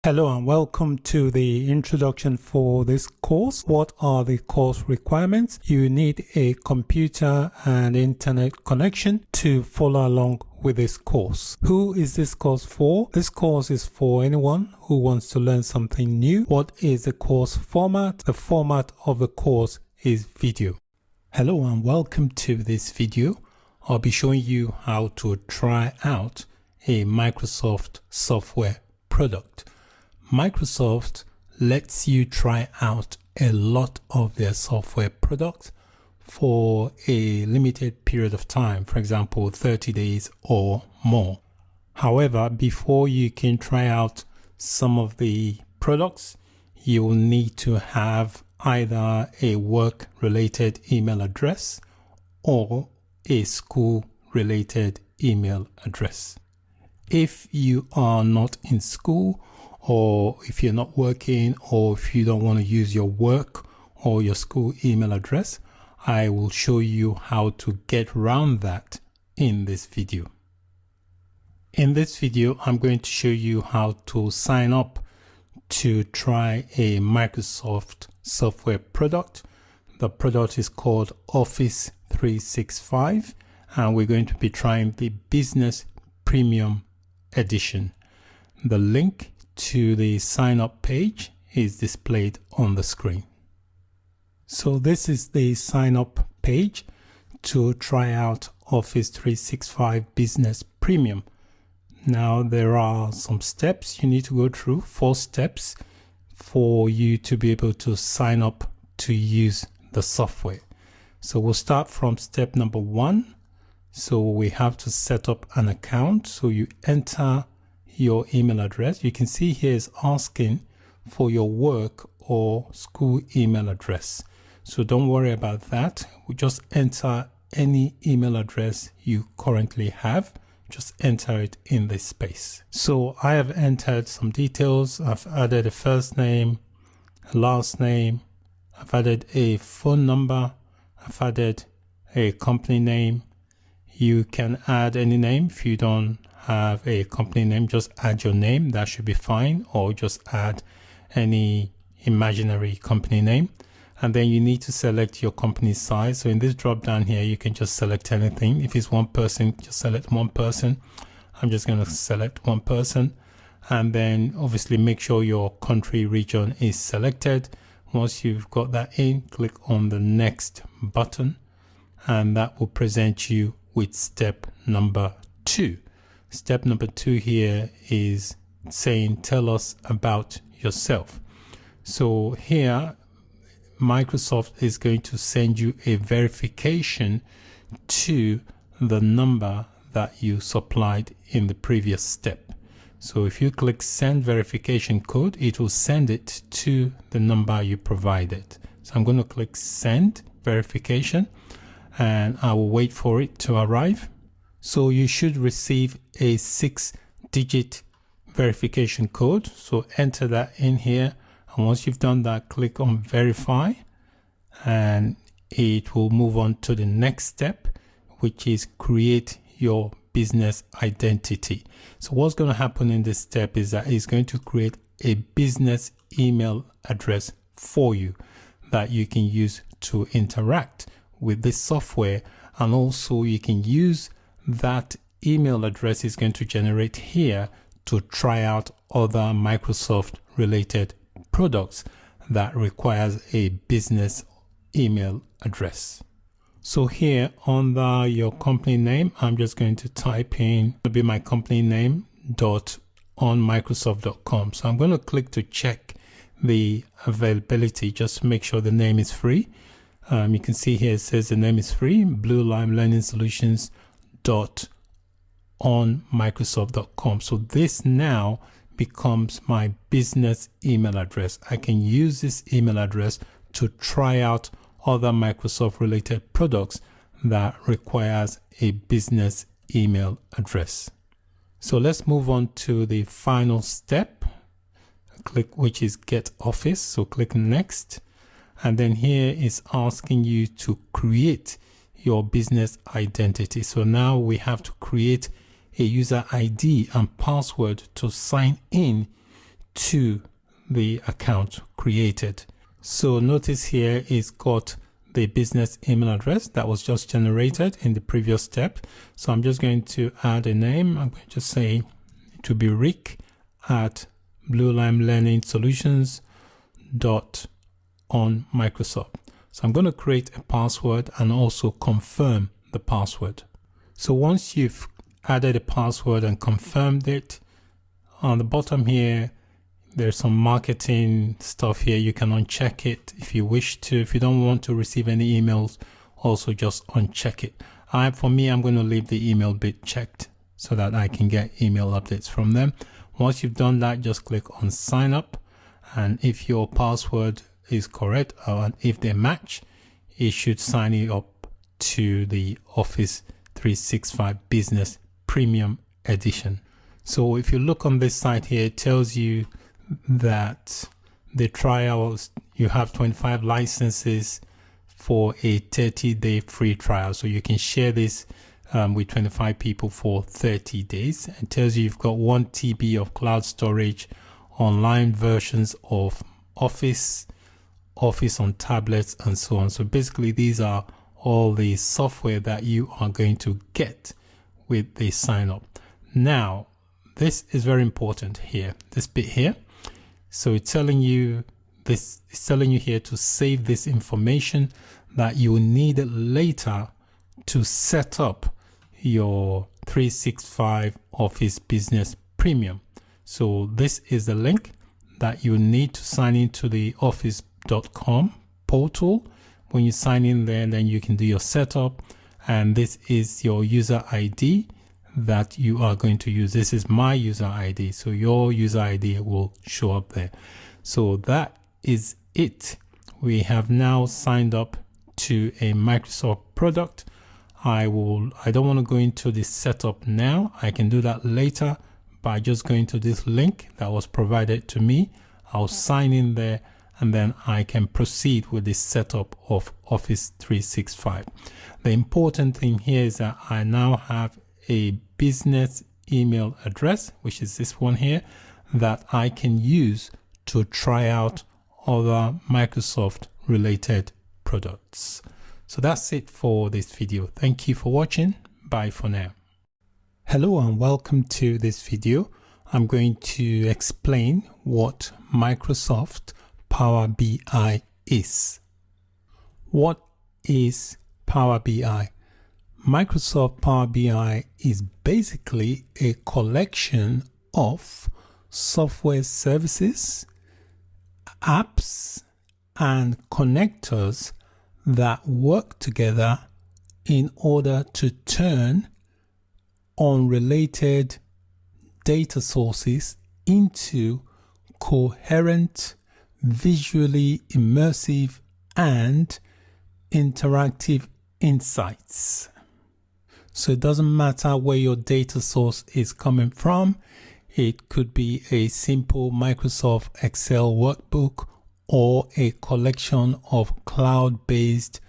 Hello and welcome to the introduction for this course. What are the course requirements? You need a computer and internet connection to follow along with this course. Who is this course for? This course is for anyone who wants to learn something new. What is the course format? The format of the course is video. Hello and welcome to this video. I'll be showing you how to try out a Microsoft software product. Microsoft lets you try out a lot of their software products for a limited period of time, for example, 30 days or more. However, before you can try out some of the products, you will need to have either a work-related email address or a school-related email address. If you are not in school, or if you're not working, or if you don't want to use your work or your school email address, I will show you how to get around that in this video. In this video, I'm going to show you how to sign up to try a Microsoft software product. The product is called Office 365, and we're going to be trying the Business Premium Edition. The link to the sign up page is displayed on the screen. So this is the sign up page to try out Office 365 Business Premium. Now there are some steps you need to go through, 4 steps for you to be able to sign up to use the software. So we'll start from step number 1. So we have to set up an account. So you enter your email address. You can see here is asking for your work or school email address. So don't worry about that. We just enter any email address you currently have. Just enter it in this space. So I have entered some details. I've added a first name, a last name. I've added a phone number. I've added a company name. You can add any name. If you don't have a company name, just add your name. That should be fine. Or just add any imaginary company name. And then you need to select your company size. So in this drop down here, you can just select anything. If it's one person, just select one person. I'm just going to select one person. And then obviously make sure your country region is selected. Once you've got that in, click on the next button, and that will present you with step number 2. Step number 2 here is saying, tell us about yourself. So here, Microsoft is going to send you a verification to the number that you supplied in the previous step. So if you click send verification code, it will send it to the number you provided. So I'm going to click send verification, and I will wait for it to arrive. So you should receive a 6-digit verification code. So enter that in here. And once you've done that, click on verify, and it will move on to the next step, which is create your business identity. So what's going to happen in this step is that it's going to create a business email address for you that you can use to interact with this software. And also you can use that email address is going to generate here to try out other Microsoft related products that requires a business email address. So here under your company name, I'm just going to type in, it'll be my company name .onmicrosoft.com. So I'm going to click to check the availability, just to make sure the name is free. You can see here it says the name is free, Blue Lime Learning Solutions .onmicrosoft.com. So this now becomes my business email address. I can use this email address to try out other Microsoft related products that requires a business email address. So let's move on to the final step, which is get Office. So click next, and then here is asking you to create your business identity. So now we have to create a user ID and password to sign in to the account created. So notice here it's got the business email address that was just generated in the previous step. So I'm just going to add a name. I'm going to just say it will be Rick at Blue Lime Learning Solutions on Microsoft. So I'm going to create a password and also confirm the password. So once you've added a password and confirmed it, on the bottom here, there's some marketing stuff here. You can uncheck it if you wish to. If you don't want to receive any emails, also just uncheck it. For me, I'm going to leave the email bit checked so that I can get email updates from them. Once you've done that, just click on sign up. And if your password is correct, and if they match, it should sign you up to the Office 365 Business Premium Edition. So if you look on this site here, it tells you that the trials, you have 25 licenses for a 30-day free trial. So you can share this with 25 people for 30 days. It tells you you've got 1 TB of cloud storage, online versions of Office on tablets, and so on. So basically these are all the software that you are going to get with the sign up. Now, this is very important here, this bit here. So it's telling you here to save this information that you will need later to set up your 365 Office Business Premium. So this is the link that you need to sign into the office.com portal. When you sign in there, then you can do your setup, and this is your user ID that you are going to use. This is my user ID, so your user ID will show up there. So that is it. We have now signed up to a Microsoft product. I don't want to go into the setup now. I can do that later by just going to this link that was provided to me. I'll sign in there, and then I can proceed with the setup of Office 365. The important thing here is that I now have a business email address, which is this one here, that I can use to try out other Microsoft related products. So that's it for this video. Thank you for watching. Bye for now. Hello and welcome to this video. I'm going to explain what Microsoft Power BI is. What is Power BI? Microsoft Power BI is basically a collection of software services, apps, and connectors that work together in order to turn unrelated data sources into coherent, visually immersive, and interactive insights. So it doesn't matter where your data source is coming from. It could be a simple Microsoft Excel workbook or a collection of cloud-based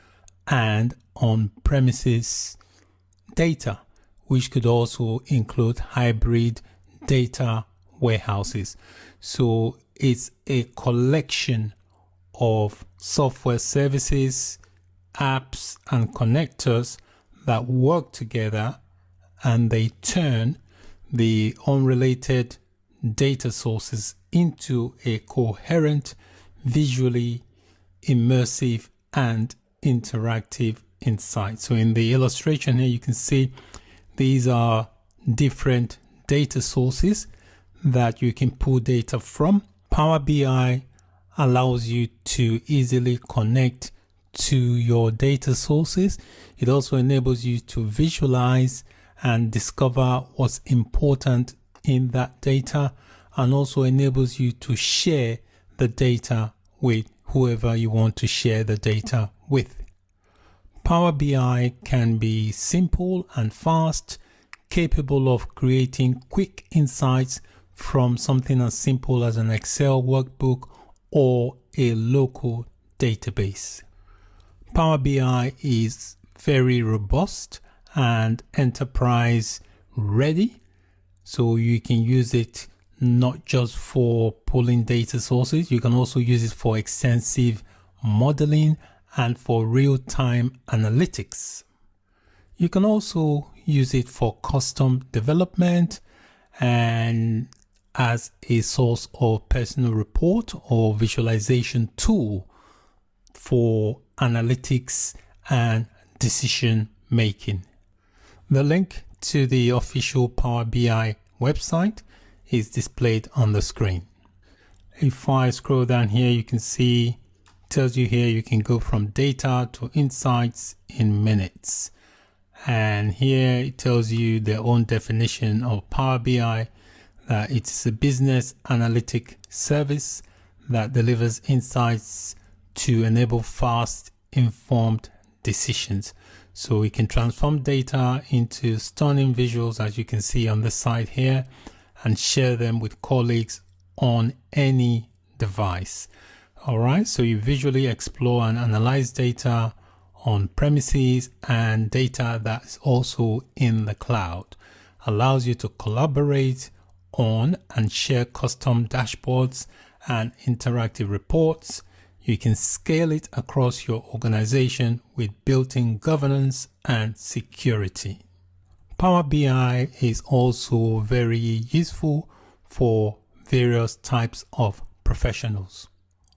and on-premises data, which could also include hybrid data warehouses. So it's a collection of software services, apps, and connectors that work together, and they turn the unrelated data sources into a coherent, visually immersive, and interactive insight. So in the illustration here, you can see these are different data sources that you can pull data from. Power BI allows you to easily connect to your data sources. It also enables you to visualize and discover what's important in that data, and also enables you to share the data with whoever you want to share the data with. Power BI can be simple and fast, capable of creating quick insights from something as simple as an Excel workbook or a local database. Power BI is very robust and enterprise ready, so you can use it not just for pulling data sources. You can also use it for extensive modeling and for real-time analytics. You can also use it for custom development and as a source of personal report or visualization tool for analytics and decision making. The link to the official Power BI website is displayed on the screen. If I scroll down here, you can see it tells you here you can go from data to insights in minutes. And here it tells you their own definition of Power BI, that it's a business analytic service that delivers insights to enable fast, informed decisions. So we can transform data into stunning visuals, as you can see on the side here, and share them with colleagues on any device. All right, so you visually explore and analyze data on premises and data that's also in the cloud. Allows you to collaborate on and share custom dashboards and interactive reports. You can scale it across your organization with built-in governance and security. Power BI is also very useful for various types of professionals.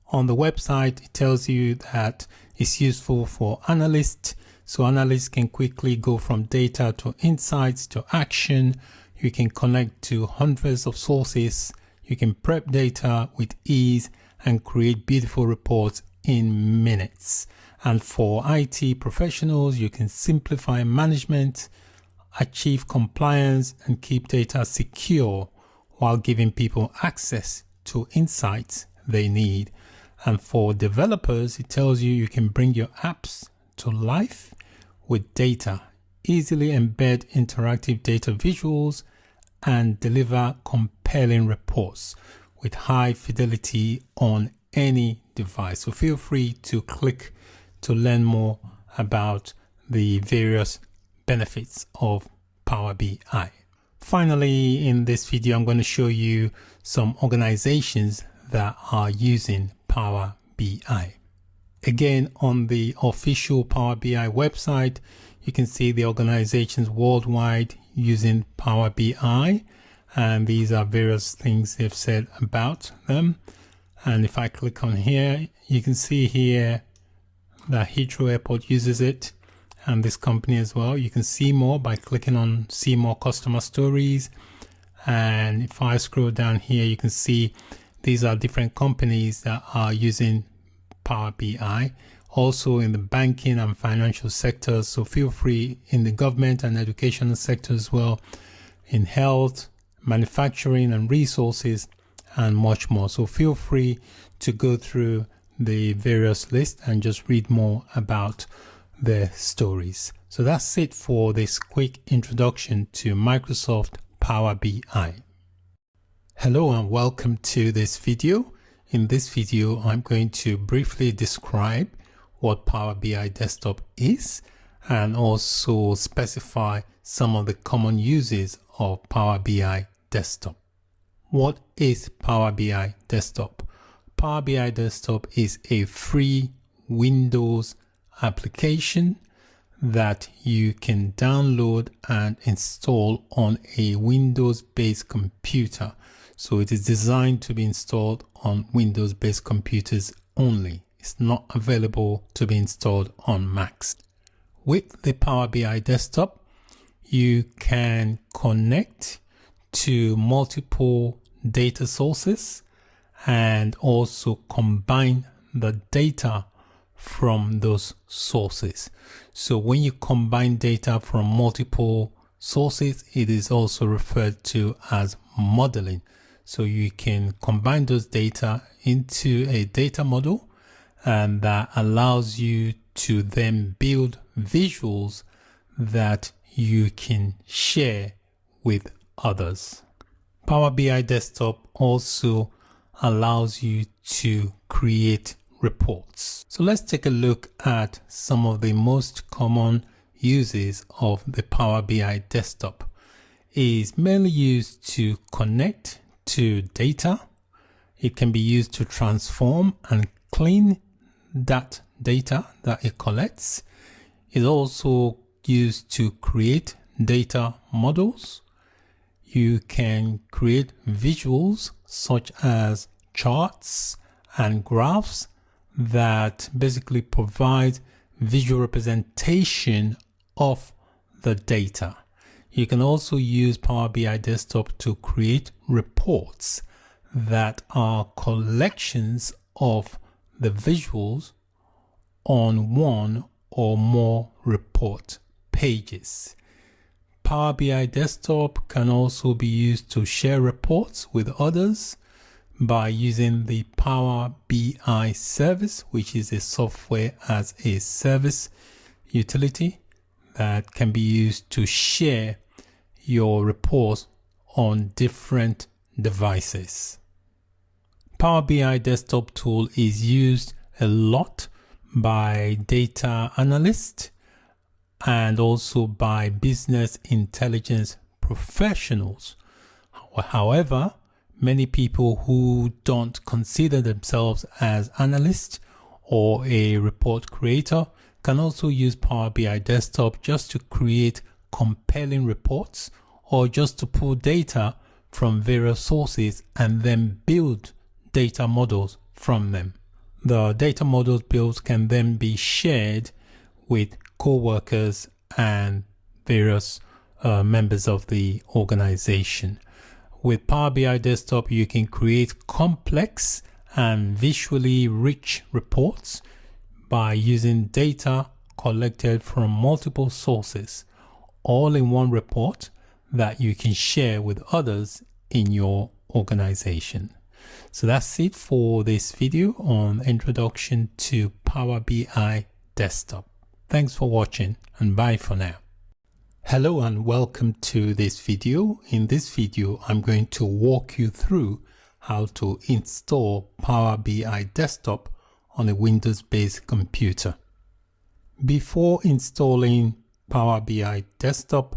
On the website, it tells you that it's useful for analysts. So analysts can quickly go from data to insights to action. You can connect to hundreds of sources. You can prep data with ease and create beautiful reports in minutes. And for IT professionals, you can simplify management, achieve compliance, and keep data secure while giving people access to insights they need. And for developers, it tells you you can bring your apps to life with data, easily embed interactive data visuals, and deliver compelling reports with high fidelity on any device. So feel free to click to learn more about the various benefits of Power BI. Finally, in this video, I'm going to show you some organizations that are using Power BI. Again, on the official Power BI website, you can see the organizations worldwide using Power BI, and these are various things they've said about them. And if I click on here, you can see here that Heathrow Airport uses it, and this company as well. You can see more by clicking on see more customer stories. And if I scroll down here, you can see these are different companies that are using Power BI, also in the banking and financial sectors. So feel free in the government and educational sector as well, in health, manufacturing and resources, and much more. So feel free to go through the various lists and just read more about their stories. So that's it for this quick introduction to Microsoft Power BI. Hello and welcome to this video. In this video, I'm going to briefly describe what Power BI Desktop is and also specify some of the common uses of Power BI Desktop. What is Power BI Desktop? Power BI Desktop is a free Windows application that you can download and install on a Windows-based computer. So it is designed to be installed on Windows-based computers only. It's not available to be installed on Macs. With the Power BI Desktop, you can connect to multiple data sources and also combine the data from those sources. So when you combine data from multiple sources, it is also referred to as modeling. So you can combine those data into a data model, and that allows you to then build visuals that you can share with others. Power BI Desktop also allows you to create reports. So let's take a look at some of the most common uses of the Power BI Desktop. It is mainly used to connect to data. It can be used to transform and clean that data that it collects. It's also used to create data models. You can create visuals such as charts and graphs that basically provide visual representation of the data. You can also use Power BI Desktop to create reports that are collections of the visuals on one or more report pages. Power BI Desktop can also be used to share reports with others by using the Power BI service, which is a software as a service utility that can be used to share your reports on different devices. Power BI Desktop tool is used a lot by data analysts and also by business intelligence professionals. However, many people who don't consider themselves as analysts or a report creator can also use Power BI Desktop just to create compelling reports or just to pull data from various sources and then build data models from them. The data models built can then be shared with co-workers and various members of the organization. With Power BI Desktop, you can create complex and visually rich reports by using data collected from multiple sources, all in one report that you can share with others in your organization. So that's it for this video on Introduction to Power BI Desktop. Thanks for watching and bye for now. Hello and welcome to this video. In this video, I'm going to walk you through how to install Power BI Desktop on a Windows-based computer. Before installing Power BI Desktop,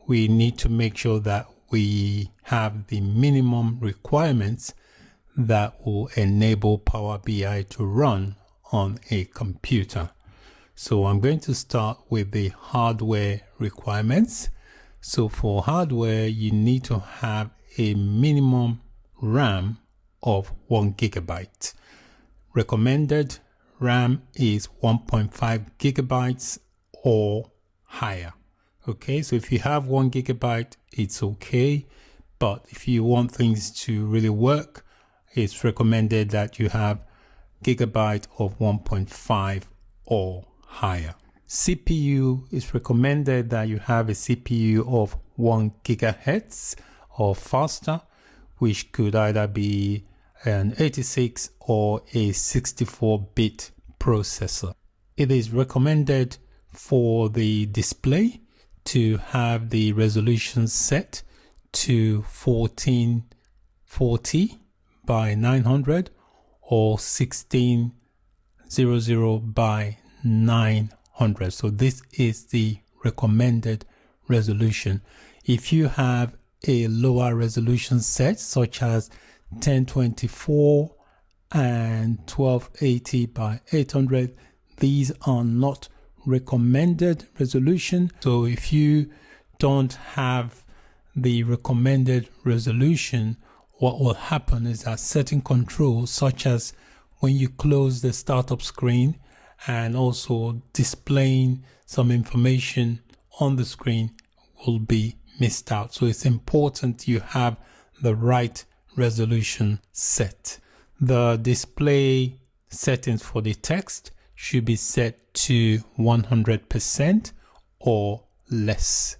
we need to make sure that we have the minimum requirements that will enable Power BI to run on a computer. So I'm going to start with the hardware requirements. So for hardware, you need to have a minimum RAM of 1 gigabyte. Recommended RAM is 1.5 gigabytes or higher. Okay, so if you have 1 gigabyte, it's okay. But if you want things to really work, it's recommended that you have gigabyte of 1.5 or higher. CPU is recommended that you have a CPU of 1 gigahertz or faster, which could either be an 86 or a 64-bit processor. It is recommended for the display to have the resolution set to 1440 by 900 or 1600 by 900. So this is the recommended resolution. If you have a lower resolution set such as 1024 and 1280 by 800, these are not recommended resolution. So if you don't have the recommended resolution, what will happen is that certain controls, such as when you close the startup screen and also displaying some information on the screen, will be missed out. So it's important you have the right resolution set. The display settings for the text should be set to 100% or less.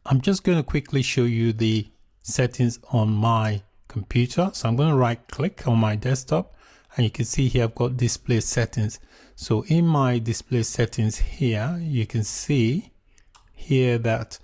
I'm just going to quickly show you the settings on my computer. So I'm going to right click on my desktop and you can see here I've got display settings. So in my display settings here, you can see here that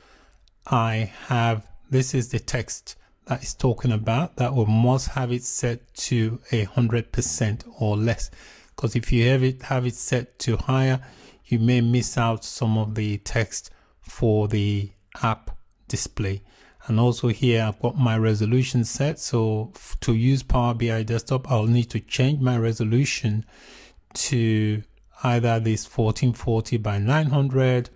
I have, this is the text that is talking about, that we must have it set to 100% or less, because if you have it set to higher, you may miss out some of the text for the app display. And also here I've got my resolution set. So to use Power BI Desktop, I'll need to change my resolution to either this 1440 by 900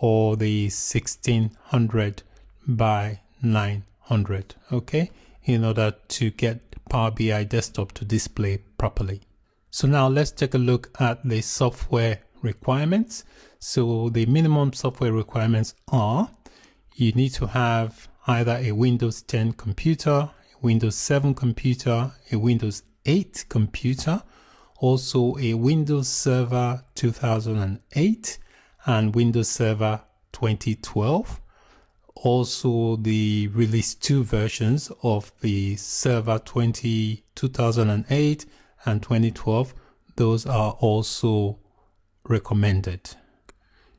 or the 1600 by 900, okay, in order to get Power BI Desktop to display properly. So now let's take a look at the software requirements. So the minimum software requirements are: you need to have either a Windows 10 computer, a Windows 7 computer, a Windows 8 computer, also a Windows Server 2008 and Windows Server 2012. Also the Release 2 versions of the Server 2008 and 2012. Those are also recommended.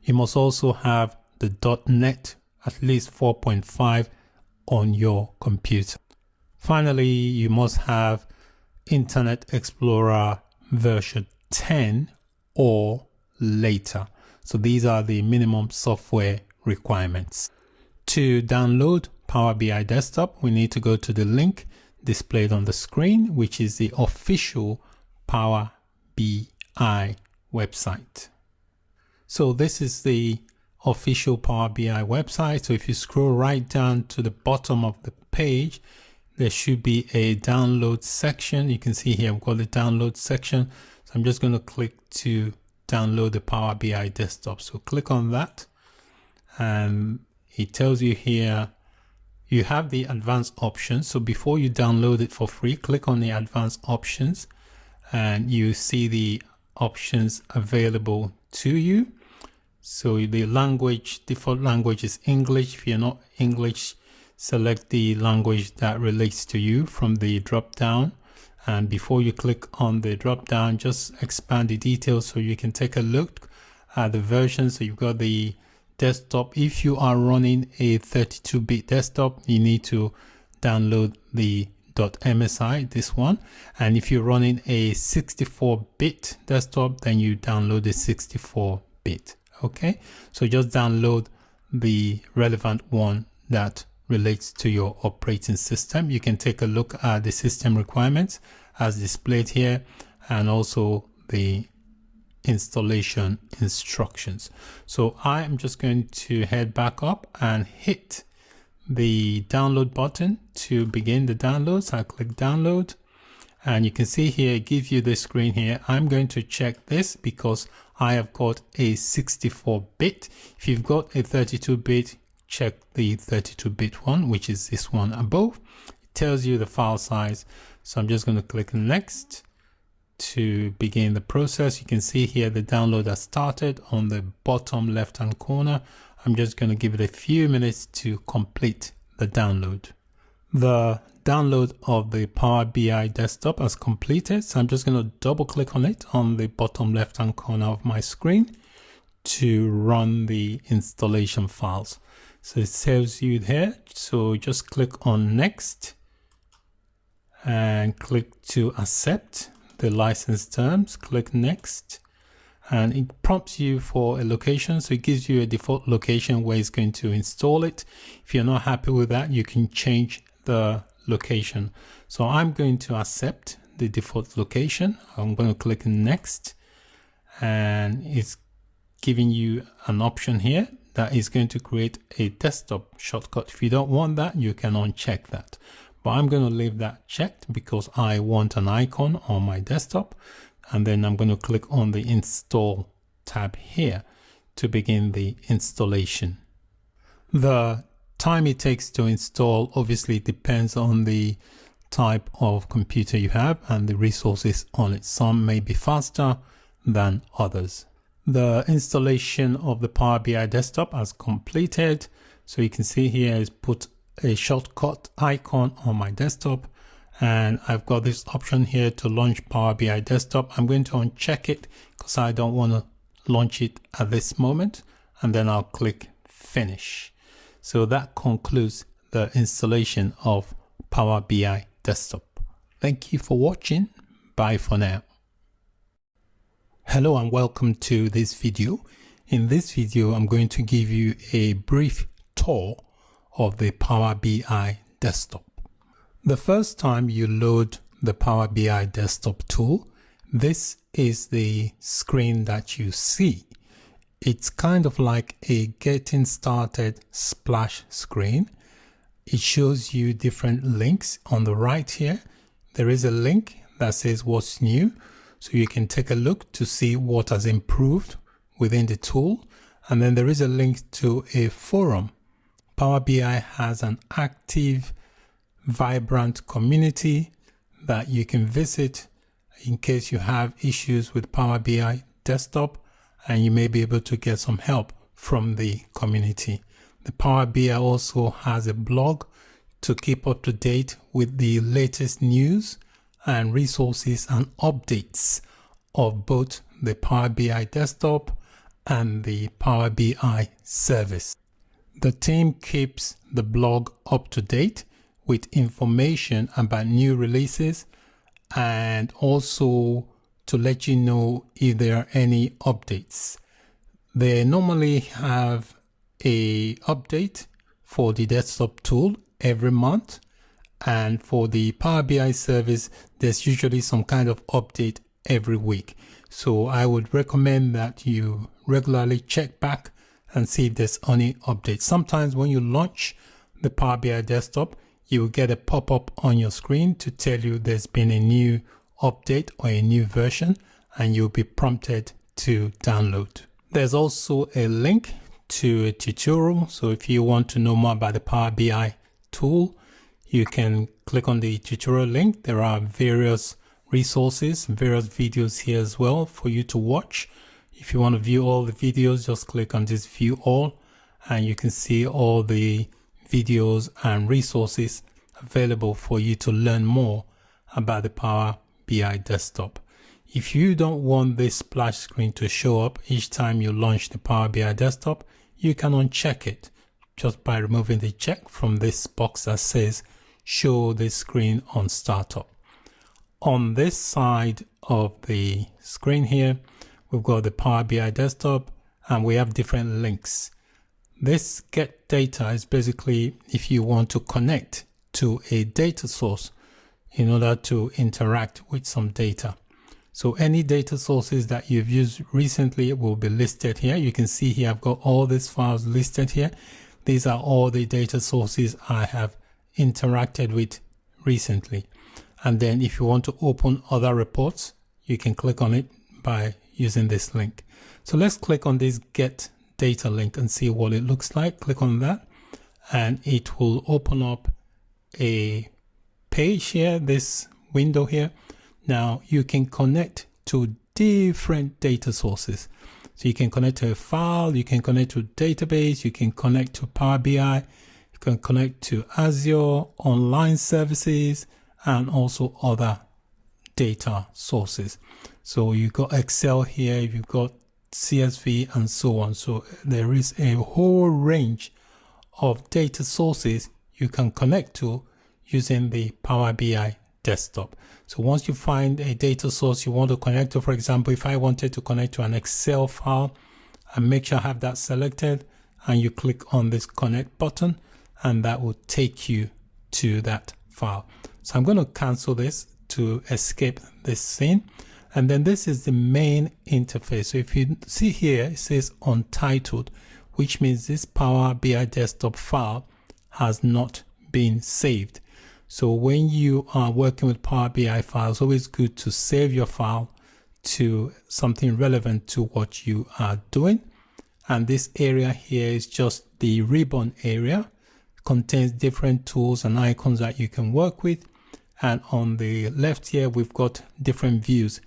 You must also have the .NET at least 4.5 on your computer. Finally, you must have Internet Explorer version 10 or later. So these are the minimum software requirements. To download Power BI Desktop, we need to go to the link displayed on the screen, which is the official Power BI website. So this is the official Power BI website. So if you scroll right down to the bottom of the page, there should be a download section. You can see here I've got the download section. So I'm just going to click to download the Power BI Desktop. So click on that and it tells you here you have the advanced options. So before you download it for free, click on the advanced options and you see the options available to you. So the language, default language is English. If you're not English, select the language that relates to you from the drop down. And before you click on the drop down, just expand the details so you can take a look at the version. So you've got the desktop. If you are running a 32-bit desktop, you need to download the .msi, this one. And if you're running a 64-bit desktop, then you download the 64-bit. Okay, so just download the relevant one that relates to your operating system. You can take a look at the system requirements as displayed here and also the installation instructions. So I am just going to head back up and hit the download button to begin the downloads. I click download and you can see here it gives you the screen here. I'm going to check this because I have got a 64-bit. If you've got a 32-bit, check the 32-bit one, which is this one above. It tells you the file size. So I'm just going to click next to begin the process. You can see here the download has started on the bottom left hand corner. I'm just going to give it a few minutes to complete the download. The download of the Power BI Desktop has completed. So I'm just going to double click on it on the bottom left hand corner of my screen to run the installation files. So it saves you there. So just click on next and click to accept the license terms. Click next and it prompts you for a location. So it gives you a default location where it's going to install it. If you're not happy with that, you can change the location. So I'm going to accept the default location. I'm going to click next and it's giving you an option here that is going to create a desktop shortcut. If you don't want that, you can uncheck that. But I'm going to leave that checked because I want an icon on my desktop. And then I'm going to click on the install tab here to begin the installation. The time it takes to install obviously depends on the type of computer you have and the resources on it. Some may be faster than others. The installation of the Power BI Desktop has completed. So you can see here is put a shortcut icon on my desktop and I've got this option here to launch Power BI Desktop. I'm going to uncheck it because I don't want to launch it at this moment, and then I'll click finish. So that concludes the installation of Power BI Desktop. Thank you for watching. Bye for now. Hello and welcome to this video. In this video, I'm going to give you a brief tour of the Power BI desktop. The first time you load the Power BI desktop tool, this is the screen that you see. It's kind of like a getting started splash screen. It shows you different links on the right here. There is a link that says what's new, so you can take a look to see what has improved within the tool. And then there is a link to a forum. Power BI has an active, vibrant community that you can visit in case you have issues with Power BI desktop, and you may be able to get some help from the community. The Power BI also has a blog to keep up to date with the latest news and resources and updates of both the Power BI desktop and the Power BI service. The team keeps the blog up to date with information about new releases and also to let you know if there are any updates. They normally have a update for the desktop tool every month, and for the Power BI service there's usually some kind of update every week. So I would recommend that you regularly check back and see if there's any updates. Sometimes when you launch the Power BI desktop, you will get a pop-up on your screen to tell you there's been a new update or a new version, and you'll be prompted to download. There's also a link to a tutorial. So if you want to know more about the Power BI tool, you can click on the tutorial link. There are various resources, various videos here as well for you to watch. If you want to view all the videos, just click on this view all, and you can see all the videos and resources available for you to learn more about the Power BI desktop. If you don't want this splash screen to show up each time you launch the Power BI desktop, you can uncheck it just by removing the check from this box that says show this screen on startup. On this side of the screen here, we've got the Power BI desktop and we have different links. This get data is basically if you want to connect to a data source in order to interact with some data. So any data sources that you've used recently will be listed here. You can see here I've got all these files listed here. These are all the data sources I have interacted with recently. And then if you want to open other reports, you can click on it by using this link. So let's click on this get data link and see what it looks like. Click on that and it will open up a page here, this window here. Now you can connect to different data sources. So you can connect to a file, you can connect to a database, you can connect to Power BI, you can connect to Azure, online services, and also other data sources. So you've got Excel here, you've got CSV and so on. So there is a whole range of data sources you can connect to using the Power BI desktop. So once you find a data source you want to connect to, for example, if I wanted to connect to an Excel file, and make sure I have that selected, and you click on this connect button and that will take you to that file. So I'm going to cancel this to escape this scene. And then this is the main interface. So if you see here, it says untitled, which means this Power BI desktop file has not been saved. So when you are working with Power BI files, it's always good to save your file to something relevant to what you are doing. And this area here is just the ribbon area. It contains different tools and icons that you can work with. And on the left here, we've got different views.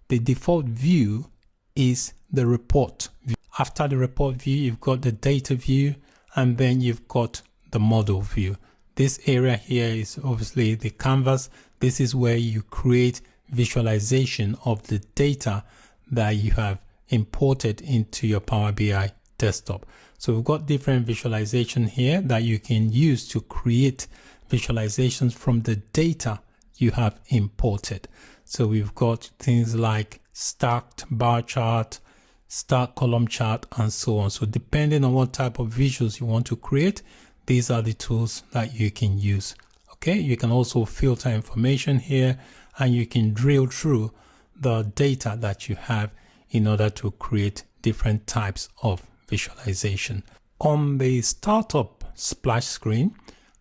The default view is the report view. After the report view, you've got the data view, and then you've got the model view. This area here is obviously the canvas. This is where you create visualization of the data that you have imported into your Power BI desktop. So we've got different visualization here that you can use to create visualizations from the data you have imported. So we've got things like stacked bar chart, stacked column chart, and so on. So depending on what type of visuals you want to create, these are the tools that you can use. Okay, you can also filter information here, and you can drill through the data that you have in order to create different types of visualization. On the startup splash screen,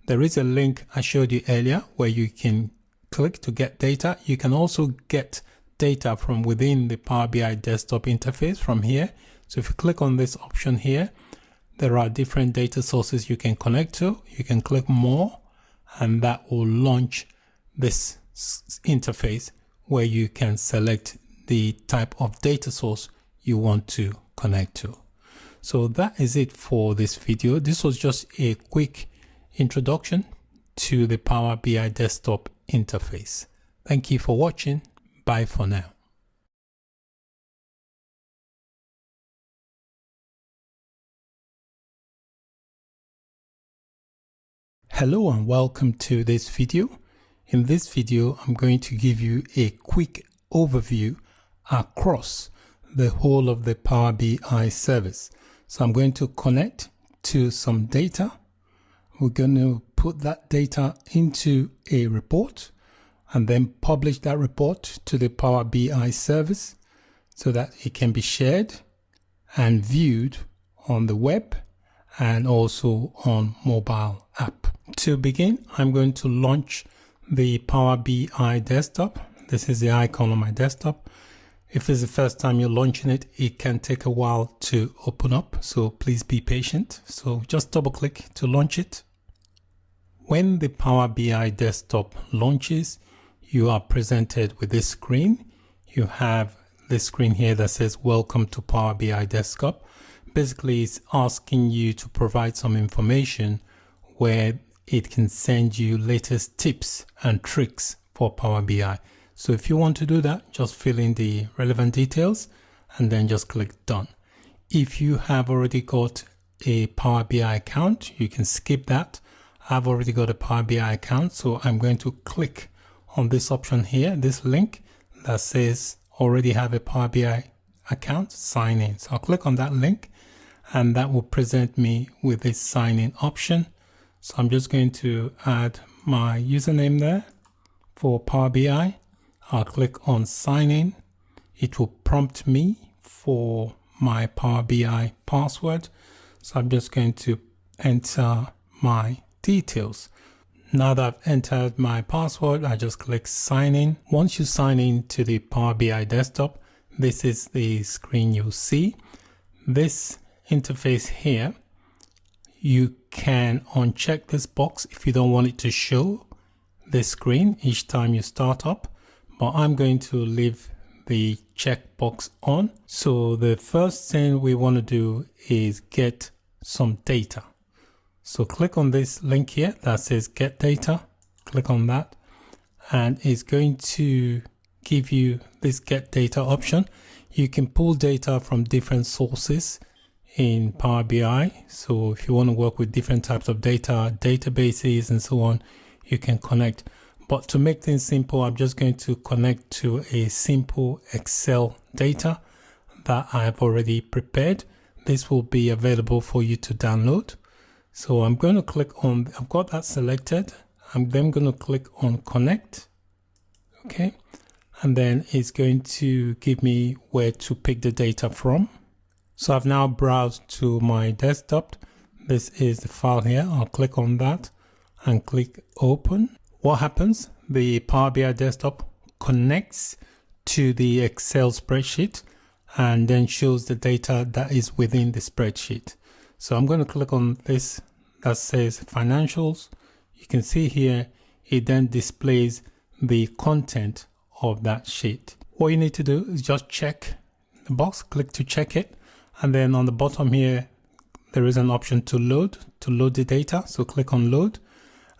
there is a link I showed you earlier where you can click to get data. You can also get data from within the Power BI desktop interface from here. So if you click on this option here, there are different data sources you can connect to. You can click more, and that will launch this interface where you can select the type of data source you want to connect to. So that is it for this video. This was just a quick introduction to the Power BI desktop interface. Thank you for watching. Bye for now. Hello and welcome to this video. In this video, I'm going to give you a quick overview across the whole of the Power BI service. So I'm going to connect to some data. We're going to put that data into a report and then publish that report to the Power BI service so that it can be shared and viewed on the web and also on mobile app. To begin, I'm going to launch the Power BI desktop. This is the icon on my desktop. If it's the first time you're launching it, it can take a while to open up, so please be patient. So just double click to launch it. When the Power BI desktop launches, you are presented with this screen. You have this screen here that says welcome to Power BI desktop. Basically, it's asking you to provide some information where it can send you latest tips and tricks for Power BI. So if you want to do that, just fill in the relevant details and then just click done. If you have already got a Power BI account, you can skip that. I've already got a Power BI account, so I'm going to click on this option here, this link that says already have a Power BI account, sign in. So I'll click on that link and that will present me with this sign in option. So I'm just going to add my username there for Power BI. I'll click on sign in. It will prompt me for my Power BI password. So I'm just going to enter my details. Now that I've entered my password, I just click sign in. Once you sign in to the Power BI desktop, this is the screen you'll see. This interface here, you can uncheck this box if you don't want it to show this screen each time you start up, but I'm going to leave the checkbox on. So the first thing we want to do is get some data. So click on this link here that says get data, click on that, and it's going to give you this get data option. You can pull data from different sources in Power BI. So if you want to work with different types of data, databases and so on, you can connect. But to make things simple, I'm just going to connect to a simple Excel data that I have already prepared. This will be available for you to download. So I'm going to click on, I've got that selected. I'm then going to click on connect. Okay. And then it's going to give me where to pick the data from. So I've now browsed to my desktop. This is the file here. I'll click on that and click open. What happens? The Power BI desktop connects to the Excel spreadsheet and then shows the data that is within the spreadsheet. So I'm going to click on this that says financials. You can see here, it then displays the content of that sheet. What you need to do is just check the box, click to check it. And then on the bottom here, there is an option to load the data. So click on load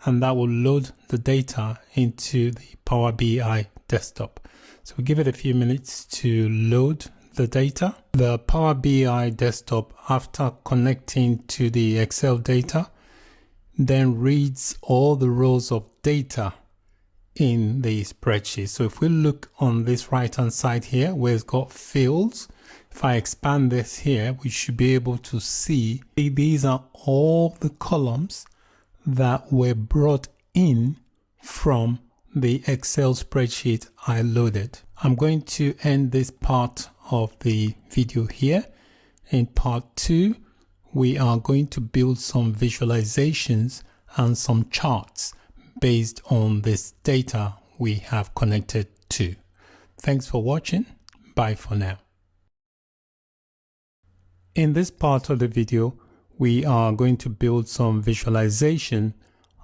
and that will load the data into the Power BI desktop. So we'll give it a few minutes to load the data. The Power BI desktop, after connecting to the Excel data, then reads all the rows of data in the spreadsheet. So if we look on this right hand side here where it's got fields, if I expand this here, we should be able to see these are all the columns that were brought in from the Excel spreadsheet I loaded. I'm going to end this part of the video here. In part 2, we are going to build some visualizations and some charts based on this data we have connected to. Thanks for watching. Bye for now. In this part of the video, we are going to build some visualization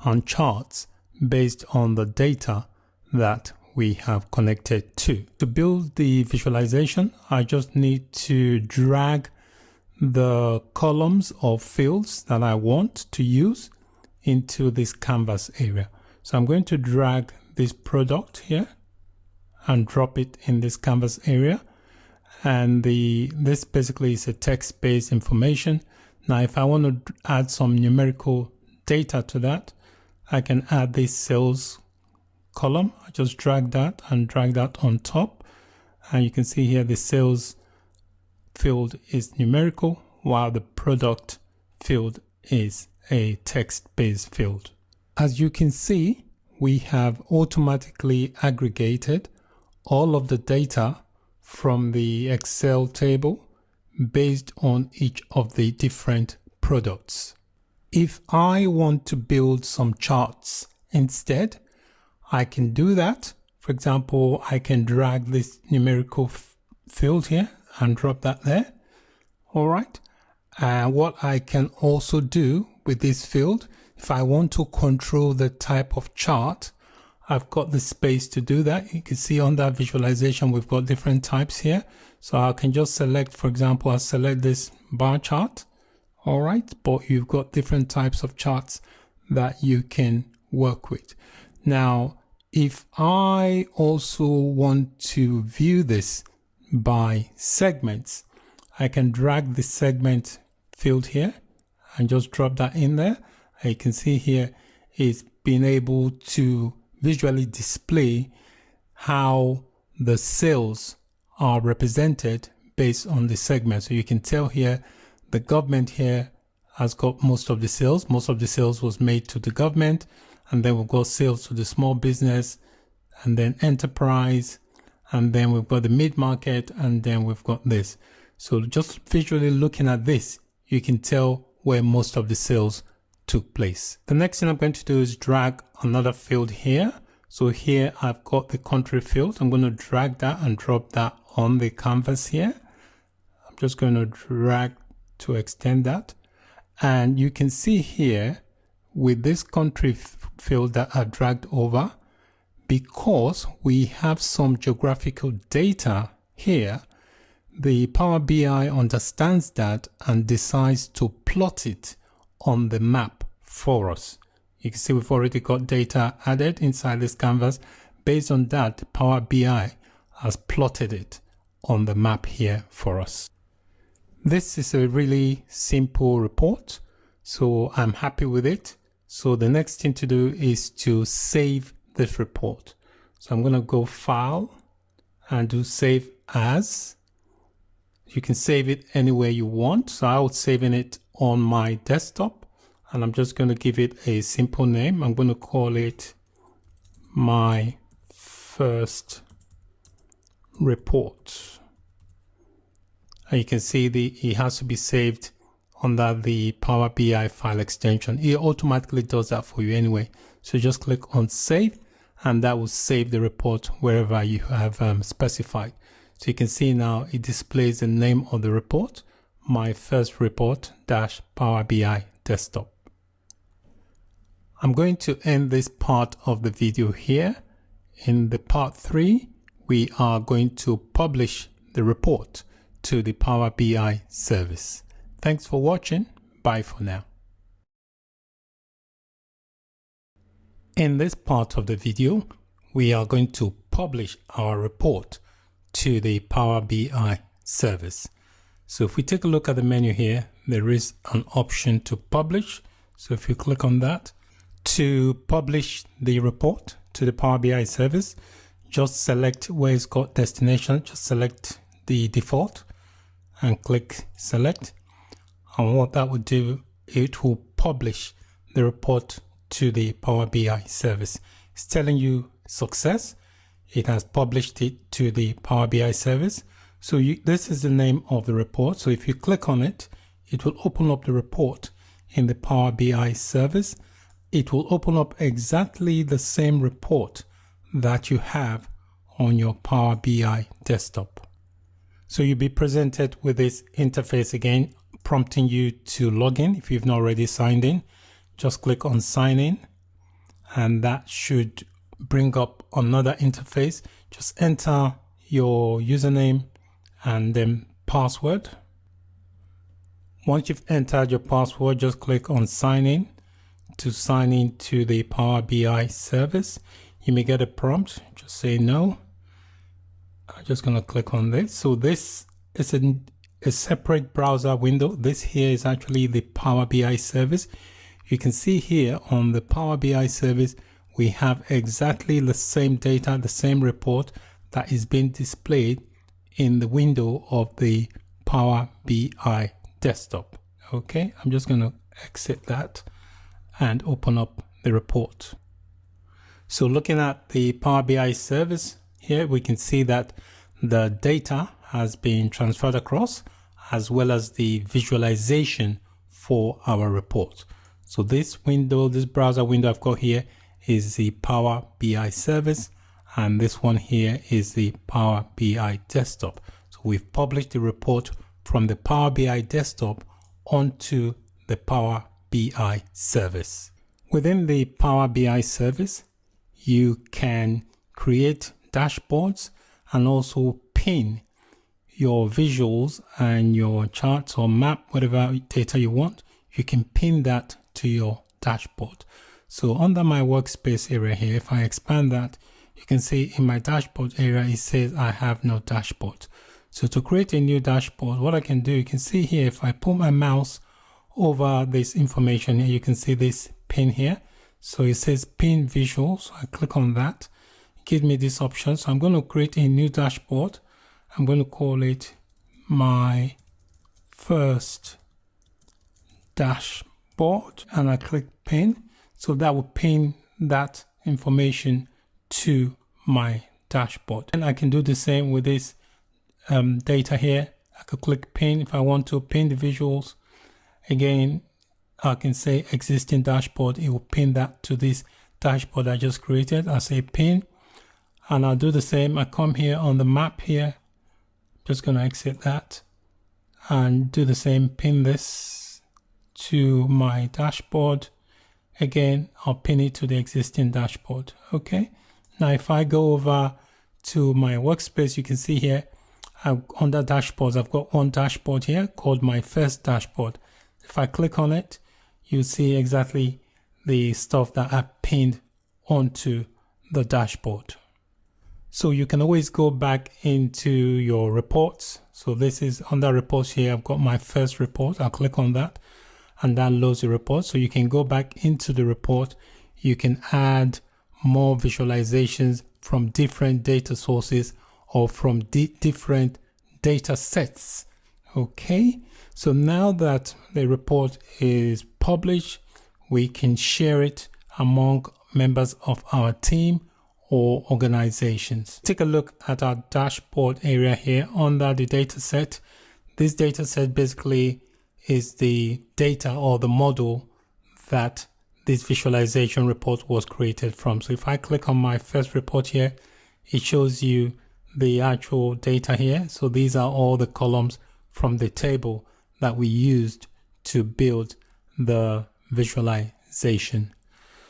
and charts based on the data that we have connected to. To build the visualization, I just need to drag the columns or fields that I want to use into this canvas area. So I'm going to drag this product here and drop it in this canvas area. And this basically is a text-based information. Now, if I want to add some numerical data to that, I can add this sales column. I just drag that and drag that on top. And you can see here the sales field is numerical, while the product field is a text-based field. As you can see, we have automatically aggregated all of the data from the Excel table based on each of the different products. If I want to build some charts instead, I can do that. For example, I can drag this numerical field here and drop that there. All right. And what I can also do with this field, if I want to control the type of chart, I've got the space to do that. You can see on that visualization, we've got different types here. So I can just select, for example, I'll select this bar chart. All right. But you've got different types of charts that you can work with. Now, if I also want to view this by segments, I can drag the segment field here and just drop that in there. And you can see here it's been able to visually display how the sales are represented based on the segment. So you can tell here the government here has got most of the sales. Most of the sales was made to the government, and then we've got sales to the small business, and then enterprise, and then we've got the mid-market, and then we've got this. So just visually looking at this, you can tell where most of the sales took place. The next thing I'm going to do is drag another field here. So here I've got the country field. I'm going to drag that and drop that on the canvas here. I'm just going to drag to extend that. And you can see here with this country field that I dragged over, because we have some geographical data here, the Power BI understands that and decides to plot it on the map for us. You can see we've already got data added inside this canvas. Based on that, Power BI has plotted it on the map here for us. This is a really simple report, so I'm happy with it. So the next thing to do is to save this report. So I'm going to go File and do Save As. You can save it anywhere you want. So I was saving it on my desktop, and I'm just going to give it a simple name. I'm going to call it My First Report. And you can see it has to be saved under the Power BI file extension. It automatically does that for you anyway. So just click on Save, and that will save the report wherever you have specified. So you can see now it displays the name of the report, My First Report - Power BI Desktop. I'm going to end this part of the video here. In the part 3, we are going to publish the report to the Power BI service. Thanks for watching. Bye for now. In this part of the video, we are going to publish our report to the Power BI service. So if we take a look at the menu here, there is an option to publish. So if you click on that, to publish the report to the Power BI service, just select where it's got destination, just select the default and click select. And what that would do, it will publish the report to the Power BI service. It's telling you success. It has published it to the Power BI service. So this is the name of the report. So if you click on it, it will open up the report in the Power BI service. It will open up exactly the same report that you have on your Power BI desktop. So you'll be presented with this interface again, prompting you to log in. If you've not already signed in, just click on sign in, and that should bring up another interface. Just enter your username and then password. Once you've entered your password, just click on sign in to sign in to the Power BI service. You may get a prompt, just say no. I'm just going to click on this. So this is a separate browser window. This here is actually the Power BI service. You can see here on the Power BI service, we have exactly the same data, the same report that is being displayed in the window of the Power BI desktop. Okay, I'm just going to exit that and open up the report. So looking at the Power BI service here, we can see that the data has been transferred across, as well as the visualization for our report. So this window, this browser window I've got here is the Power BI service, and this one here is the Power BI desktop. So we've published the report from the Power BI desktop onto the Power BI service. Within the Power BI service, you can create dashboards and also pin your visuals and your charts or map, whatever data you want. You can pin that to your dashboard. So under my workspace area here, if I expand that, you can see in my dashboard area, it says I have no dashboard. So to create a new dashboard, what I can do, you can see here, if I put my mouse over this information here, you can see this pin here. So it says pin visuals. So I click on that, it gives me this option. So I'm going to create a new dashboard. I'm going to call it my first dashboard, and I click pin. So that will pin that information to my dashboard. And I can do the same with this data here. I could click pin if I want to pin the visuals. Again, I can say existing dashboard. It will pin that to this dashboard I just created. I say pin, and I'll do the same. I come here on the map here. Just going to exit that and do the same. Pin this to my dashboard. Again, I'll pin it to the existing dashboard. Okay. Now, if I go over to my workspace, you can see here under dashboards, I've got one dashboard here called my first dashboard. If I click on it, you see exactly the stuff that I've pinned onto the dashboard. So you can always go back into your reports. So this is under reports here. I've got my first report. I'll click on that and that loads the report. So you can go back into the report. You can add more visualizations from different data sources or from different data sets. Okay. So now that the report is published, we can share it among members of our team or organizations. Take a look at our dashboard area here under the data set. This data set basically is the data or the model that this visualization report was created from. So if I click on my first report here, it shows you the actual data here. So these are all the columns from the table that we used to build the visualization.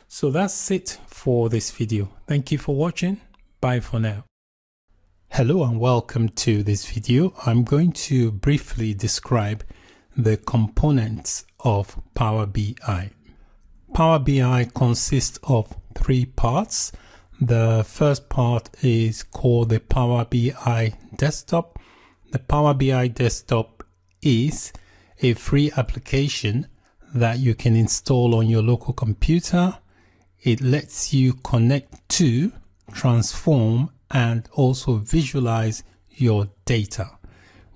So that's it for this video. Thank you for watching. Bye for now. Hello and welcome to this video. I'm going to briefly describe the components of Power BI. Power BI consists of three parts. The first part is called the Power BI Desktop. The Power BI Desktop is a free application that you can install on your local computer. It lets you connect to, transform, and also visualize your data.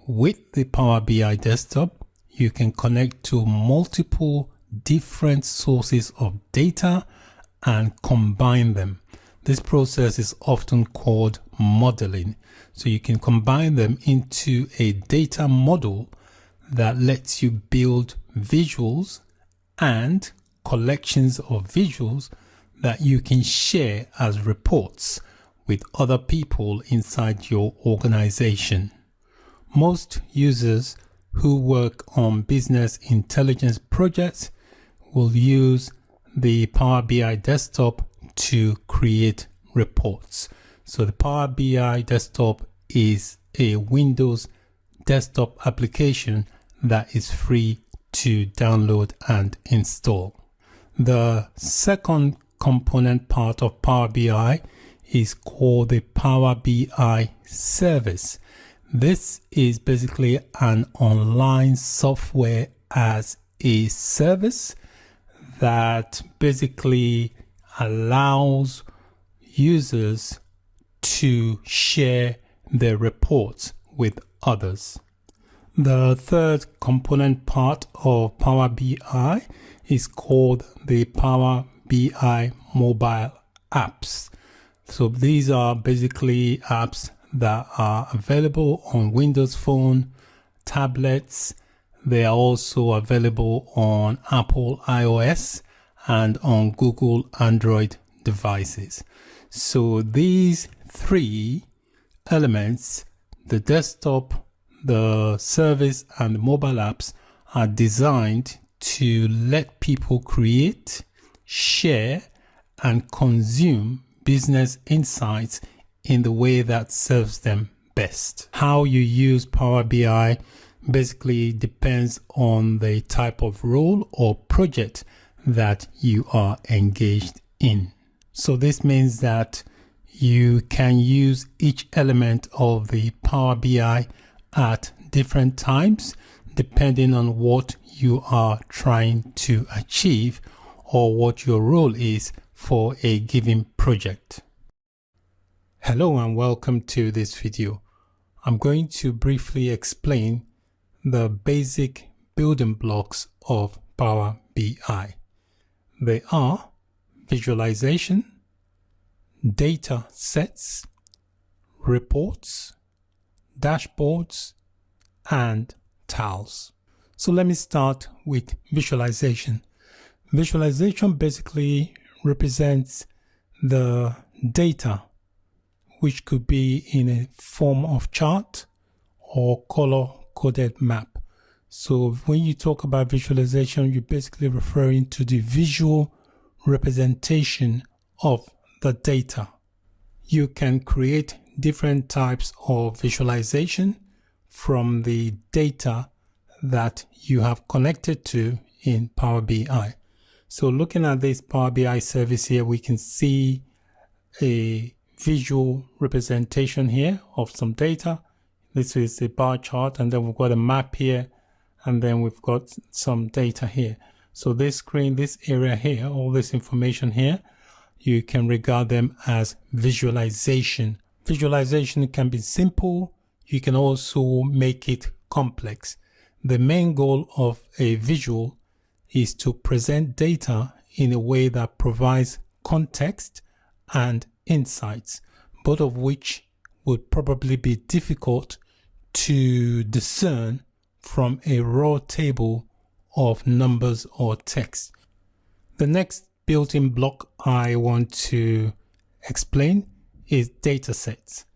With the Power BI Desktop, you can connect to multiple different sources of data and combine them. This process is often called modeling. So you can combine them into a data model that lets you build visuals and collections of visuals that you can share as reports with other people inside your organization. Most users who work on business intelligence projects will use the Power BI desktop to create reports. So the Power BI desktop is a Windows desktop application that is free to download and install. The second component part of Power BI is called the Power BI service. This is basically an online software as a service that basically allows users to share their reports with others. The third component part of Power BI is called the Power BI mobile apps. So these are basically apps that are available on Windows Phone, tablets. They are also available on Apple iOS and on Google Android devices. So these three elements, the desktop, the service, and the mobile apps, are designed to let people create, share, and consume business insights in the way that serves them best. How you use Power BI basically depends on the type of role or project that you are engaged in. So this means that you can use each element of the Power BI at different times depending on what you are trying to achieve or what your role is for a given project. Hello and welcome to this video. I'm going to briefly explain the basic building blocks of Power BI. They are visualization, data sets, reports, dashboards, and tiles. So let me start with visualization. Visualization basically represents the data, which could be in a form of chart or color-coded map. So when you talk about visualization, you're basically referring to the visual representation of the data. You can create different types of visualization from the data that you have connected to in Power BI. So looking at this Power BI service here, we can see a visual representation here of some data. This is a bar chart, and then we've got a map here, and then we've got some data here. So this screen, this area here, all this information here, you can regard them as visualization. Visualization can be simple. You can also make it complex. The main goal of a visual is to present data in a way that provides context and insights, both of which would probably be difficult to discern from a raw table of numbers or text. The next built-in block I want to explain is data sets.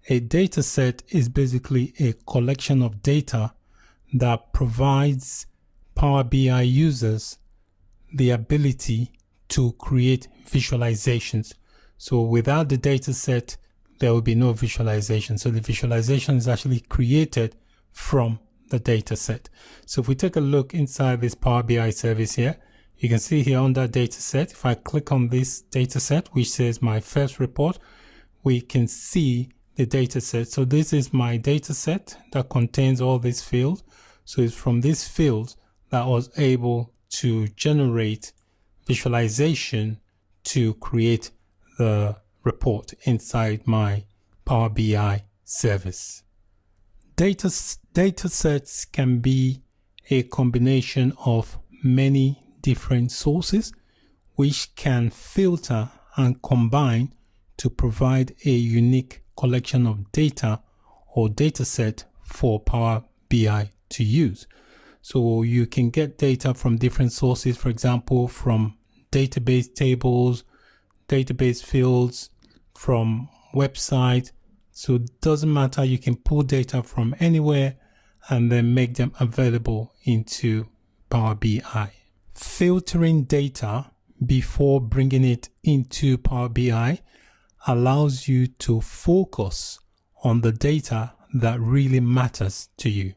A data set is basically a collection of data that provides Power BI users the ability to create visualizations. So without the data set, there will be no visualization. So the visualization is actually created from the data set. So if we take a look inside this Power BI service here, you can see here under data set, if I click on this data set, which says my first report, we can see the data set. So this is my data set that contains all these fields. So it's from these fields that I was able to generate visualization to create the report inside my Power BI service. Data sets can be a combination of many different sources, which can filter and combine to provide a unique collection of data or data set for Power BI to use. So you can get data from different sources, for example, from database tables, database fields, from website. So it doesn't matter, you can pull data from anywhere and then make them available into Power BI. Filtering data before bringing it into Power BI allows you to focus on the data that really matters to you.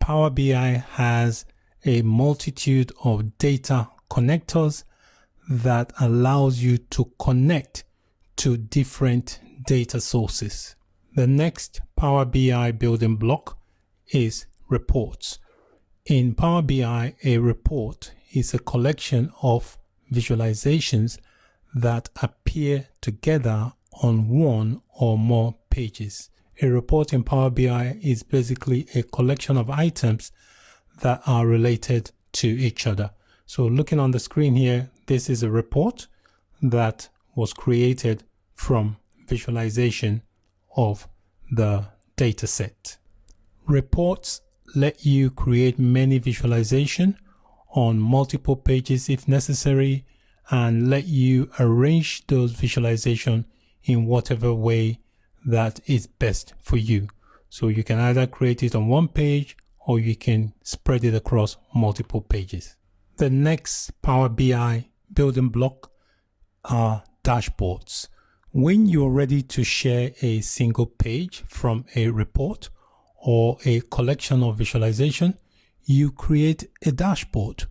Power BI has a multitude of data connectors that allows you to connect to different data sources. The next Power BI building block is reports. In Power BI, a report is a collection of visualizations that appear together on one or more pages. A report in Power BI is basically a collection of items that are related to each other. So looking on the screen here, this is a report that was created from visualization of the data set. Reports let you create many visualizations on multiple pages if necessary, and let you arrange those visualizations in whatever way that is best for you. So you can either create it on one page or you can spread it across multiple pages. The next Power BI building block are dashboards. When you're ready to share a single page from a report or a collection of visualization, you create a dashboard.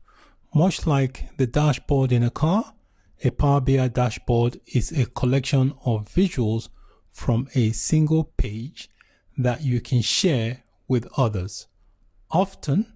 Much like the dashboard in a car, a Power BI dashboard is a collection of visuals from a single page that you can share with others. Often,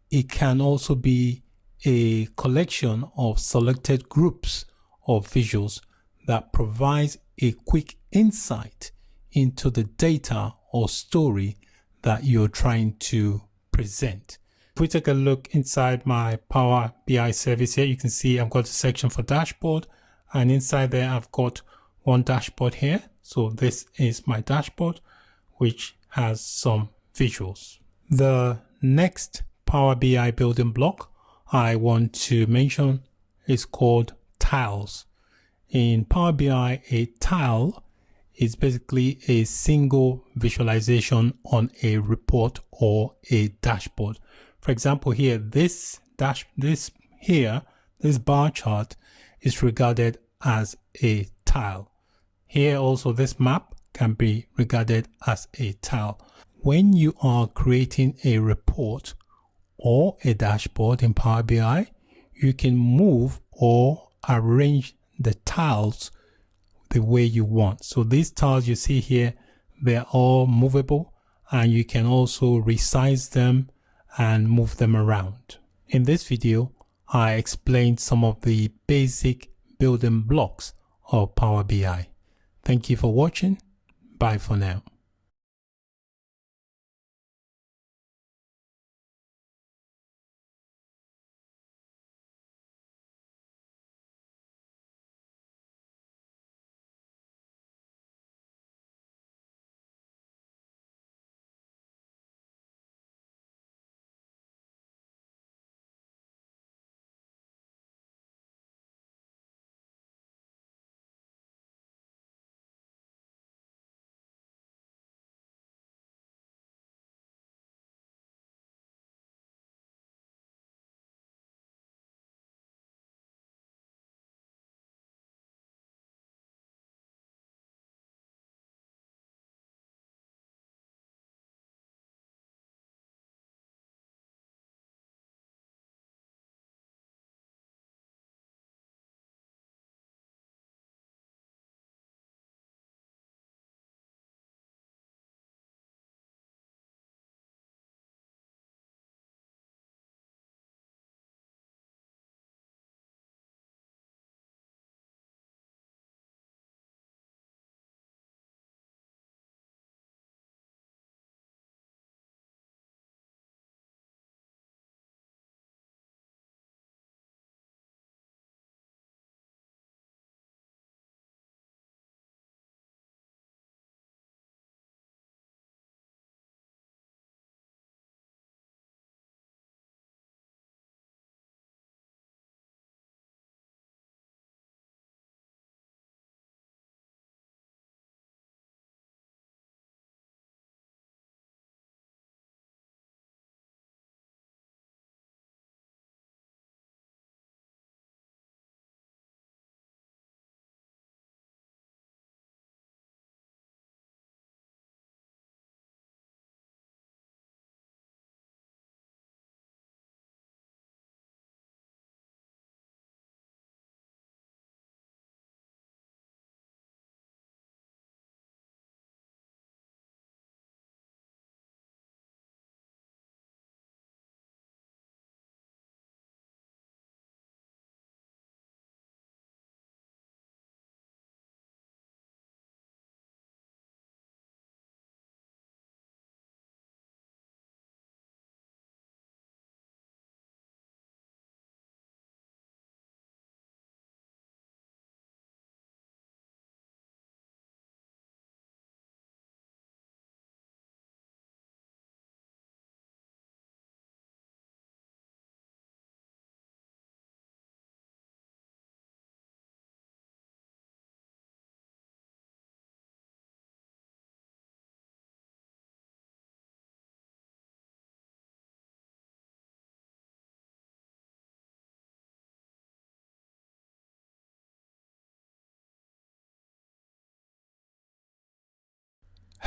it can also be a collection of selected groups of visuals that provides a quick insight into the data or story that you're trying to present. If we take a look inside my Power BI service here, you can see I've got a section for dashboard, and inside there I've got one dashboard here. So this is my dashboard, which has some visuals. The next Power BI building block I want to mention is called tiles. In Power BI, a tile is basically a single visualization on a report or a dashboard. For example, here, this bar chart is regarded as a tile. Here also, this map can be regarded as a tile. When you are creating a report or a dashboard in Power BI, you can move or arrange the tiles the way you want. So these tiles you see here, they're all movable, and you can also resize them and move them around. In this video, I explained some of the basic building blocks of Power BI. Thank you for watching. Bye for now.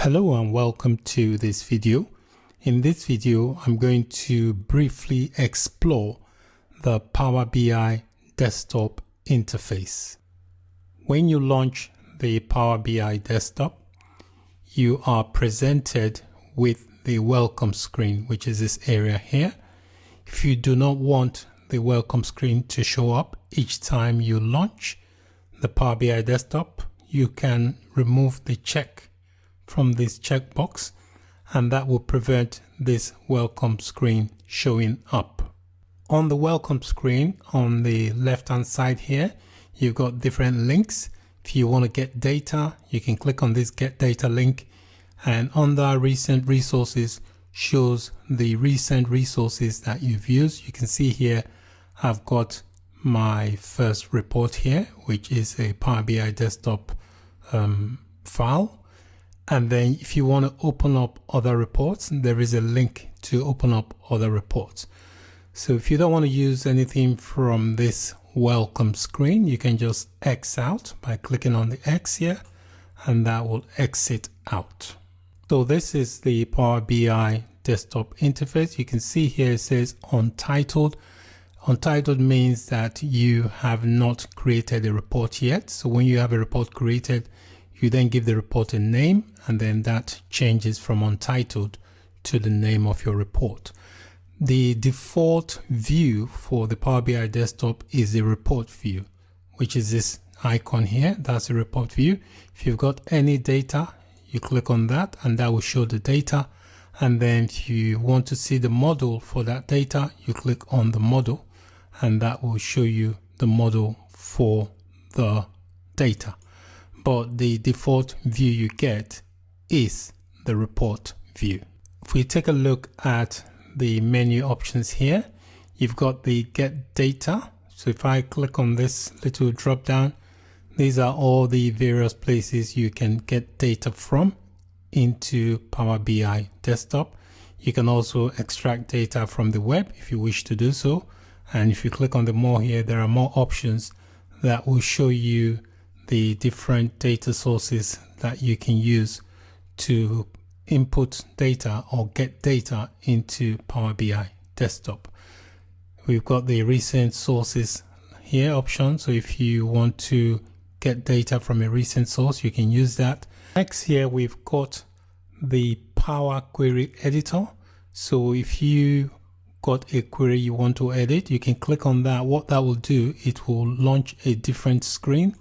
Hello and welcome to this video. In this video, I'm going to briefly explore the Power BI desktop interface. When you launch the Power BI desktop, you are presented with the welcome screen, which is this area here. If you do not want the welcome screen to show up each time you launch the Power BI desktop, you can remove the check from this checkbox, and that will prevent this welcome screen showing up. On the welcome screen, on the left hand side here, you've got different links. If you want to get data, you can click on this get data link, and under recent resources shows the recent resources that you've used. You can see here I've got my first report here, which is a Power BI desktop file. And then if you want to open up other reports, there is a link to open up other reports. So if you don't want to use anything from this welcome screen, you can just X out by clicking on the X here, and that will exit out. So this is the Power BI desktop interface. You can see here it says untitled. Untitled means that you have not created a report yet. So when you have a report created, you then give the report a name, and then that changes from untitled to the name of your report. The default view for the Power BI desktop is the report view, which is this icon here. That's the report view. If you've got any data, you click on that and that will show the data. And then if you want to see the model for that data, you click on the model and that will show you the model for the data. But the default view you get is the report view. If we take a look at the menu options here, you've got the get data. So if I click on this little drop down, these are all the various places you can get data from into Power BI desktop. You can also extract data from the web if you wish to do so. And if you click on the more here, there are more options that will show you the different data sources that you can use to input data or get data into Power BI desktop. We've got the recent sources here option. So if you want to get data from a recent source, you can use that. Next here, we've got the Power Query Editor. So if you got a query you want to edit, you can click on that. What that will do, it will launch a different screen.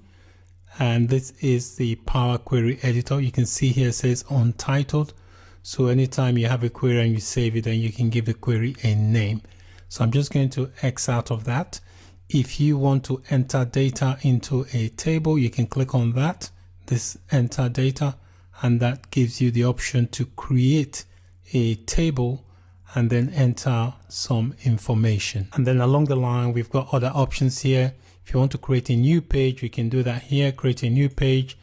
And this is the Power Query Editor. You can see here it says untitled. So anytime you have a query and you save it, then you can give the query a name. So I'm just going to X out of that. If you want to enter data into a table, you can click on that, this enter data, and that gives you the option to create a table and then enter some information. And then along the line, we've got other options here. If you want to create a new page, you can do that here, create a new page.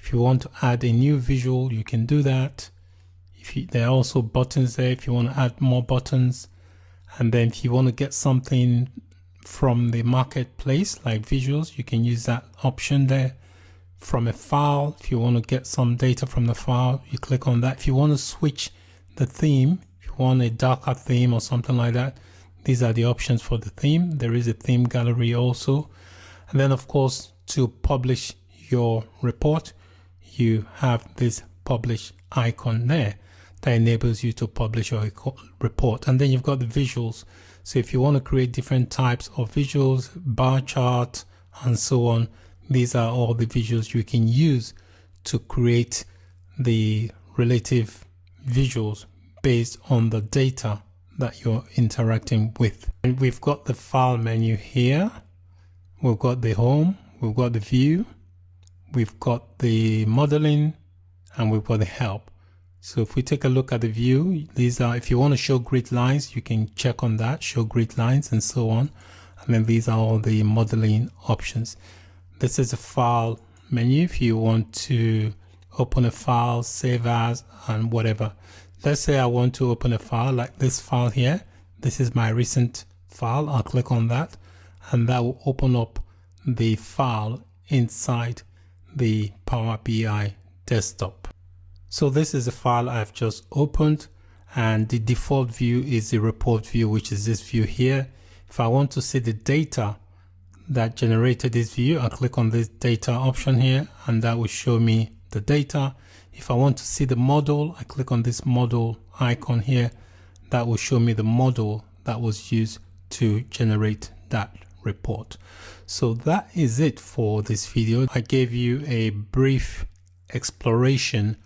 If you want to add a new visual, you can do that. There are also buttons there if you want to add more buttons. And then if you want to get something from the marketplace, like visuals, you can use that option there. From a file, if you want to get some data from the file, you click on that. If you want to switch the theme, if you want a darker theme or something like that, these are the options for the theme. There is a theme gallery also. And then of course, to publish your report, you have this publish icon there that enables you to publish your report. And then you've got the visuals. So if you want to create different types of visuals, bar chart, and so on, these are all the visuals you can use to create the relative visuals based on the data that you're interacting with. And we've got the file menu here. We've got the home, we've got the view, we've got the modeling, and we've got the help. So if we take a look at the view, these are, if you want to show grid lines, you can check on that, show grid lines and so on. And then these are all the modeling options. This is a file menu if you want to open a file, save as, and whatever. Let's say I want to open a file like this file here. This is my recent file. I'll click on that and that will open up the file inside the Power BI desktop. So this is the file I've just opened, and the default view is the report view, which is this view here. If I want to see the data that generated this view, I click on this data option here, and that will show me the data. If I want to see the model, I click on this model icon here. That will show me the model that was used to generate that report. So that is it for this video. I gave you a brief exploration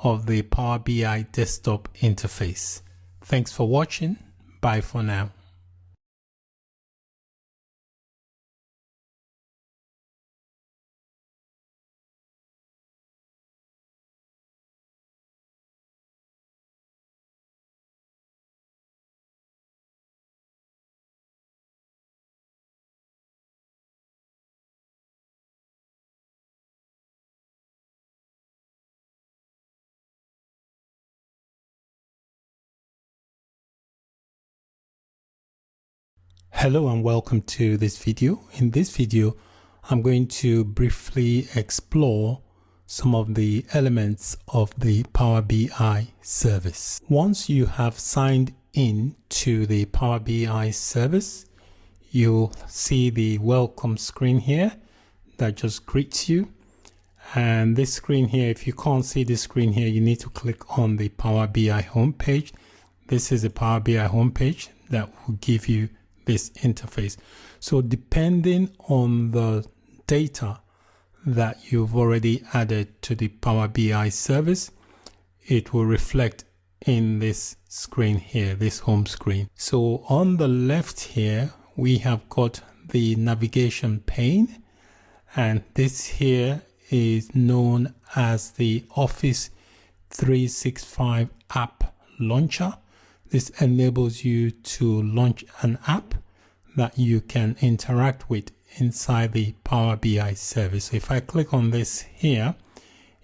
of the Power BI desktop interface. Thanks for watching. Bye for now. Hello and welcome to this video. In this video, I'm going to briefly explore some of the elements of the Power BI service. Once you have signed in to the Power BI service, you'll see the welcome screen here that just greets you. And this screen here, if you can't see this screen here, you need to click on the Power BI homepage. This is the Power BI homepage that will give you this interface. So depending on the data that you've already added to the Power BI service, it will reflect in this screen here, this home screen. So on the left here, we have got the navigation pane, and this here is known as the Office 365 app launcher. This enables you to launch an app that you can interact with inside the Power BI service. So if I click on this here,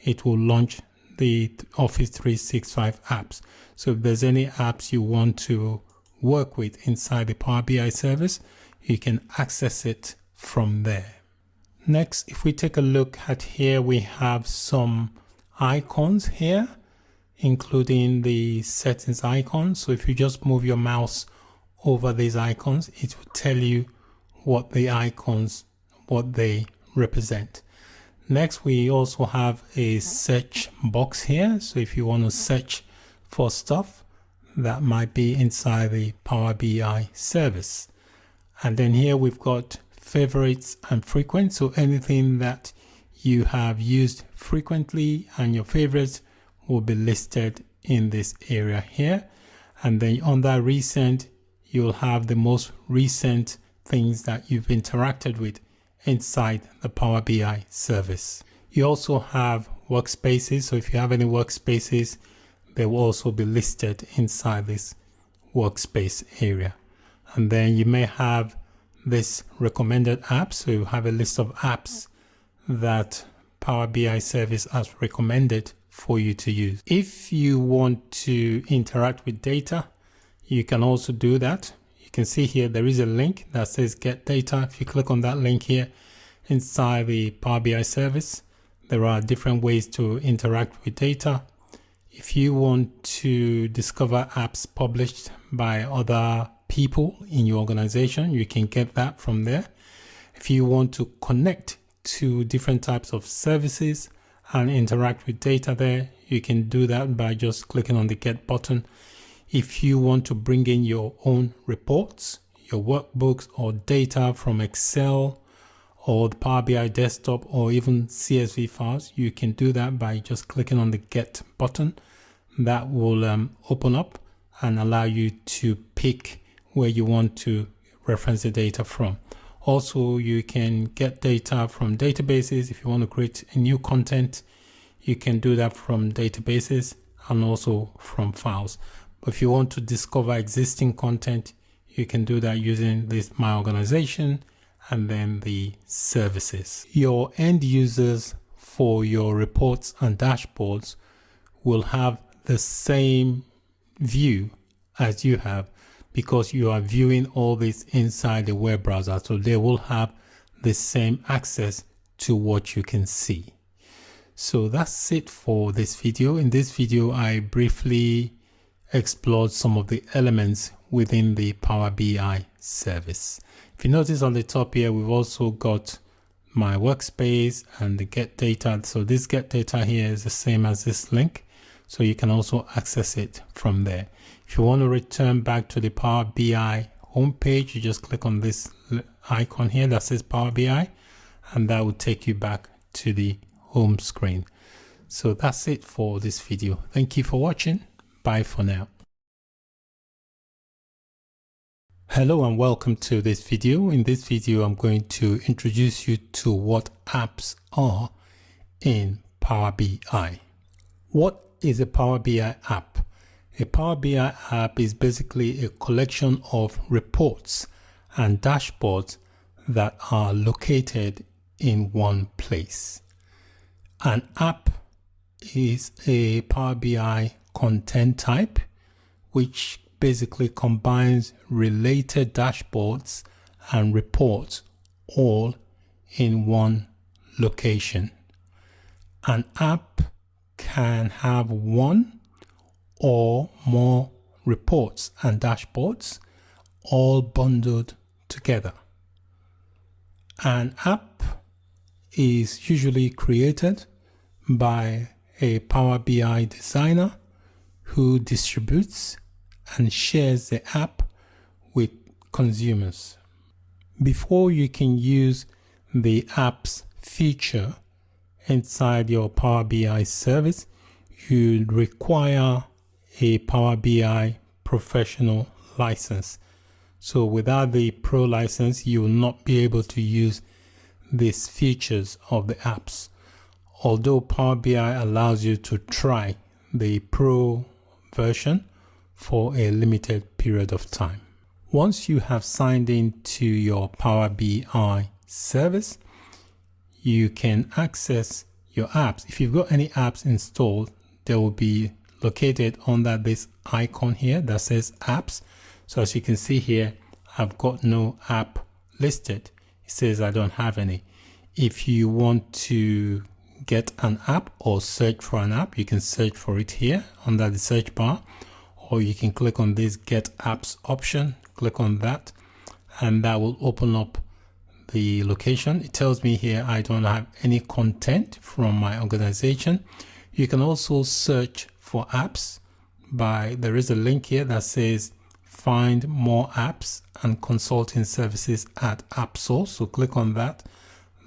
it will launch the Office 365 apps. So if there's any apps you want to work with inside the Power BI service, you can access it from there. Next, if we take a look at here, we have some icons here, including the settings icon. So if you just move your mouse over these icons, it will tell you what the icons, what they represent. Next, we also have a search box here. So if you want to search for stuff that might be inside the Power BI service. And then here we've got favorites and frequent. So anything that you have used frequently and your favorites will be listed in this area here. And then under recent, you'll have the most recent things that you've interacted with inside the Power BI service. You also have workspaces. So if you have any workspaces, they will also be listed inside this workspace area. And then you may have this recommended apps. So you have a list of apps that Power BI service has recommended for you to use. If you want to interact with data, you can also do that. You can see here there is a link that says get data. If you click on that link here inside the Power BI service, there are different ways to interact with data. If you want to discover apps published by other people in your organization, you can get that from there. If you want to connect to different types of services and interact with data there, you can do that by just clicking on the get button. If you want to bring in your own reports, your workbooks or data from Excel or the Power BI desktop or even CSV files, you can do that by just clicking on the get button. That will open up and allow you to pick where you want to reference the data from. Also, you can get data from databases. If you want to create a new content, you can do that from databases and also from files. But if you want to discover existing content, you can do that using this My Organization and then the services. Your end users for your reports and dashboards will have the same view as you have because you are viewing all this inside the web browser. So they will have the same access to what you can see. So that's it for this video. In this video, I briefly explored some of the elements within the Power BI service. If you notice on the top here, we've also got my workspace and the get data. So this get data here is the same as this link. So you can also access it from there. If you want to return back to the Power BI homepage, you just click on this icon here that says Power BI, and that will take you back to the home screen. So that's it for this video. Thank you for watching. Bye for now. Hello and welcome to this video. In this video, I'm going to introduce you to what apps are in Power BI. What is a Power BI app? A Power BI app is basically a collection of reports and dashboards that are located in one place. An app is a Power BI content type, which basically combines related dashboards and reports all in one location. An app can have one or more reports and dashboards all bundled together. An app is usually created by a Power BI designer who distributes and shares the app with consumers. Before you can use the app's feature inside your Power BI service, you require a Power BI professional license. So without the pro license, you will not be able to use these features of the apps. Although Power BI allows you to try the pro version for a limited period of time. Once you have signed in to your Power BI service, you can access your apps. If you've got any apps installed, they will be located under this icon here that says apps. So as you can see here, I've got no app listed. It says I don't have any. If you want to get an app or search for an app, you can search for it here under the search bar, or you can click on this get apps option, click on that, and that will open up the location. It tells me here I don't have any content from my organization. You can also search for apps there is a link here that says find more apps and consulting services at App Source. So click on that.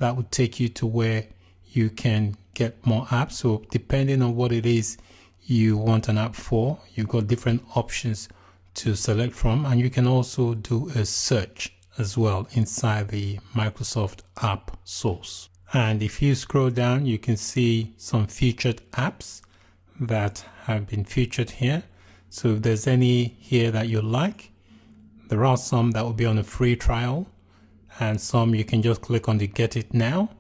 That would take you to where you can get more apps. So depending on what it is you want an app for, you've got different options to select from, and you can also do a search as well inside the Microsoft App Source. And if you scroll down, you can see some featured apps that have been featured here. So if there's any here that you like, there are some that will be on a free trial, and some you can just click on the get it now,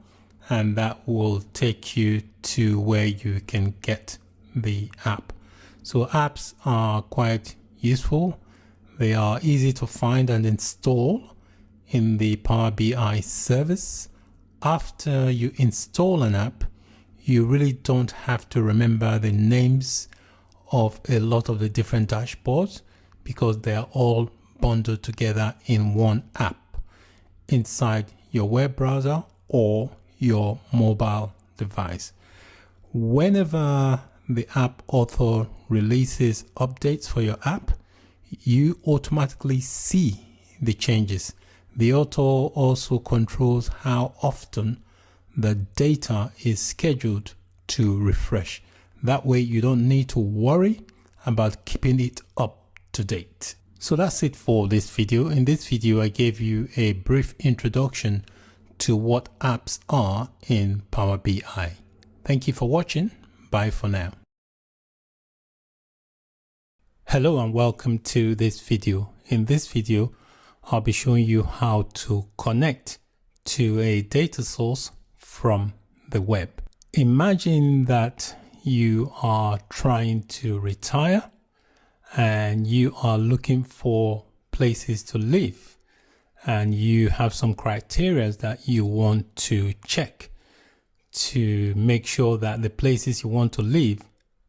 and that will take you to where you can get the app. So apps are quite useful. They are easy to find and install in the Power BI service. After you install an app, you really don't have to remember the names of a lot of the different dashboards because they are all bundled together in one app inside your web browser or your mobile device. Whenever the app author releases updates for your app, you automatically see the changes. The author also controls how often the data is scheduled to refresh. That way you don't need to worry about keeping it up to date. So that's it for this video. In this video, I gave you a brief introduction to what apps are in Power BI. Thank you for watching. Bye for now. Hello and welcome to this video. In this video, I'll be showing you how to connect to a data source from the web. Imagine that you are trying to retire and you are looking for places to live, and you have some criteria that you want to check to make sure that the places you want to live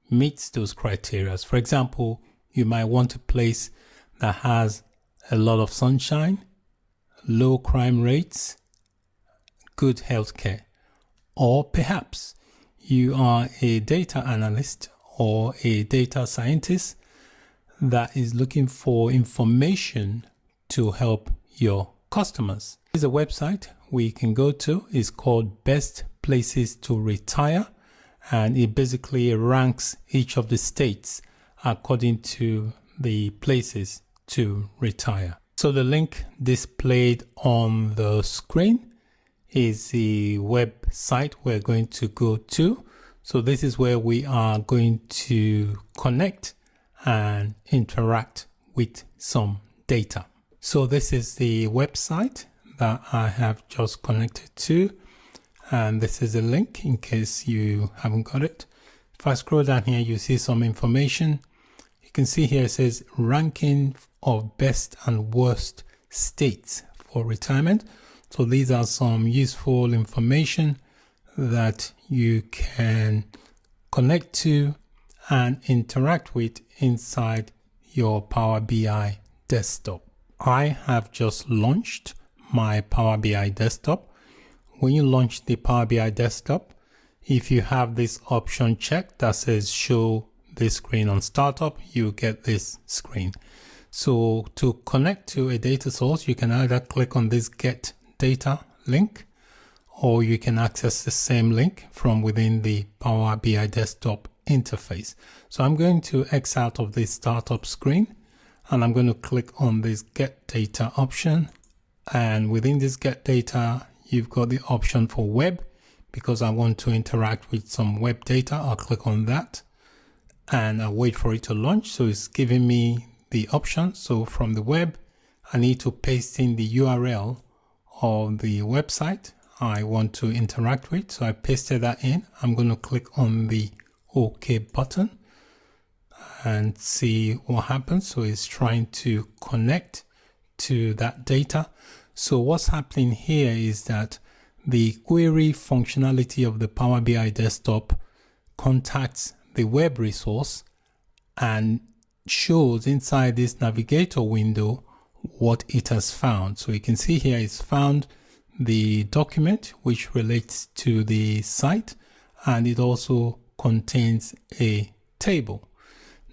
meets those criteria. For example, you might want a place that has a lot of sunshine, low crime rates, good healthcare. Or perhaps you are a data analyst or a data scientist that is looking for information to help your customers. There's a website we can go to. It's called Best Places to Retire, and it basically ranks each of the states according to the places to retire. So the link displayed on the screen is the website we're going to go to. So this is where we are going to connect and interact with some data. So this is the website that I have just connected to, and this is a link in case you haven't got it. If I scroll down here, you see some information. You can see here it says ranking of best and worst states for retirement. So these are some useful information that you can connect to and interact with inside your Power BI desktop. I have just launched my Power BI desktop. When you launch the Power BI desktop, if you have this option checked that says show this screen on startup, you get this screen. So to connect to a data source, you can either click on this get data link, or you can access the same link from within the Power BI desktop interface. So I'm going to X out of this startup screen, and I'm going to click on this get data option. And within this get data, you've got the option for web, because I want to interact with some web data. I'll click on that and I'll wait for it to launch. So it's giving me the option. So from the web, I need to paste in the URL of the website I want to interact with. So I pasted that in. I'm going to click on the OK button and see what happens. So it's trying to connect to that data. So what's happening here is that the query functionality of the Power BI desktop contacts the web resource and shows inside this navigator window what it has found. So you can see here it's found the document which relates to the site, and it also contains a table.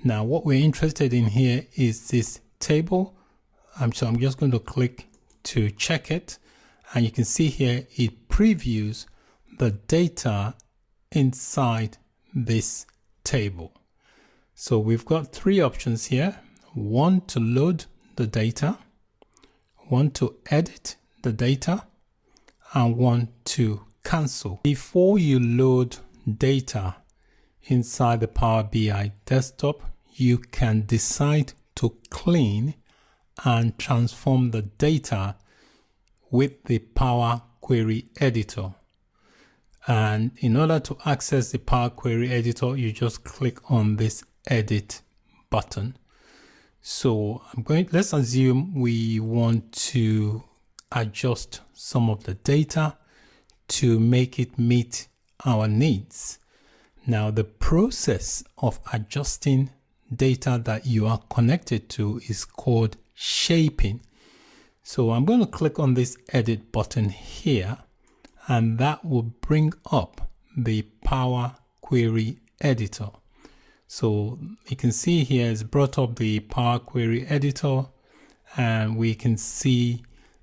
Now what we're interested in here is this table. So I'm just going to click to check it, and you can see here it previews the data inside this table. So we've got three options here: one to load the data, one to edit the data, and one to cancel. Before you load data inside the Power BI desktop, you can decide to clean and transform the data with the Power Query Editor. And in order to access the Power Query Editor, you just click on this edit button. So let's assume we want to adjust some of the data to make it meet our needs. Now, the process of adjusting data that you are connected to is called shaping. So I'm going to click on this edit button here, and that will bring up the Power Query Editor. So you can see here it's brought up the Power Query Editor, and we can see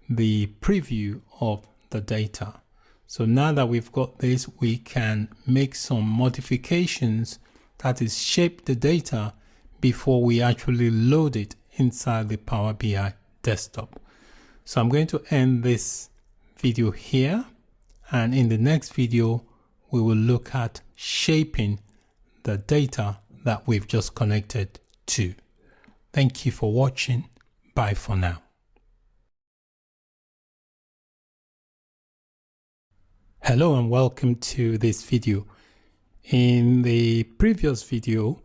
the preview of the data. So now that we've got this, we can make some modifications, that is shape the data before we actually load it inside the Power BI desktop. So I'm going to end this video here, and in the next video we will look at shaping the data that we've just connected to. Thank you for watching. Bye for now. Hello and welcome to this video. In the previous video,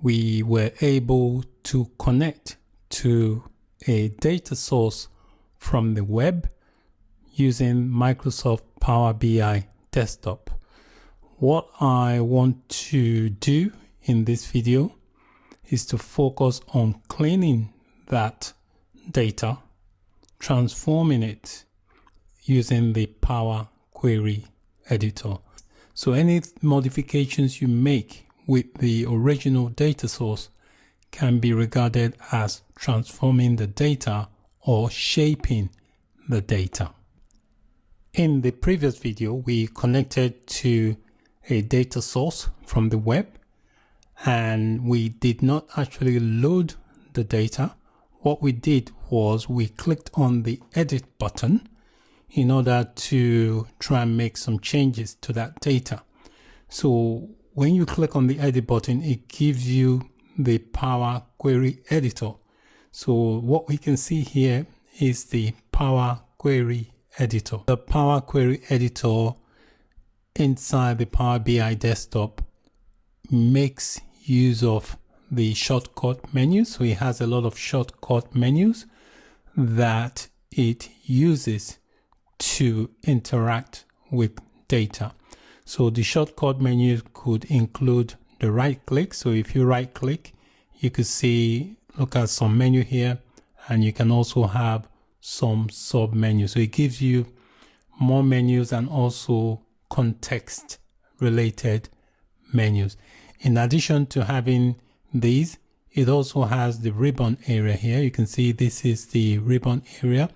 we were able to connect to a data source from the web using Microsoft Power BI Desktop. What I want to do in this video is to focus on cleaning that data, transforming it using the Power Query editor. So any modifications you make with the original data source can be regarded as transforming the data or shaping the data. In the previous video, we connected to a data source from the web, and we did not actually load the data. What we did was we clicked on the edit button in order to try and make some changes to that data. So when you click on the edit button, it gives you the Power Query editor. So what we can see here is the Power Query editor. The Power Query editor inside the Power BI desktop makes use of the shortcut menus. So it has a lot of shortcut menus that it uses to interact with data. So the shortcut menus could include the right click. So if you right click, you could see, look at some menu here, and you can also have some sub menus. So it gives you more menus and also context related menus. In addition to having these, it also has the ribbon area here. You can see this is the ribbon area.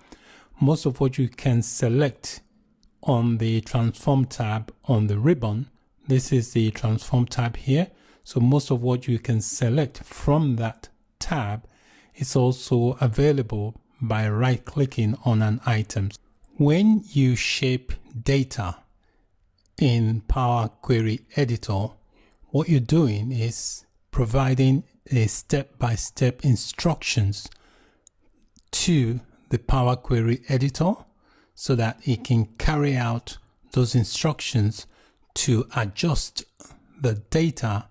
Most of what you can select on the transform tab on the ribbon, this is the transform tab here. So most of what you can select from that tab is also available by right clicking on an item. When you shape data in Power Query editor, what you're doing is providing a step-by-step instructions to the Power Query editor so that it can carry out those instructions to adjust the data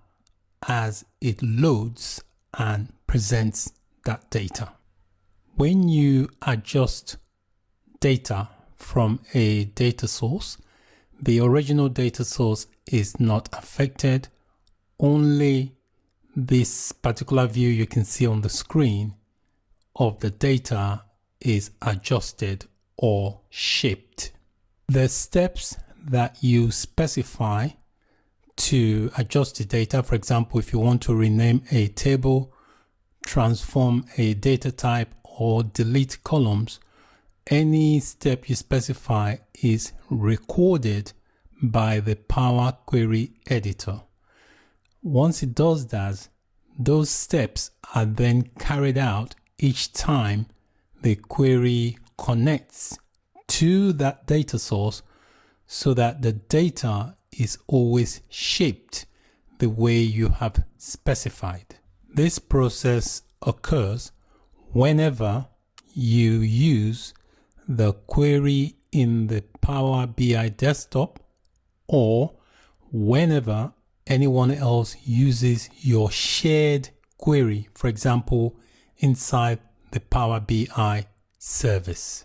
as it loads and presents that data. When you adjust data from a data source, the original data source is not affected. Only this particular view you can see on the screen of the data is adjusted or shaped. The steps that you specify to adjust the data, for example, if you want to rename a table, transform a data type, or delete columns, any step you specify is recorded by the Power Query editor. Once it does that, those steps are then carried out each time the query connects to that data source, so that the data is always shaped the way you have specified. This process occurs whenever you use the query in the Power BI desktop, or whenever anyone else uses your shared query, for example, inside the Power BI service.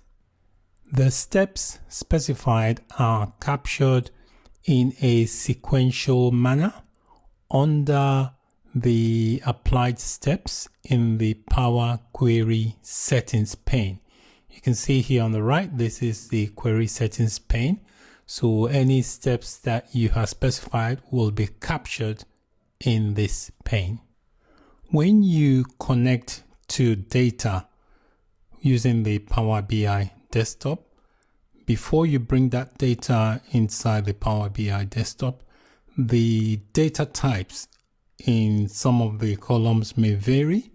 The steps specified are captured in a sequential manner under the applied steps in the Power Query settings pane. You can see here on the right, this is the query settings pane. So any steps that you have specified will be captured in this pane. When you connect to data using the Power BI desktop, before you bring that data inside the Power BI desktop, the data types in some of the columns may vary,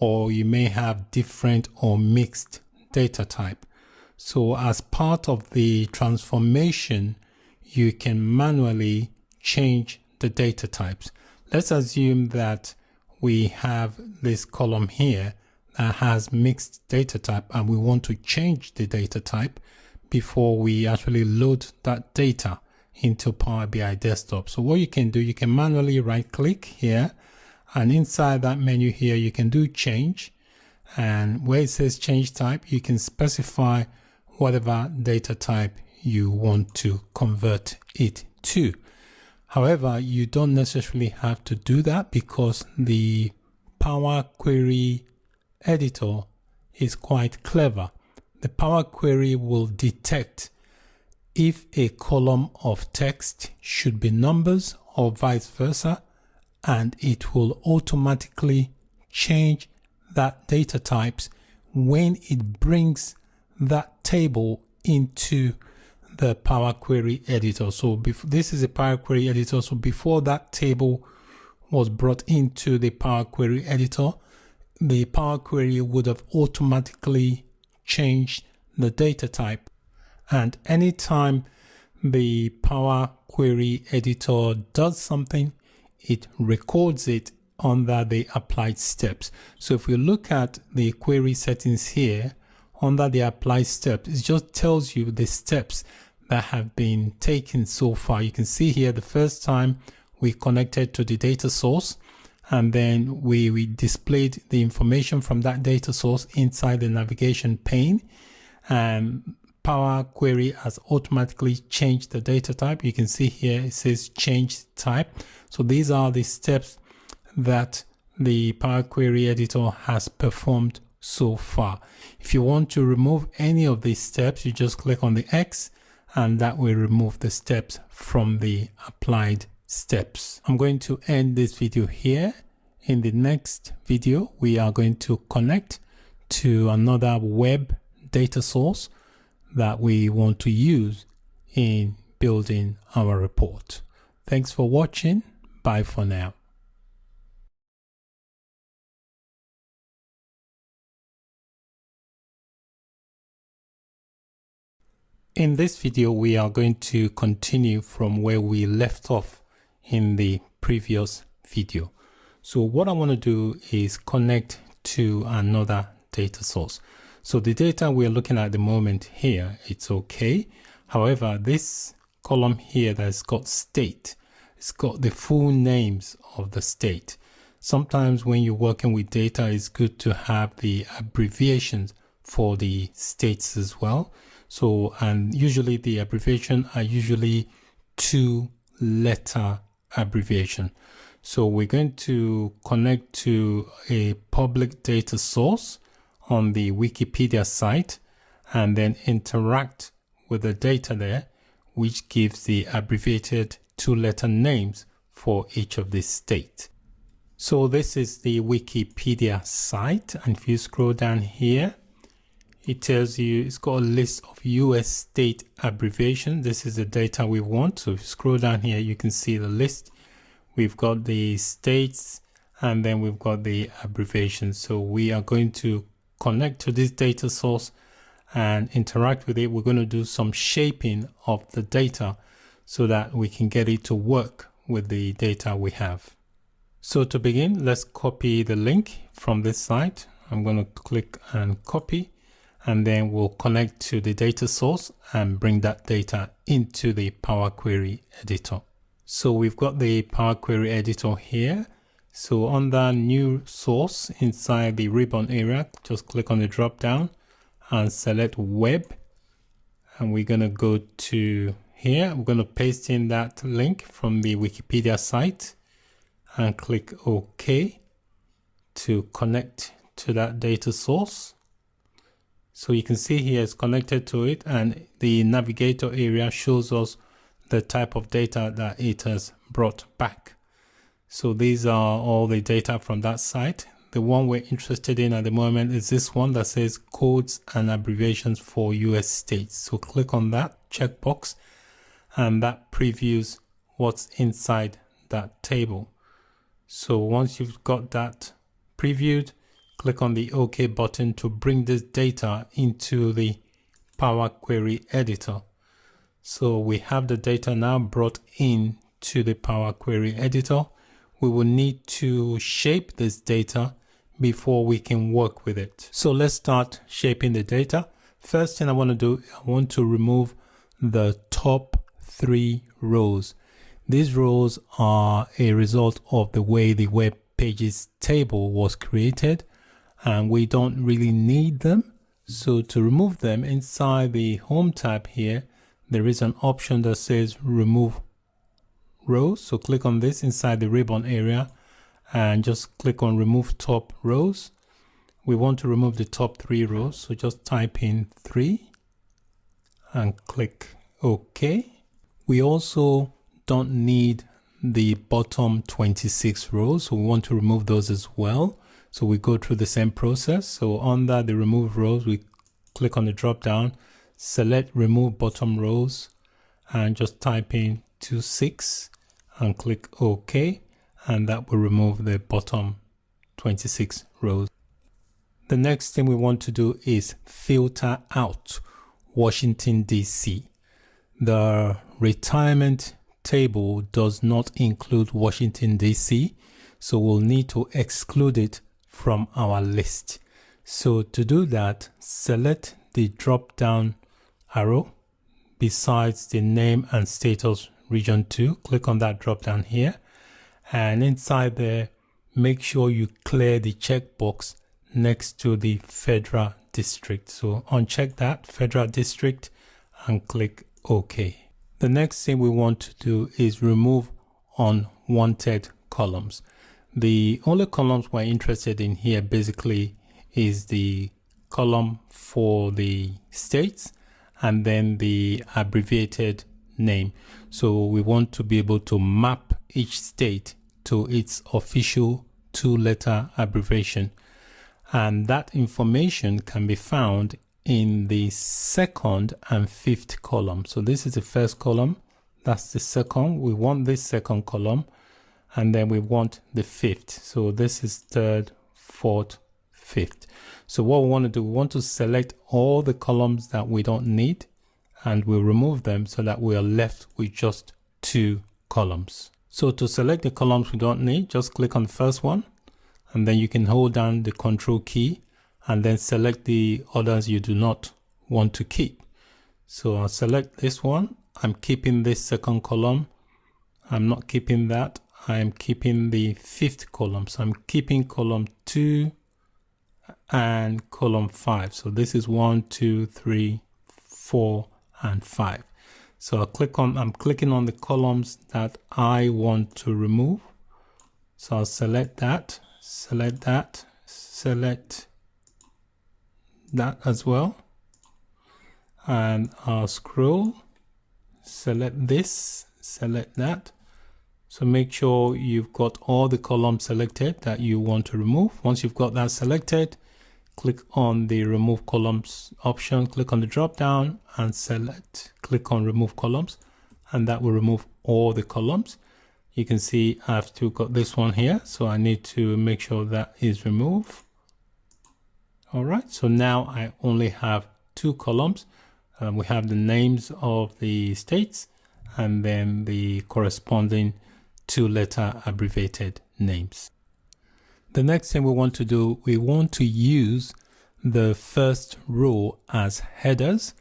or you may have different or mixed data type. So as part of the transformation, you can manually change the data types. Let's assume that we have this column here that has mixed data type, and we want to change the data type before we actually load that data into Power BI desktop. So what you can do, you can manually right click here, and inside that menu here you can do change, and where it says change type, you can specify whatever data type you want to convert it to. However, you don't necessarily have to do that because the Power Query editor is quite clever. The Power Query will detect if a column of text should be numbers or vice versa, and it will automatically change that data types when it brings that table into the Power Query editor. So this is a Power Query editor. So before that table was brought into the Power Query editor, the Power Query would have automatically changed the data type. And anytime the Power Query editor does something, it records it under the applied steps. So if we look at the query settings here, under the applied steps, it just tells you the steps that have been taken so far. You can see here the first time we connected to the data source, and then we displayed the information from that data source inside the navigation pane, and Power Query has automatically changed the data type. You can see here it says change type. So these are the steps that the Power Query editor has performed so far. If you want to remove any of these steps, you just click on the X, and that will remove the steps from the applied steps. I'm going to end this video here. In the next video, we are going to connect to another web data source that we want to use in building our report. Thanks for watching. Bye for now. In this video, we are going to continue from where we left off in the previous video. So what I want to do is connect to another data source. So the data we're looking at the moment here, it's okay. However, this column here that's got state, it's got the full names of the state. Sometimes when you're working with data, it's good to have the abbreviations for the states as well. So, and usually the abbreviation are usually 2-letter abbreviation. So we're going to connect to a public data source on the Wikipedia site and then interact with the data there, which gives the abbreviated 2-letter names for each of the states. So this is the Wikipedia site, and if you scroll down here, it tells you it's got a list of US state abbreviations. This is the data we want. So if you scroll down here, you can see the list. We've got the states and then we've got the abbreviations. So we are going to connect to this data source and interact with it. We're going to do some shaping of the data so that we can get it to work with the data we have. So to begin, let's copy the link from this site. I'm going to click and copy, and then we'll connect to the data source and bring that data into the Power Query editor. So we've got the Power Query editor here. So under new source inside the ribbon area, just click on the drop down and select web. And we're going to go to here. We're going to paste in that link from the Wikipedia site and click OK to connect to that data source. So you can see here it's connected to it, and the navigator area shows us the type of data that it has brought back. So these are all the data from that site. The one we're interested in at the moment is this one that says codes and abbreviations for US states. So click on that checkbox, and that previews what's inside that table. So once you've got that previewed, click on the OK button to bring this data into the Power Query editor. So we have the data now brought in to the Power Query editor. We will need to shape this data before we can work with it. So let's start shaping the data. First thing I want to do, I want to remove the top 3 rows. These rows are a result of the way the web pages table was created, and we don't really need them. So to remove them, inside the home tab here, there is an option that says remove rows. So click on this inside the ribbon area and just click on remove top rows. We want to remove the top 3 rows. So just type in 3 and click OK. We also don't need the bottom 26 rows. So we want to remove those as well. So we go through the same process. So under the remove rows, we click on the drop down, select remove bottom rows and just type in 26 and click OK, and that will remove the bottom 26 rows. The next thing we want to do is filter out Washington DC. The retirement table does not include Washington DC, so we'll need to exclude it from our list. So to do that, select the drop down arrow besides the name and status region 2. Click on that drop down here, and inside there make sure you clear the checkbox next to the federal district. So uncheck that federal district and click OK. The next thing we want to do is remove unwanted columns. The only columns we're interested in here basically is the column for the states and then the abbreviated name. So we want to be able to map each state to its official 2-letter abbreviation, and that information can be found in the 2nd and 5th column. So this is the first column, that's the second. We want this second column, and then we want the 5th. So this is 3rd, 4th, 5th. So what we want to do, we want to select all the columns that we don't need and we'll remove them so that we are left with just 2 columns. So to select the columns we don't need, just click on the first one and then you can hold down the Control key and then select the others you do not want to keep. So I'll select this one. I'm keeping this second column. I'm not keeping that. I am keeping the 5th column. So I'm keeping column 2 and column 5. So this is 1, 2, 3, 4, and 5. So I'm clicking on the columns that I want to remove. So I'll select that, select that, select that as well. And I'll scroll, select this, select that. So make sure you've got all the columns selected that you want to remove. Once you've got that selected, click on the remove columns option, click on the drop down and click on remove columns, and that will remove all the columns. You can see I've still got this one here, so I need to make sure that is removed. All right, so now I only have 2 columns. We have the names of the states and then the corresponding 2-letter abbreviated names. The next thing we want to do, we want to use the first row as headers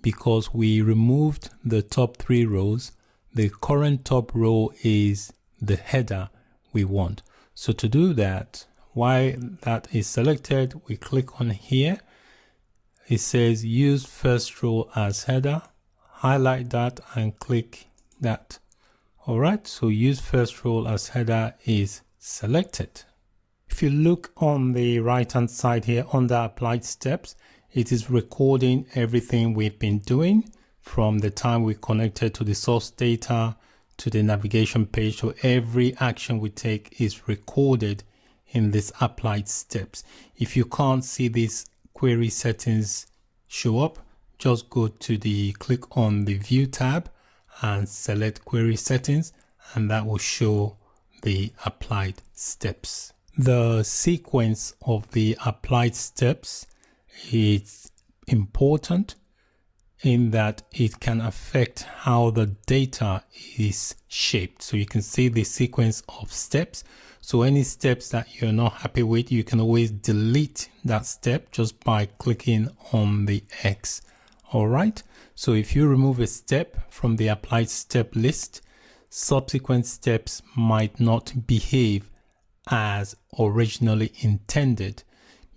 because we removed the top 3 rows. The current top row is the header we want. So to do that, while that is selected, we click on here. It says use first row as header. Highlight that and click that. All right, so use first row as header is selected. If you look on the right hand side here under applied steps, it is recording everything we've been doing from the time we connected to the source data to the navigation page. So every action we take is recorded in this applied steps. If you can't see these query settings show up, just go to click on the view tab and select query settings, and that will show the applied steps. The sequence of the applied steps is important in that it can affect how the data is shaped. So you can see the sequence of steps. So any steps that you're not happy with, you can always delete that step just by clicking on the X. All right. So if you remove a step from the applied step list, subsequent steps might not behave as originally intended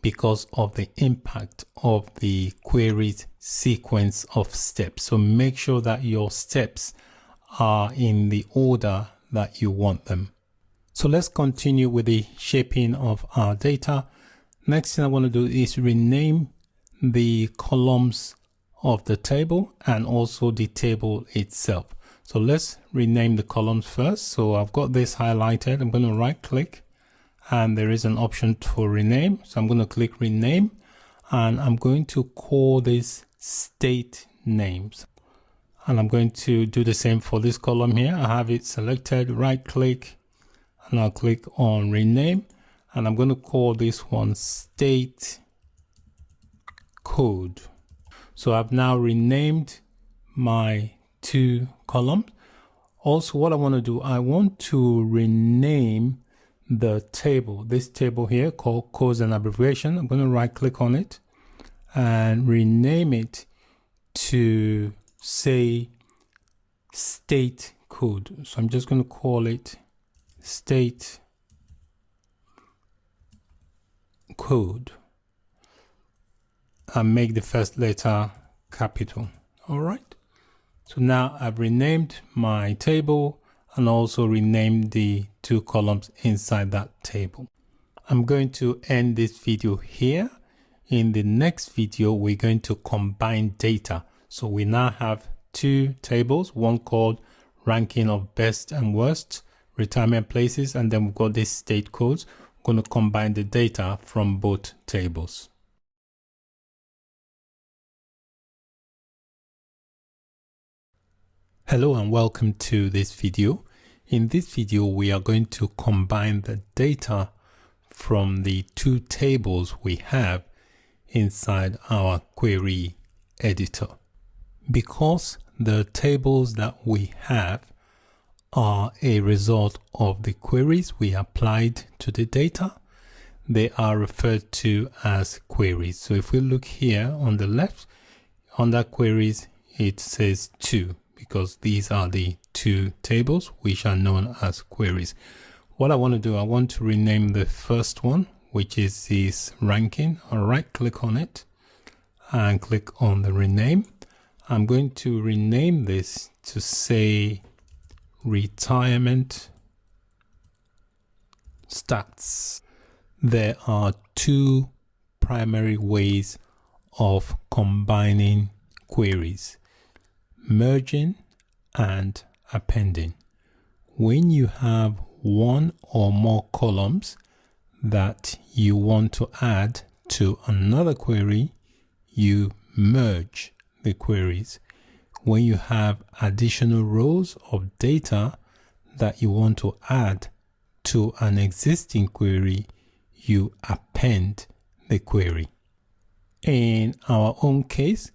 because of the impact of the query's sequence of steps. So make sure that your steps are in the order that you want them. So let's continue with the shaping of our data. Next thing I want to do is rename the columns of the table and also the table itself. So let's rename the columns first. So I've got this highlighted. I'm going to right click and there is an option for rename. So I'm going to click rename and I'm going to call this state names. And I'm going to do the same for this column here. I have it selected, right click, and I'll click on rename. And I'm going to call this one state code. So I've now renamed my two columns. Also, what I want to do, I want to rename the table, this table here called codes and abbreviation. I'm going to right click on it and rename it to say state code. So I'm just going to call it state code and make the first letter capital. All right. So now I've renamed my table and also renamed the two columns inside that table. I'm going to end this video here. In the next video, we're going to combine data. So we now have two tables, one called ranking of best and worst retirement places, and then we've got this state codes. We're going to combine the data from both tables. Hello and welcome to this video. In this video, we are going to combine the data from the two tables we have inside our query editor. Because the tables that we have are a result of the queries we applied to the data, they are referred to as queries. So if we look here on the left, under queries, it says 2. Because these are the two tables which are known as queries. What I want to do, I want to rename the first one, which is this ranking. I'll right click on it and click on the rename. I'm going to rename this to say retirement stats. There are two primary ways of combining queries: merging and appending. When you have one or more columns that you want to add to another query, you merge the queries. When you have additional rows of data that you want to add to an existing query, you append the query. In our own case,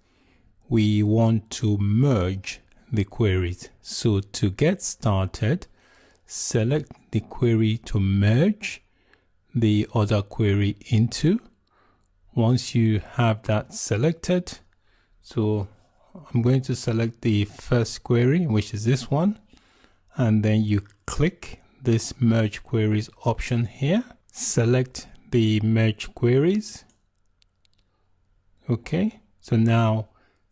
we want to merge the queries. So to get started, select the query to merge the other query into. Once you have that selected, so I'm going to select the first query, which is this one, and then you click this merge queries option here, select the merge queries. Okay, so now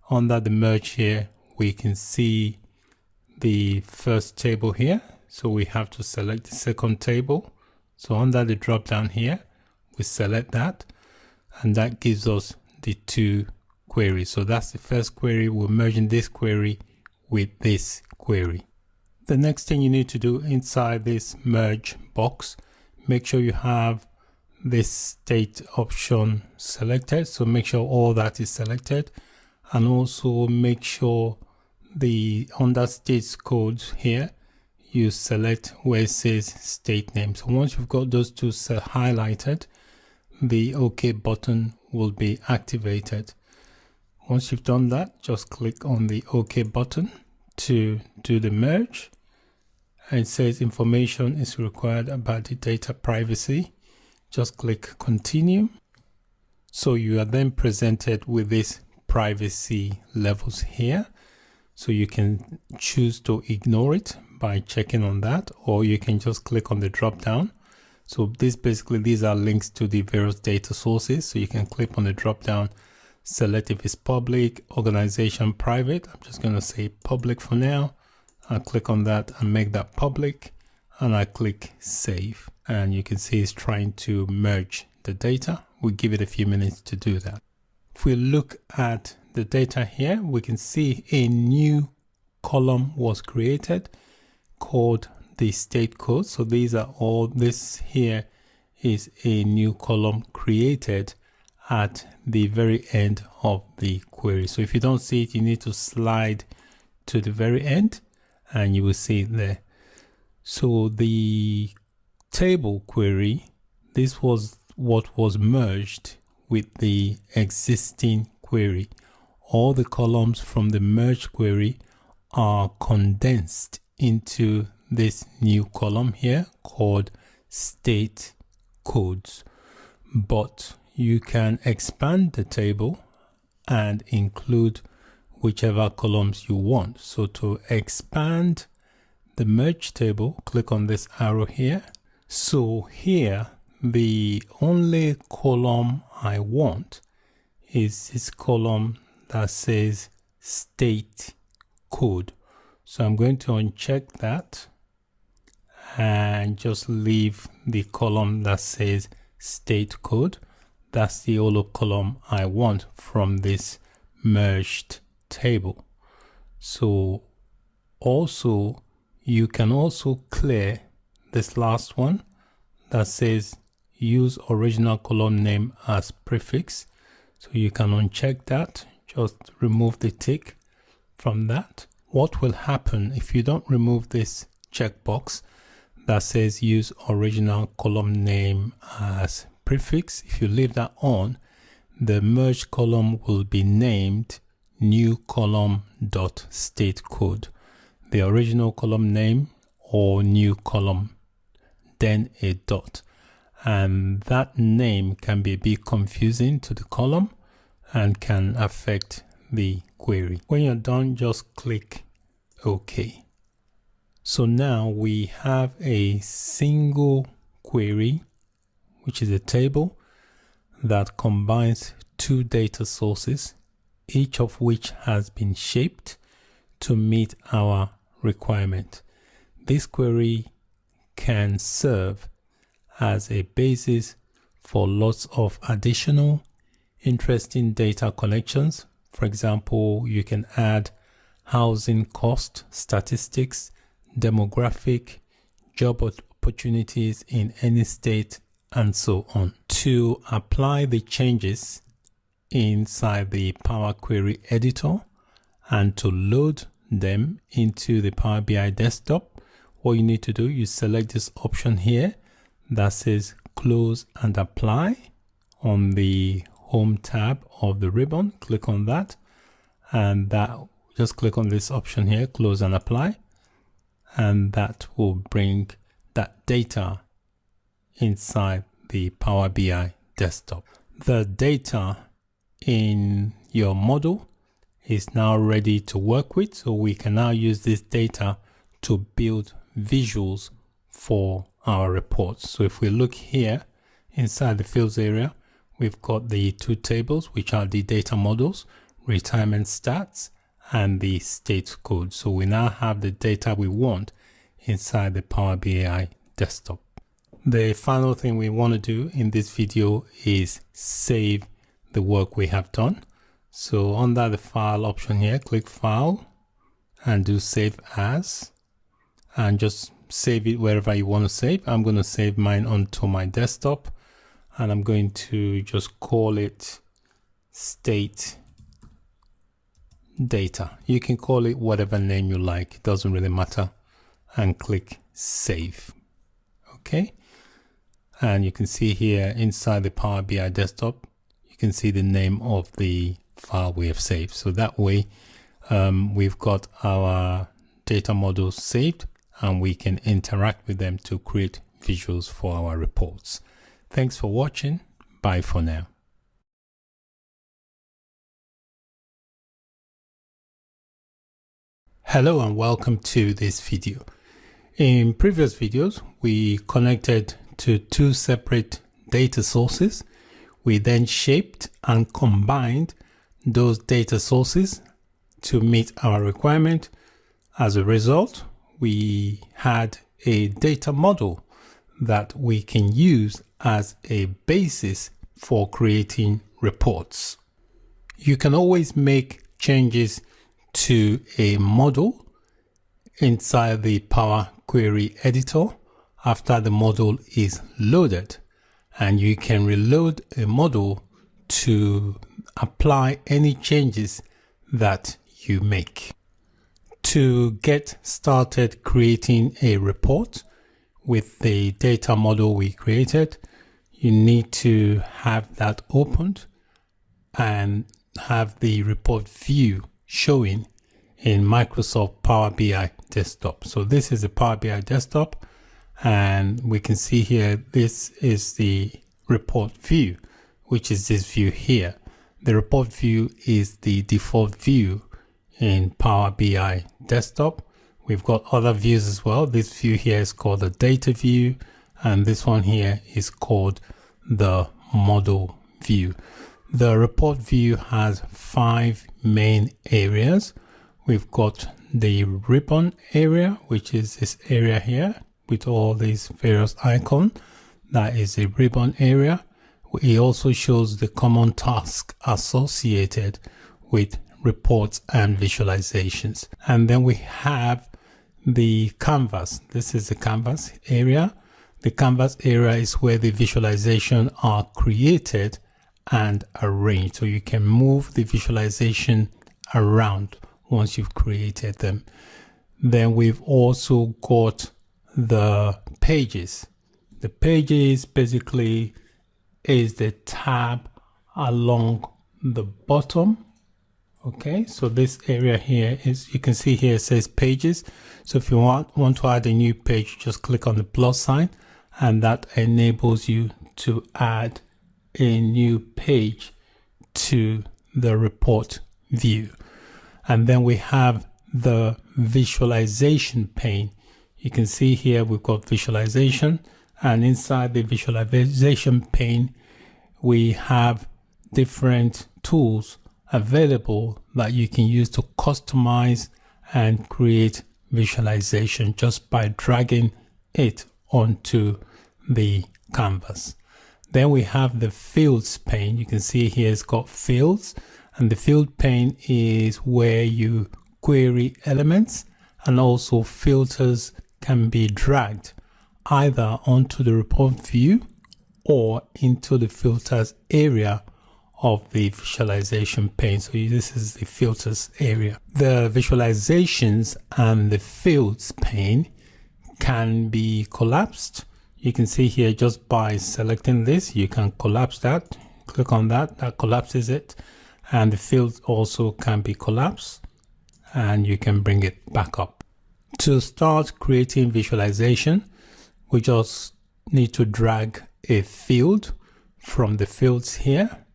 under the merge here, we can see the first table here. So we have to select the second table. So under the drop down here, we select that, and that gives us the two queries. So that's the first query. We're merging this query with this query. The next thing you need to do inside this merge box, make sure you have this state option selected. So make sure all that is selected. And also make sure the under state codes here, you select where it says state name. So once you've got those two highlighted, the OK button will be activated. Once you've done that, just click on the OK button to do the merge. And it says information is required about the data privacy. Just click continue. So you are then presented with this privacy levels here. So you can choose to ignore it by checking on that, or you can just click on the drop down. So these are links to the various data sources. So you can click on the drop down, select if it's public, organization, private. I'm just going to say public for now. I click on that and make that public, and I click save. And you can see it's trying to merge the data. We'll give it a few minutes to do that. If we look at the data here, we can see a new column was created called the state code. So these are all, this here is a new column created at the very end of the query. So if you don't see it, you need to slide to the very end and you will see it there. So the table query, this was what was merged with the existing query. All the columns from the merged query are condensed into this new column here called state codes. But you can expand the table and include whichever columns you want. So to expand the merge table, click on this arrow here. So here, the only column I want is this column that says state code. So I'm going to uncheck that and just leave the column that says state code. That's the only column I want from this merged table. So also, you can also clear this last one that says use original column name as prefix. So you can uncheck that, just remove the tick from that. What will happen if you don't remove this checkbox that says use original column name as prefix? If you leave that on, the merged column will be named new column dot state code, the original column name or new column, then a dot. And that name can be a bit confusing to the column and can affect the query. When you're done, just click OK. So now we have a single query, which is a table that combines two data sources, each of which has been shaped to meet our requirement. This query can serve as a basis for lots of additional interesting data collections. For example, you can add housing cost statistics, demographic, job opportunities in any state, and so on. To apply the changes inside the Power Query editor and to load them into the Power BI desktop, what you need to do, you select this option here that says close and apply on the home tab of the ribbon. Click on that, and that just click on this option here, close and apply, and that will bring that data inside the Power BI desktop. The data in your model is now ready to work with, so we can now use this data to build visuals for our reports. So if we look here inside the fields area, we've got the two tables, which are the data models, retirement stats, and the state code. So we now have the data we want inside the Power BI desktop. The final thing we want to do in this video is save the work we have done. So under the file option here, click file and do save as, and just save it wherever you want to save. I'm going to save mine onto my desktop, and I'm going to just call it state data. You can call it whatever name you like, it doesn't really matter, and click save. Okay, and you can see here inside the Power BI desktop, you can see the name of the file we have saved. So that way we've got our data models saved and we can interact with them to create visuals for our reports. Thanks for watching. Bye for now. Hello and welcome to this video. In previous videos, we connected to two separate data sources. We then shaped and combined those data sources to meet our requirement, As a result, we had a data model that we can use as a basis for creating reports. You can always make changes to a model inside the Power Query editor after the model is loaded, and you can reload a model to apply any changes that you make. To get started creating a report with the data model we created, you need to have that opened and have the report view showing in Microsoft Power BI desktop. So this is the Power BI desktop, and we can see here this is the report view, which is this view here. The report view is the default view in Power BI desktop. We've got other views as well. This view here is called the data view, and this one here is called the model view. The report view has 5 main areas. We've got the ribbon area, which is this area here with all these various icons. That is a ribbon area. It also shows the common tasks associated with reports and visualizations. And then we have the canvas. This is the canvas area. The canvas area is where the visualization are created and arranged. So you can move the visualization around once you've created them. Then we've also got the pages. The pages basically is the tab along the bottom. Okay, so this area here is, you can see here it says pages. So if you want to add a new page, just click on the plus sign, and that enables you to add a new page to the report view. And then we have the visualization pane. You can see here we've got visualization, and inside the visualization pane we have different tools available that you can use to customize and create visualization just by dragging it onto the canvas. Then we have the fields pane. You can see here it's got fields, and the field pane is where you query elements, and also filters can be dragged either onto the report view or into the filters area of the visualization pane. So this is the filters area. The visualizations and the fields pane can be collapsed. You can see here just by selecting this, you can collapse that. Click on that, that collapses it. And the fields also can be collapsed, and you can bring it back up. To start creating visualization, we just need to drag a field from the fields here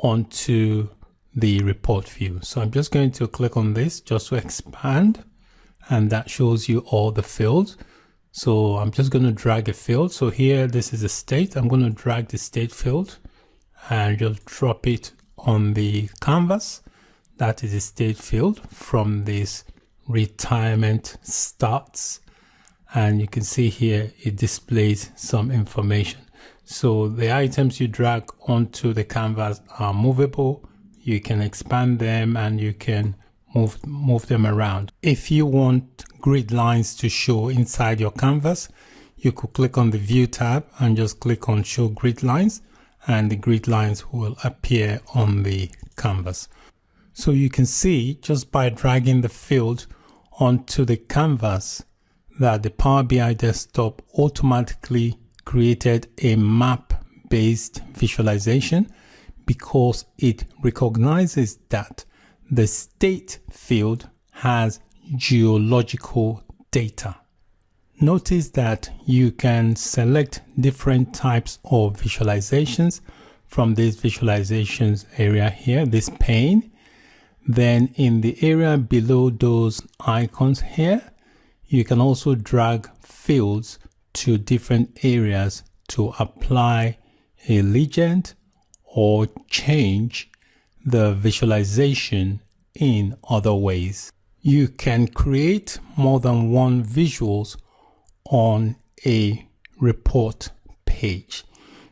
onto the report view. So I'm just going to click on this just to expand, and that shows you all the fields. So I'm just going to drag a field. So here, this is a state. I'm going to drag the state field and just drop it on the canvas. That is a state field from this retirement starts. And you can see here, it displays some information. So the items you drag onto the canvas are movable. You can expand them and you can move them around. If you want grid lines to show inside your canvas, you could click on the View tab and just click on Show Grid Lines, and the grid lines will appear on the canvas. So you can see just by dragging the field onto the canvas that the Power BI desktop automatically created a map-based visualization, because it recognizes that the state field has geological data. Notice that you can select different types of visualizations from this visualizations area here, this pane. Then in the area below those icons here, you can also drag fields to different areas to apply a legend or change the visualization in other ways. You can create more than one visuals on a report page.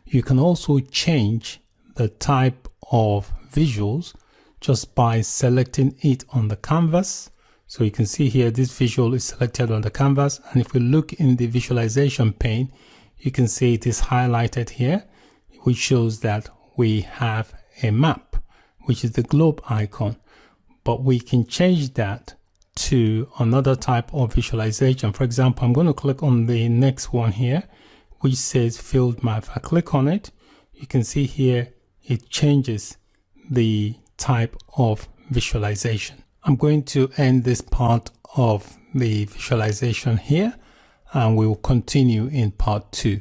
You can also change the type of visuals just by selecting it on the canvas. So you can see here this visual is selected on the canvas, and if we look in the visualization pane, you can see it is highlighted here, which shows that we have a map, which is the globe icon. But we can change that to another type of visualization. For example, I'm going to click on the next one here, which says field map. If I click on it, you can see here it changes the type of visualization. I'm going to end this part of the visualization here, and we will continue in part 2.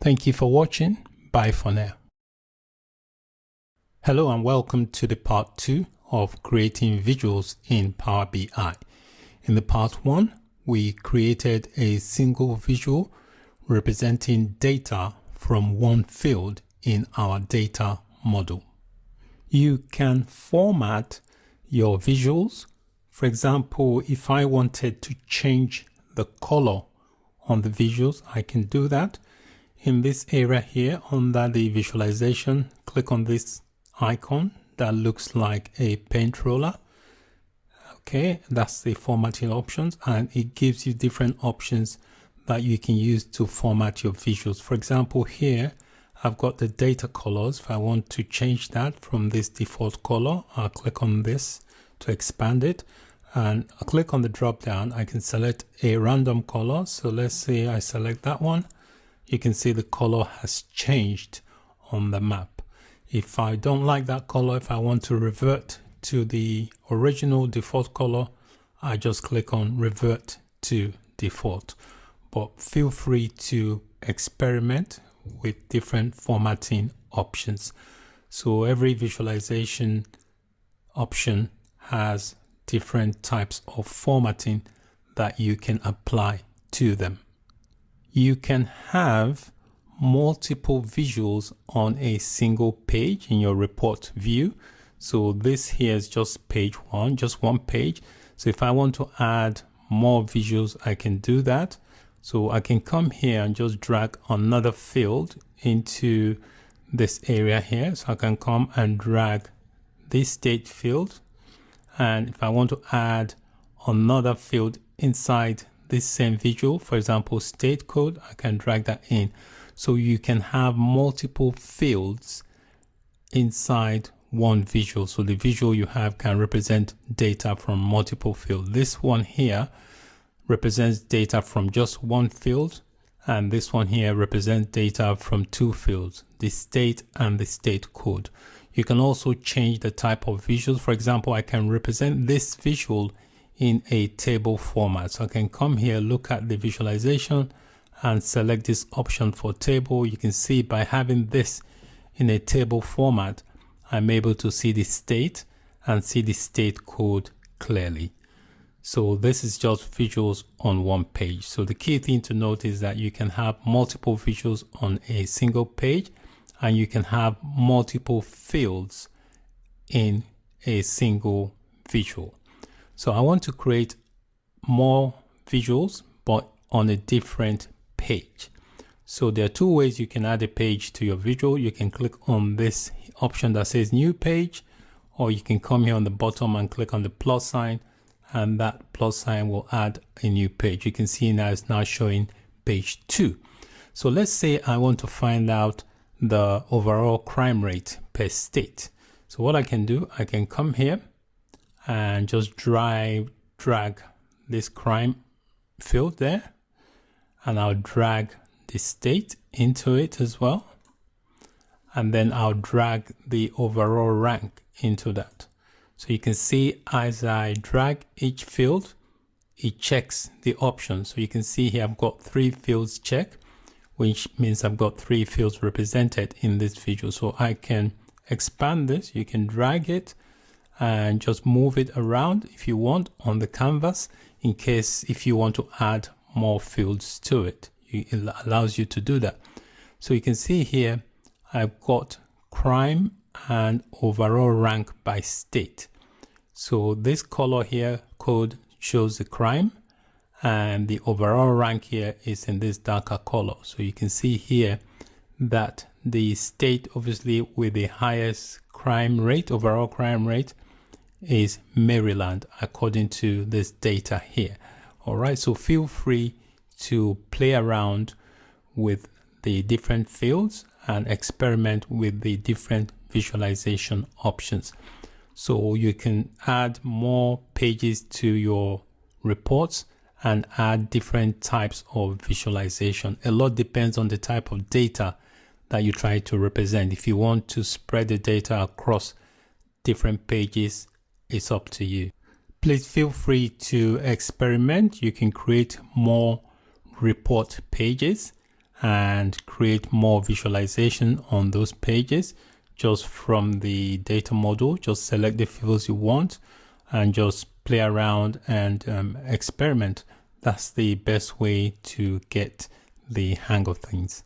Thank you for watching. Bye for now. Hello and welcome to the part 2 of creating visuals in Power BI. In the part 1, we created a single visual representing data from one field in our data model. You can format your visuals. For example, if I wanted to change the color on the visuals, I can do that. In this area here under the visualization, click on this icon that looks like a paint roller. Okay, that's the formatting options, and it gives you different options that you can use to format your visuals. For example, here I've got the data colors. If I want to change that from this default color, I'll click on this to expand it, and I'll click on the drop down. I can select a random color. So let's say I select that one. You can see the color has changed on the map. If I don't like that color, if I want to revert to the original default color, I just click on revert to default. But feel free to experiment with different formatting options. So every visualization option has different types of formatting that you can apply to them. You can have multiple visuals on a single page in your report view. So this here is just page 1, just one page. So if I want to add more visuals, I can do that. So I can come here and just drag another field into this area here. So I can come and drag this state field. And if I want to add another field inside this same visual, for example, state code, I can drag that in. So you can have multiple fields inside one visual. So the visual you have can represent data from multiple fields. This one here represents data from just one field, and this one here represents data from two fields, the state and the state code. You can also change the type of visuals. For example, I can represent this visual in a table format. So I can come here, look at the visualization and select this option for table. You can see by having this in a table format, I'm able to see the state and see the state code clearly. So this is just visuals on one page. So the key thing to note is that you can have multiple visuals on a single page, and you can have multiple fields in a single visual. So I want to create more visuals, but on a different page. So there are two ways you can add a page to your visual. You can click on this option that says new page, or you can come here on the bottom and click on the plus sign, and that plus sign will add a new page. You can see now it's now showing page 2. So let's say I want to find out the overall crime rate per state. So what I can do, I can come here and just drag this crime field there, and I'll drag the state into it as well, and then I'll drag the overall rank into that. So you can see as I drag each field, it checks the options. So you can see here I've got 3 fields checked, which means I've got 3 fields represented in this visual. So I can expand this. You can drag it and just move it around if you want on the canvas, in case if you want to add more fields to it. It allows you to do that. So you can see here I've got crime and overall rank by state. So this color here code shows the crime, and the overall rank here is in this darker color. So you can see here that the state obviously with the highest crime rate, overall crime rate, is Maryland according to this data here. All right, so feel free to play around with the different fields and experiment with the different visualization options. So you can add more pages to your reports and add different types of visualization. A lot depends on the type of data that you try to represent. If you want to spread the data across different pages, it's up to you. Please feel free to experiment. You can create more report pages and create more visualization on those pages just from the data model. Just select the fields you want and just play around and experiment. That's the best way to get the hang of things.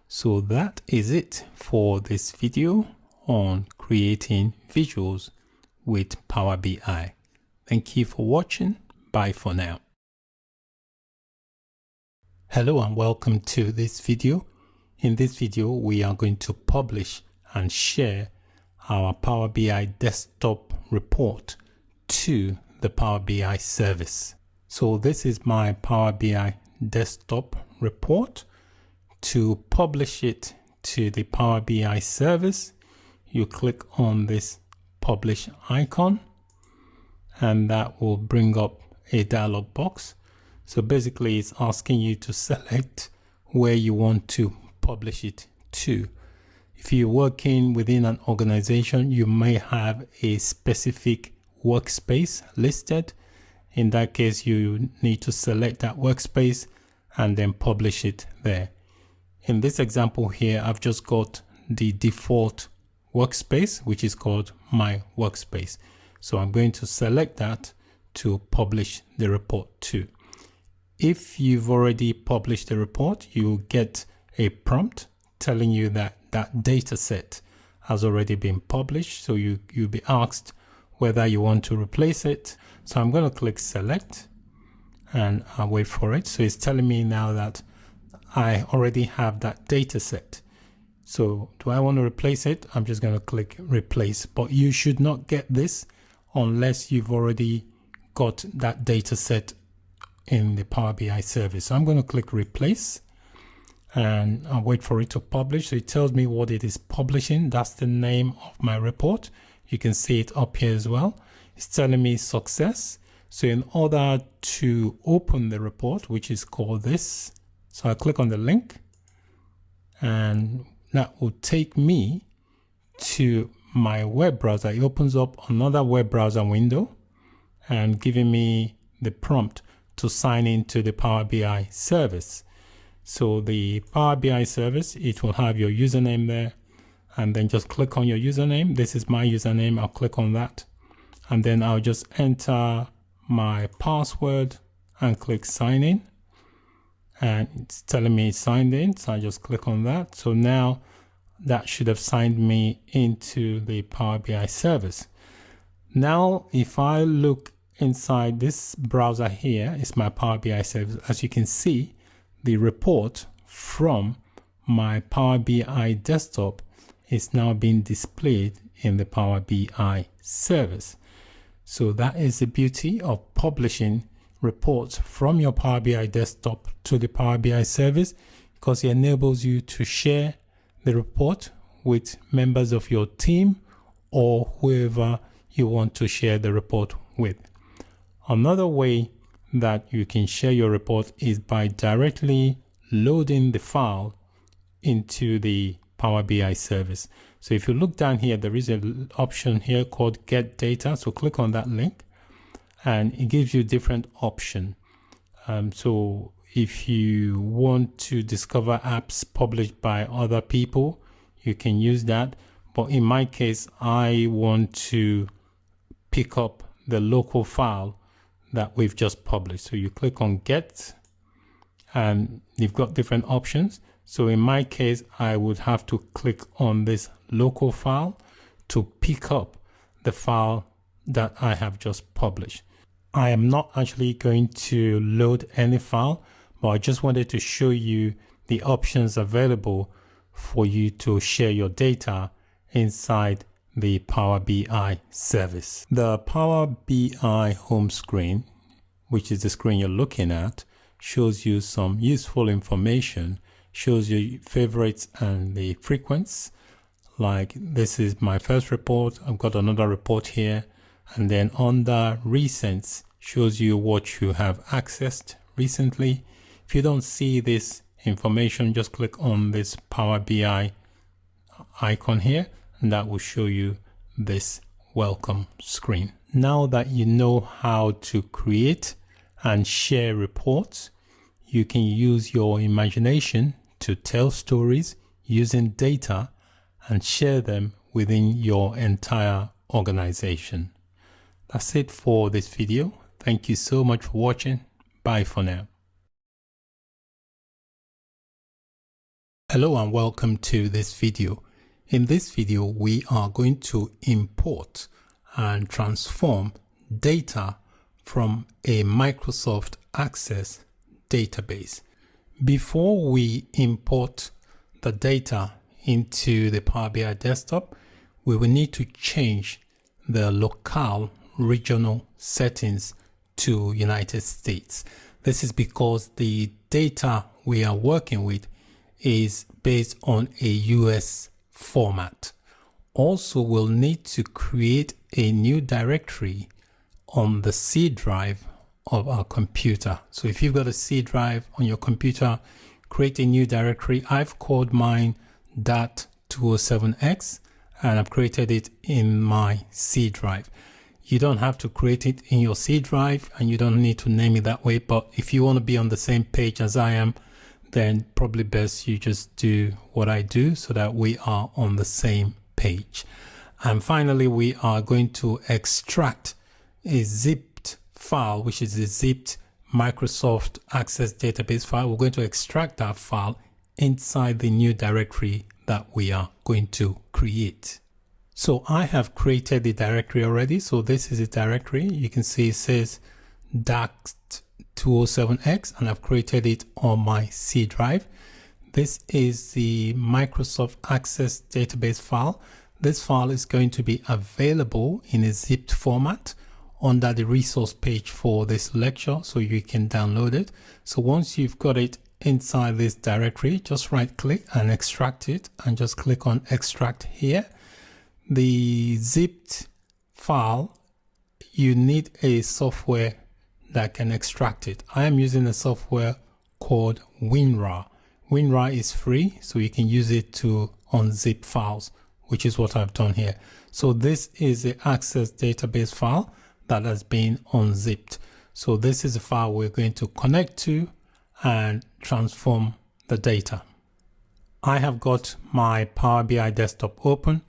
So that is it for this video on creating visuals with Power BI. Thank you for watching. Bye for now. Hello and welcome to this video. In this video, we are going to publish and share our Power BI desktop report to the Power BI service. So this is my Power BI desktop report. To publish it to the Power BI service, you click on this publish icon and that will bring up a dialog box. So basically it's asking you to select where you want to publish it to. If you're working within an organization, you may have a specific workspace listed. In that case, you need to select that workspace and then publish it there. In this example here, I've just got the default workspace, which is called my workspace. So I'm going to select that to publish the report to. If you've already published the report, you get a prompt telling you that that data set has already been published. So you'll be asked whether you want to replace it. So I'm going to click select and I'll wait for it. So it's telling me now that I already have that data set. So do I want to replace it? I'm just going to click replace, but you should not get this unless you've already got that data set in the Power BI service. So I'm going to click replace and I'll wait for it to publish. So it tells me what it is publishing. That's the name of my report. You can see it up here as well. It's telling me success. So in order to open the report, which is called this, so I click on the link and that will take me to my web browser. It opens up another web browser window and giving me the prompt to sign into the Power BI service. So the Power BI service, it will have your username there and then just click on your username. This is my username. I'll click on that and then I'll just enter my password and click sign in. And it's telling me it's signed in, so I just click on that. So now that should have signed me into the Power BI service. Now, if I look inside this browser here, it's my Power BI service. As you can see, the report from my Power BI desktop is now being displayed in the Power BI service. So that is the beauty of publishing reports from your Power BI desktop to the Power BI service, because it enables you to share the report with members of your team or whoever you want to share the report with. Another way that you can share your report is by directly loading the file into the Power BI service. So if you look down here, there is an option here called Get Data. So click on that link and it gives you different options. So if you want to discover apps published by other people, you can use that. But in my case, I want to pick up the local file that we've just published. So you click on Get and you've got different options. So in my case, I would have to click on this local file to pick up the file that I have just published. I am not actually going to load any file, but I just wanted to show you the options available for you to share your data inside the Power BI service. The Power BI home screen, which is the screen you're looking at, shows you some useful information, shows you favorites and the frequency. Like this is my first report, I've got another report here, and then under recents shows you what you have accessed recently. If you don't see this information, just click on this Power BI icon here, and that will show you this welcome screen. Now that you know how to create and share reports, you can use your imagination to tell stories using data and share them within your entire organization. That's it for this video. Thank you so much for watching. Bye for now. Hello and welcome to this video. In this video, we are going to import and transform data from a Microsoft Access database. Before we import the data into the Power BI desktop, we will need to change the locale regional settings to United States. This is because the data we are working with is based on a US format. Also, we'll need to create a new directory on the C drive of our computer. So if you've got a C drive on your computer, create a new directory. I've called mine .207x and I've created it in my C drive. You don't have to create it in your C drive and you don't need to name it that way, but if you want to be on the same page as I am, then probably best you just do what I do so that we are on the same page. And finally, we are going to extract a zipped file, which is a zipped Microsoft Access database file. We're going to extract that file inside the new directory that we are going to create. So I have created the directory already. So this is a directory. You can see it says DAX207X and I've created it on my C drive. This is the Microsoft Access database file. This file is going to be available in a zipped format under the resource page for this lecture, so you can download it. So once you've got it inside this directory, just right click and extract it and just click on extract here. The zipped file, you need a software that can extract it. I am using a software called WinRAR. WinRAR is free, so you can use it to unzip files, which is what I've done here. So this is the Access database file that has been unzipped. So this is a file we're going to connect to and transform the data. I have got my Power BI desktop open.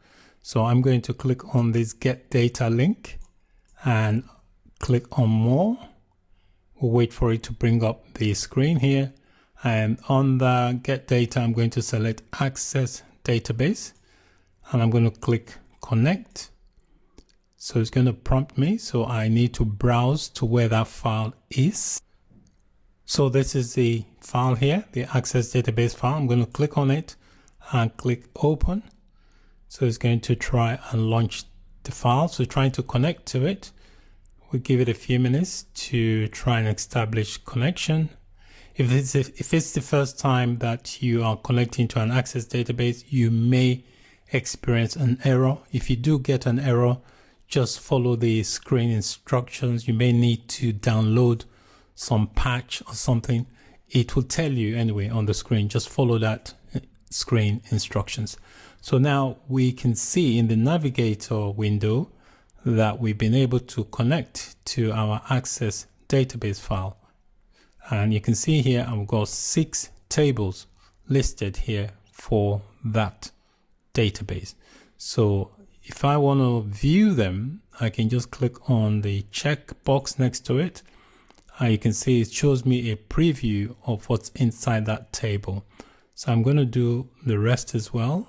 So I'm going to click on this Get Data link and click on More. We'll wait for it to bring up the screen here. And on the Get Data, I'm going to select Access Database and I'm going to click Connect. So it's going to prompt me. So I need to browse to where that file is. So this is the file here, the Access database file. I'm going to click on it and click Open. So it's going to try and launch the file. So trying to connect to it. We'll give it a few minutes to try and establish connection. If it's the first time that you are connecting to an Access database, you may experience an error. If you do get an error, just follow the screen instructions. You may need to download some patch or something. It will tell you anyway on the screen. Just follow that screen instructions. So now we can see in the navigator window that we've been able to connect to our Access database file. And you can see here I've got 6 tables listed here for that database. So if I want to view them, I can just click on the check box next to it. You can see it shows me a preview of what's inside that table. So I'm going to do the rest as well.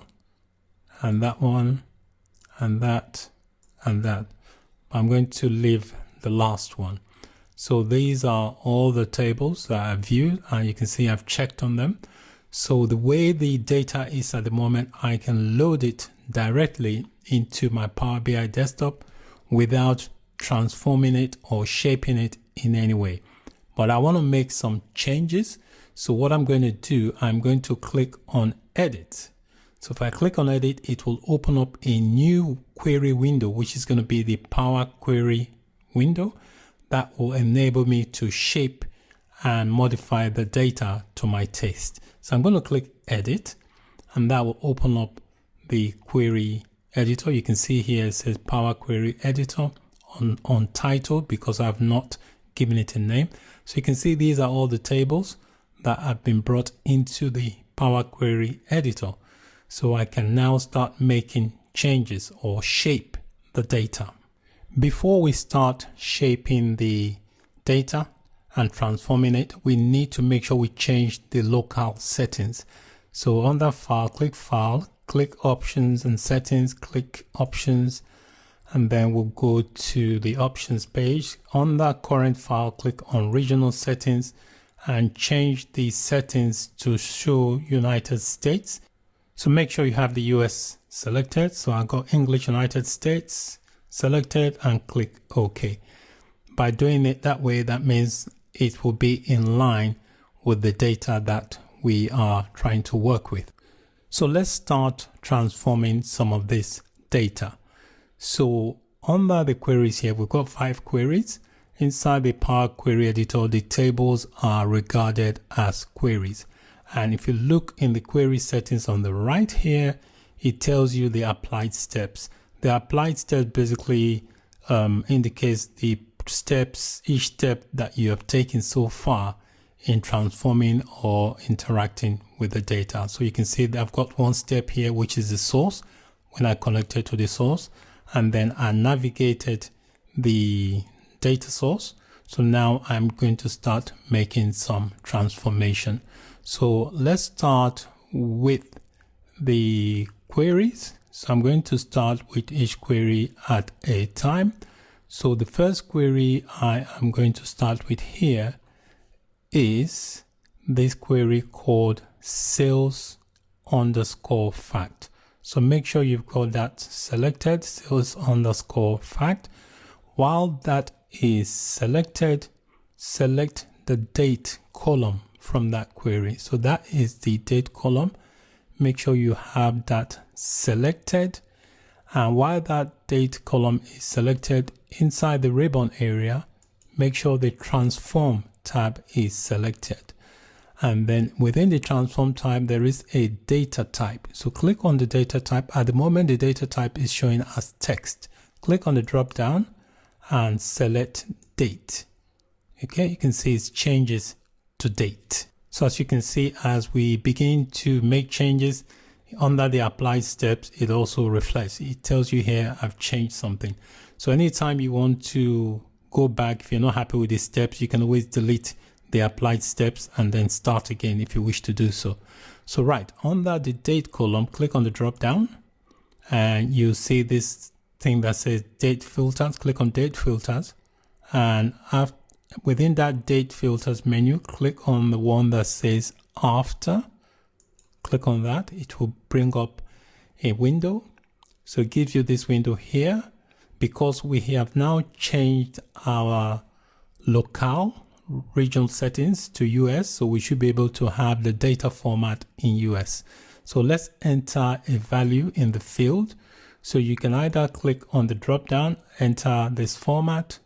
And that one, and that, and that. I'm going to leave the last one. So these are all the tables that I've viewed, and you can see I've checked on them. So the way the data is at the moment, I can load it directly into my Power BI desktop without transforming it or shaping it in any way. But I want to make some changes. So what I'm going to do, I'm going to click on Edit. So if I click on Edit, it will open up a new query window, which is going to be the Power Query window that will enable me to shape and modify the data to my taste. So I'm going to click Edit, and that will open up the query editor. You can see here it says Power Query Editor on title because I've not given it a name. So you can see these are all the tables that have been brought into the Power Query Editor. So I can now start making changes or shape the data. Before we start shaping the data and transforming it, we need to make sure we change the local settings. So under File, click Options and Settings, click Options, and then we'll go to the Options page. On that current file, click on Regional Settings and change the settings to show United States. So make sure you have the US selected. So I got English United States selected and click OK. By doing it that way, that means it will be in line with the data that we are trying to work with. So let's start transforming some of this data. So under the queries here, we've got 5 queries. Inside the Power Query Editor, the tables are regarded as queries. And if you look in the query settings on the right here, it tells you the applied steps. The applied steps basically indicates the steps, each step that you have taken so far in transforming or interacting with the data. So you can see that I've got one step here, which is the source, when I connected to the source, and then I navigated the data source. So now I'm going to start making some transformation. So let's start with the queries. So I'm going to start with each query at a time. So the first query I am going to start with here is this query called sales underscore fact. So make sure you've got that selected, sales underscore fact. While that is selected, select the date column from that query. So that is the date column. Make sure you have that selected. And while that date column is selected, inside the ribbon area, make sure the transform tab is selected. And then within the transform type, there is a data type. So click on the data type. At the moment, the data type is showing as text. Click on the drop down and select date. Okay, you can see it changes to date. So as you can see, as we begin to make changes under the applied steps, it also reflects. It tells you here, I've changed something. So anytime you want to go back, if you're not happy with the steps, you can always delete the applied steps and then start again if you wish to do so. So right, under the date column, click on the drop down and you see this thing that says date filters. Click on date filters, and within that date filters menu, click on the one that says after. Click on that. It will bring up a window. So it gives you this window here because we have now changed our local regional settings to US. So we should be able to have the data format in US. So let's enter a value in the field. So you can either click on the drop down, enter this format.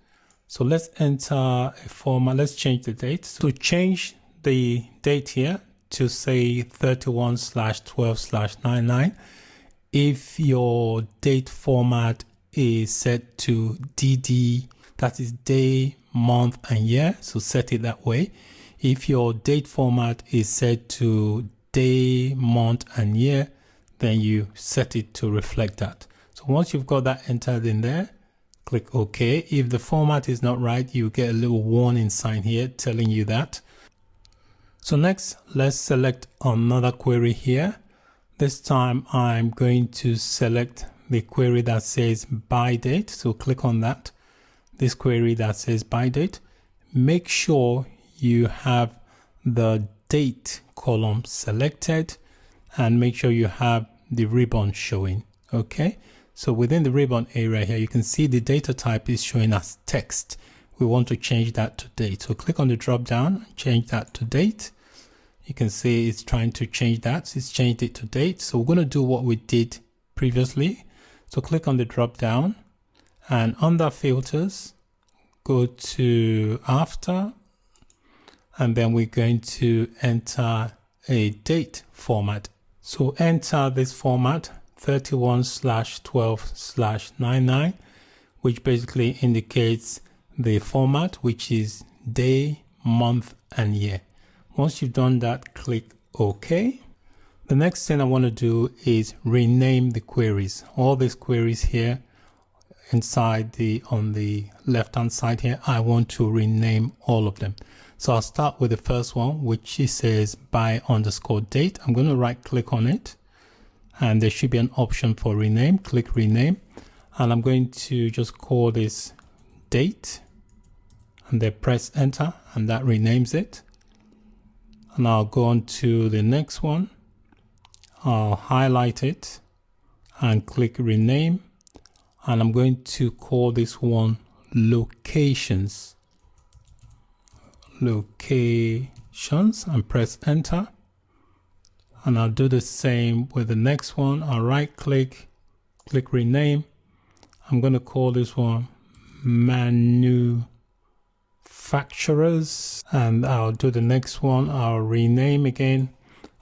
So let's enter a format. Let's change the date. So change the date here to say 31/12/99. If your date format is set to DD, that is day, month, and year, so set it that way. If your date format is set to day, month, and year, then you set it to reflect that. So once you've got that entered in there, click OK. If the format is not right, you get a little warning sign here telling you that. So next, let's select another query here. This time I'm going to select the query that says by date. So click on that. this query that says by date, make sure you have the date column selected and make sure you have the ribbon showing. Okay, so within the ribbon area here, you can see the data type is showing as text. We want to change that to date. So click on the drop down, change that to date. You can see it's trying to change that. It's changed it to date. So we're going to do what we did previously. So click on the drop down and under filters, go to after, and then we're going to enter a date format. So enter this format 31/12/99, which basically indicates the format, which is day, month, and year. Once you've done that, click OK. The next thing I want to do is rename the queries. All these queries here inside on the left hand side here, I want to rename all of them. So I'll start with the first one, which says by_date. I'm going to right click on it and there should be an option for rename. Click rename, and I'm going to just call this date and then press enter, and that renames it. And I'll go on to the next one. I'll highlight it and click rename, and I'm going to call this one locations and press enter. And I'll do the same with the next one. I'll right click, click rename. I'm going to call this one manufacturers, and I'll do the next one. I'll rename again,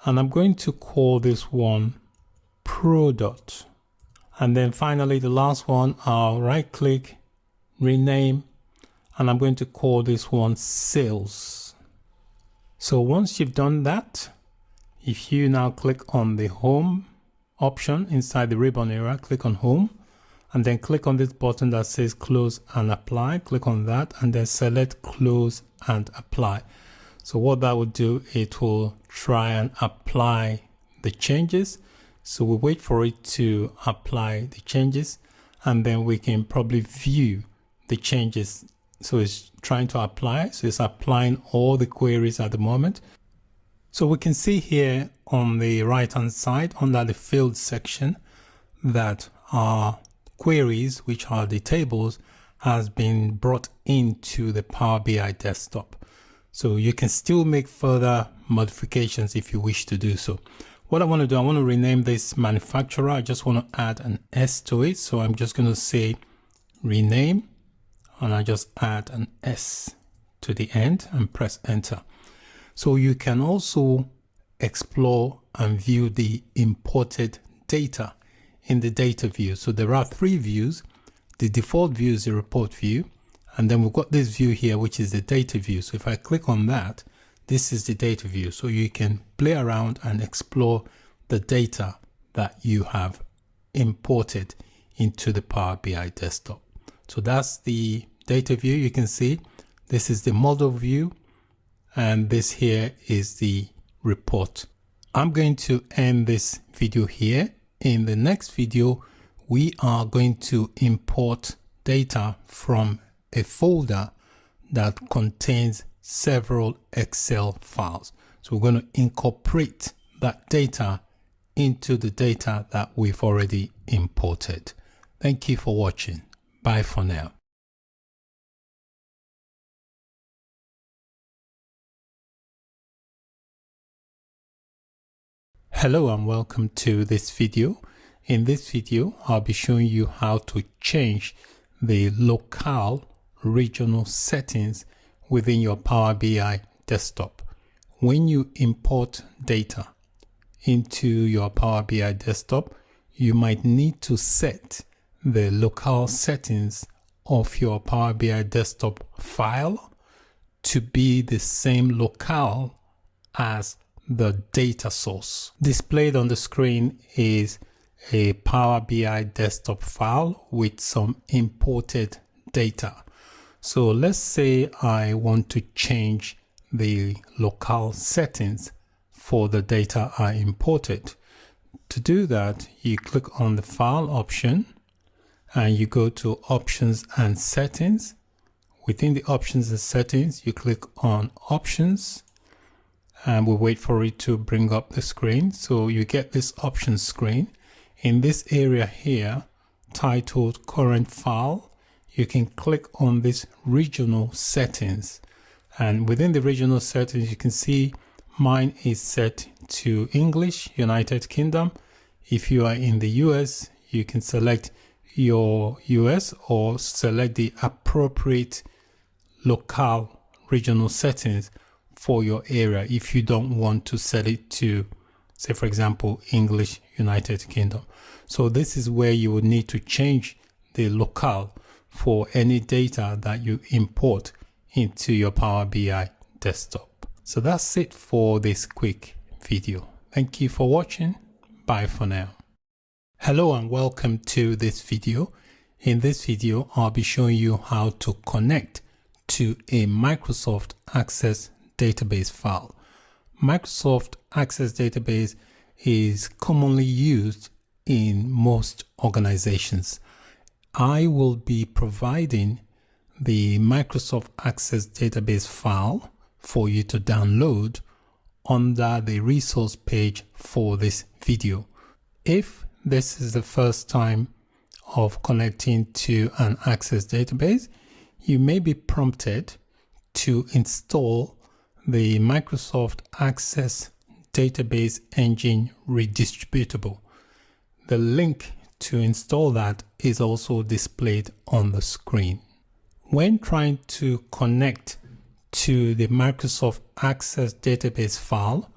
and I'm going to call this one product. And then finally the last one, I'll right click, rename, and I'm going to call this one sales. So once you've done that, if you now click on the home option inside the ribbon area, click on home, and then click on this button that says close and apply. Click on that and then select close and apply. So what that will do, it will try and apply the changes. So we'll wait for it to apply the changes, and then we can probably view the changes. So it's trying to apply. So it's applying all the queries at the moment. So we can see here on the right hand side under the field section that our queries, which are the tables, has been brought into the Power BI desktop. So you can still make further modifications if you wish to do so. What I want to do, I want to rename this manufacturer. I just want to add an S to it. So I'm just going to say rename, and I just add an S to the end and press enter. So you can also explore and view the imported data in the data view. So there are three views. The default view is the report view, and then we've got this view here, which is the data view. So if I click on that, this is the data view. So you can play around and explore the data that you have imported into the Power BI desktop. So that's the data view. You can see this is the model view, and this here is the report. I'm going to end this video here. In the next video, we are going to import data from a folder that contains several Excel files. So we're going to incorporate that data into the data that we've already imported. Thank you for watching. Bye for now. Hello and welcome to this video. In this video, I'll be showing you how to change the local regional settings within your Power BI desktop. When you import data into your Power BI desktop, you might need to set the local settings of your Power BI desktop file to be the same locale as the data source. Displayed on the screen is a Power BI desktop file with some imported data. So let's say I want to change the local settings for the data I imported. To do that, you click on the file option and you go to options and settings, Within the options and settings, you click on options and we'll wait for it to bring up the screen. So you get this options screen. In this area here, titled current file, you can click on this regional settings. And within the regional settings, you can see mine is set to English, United Kingdom. If you are in the US, you can select your US or select the appropriate local regional settings for your area if you don't want to set it to, say for example, English, United Kingdom. So this is where you would need to change the locale for any data that you import into your Power BI desktop. So that's it for this quick video. Thank you for watching. Bye for now. Hello and welcome to this video. In this video, I'll be showing you how to connect to a Microsoft Access database file. Microsoft Access database is commonly used in most organizations. I will be providing the Microsoft Access database file for you to download under the resource page for this video. If this is the first time of connecting to an Access database, you may be prompted to install the Microsoft Access Database Engine Redistributable. The link to install that is also displayed on the screen. When trying to connect to the Microsoft Access database file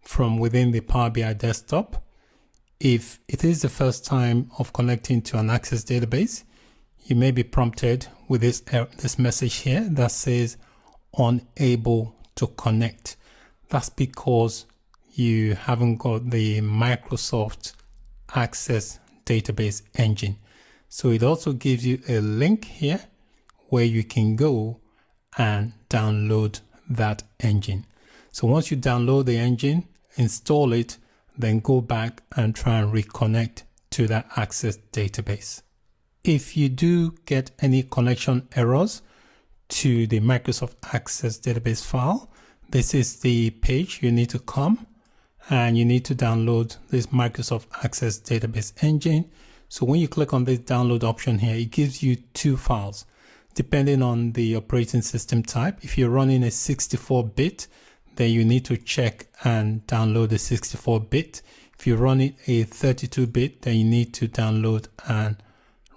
from within the Power BI desktop, if it is the first time of connecting to an Access database, you may be prompted with this message here that says unable to connect. That's because you haven't got the Microsoft Access database engine. So it also gives you a link here where you can go and download that engine. So once you download the engine, install it, then go back and try and reconnect to that Access database. If you do get any connection errors to the Microsoft Access database file, this is the page you need to come, and you need to download this Microsoft Access database engine. So when you click on this download option here, it gives you two files depending on the operating system type. If you're running a 64-bit, then you need to check and download the 64-bit. If you're running a 32-bit, then you need to download and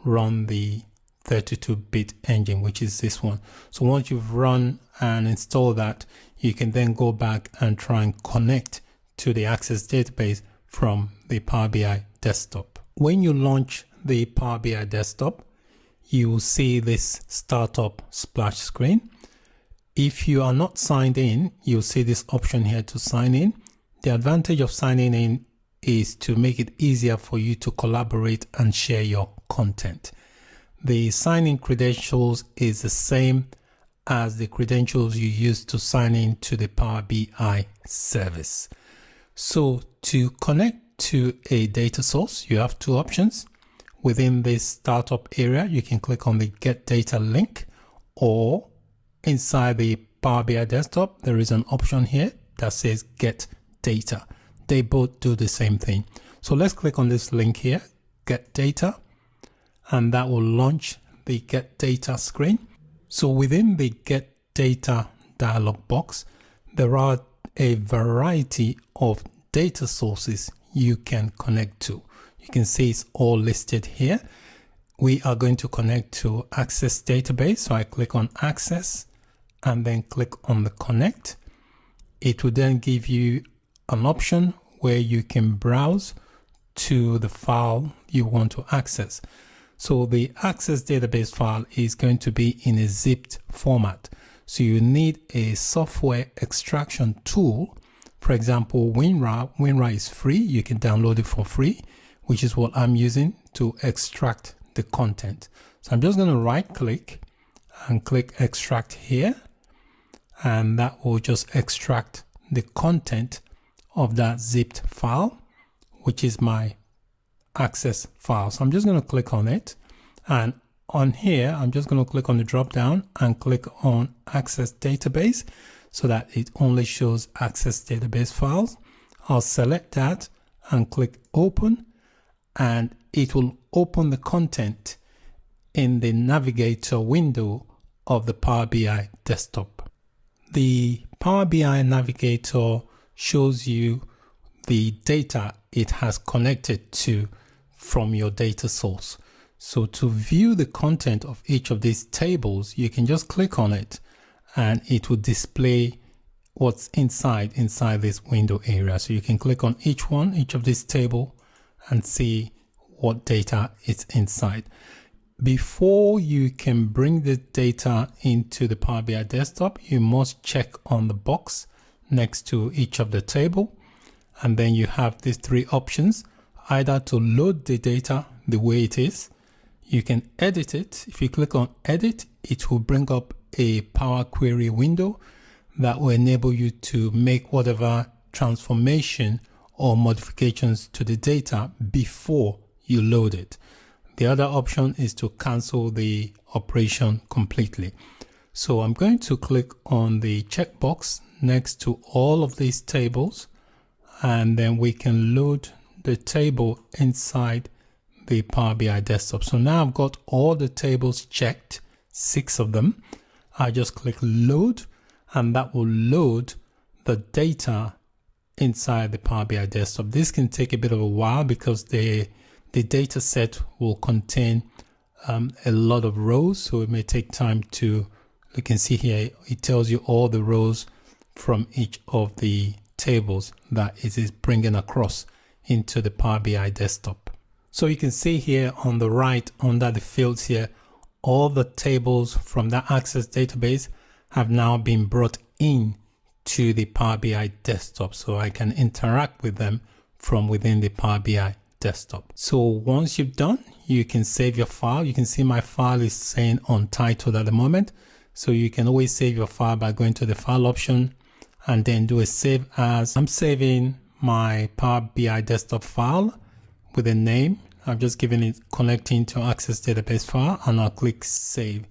run the 32-bit engine, which is this one. So once you've run and installed that, you can then go back and try and connect to the Access database from the Power BI desktop. When you launch the Power BI desktop, you will see this startup splash screen. If you are not signed in, you'll see this option here to sign in. The advantage of signing in is to make it easier for you to collaborate and share your content. The sign-in credentials is the same as the credentials you use to sign in to the Power BI service. So to connect to a data source, you have two options. Within this startup area, you can click on the Get Data link, or inside the Power BI desktop, there is an option here that says Get Data. They both do the same thing. So let's click on this link here, Get Data, and that will launch the Get Data screen. So within the Get Data dialog box, there are a variety of data sources you can connect to. You can see it's all listed here. We are going to connect to Access database. So I click on Access and then click on the Connect. It will then give you an option where you can browse to the file you want to access. So the Access database file is going to be in a zipped format. So you need a software extraction tool. For example, WinRAR. WinRAR is free. You can download it for free, which is what I'm using to extract the content. So I'm just going to right click and click extract here, and that will just extract the content of that zipped file, which is my Access file. So I'm just going to click on it, and on here, I'm just going to click on the drop down and click on Access Database so that it only shows Access Database files. I'll select that and click Open, and it will open the content in the Navigator window of the Power BI desktop. The Power BI Navigator shows you the data it has connected to from your data source. So to view the content of each of these tables, you can just click on it and it will display what's inside this window area. So you can click on each of this table and see what data is inside. Before you can bring the data into the Power BI desktop, you must check on the box next to each of the table. And then you have these three options, either to load the data the way it is. You can edit it. If you click on edit, it will bring up a Power Query window that will enable you to make whatever transformation or modifications to the data before you load it. The other option is to cancel the operation completely. So I'm going to click on the checkbox next to all of these tables, and then we can load the table inside the Power BI desktop. So now I've got all the tables checked, 6 of them. I just click load, and that will load the data inside the Power BI desktop. This can take a bit of a while because the data set will contain a lot of rows, so it may take time to, you can see here, it tells you all the rows from each of the tables that it is bringing across into the Power BI desktop. So you can see here on the right under the fields here, all the tables from that Access database have now been brought in to the Power BI desktop, so I can interact with them from within the Power BI desktop. So once you've done, you can save your file. You can see my file is saying untitled at the moment. So you can always save your file by going to the file option and then do a save as. I'm saving my Power BI desktop file with a name. I'm just giving it connecting to Access database file, and I'll click save.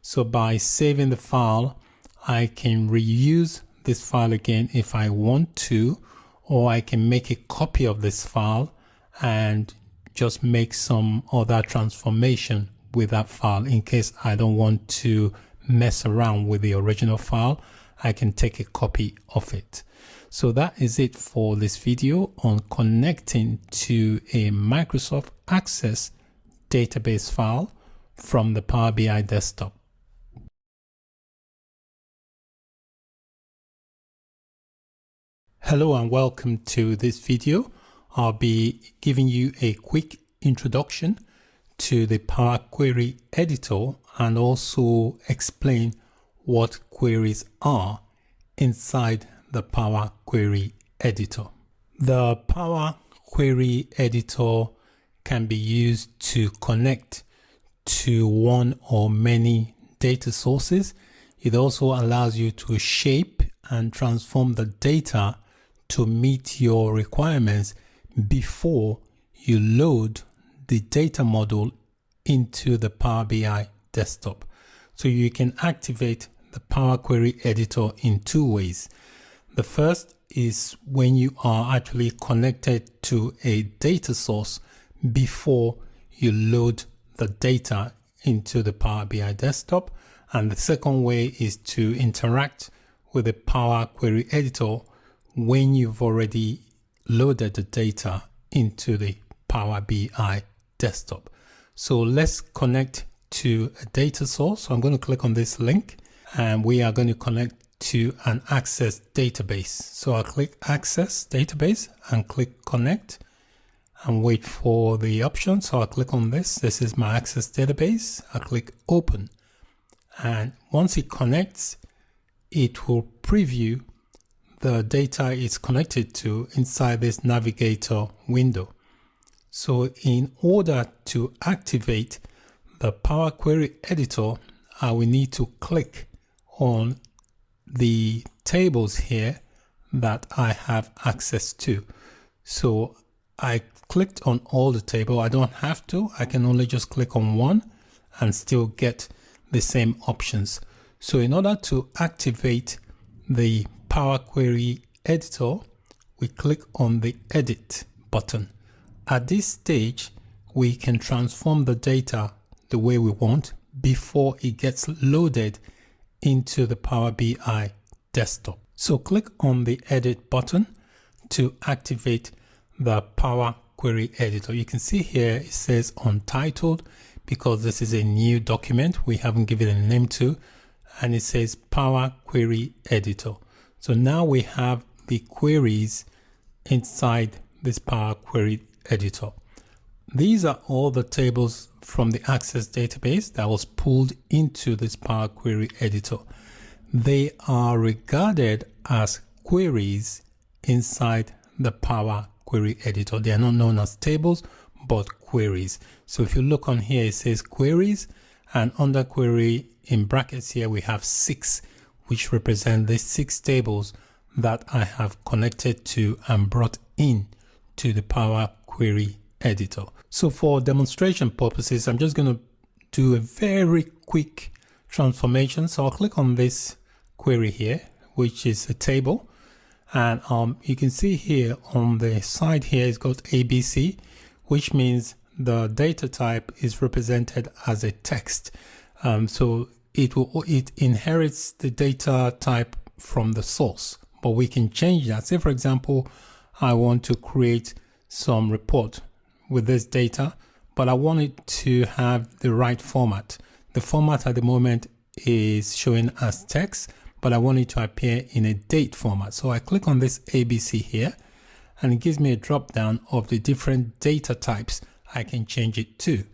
So by saving the file, I can reuse this file again if I want to, or I can make a copy of this file and just make some other transformation with that file. In case I don't want to mess around with the original file, I can take a copy of it. So that is it for this video on connecting to a Microsoft Access database file from the Power BI desktop. Hello and welcome to this video. I'll be giving you a quick introduction to the Power Query editor and also explain what queries are inside the Power Query editor. The Power Query editor can be used to connect to one or many data sources. It also allows you to shape and transform the data to meet your requirements before you load the data model into the Power BI desktop. So you can activate the Power Query editor in two ways. The first is when you are actually connected to a data source before you load the data into the Power BI desktop. And the second way is to interact with the Power Query editor when you've already loaded the data into the Power BI desktop. So let's connect to a data source. So I'm going to click on this link and we are going to connect to an Access database. So I'll click Access database and click connect and wait for the option. So I'll click on this. This is my Access database. I'll click open, and once it connects, it will preview the data it's connected to inside this navigator window. So in order to activate the Power Query editor, I will need to click on the tables here that I have access to. So I clicked on all the table. I don't have to. I can only just click on one and still get the same options. So in order to activate the Power Query editor, we click on the Edit button. At this stage, we can transform the data the way we want before it gets loaded into the Power BI desktop. So click on the Edit button to activate the Power Query editor. You can see here it says Untitled because this is a new document we haven't given a name to, and it says Power Query editor. So now we have the queries inside this Power Query editor. These are all the tables from the Access database that was pulled into this Power Query editor. They are regarded as queries inside the Power Query editor. They are not known as tables, but queries. So if you look on here, it says queries, and under query in brackets here, we have 6, which represent the 6 tables that I have connected to and brought in to the Power Query editor. So for demonstration purposes, I'm just going to do a very quick transformation. So I'll click on this query here, which is a table. And you can see here on the side here, it's got ABC, which means the data type is represented as a text. So it inherits the data type from the source, but we can change that. Say, for example, I want to create some report with this data, but I want it to have the right format. The format at the moment is showing as text, but I want it to appear in a date format. So I click on this ABC here, and it gives me a drop down of the different data types I can change it to.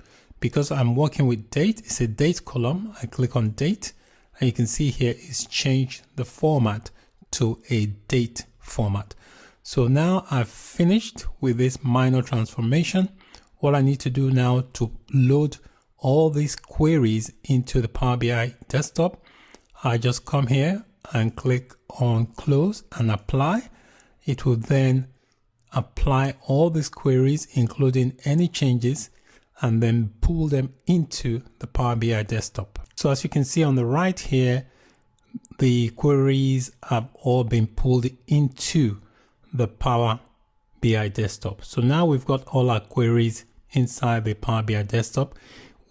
Because I'm working with date, it's a date column. I click on date, and you can see here it's changed the format to a date format. So now I've finished with this minor transformation. What I need to do now to load all these queries into the Power BI desktop, I just come here and click on Close and Apply. It will then apply all these queries, including any changes, and then pull them into the Power BI desktop. So as you can see on the right here, the queries have all been pulled into the Power BI desktop. So now we've got all our queries inside the Power BI desktop.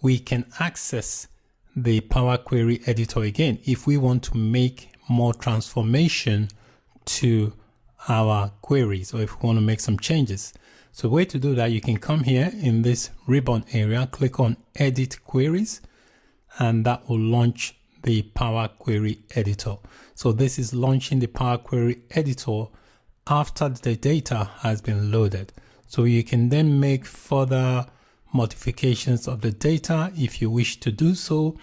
We can access the Power Query editor again if we want to make more transformation to our queries, or if we want to make some changes. So the way to do that, you can come here in this ribbon area, click on Edit Queries, and that will launch the Power Query editor. So this is launching the Power Query editor after the data has been loaded. So you can then make further modifications of the data if you wish to do so,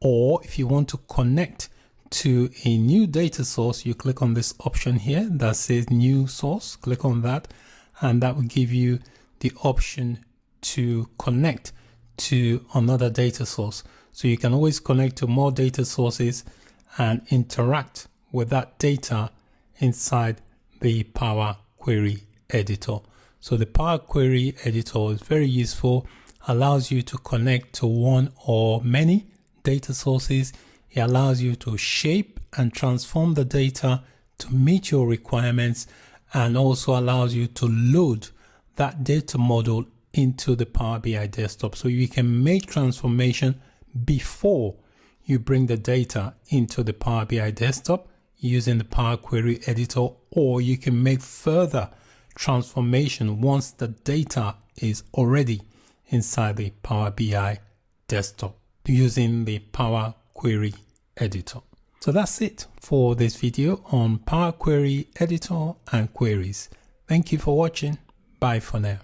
or if you want to connect to a new data source, you click on this option here that says New Source. Click on that, and that will give you the option to connect to another data source. So you can always connect to more data sources and interact with that data inside the Power Query editor. So the Power Query editor is very useful, allows you to connect to one or many data sources. It allows you to shape and transform the data to meet your requirements, and also allows you to load that data model into the Power BI desktop. So you can make transformation before you bring the data into the Power BI desktop using the Power Query editor, or you can make further transformation once the data is already inside the Power BI desktop using the Power Query editor. So that's it for this video on Power Query editor and queries. Thank you for watching. Bye for now.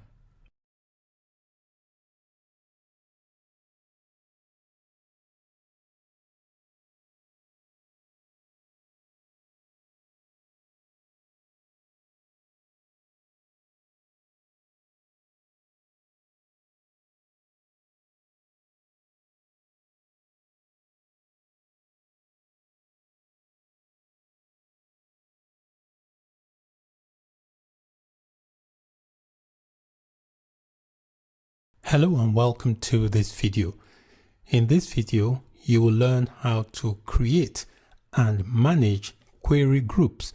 Hello and welcome to this video. In this video, you will learn how to create and manage query groups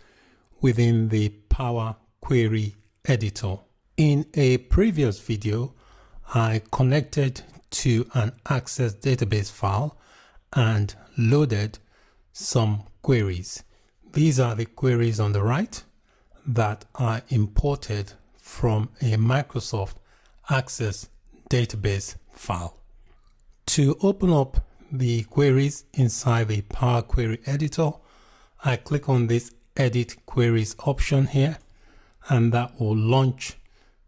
within the Power Query Editor. In a previous video, I connected to an Access database file and loaded some queries. These are the queries on the right that are imported from a Microsoft Access database file. To open up the queries inside the Power Query Editor, I click on this Edit Queries option here, and that will launch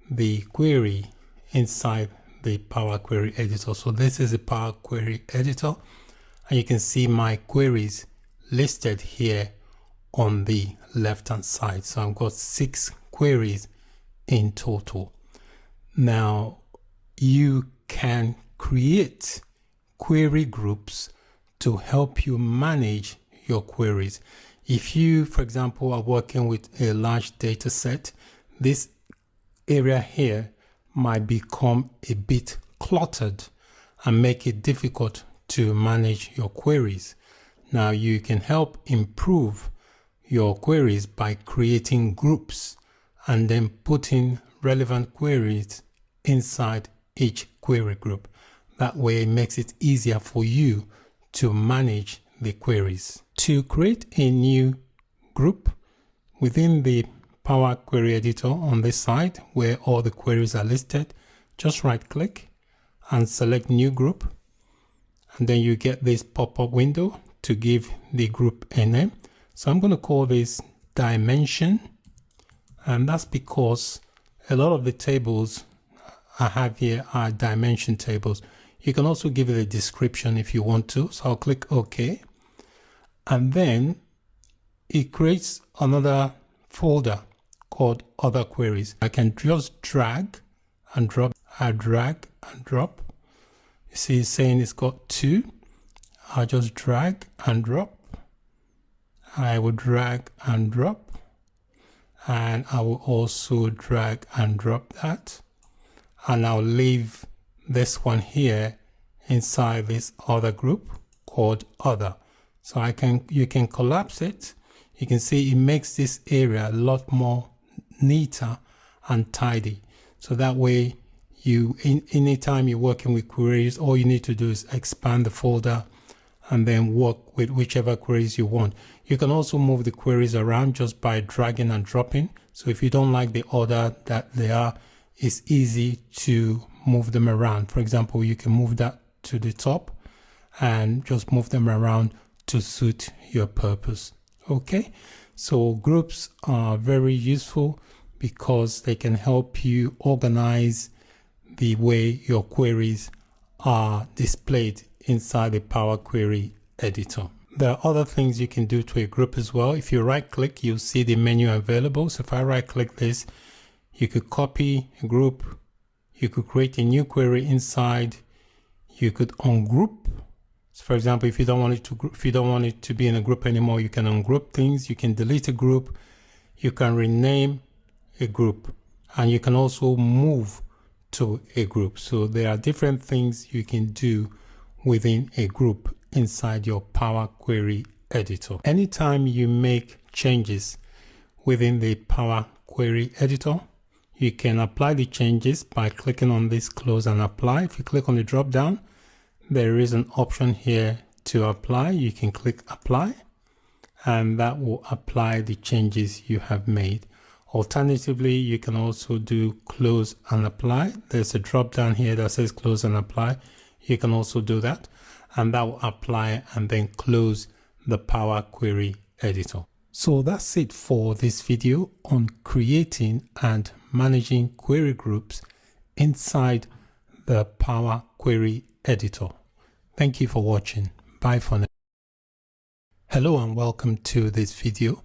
the query inside the Power Query Editor. So this is the Power Query Editor, and you can see my queries listed here on the left hand side. So I've got 6 queries in total. Now you can create query groups to help you manage your queries. If you, for example, are working with a large data set, this area here might become a bit cluttered and make it difficult to manage your queries. Now you can help improve your queries by creating groups and then putting relevant queries inside each query group. That way it makes it easier for you to manage the queries. To create a new group within the Power Query Editor on this side where all the queries are listed, just right click and select New Group, and then you get this pop-up window to give the group a name. So I'm going to call this Dimension, and that's because a lot of the tables I have here are dimension tables. You can also give it a description if you want to. So I'll click OK. And then it creates another folder called Other Queries. I can just drag and drop. I drag and drop. You see it's saying it's got 2. I'll just drag and drop. I will drag and drop. And I will also drag and drop that. And I'll leave this one here inside this other group called Other. So you can collapse it. You can see it makes this area a lot more neater and tidy. So that way anytime you're working with queries, all you need to do is expand the folder and then work with whichever queries you want. You can also move the queries around just by dragging and dropping. So if you don't like the order that they are, it's easy to move them around. For example, you can move that to the top and just move them around to suit your purpose. Okay, so groups are very useful because they can help you organize the way your queries are displayed inside the Power Query Editor. There are other things you can do to a group as well. If you right click, you'll see the menu available. So if I right click this, you could copy a group, you could create a new query inside, you could ungroup. So for example, if you don't want it to be in a group anymore, you can ungroup things, you can delete a group, you can rename a group, and you can also move to a group. So there are different things you can do within a group inside your Power Query Editor. Anytime you make changes within the Power Query Editor, you can apply the changes by clicking on this Close and Apply. If you click on the drop down, there is an option here to apply. You can click Apply, and that will apply the changes you have made. Alternatively, you can also do Close and Apply. There's a drop down here that says Close and Apply. You can also do that, and that will apply and then close the Power Query Editor. So that's it for this video on creating and managing query groups inside the Power Query Editor. Thank you for watching. Bye for now. Hello and welcome to this video.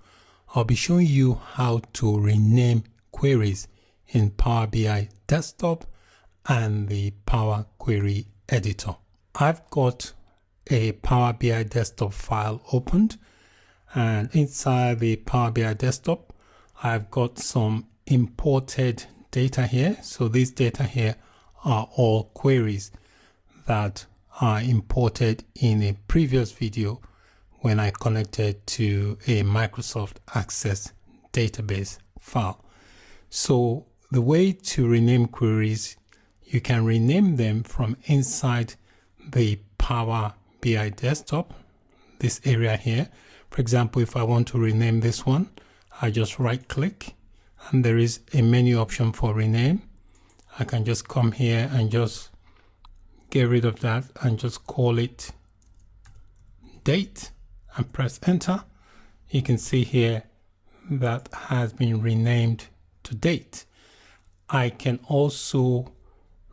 I'll be showing you how to rename queries in Power BI Desktop and the Power Query Editor. I've got a Power BI Desktop file opened, and inside the Power BI Desktop I've got some imported data here. So these data here are all queries that I imported in a previous video when I connected to a Microsoft Access database file. So the way to rename queries, you can rename them from inside the Power BI desktop, this area here. For example, if I want to rename this one, I just right click and there is a menu option for rename. I can just come here and just get rid of that and just call it date and press enter. You can see here that has been renamed to date. I can also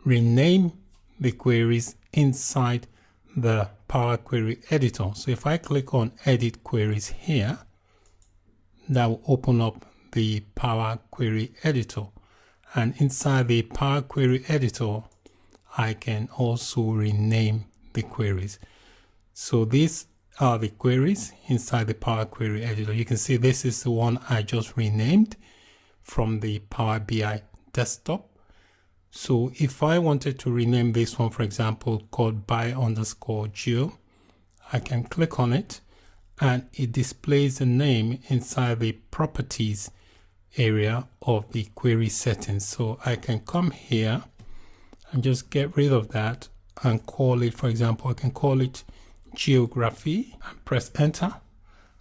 rename the queries inside the Power Query Editor. So if I click on Edit Queries here, that will open up the Power Query Editor. And inside the Power Query Editor, I can also rename the queries. So these are the queries inside the Power Query Editor. You can see this is the one I just renamed from the Power BI desktop. So if I wanted to rename this one, for example, called by_geo, I can click on it and it displays the name inside the properties area of the query settings. So I can come here and just get rid of that and call it, for example, I can call it geography and press enter,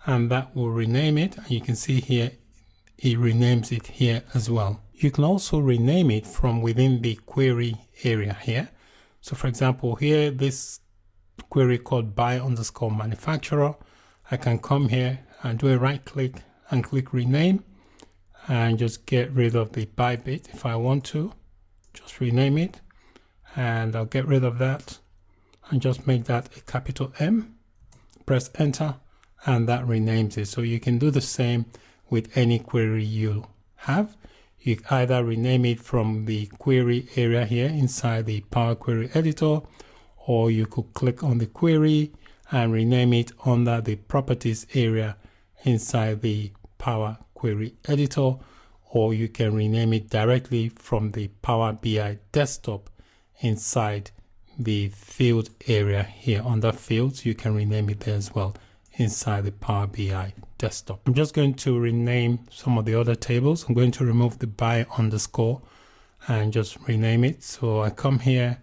and that will rename it. And you can see here it renames it here as well. You can also rename it from within the query area here. So for example, here this query called by_manufacturer, I can come here and do a right click and click rename and just get rid of the by bit if I want to. Just rename it and I'll get rid of that and just make that a capital M, press enter, and that renames it. So you can do the same with any query you have. You either rename it from the query area here inside the Power Query Editor, or you could click on the query and rename it under the properties area inside the Power Query Editor, or you can rename it directly from the Power BI desktop inside the field area here. Under fields, you can rename it there as well inside the Power BI desktop. I'm just going to rename some of the other tables. I'm going to remove the by_ and just rename it. So I come here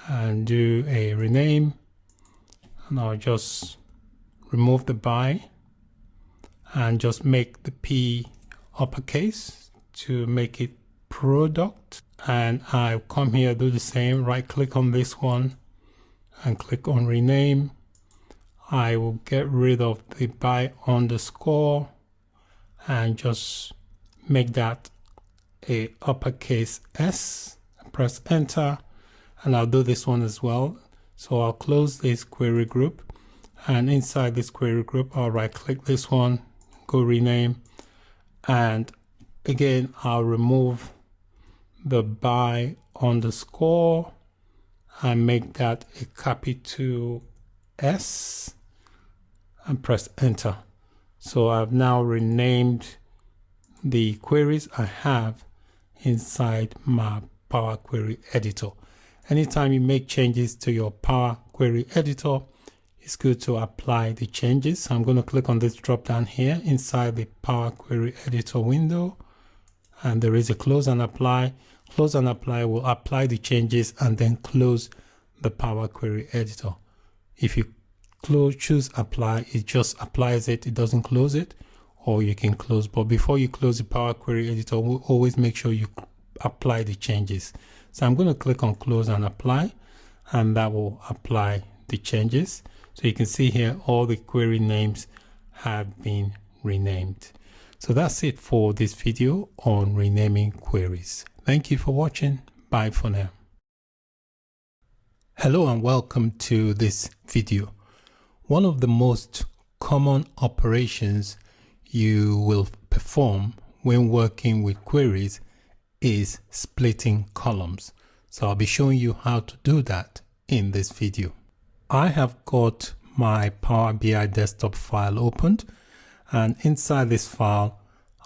and do a rename, and I'll just remove the by and just make the P uppercase to make it product. And I'll come here, do the same, right click on this one and click on rename. I will get rid of the by_ and just make that a uppercase S, press enter, and I'll do this one as well. So I'll close this query group, and inside this query group I'll right click this one, go rename, and again I'll remove the by_ and make that a capital S and press enter. So I've now renamed the queries I have inside my Power Query Editor. Anytime you make changes to your Power Query Editor, it's good to apply the changes. So I'm going to click on this drop down here inside the Power Query Editor window, and there is a close and apply. Close and apply will apply the changes and then close the Power Query Editor. If you choose apply, it just applies it, it doesn't close it, or you can close. But before you close the Power Query Editor, we'll always make sure you apply the changes. So I'm going to click on close and apply, and that will apply the changes. So you can see here all the query names have been renamed. So that's it for this video on renaming queries. Thank you for watching. Bye for now. Hello and welcome to this video. One of the most common operations you will perform when working with queries is splitting columns. So I'll be showing you how to do that in this video. I have got my Power BI desktop file opened, and inside this file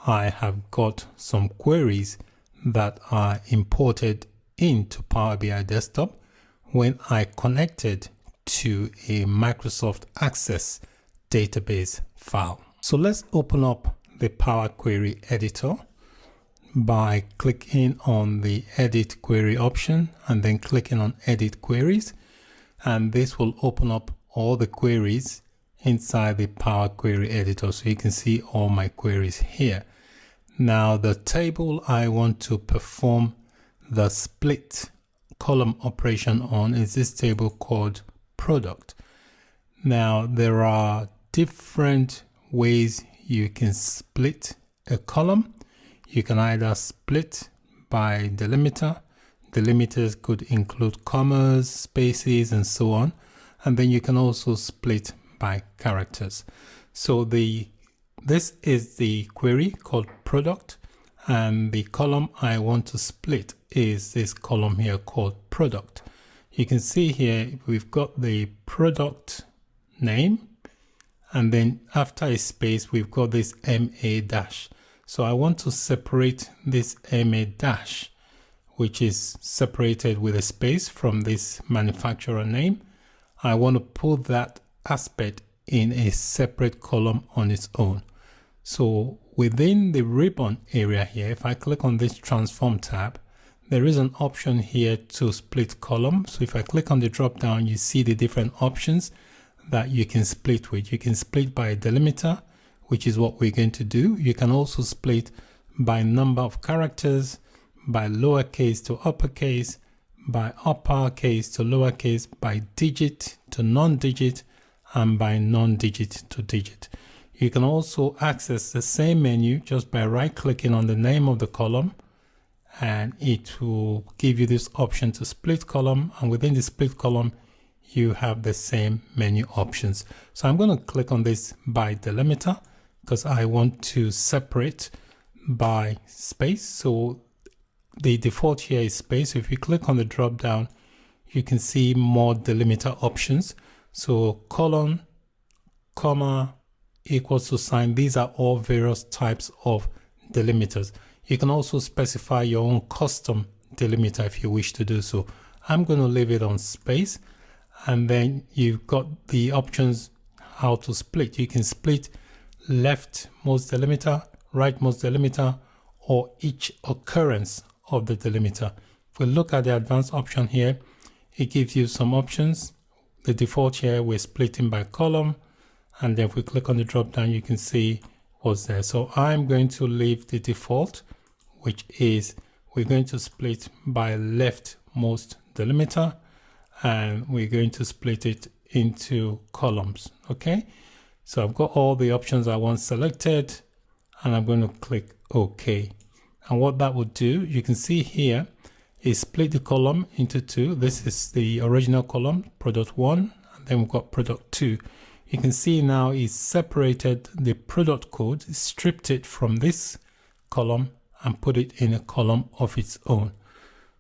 I have got some queries that are imported into Power BI desktop when I connected to a Microsoft Access database file. So let's open up the Power Query editor by clicking on the Edit Query option and then clicking on Edit Queries, and this will open up all the queries inside the Power Query editor. So you can see all my queries here. Now the table I want to perform the split column operation on is this table called product. Now there are different ways you can split a column. You can either split by delimiter. Delimiters could include commas, spaces, and so on. And then you can also split by characters. So this is the query called product, and the column I want to split is this column here called product. You can see here we've got the product name, and then after a space we've got this MA dash. So I want to separate this MA dash, which is separated with a space from this manufacturer name. I want to put that aspect in a separate column on its own. So within the ribbon area here, if I click on this transform tab, there is an option here to split column. So if I click on the drop down, you see the different options that you can split with. You can split by delimiter, which is what we're going to do. You can also split by number of characters, by lowercase to uppercase, by uppercase to lowercase, by digit to non-digit, and by non-digit to digit. You can also access the same menu just by right-clicking on the name of the column, and it will give you this option to split column, and within the split column you have the same menu options. So I'm going to click on this by delimiter because I want to separate by space. So the default here is space. So if you click on the drop down, you can see more delimiter options. So colon, comma, equals to sign. These are all various types of delimiters. You can also specify your own custom delimiter if you wish to do so. I'm going to leave it on space, and then you've got the options how to split. You can split leftmost delimiter, rightmost delimiter, or each occurrence of the delimiter. If we look at the advanced option here, it gives you some options. The default here, we're splitting by column, and then if we click on the drop down, you can see what's there. So I'm going to leave the default, which is we're going to split by leftmost delimiter, and we're going to split it into columns. Okay, so I've got all the options I want selected, and I'm going to click OK. And what that will do, you can see here, is split the column into two. This is the original column, product 1, and then we've got product 2. You can see now it's separated the product code, stripped it from this column and put it in a column of its own.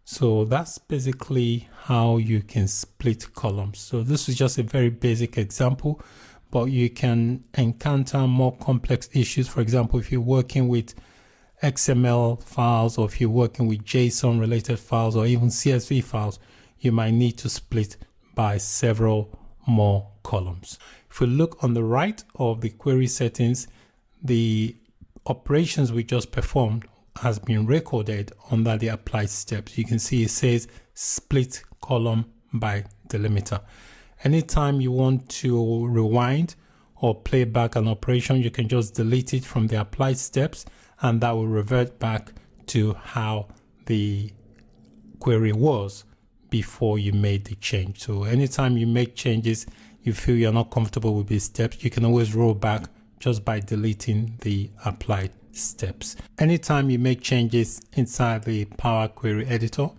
So that's basically how you can split columns. So this is just a very basic example, but you can encounter more complex issues. For example, if you're working with XML files, or if you're working with JSON related files, or even CSV files, you might need to split by several more columns. If we look on the right of the query settings, the operations we just performed has been recorded under the applied steps. You can see it says split column by delimiter. Anytime you want to rewind or play back an operation, you can just delete it from the applied steps, and that will revert back to how the query was before you made the change. So anytime you make changes, you feel you're not comfortable with these steps, you can always roll back just by deleting the applied steps. Anytime you make changes inside the Power Query editor,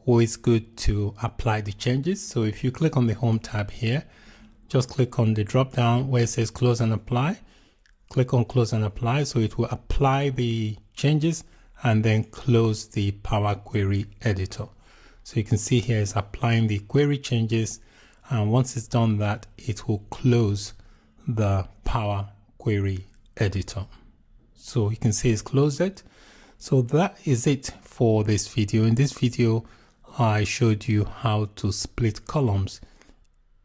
always good to apply the changes. So if you click on the Home tab here, just click on the drop down where it says Close and Apply. Click on Close and Apply, so it will apply the changes and then close the Power Query editor. So you can see here it's applying the query changes, and once it's done that, it will close the Power Query editor. So you can see it's closed it. So that is it for this video. In this video, I showed you how to split columns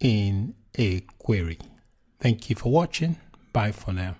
in a query. Thank you for watching. Bye for now.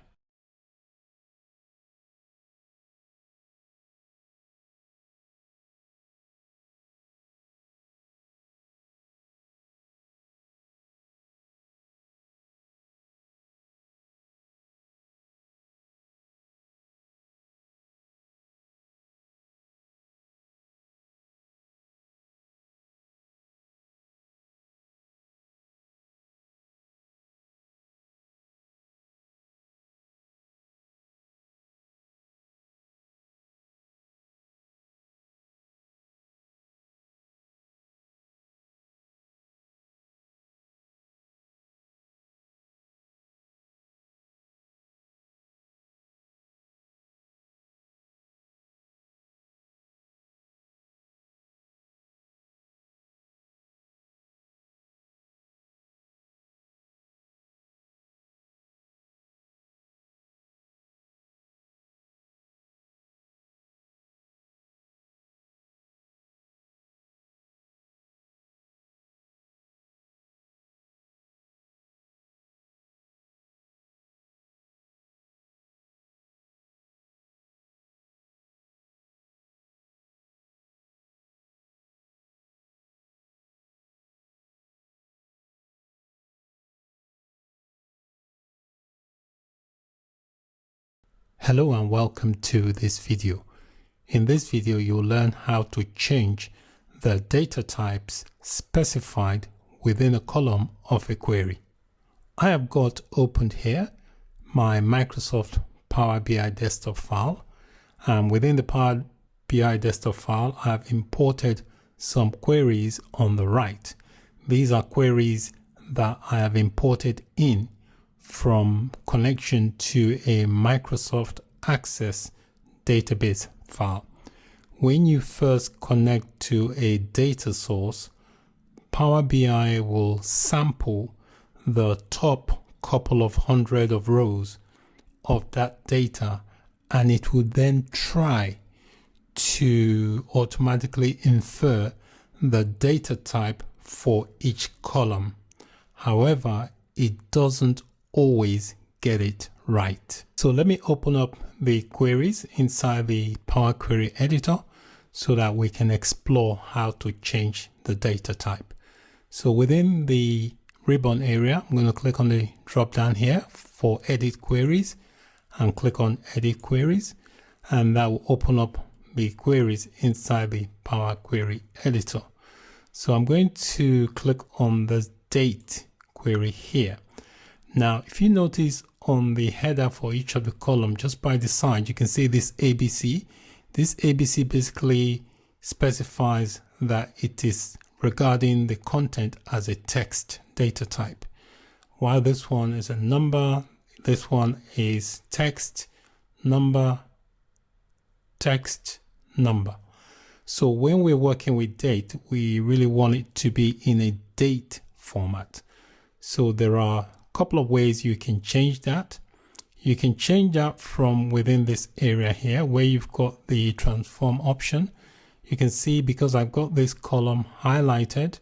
Hello and welcome to this video. In this video, you'll learn how to change the data types specified within a column of a query. I have got opened here my Microsoft Power BI desktop file, and within the Power BI desktop file, I have imported some queries on the right. These are queries that I have imported in from connection to a Microsoft Access database file. When you first connect to a data source, Power BI will sample the top couple of hundred of rows of that data, and it will then try to automatically infer the data type for each column. However, it doesn't always get it right. So let me open up the queries inside the Power Query editor so that we can explore how to change the data type. So within the ribbon area, I'm going to click on the drop down here for edit queries and click on edit queries, and that will open up the queries inside the Power Query editor. So I'm going to click on the date query here. Now, if you notice on the header for each of the column, just by the side, you can see this ABC. This ABC basically specifies that it is regarding the content as a text data type. While this one is a number, this one is text, number, text, number. So when we're working with date, we really want it to be in a date format. So there are couple of ways you can change that. You can change that from within this area here where you've got the transform option. You can see, because I've got this column highlighted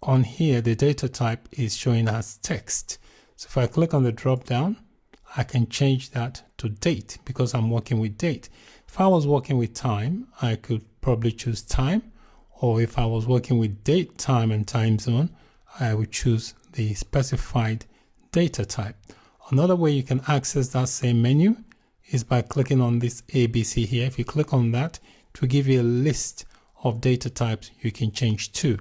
on here, the data type is showing as text. So if I click on the drop down, I can change that to date because I'm working with date. If I was working with time, I could probably choose time, or if I was working with date, time and time zone, I would choose the specified data type. Another way you can access that same menu is by clicking on this ABC here. If you click on that, it will give you a list of data types you can change to.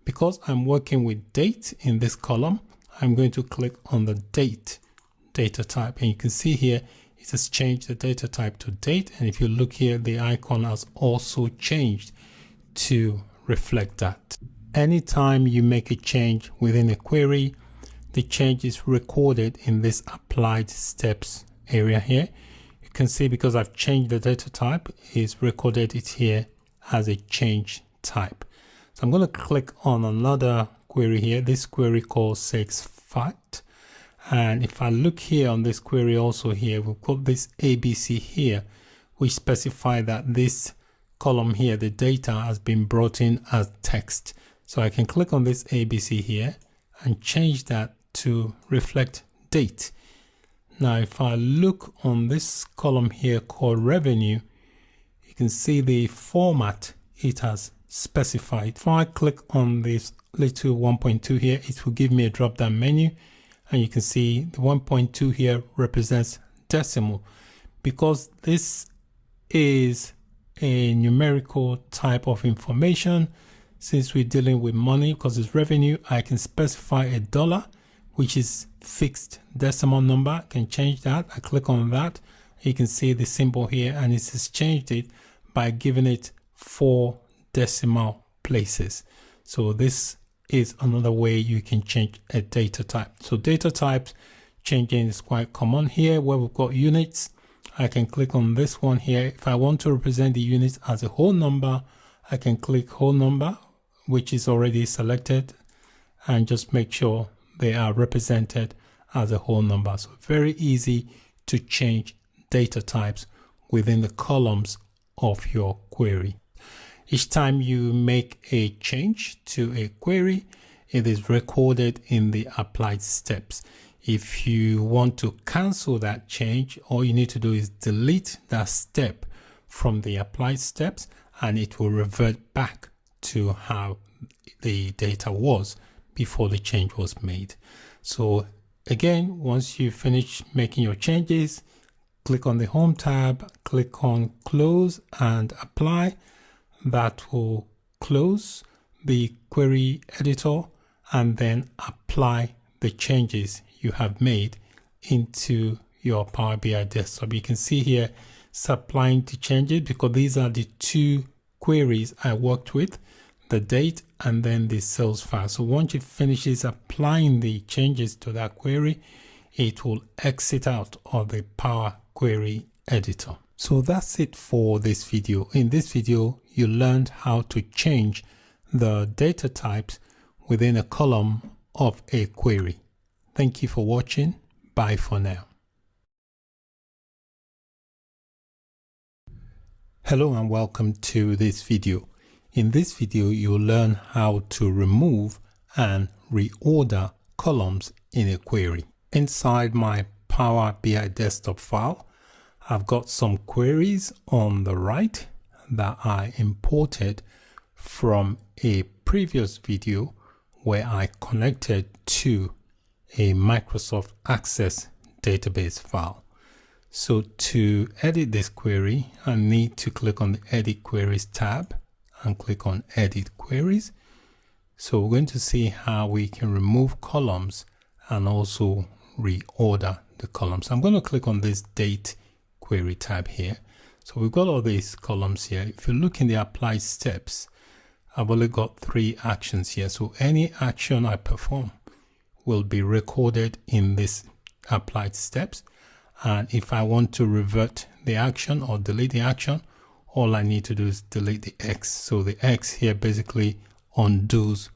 Because I'm working with date in this column, I'm going to click on the date data type, and you can see here it has changed the data type to date. And if you look here, the icon has also changed to reflect that. Anytime you make a change within a query, the change is recorded in this applied steps area here. You can see, because I've changed the data type, it's recorded it here as a change type. So I'm going to click on another query here, this query called sex fact. And if I look here on this query also here, we've got this ABC here, which specify that this column here, the data has been brought in as text. So I can click on this ABC here and change that to reflect date. Now, if I look on this column here called revenue, you can see the format it has specified. If I click on this little 1.2 here, it will give me a drop down menu, and you can see the 1.2 here represents decimal. Because this is a numerical type of information, since we're dealing with money, because it's revenue, I can specify a dollar, which is fixed decimal number. I can change that. I click on that. You can see the symbol here, and it has changed it by giving it 4 decimal places. So this is another way you can change a data type. So data types changing is quite common here. Where we've got units, I can click on this one here. If I want to represent the units as a whole number, I can click whole number, which is already selected, and just make sure they are represented as a whole number. So very easy to change data types within the columns of your query. Each time you make a change to a query, it is recorded in the applied steps. If you want to cancel that change, all you need to do is delete that step from the applied steps, and it will revert back to how the data was before the change was made. So again, once you finish making your changes, click on the Home tab, click on Close and Apply. That will close the query editor and then apply the changes you have made into your Power BI desktop. You can see here it's applying the changes because these are the 2 queries I worked with, the date and then the sales file. So once it finishes applying the changes to that query, it will exit out of the Power Query editor. So that's it for this video. In this video, you learned how to change the data types within a column of a query. Thank you for watching. Bye for now. Hello and welcome to this video. In this video, you'll learn how to remove and reorder columns in a query. Inside my Power BI desktop file, I've got some queries on the right that I imported from a previous video where I connected to a Microsoft Access database file. So to edit this query, I need to click on the Edit Queries tab and click on Edit Queries. So we're going to see how we can remove columns and also reorder the columns. I'm going to click on this Date Query tab here. So we've got all these columns here. If you look in the Applied Steps, I've only got 3 actions here. So any action I perform will be recorded in this Applied Steps. And if I want to revert the action or delete the action, all I need to do is delete the X. So the X here basically undoes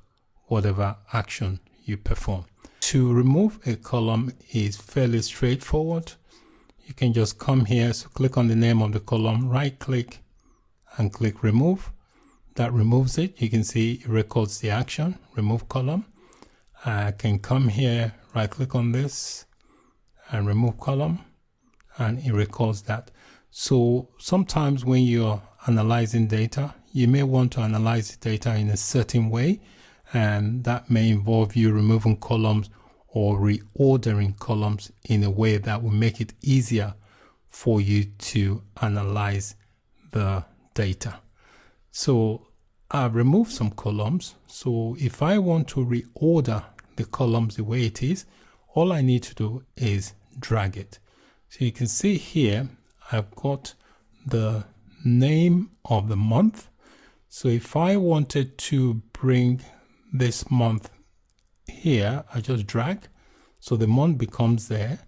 whatever action you perform. To remove a column is fairly straightforward. You can just come here, so click on the name of the column, right click and click remove. That removes it. You can see it records the action, remove column. I can come here, right click on this and remove column, and it records that. So sometimes when you're analyzing data, you may want to analyze the data in a certain way, and that may involve you removing columns or reordering columns in a way that will make it easier for you to analyze the data. So I've removed some columns. So if I want to reorder the columns the way it is, all I need to do is drag it. So you can see here, I've got the name of the month. So if I wanted to bring this month here, I just drag. So the month becomes there.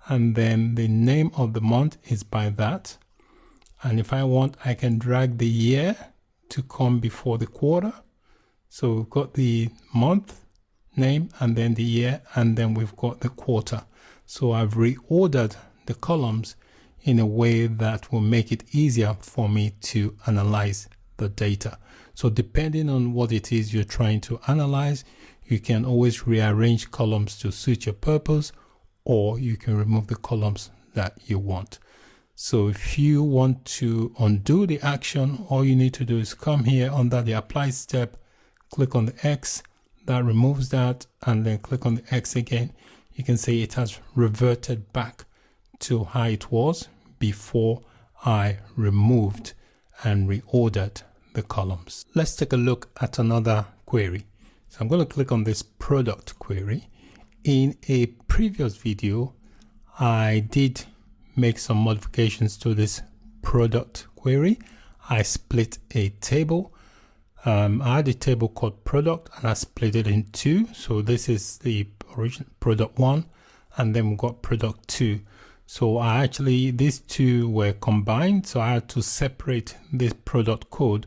And then the name of the month is by that. And if I want, I can drag the year to come before the quarter. So we've got the month name and then the year, and then we've got the quarter. So I've reordered the columns in a way that will make it easier for me to analyze the data. So depending on what it is you're trying to analyze, you can always rearrange columns to suit your purpose, or you can remove the columns that you want. So if you want to undo the action, all you need to do is come here under the apply step, click on the X, that removes that, and then click on the X again. You can see it has reverted back to how it was before I removed and reordered the columns. Let's take a look at another query. So I'm going to click on this product query. In a previous video, I did make some modifications to this product query. I split a table. I had a table called product and I split it in two. So this is the original product 1, and then we got product 2. So these two were combined. So I had to separate this product code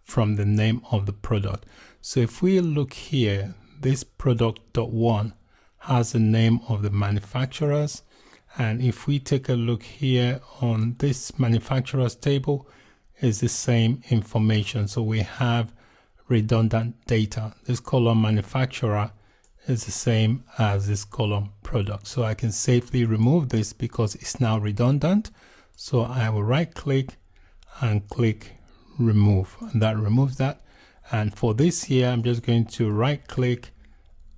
from the name of the product. So if we look here, this product.1 has the name of the manufacturers. And if we take a look here on this manufacturers table, is the same information. So we have redundant data. This column manufacturer is the same as this column product. So I can safely remove this because it's now redundant. So I will right click and click remove, and that removes that. And for this here, I'm just going to right click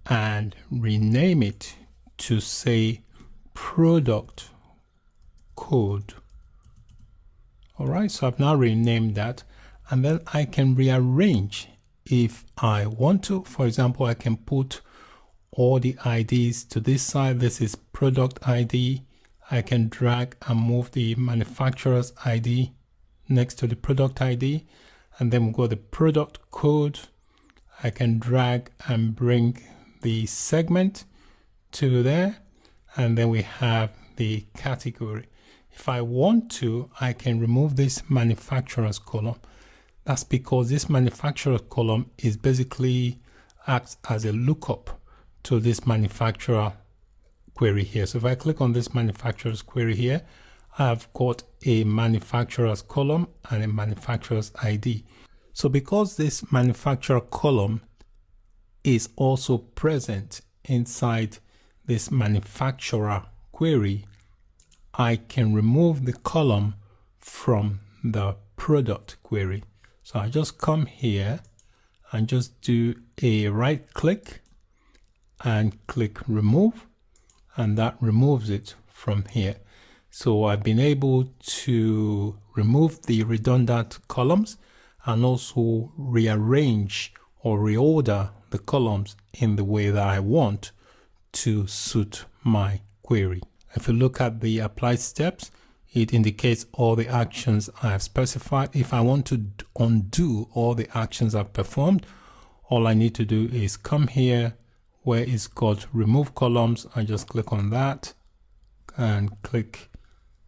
and rename it to say product code. All right, so I've now renamed that, and then I can rearrange if I want to. For example, I can put all the IDs to this side. This is product ID. I can drag and move the manufacturer's ID next to the product ID, and then we've got the product code. I can drag and bring the segment to there, and then we have the category. If I want to, I can remove this manufacturer's column. That's because this manufacturer column is basically acts as a lookup to this manufacturer query here. So if I click on this manufacturer's query here, I've got a manufacturer's column and a manufacturer's ID. So because this manufacturer column is also present inside this manufacturer query, I can remove the column from the product query. So I just come here and just do a right click and click remove, and that removes it from here. So I've been able to remove the redundant columns and also rearrange or reorder the columns in the way that I want to suit my query. If you look at the applied steps, it indicates all the actions I have specified. If I want to undo all the actions I've performed, all I need to do is come here where it's got remove columns. I just click on that and click.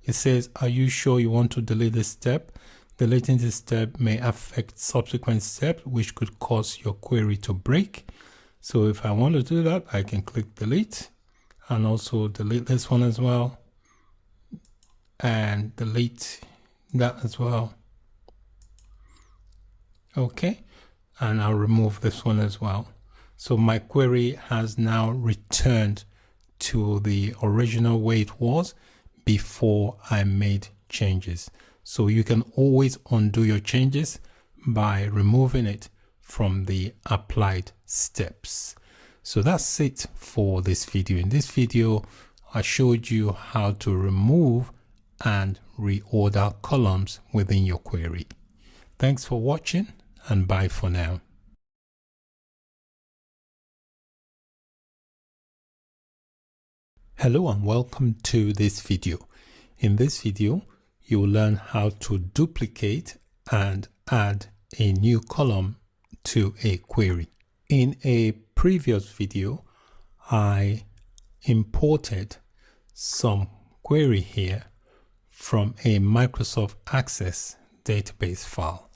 It says, are you sure you want to delete this step? Deleting this step may affect subsequent steps, which could cause your query to break. So if I want to do that, I can click delete and also delete this one as well, and delete that as well. Okay, and I'll remove this one as well. So my query has now returned to the original way it was before I made changes. So you can always undo your changes by removing it from the applied steps. So that's it for this video. In this video, I showed you how to remove and reorder columns within your query. Thanks for watching, and bye for now. Hello and welcome to this video. In this video, you will learn how to duplicate and add a new column to a query. In a previous video, I imported some query here from a Microsoft Access database file.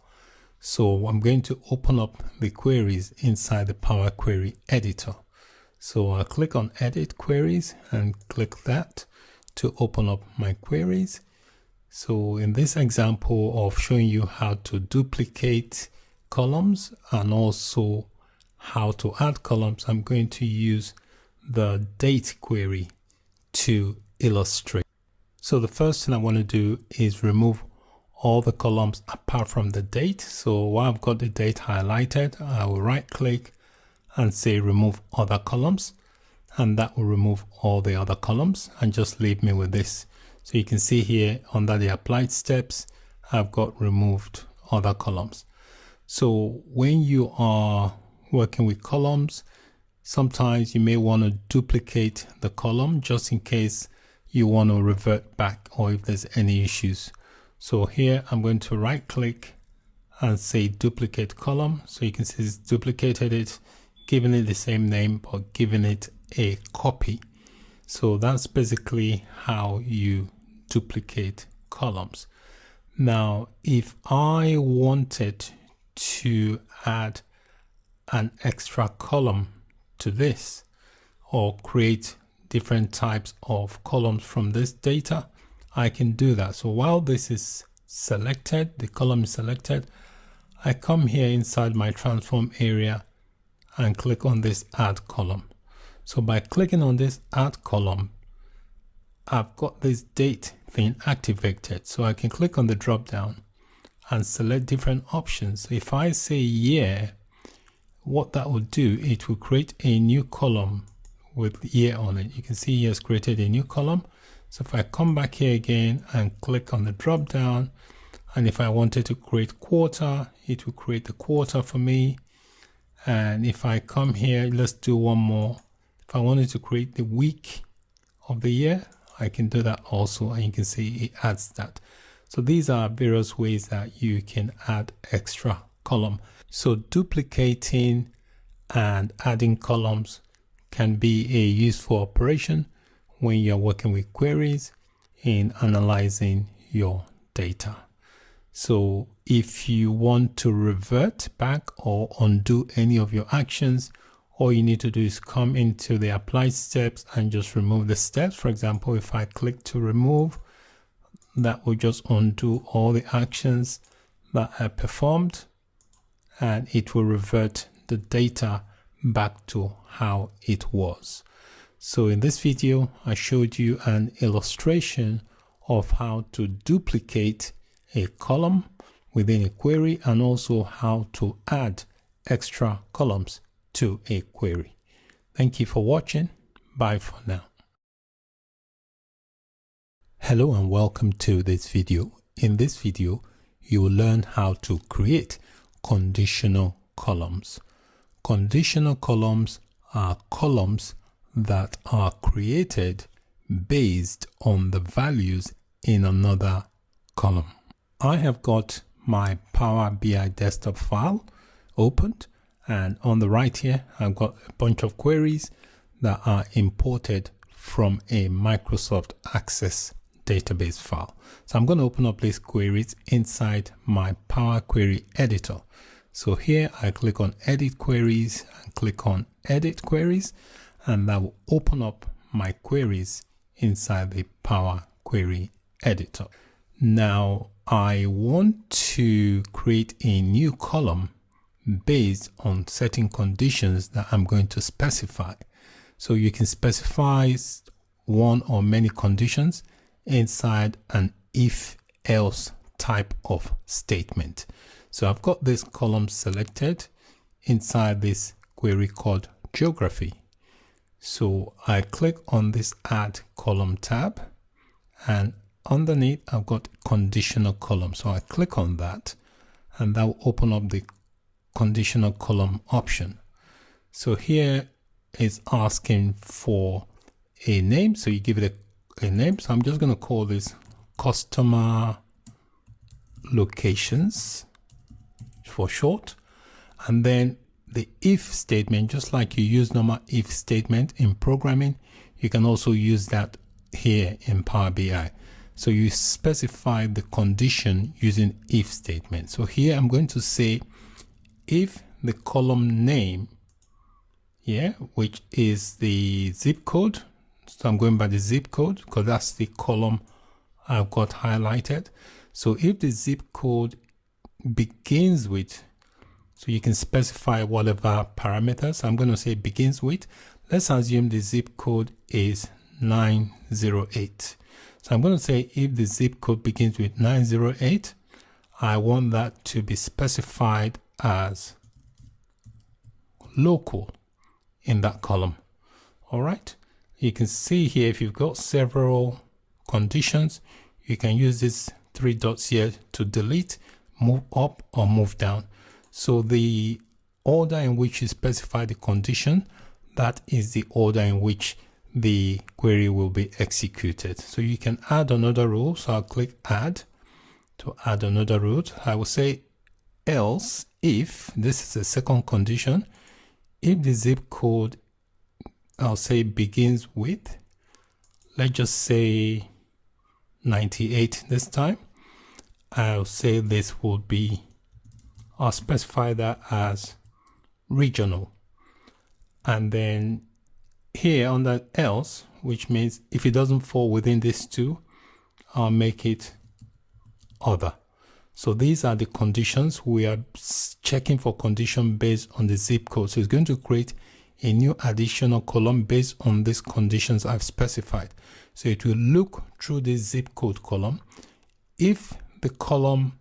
So I'm going to open up the queries inside the Power Query editor. So I'll click on Edit Queries and click that to open up my queries. So in this example of showing you how to duplicate columns and also how to add columns, I'm going to use the date query to illustrate. So the first thing I want to do is remove all the columns apart from the date. So while I've got the date highlighted, I will right click and say remove other columns, and that will remove all the other columns and just leave me with this. So you can see here under the applied steps, I've got removed other columns. So when you are working with columns, sometimes you may want to duplicate the column just in case you want to revert back or if there's any issues. So here I'm going to right click and say duplicate column. So you can see it's duplicated it, giving it the same name, but giving it a copy. So that's basically how you duplicate columns. Now, if I wanted to add an extra column to this or create different types of columns from this data, I can do that. So while this is selected, the column is selected, I come here inside my transform area and click on this add column. So by clicking on this add column, I've got this date thing activated. So I can click on the drop down and select different options. If I say year, what that will do, it will create a new column with year on it. You can see here it's created a new column. So if I come back here again and click on the drop down, and if I wanted to create quarter, it will create the quarter for me. And if I come here, let's do one more. If I wanted to create the week of the year, I can do that also, and you can see it adds that. So these are various ways that you can add extra column. So duplicating and adding columns can be a useful operation when you're working with queries in analyzing your data. So if you want to revert back or undo any of your actions, all you need to do is come into the applied steps and just remove the steps. For example, if I click to remove, that will just undo all the actions that I performed, and it will revert the data back to how it was. So in this video, I showed you an illustration of how to duplicate a column within a query and also how to add extra columns to a query. Thank you for watching. Bye for now. Hello and welcome to this video. In this video, you will learn how to create conditional columns. Conditional columns are columns that are created based on the values in another column. I have got my Power BI desktop file opened, and on the right here, I've got a bunch of queries that are imported from a Microsoft Access database file. So I'm going to open up these queries inside my Power Query Editor. So here I click on Edit Queries and click on Edit Queries, and that will open up my queries inside the Power Query Editor. Now I want to create a new column based on certain conditions that I'm going to specify. So you can specify one or many conditions inside an if-else type of statement. So I've got this column selected inside this query called geography. So I click on this add column tab, and underneath I've got conditional column. So I click on that, and that will open up the conditional column option. So here it's asking for a name. So you give it a name. So I'm just going to call this customer locations for short. And then the if statement, just like you use normal if statement in programming, you can also use that here in Power BI. So you specify the condition using if statement. So here I'm going to say if the column name, which is the zip code. So I'm going by the zip code because that's the column I've got highlighted. So if the zip code begins with, so you can specify whatever parameters. I'm going to say begins with. Let's assume the zip code is 908. So I'm going to say if the zip code begins with 908, I want that to be specified as local in that column. All right. You can see here, if you've got several conditions, you can use these three dots here to delete, move up or move down. So the order in which you specify the condition, that is the order in which the query will be executed. So you can add another rule. So I'll click add to add another rule. I will say else if, this is the second condition, if the zip code, I'll say begins with, let's just say 98 this time, I'll say this will be, I'll specify that as regional. And then here under else, which means if it doesn't fall within these two, I'll make it other. So these are the conditions. We are checking for condition based on the zip code. So it's going to create a new additional column based on these conditions I've specified. So it will look through the zip code column. If the column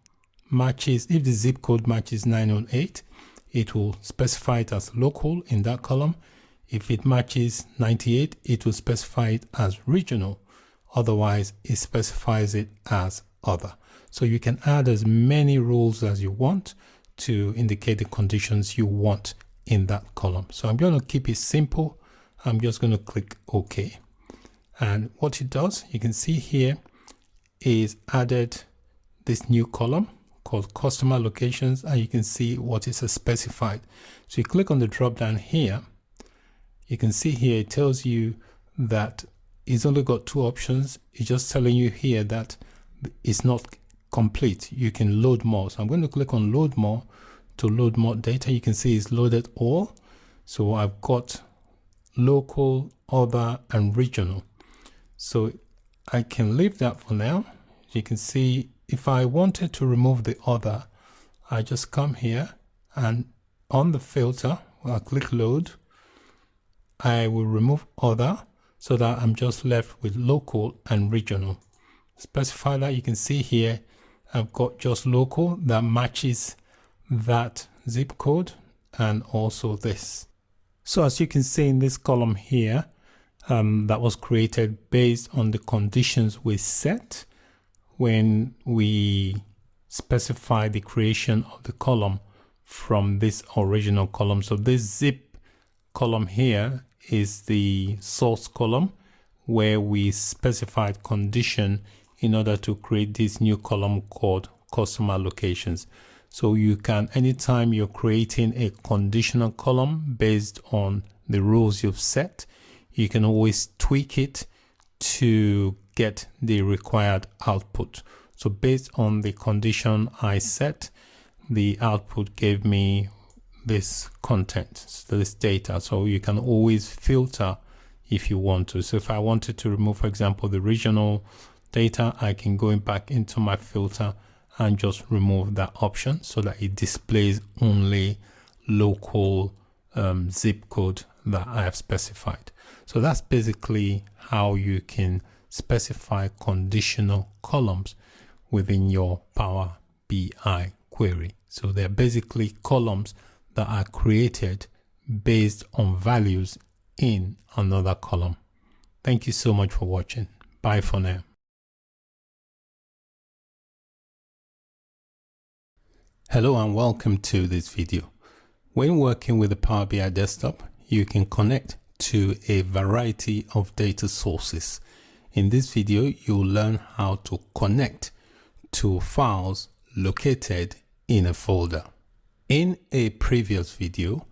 matches, if the zip code matches 908, it will specify it as local in that column. If it matches 98, it will specify it as regional. Otherwise, it specifies it as other. So you can add as many rules as you want to indicate the conditions you want in that column. So I'm going to keep it simple. I'm just going to click OK. And what it does, you can see here, is added this new column called customer locations, and you can see what is specified. So you click on the drop down here, you can see here it tells you that it's only got two options. It's just telling you here that it's not complete. You can load more. So I'm going to click on load more to load more data. You can see it's loaded all. So I've got local, other, and regional. So I can leave that for now. You can see if I wanted to remove the other, I just come here and on the filter, I'll click load. I will remove other so that I'm just left with local and regional. Specify that. You can see here I've got just local that matches that zip code and also this. So as you can see in this column here, that was created based on the conditions we set when we specify the creation of the column from this original column. So this zip column here is the source column where we specified condition in order to create this new column called customer locations. So you can, anytime you're creating a conditional column based on the rules you've set, you can always tweak it to get the required output. So based on the condition I set, the output gave me this content, so this data. So you can always filter if you want to. So if I wanted to remove, for example, the regional data, I can go back into my filter and just remove that option so that it displays only local zip code that I have specified. So that's basically how you can specify conditional columns within your Power BI query. So they're basically columns that are created based on values in another column. Thank you so much for watching. Bye for now. Hello and welcome to this video. When working with the Power BI desktop, you can connect to a variety of data sources. In this video, you'll learn how to connect to files located in a folder. In a previous video,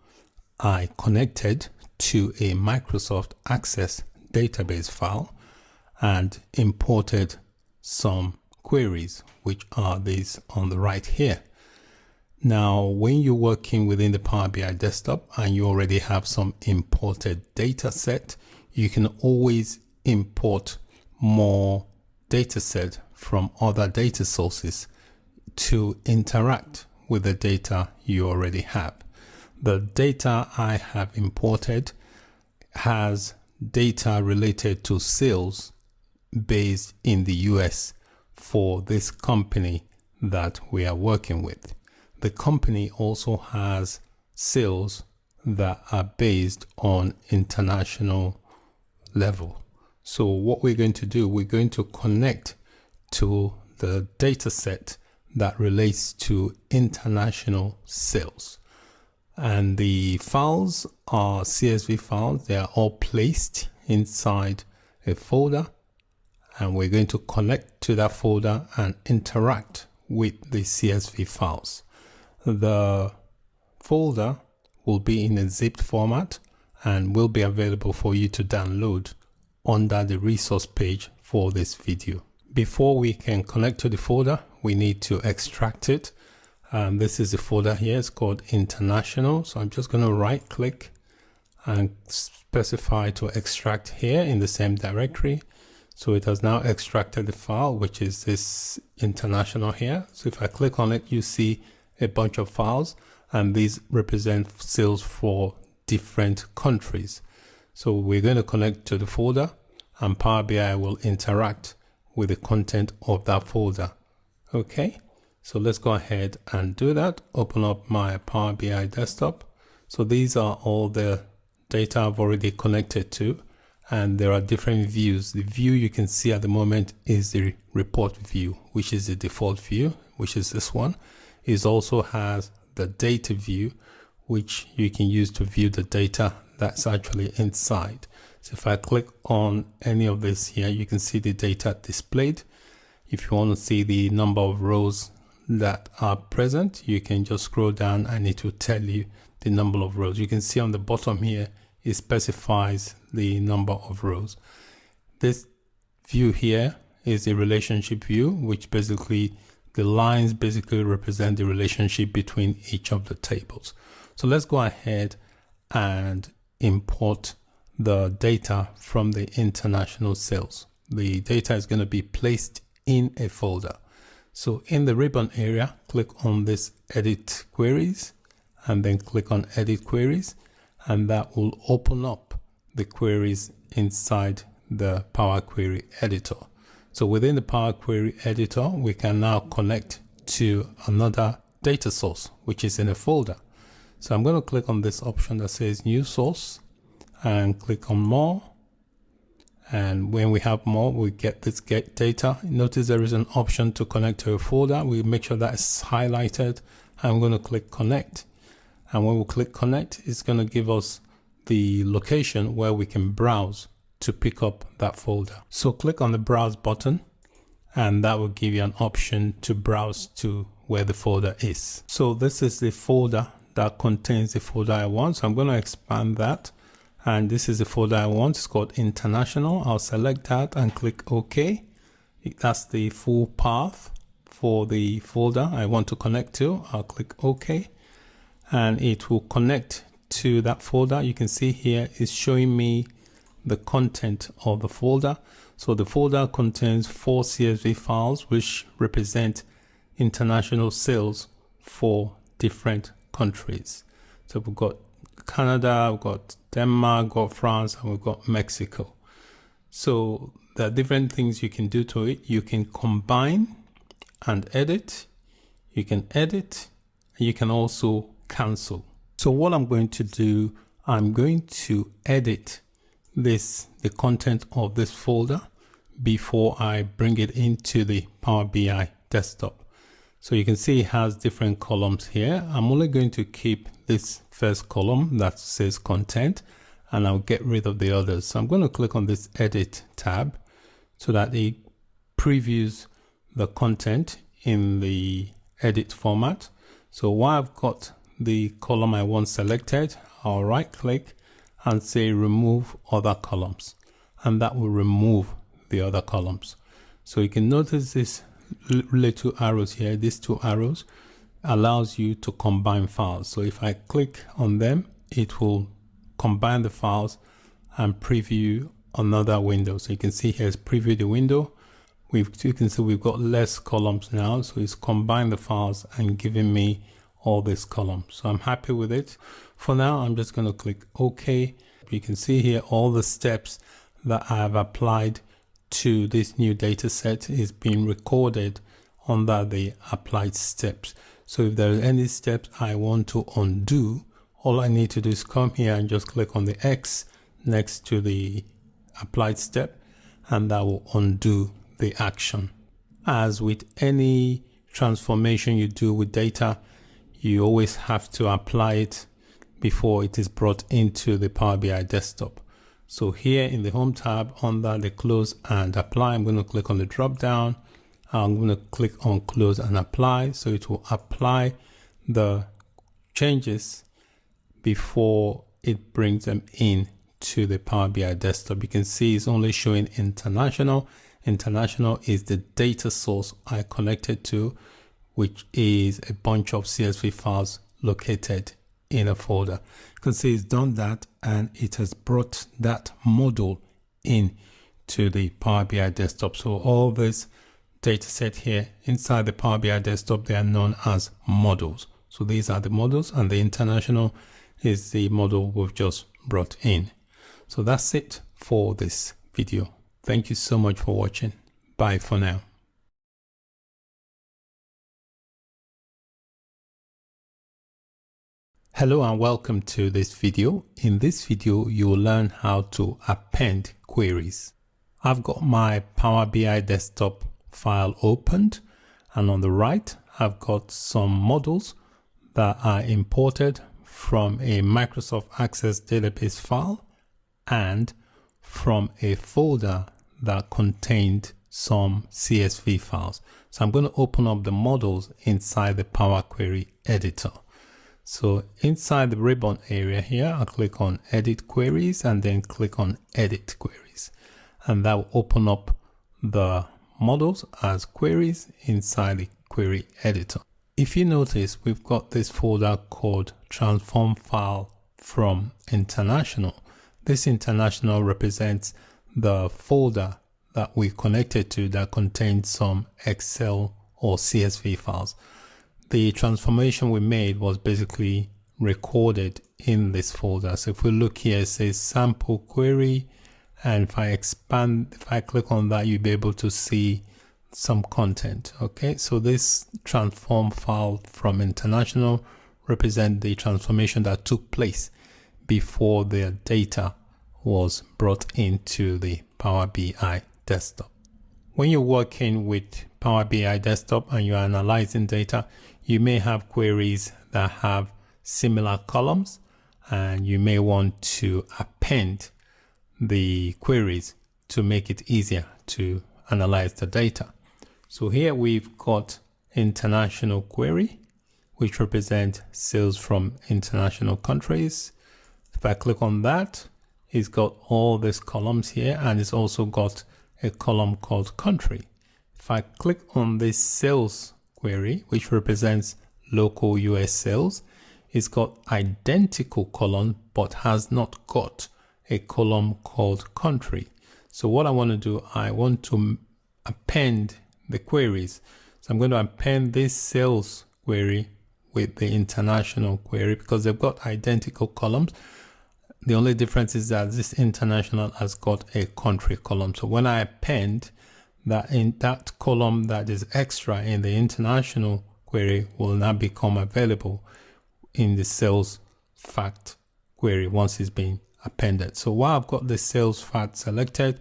I connected to a Microsoft Access database file and imported some queries, which are these on the right here. Now, when you're working within the Power BI desktop and you already have some imported data set, you can always import more data set from other data sources to interact with the data you already have. The data I have imported has data related to sales based in the US for this company that we are working with. The company also has sales that are based on international level. So what we're going to do, we're going to connect to the data set that relates to international sales. And the files are CSV files. They are all placed inside a folder, and we're going to connect to that folder and interact with the CSV files. The folder will be in a zipped format and will be available for you to download under the resource page for this video. Before we can connect to the folder, we need to extract it. This is the folder here. It's called International. So I'm just going to right click and specify to extract here in the same directory. So it has now extracted the file, which is this international here. So if I click on it, you see a bunch of files, and these represent sales for different countries. So we're going to connect to the folder, and Power BI will interact with the content of that folder. Okay, so let's go ahead and do that. Open up my Power BI desktop. So these are all the data I've already connected to, and there are different views. The view you can see at the moment is the report view, which is the default view, which is this one. It also has the data view, which you can use to view the data that's actually inside. So if I click on any of this here, you can see the data displayed. If you want to see the number of rows that are present, you can just scroll down and it will tell you the number of rows. You can see on the bottom here, it specifies the number of rows. This view here is a relationship view, which basically the lines basically represent the relationship between each of the tables. So let's go ahead and import the data from the international sales. The data is going to be placed in a folder. So in the ribbon area, click on this edit queries and then click on edit queries, and that will open up the queries inside the Power Query editor. So within the Power Query editor, we can now connect to another data source, which is in a folder. So I'm going to click on this option that says new source and click on more. And when we have more, we get this get data. Notice there is an option to connect to a folder. We make sure that is highlighted. I'm going to click connect. And when we click connect, it's going to give us the location where we can browse to pick up that folder. So click on the browse button, and that will give you an option to browse to where the folder is. So this is the folder that contains the folder I want. So I'm going to expand that. And this is the folder I want. It's called International. I'll select that and click OK. That's the full path for the folder I want to connect to. I'll click OK. And it will connect to that folder. You can see here it's showing me the content of the folder. So the folder contains 4 CSV files, which represent international sales for different countries. So we've got Canada, we've got Denmark, we've got France, and we've got Mexico. So there are different things you can do to it. You can combine and edit. You can edit, and you can also cancel. So what I'm going to do, I'm going to edit the content of this folder before I bring it into the Power BI desktop. So you can see it has different columns here. I'm only going to keep this first column that says content, and I'll get rid of the others. So I'm going to click on this edit tab so that it previews the content in the edit format. So while I've got the column I want selected, I'll right click and say remove other columns, and that will remove the other columns. So you can notice this little arrows here. These 2 arrows allows you to combine files. So if I click on them, it will combine the files and preview another window. So you can see here is preview the window, you can see we've got less columns now. So it's combined the files and giving me all these columns. So I'm happy with it. For now, I'm just going to click OK. You can see here all the steps that I have applied to this new data set is being recorded under the applied steps. So if there are any steps I want to undo, all I need to do is come here and just click on the X next to the applied step, and that will undo the action. As with any transformation you do with data, you always have to apply it before it is brought into the Power BI desktop. So here in the Home tab under the Close and Apply, I'm going to click on the drop down. I'm going to click on Close and Apply, so it will apply the changes before it brings them in to the Power BI desktop. You can see it's only showing international. International is the data source I connected to, which is a bunch of CSV files located in a folder. You can see it's done that, and it has brought that model in to the Power BI desktop. So all this data set here inside the Power BI desktop, they are known as models. So these are the models, and the international is the model we've just brought in. So that's it for this video. Thank you so much for watching. Bye for now. Hello and welcome to this video. In this video, you will learn how to append queries. I've got my Power BI desktop file opened, and on the right, I've got some models that are imported from a Microsoft Access database file and from a folder that contained some CSV files. So I'm going to open up the models inside the Power Query editor. So inside the ribbon area here, I'll click on Edit Queries and then click on Edit Queries. And that will open up the models as queries inside the query editor. If you notice, we've got this folder called Transform File from International. This international represents the folder that we connected to that contains some Excel or CSV files. The transformation we made was basically recorded in this folder. So if we look here, it says sample query. And if I click on that, you'll be able to see some content. Okay, so this transform file from international represent the transformation that took place before the data was brought into the Power BI desktop. When you're working with Power BI desktop and you're analyzing data, you may have queries that have similar columns, and you may want to append the queries to make it easier to analyze the data. So here we've got international query, which represent sales from international countries. If I click on that, it's got all these columns here, and it's also got a column called country. If I click on this sales query, which represents local US sales, it's got identical column, but has not got a column called country. So what I want to do, I want to append the queries. So I'm going to append this sales query with the international query because they've got identical columns. The only difference is that this international has got a country column. So when I append that, in that column that is extra in the international query will now become available in the sales fact query once it's been appended. So while I've got the sales fact selected,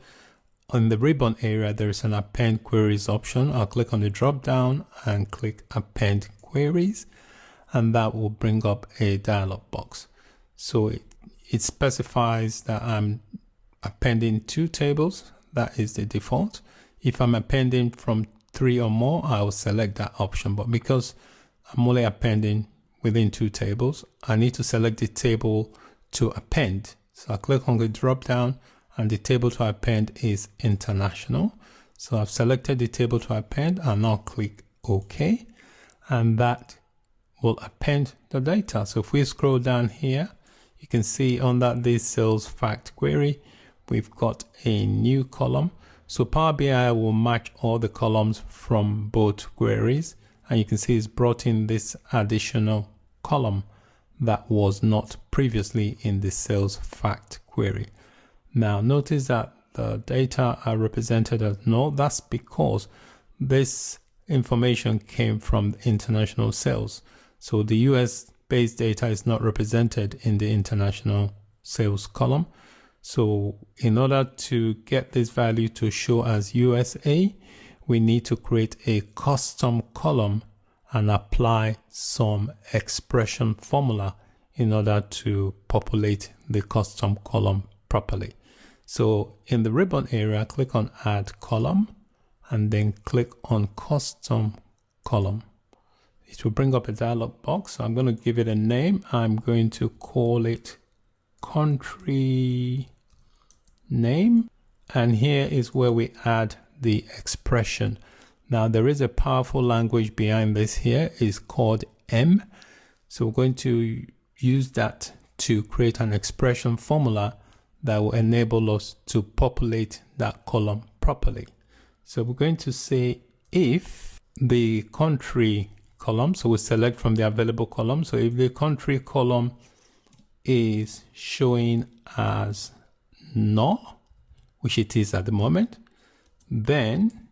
on the ribbon area, there is an append queries option. I'll click on the drop down and click append queries, and that will bring up a dialog box. So it specifies that I'm appending 2 tables. That is the default. If I'm appending from 3 or more, I will select that option. But because I'm only appending within 2 tables, I need to select the table to append. So I click on the drop down, and the table to append is international. So I've selected the table to append, and now click OK, and that will append the data. So if we scroll down here, you can see under this sales fact query, we've got a new column So Power BI will match all the columns from both queries, and you can see it's brought in this additional column that was not previously in the sales fact query. Now notice that the data are represented as null. That's because this information came from international sales. So the US based data is not represented in the international sales column. So in order to get this value to show as USA, we need to create a custom column and apply some expression formula in order to populate the custom column properly. So in the ribbon area, click on Add Column and then click on Custom Column. It will bring up a dialog box. So I'm going to give it a name. I'm going to call it Country Name. And here is where we add the expression. Now there is a powerful language behind this here. It's called M. So we're going to use that to create an expression formula that will enable us to populate that column properly. So we're going to say if the country column, so we select from the available column. So if the country column is showing as null, which it is at the moment, then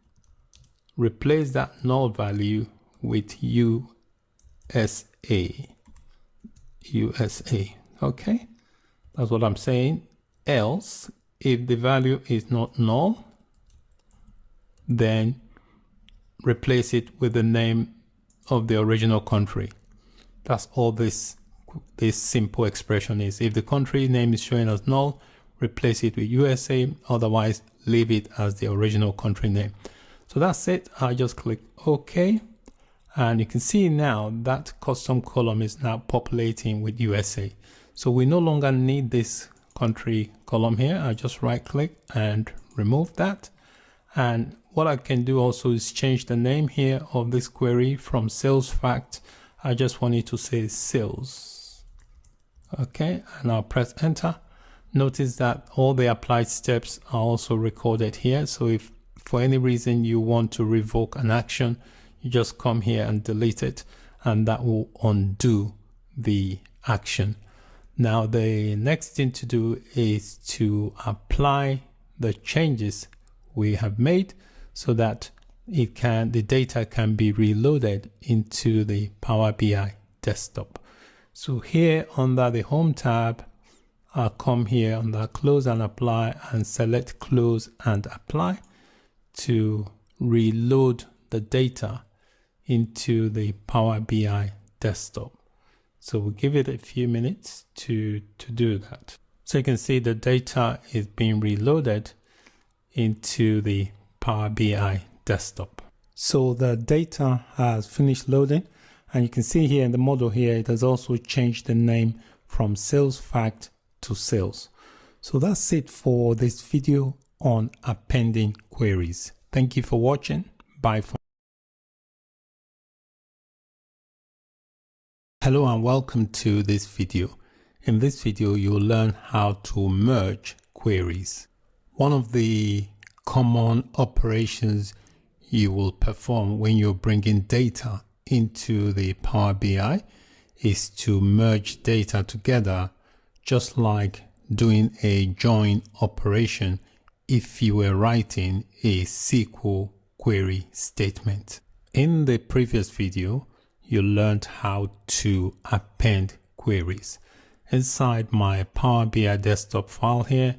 replace that null value with USA. Okay, that's what I'm saying. Else, if the value is not null, then replace it with the name of the original country. That's all this simple expression is. If the country name is showing as null, replace it with USA. Otherwise, leave it as the original country name. So that's it. I just click OK. And you can see now that custom column is now populating with USA. So we no longer need this country column here. I just right click and remove that. And what I can do also is change the name here of this query from sales fact. I just want it to say sales. Okay, and I'll press enter. Notice that all the applied steps are also recorded here. So if for any reason you want to revoke an action, you just come here and delete it, and that will undo the action. Now the next thing to do is to apply the changes we have made so that the data can be reloaded into the Power BI desktop. So here under the Home tab, I'll come here under Close and Apply and select Close and Apply to reload the data into the Power BI desktop. So we'll give it a few minutes to do that. So you can see the data is being reloaded into the Power BI desktop. So the data has finished loading, and you can see here in the model here, it has also changed the name from sales fact to sales. So that's it for this video on appending queries. Thank you for watching. Bye for now. Hello and welcome to this video. In this video, you'll learn how to merge queries. One of the common operations you will perform when you're bringing data into the Power BI is to merge data together, just like doing a join operation if you were writing a SQL query statement. In the previous video, you learned how to append queries. Inside my Power BI desktop file here,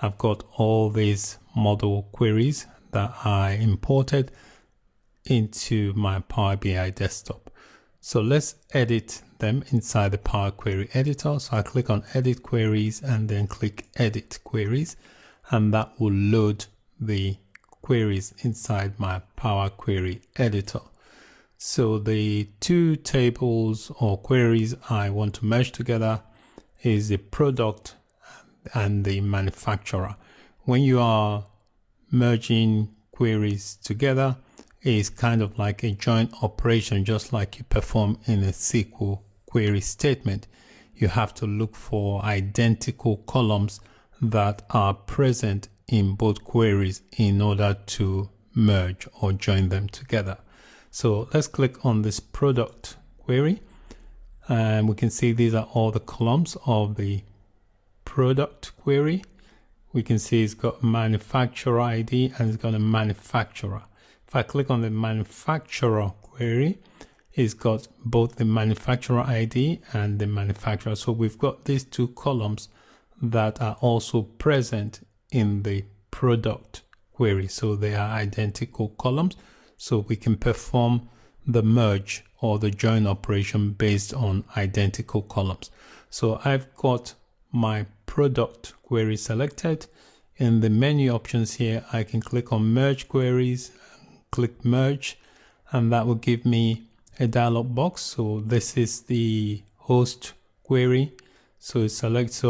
I've got all these model queries that I imported into my Power BI desktop. So let's edit them inside the Power Query Editor. So I click on Edit Queries and then click Edit Queries, and that will load the queries inside my Power Query Editor. So the two tables or queries I want to merge together is the product and the manufacturer. When you are merging queries together, it's kind of like a join operation, just like you perform in a SQL query statement. You have to look for identical columns that are present in both queries in order to merge or join them together. So let's click on this product query, and we can see these are all the columns of the product query. We can see it's got manufacturer ID and it's got a manufacturer. If I click on the manufacturer query, it's got both the manufacturer ID and the manufacturer. So we've got these two columns that are also present in the product query. So they are identical columns. So we can perform the merge or the join operation based on identical columns. So I've got my product query selected. In the menu options here, I can click on merge queries, click merge, and that will give me a dialog box. So this is the host query. So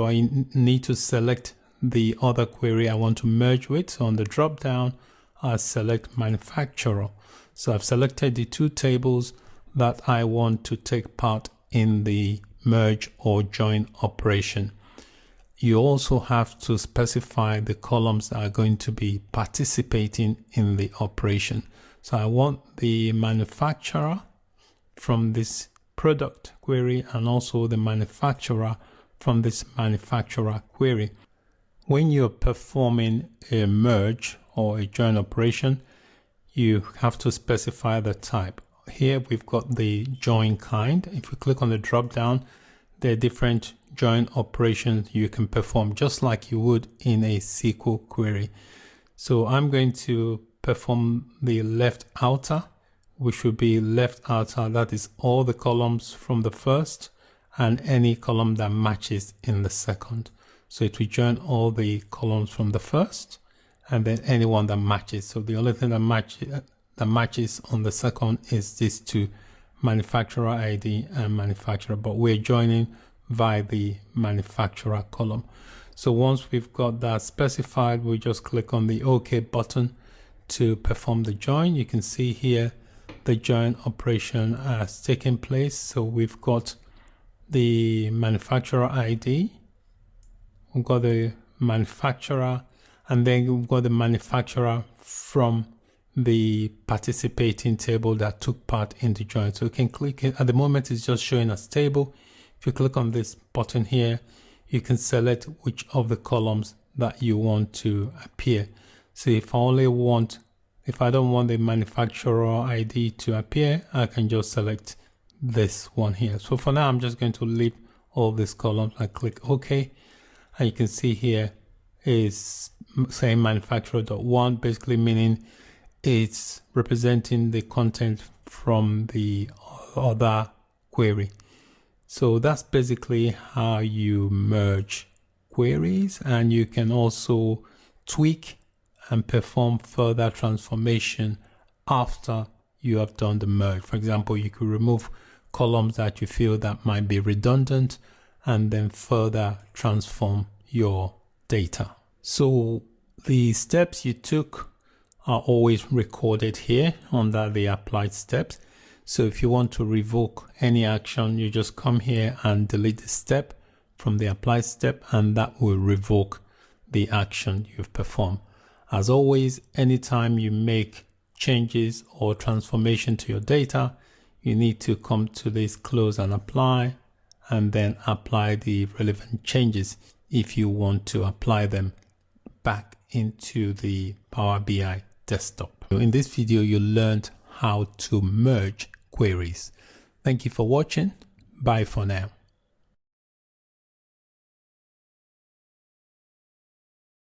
I need to select the other query I want to merge with. So on the drop down, I select manufacturer. So I've selected the two tables that I want to take part in the merge or join operation. You also have to specify the columns that are going to be participating in the operation. So I want the manufacturer from this product query and also the manufacturer from this manufacturer query. When you're performing a merge or a join operation, you have to specify the type. Here we've got the join kind. If you click on the drop down, there are different join operations you can perform just like you would in a SQL query. So I'm going to perform the left outer, which would be left outer, that is all the columns from the first and any column that matches in the second. So it will join all the columns from the first and then anyone that matches. So the only thing that matches on the second is these two, manufacturer ID and manufacturer, but we're joining via the manufacturer column. So once we've got that specified, we just click on the OK button to perform the join. You can see here the join operation has taken place. So we've got the manufacturer ID, we've got the manufacturer, and then we've got the manufacturer from the participating table that took part in the join. So you can click it. At the moment it's just showing as table. If you click on this button here, you can select which of the columns that you want to appear. So if I don't want the manufacturer ID to appear, I can just select this one here. So for now, I'm just going to leave all these columns. I click OK, and you can see here is saying manufacturer.1, basically meaning it's representing the content from the other query. So that's basically how you merge queries, and you can also tweak and perform further transformation after you have done the merge. For example, you could remove columns that you feel that might be redundant and then further transform your data. So the steps you took are always recorded here under the applied steps. So if you want to revoke any action, you just come here and delete the step from the applied step, and that will revoke the action you've performed. As always, anytime you make changes or transformation to your data, you need to come to this close and apply, and then apply the relevant changes if you want to apply them back into the Power BI desktop. In this video, you learned how to merge queries. Thank you for watching. Bye for now.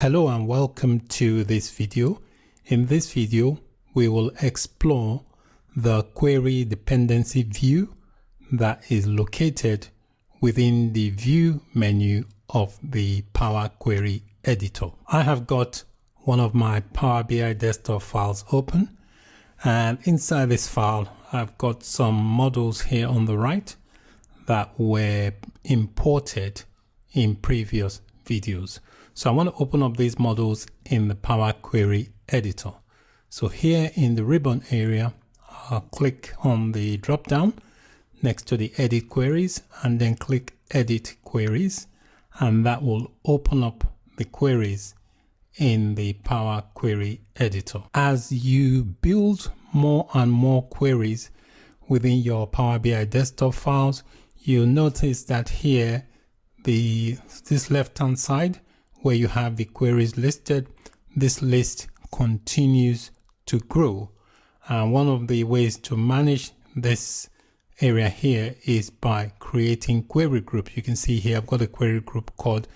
Hello and welcome to this video. In this video, we will explore the query dependency view that is located within the view menu of the Power Query editor. I have got one of my Power BI desktop files open, and inside this file, I've got some models here on the right that were imported in previous videos. So I want to open up these models in the Power Query editor. So here in the ribbon area, I'll click on the drop down next to the edit queries and then click edit queries, and that will open up the queries in the Power Query Editor. As you build more and more queries within your Power BI desktop files, you'll notice that here, this left-hand side where you have the queries listed, this list continues to grow. And one of the ways to manage this area here is by creating query groups. You can see here I've got a query group called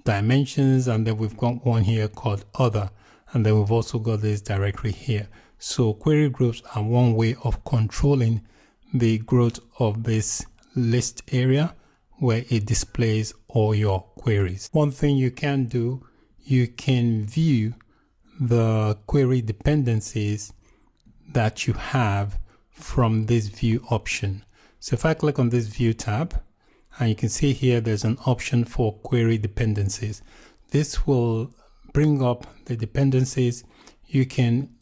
Dimensions, and then we've got one here called Other, and then we've also got this directory here. So query groups are one way of controlling the growth of this list area where it displays all your queries. One thing you can do, you can view the query dependencies that you have from this view option. So if I click on this view tab, and you can see here there's an option for query dependencies. This will bring up the dependencies. You can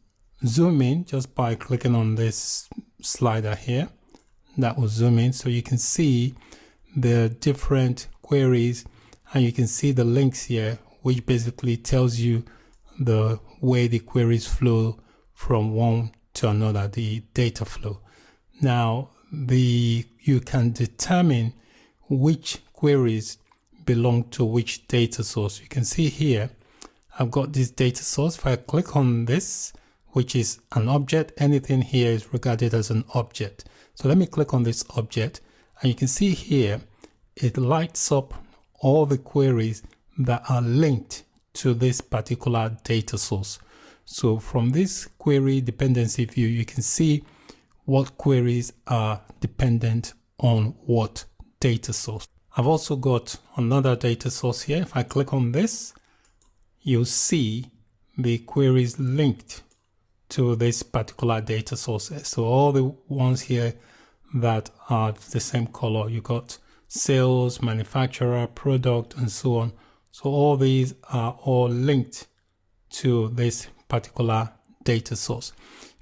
zoom in just by clicking on this slider here. That will zoom in so you can see the different queries, and you can see the links here, which basically tells you the way the queries flow from one to another, the data flow. Now, you can determine which queries belong to which data source. You can see here, I've got this data source. If I click on this, which is an object, anything here is regarded as an object. So let me click on this object, and you can see here, it lights up all the queries that are linked to this particular data source. So from this query dependency view, you can see what queries are dependent on what data source. I've also got another data source here. If I click on this, you'll see the queries linked to this particular data source. So all the ones here that are the same color, you got sales, manufacturer, product, and so on. So all these are all linked to this particular data source.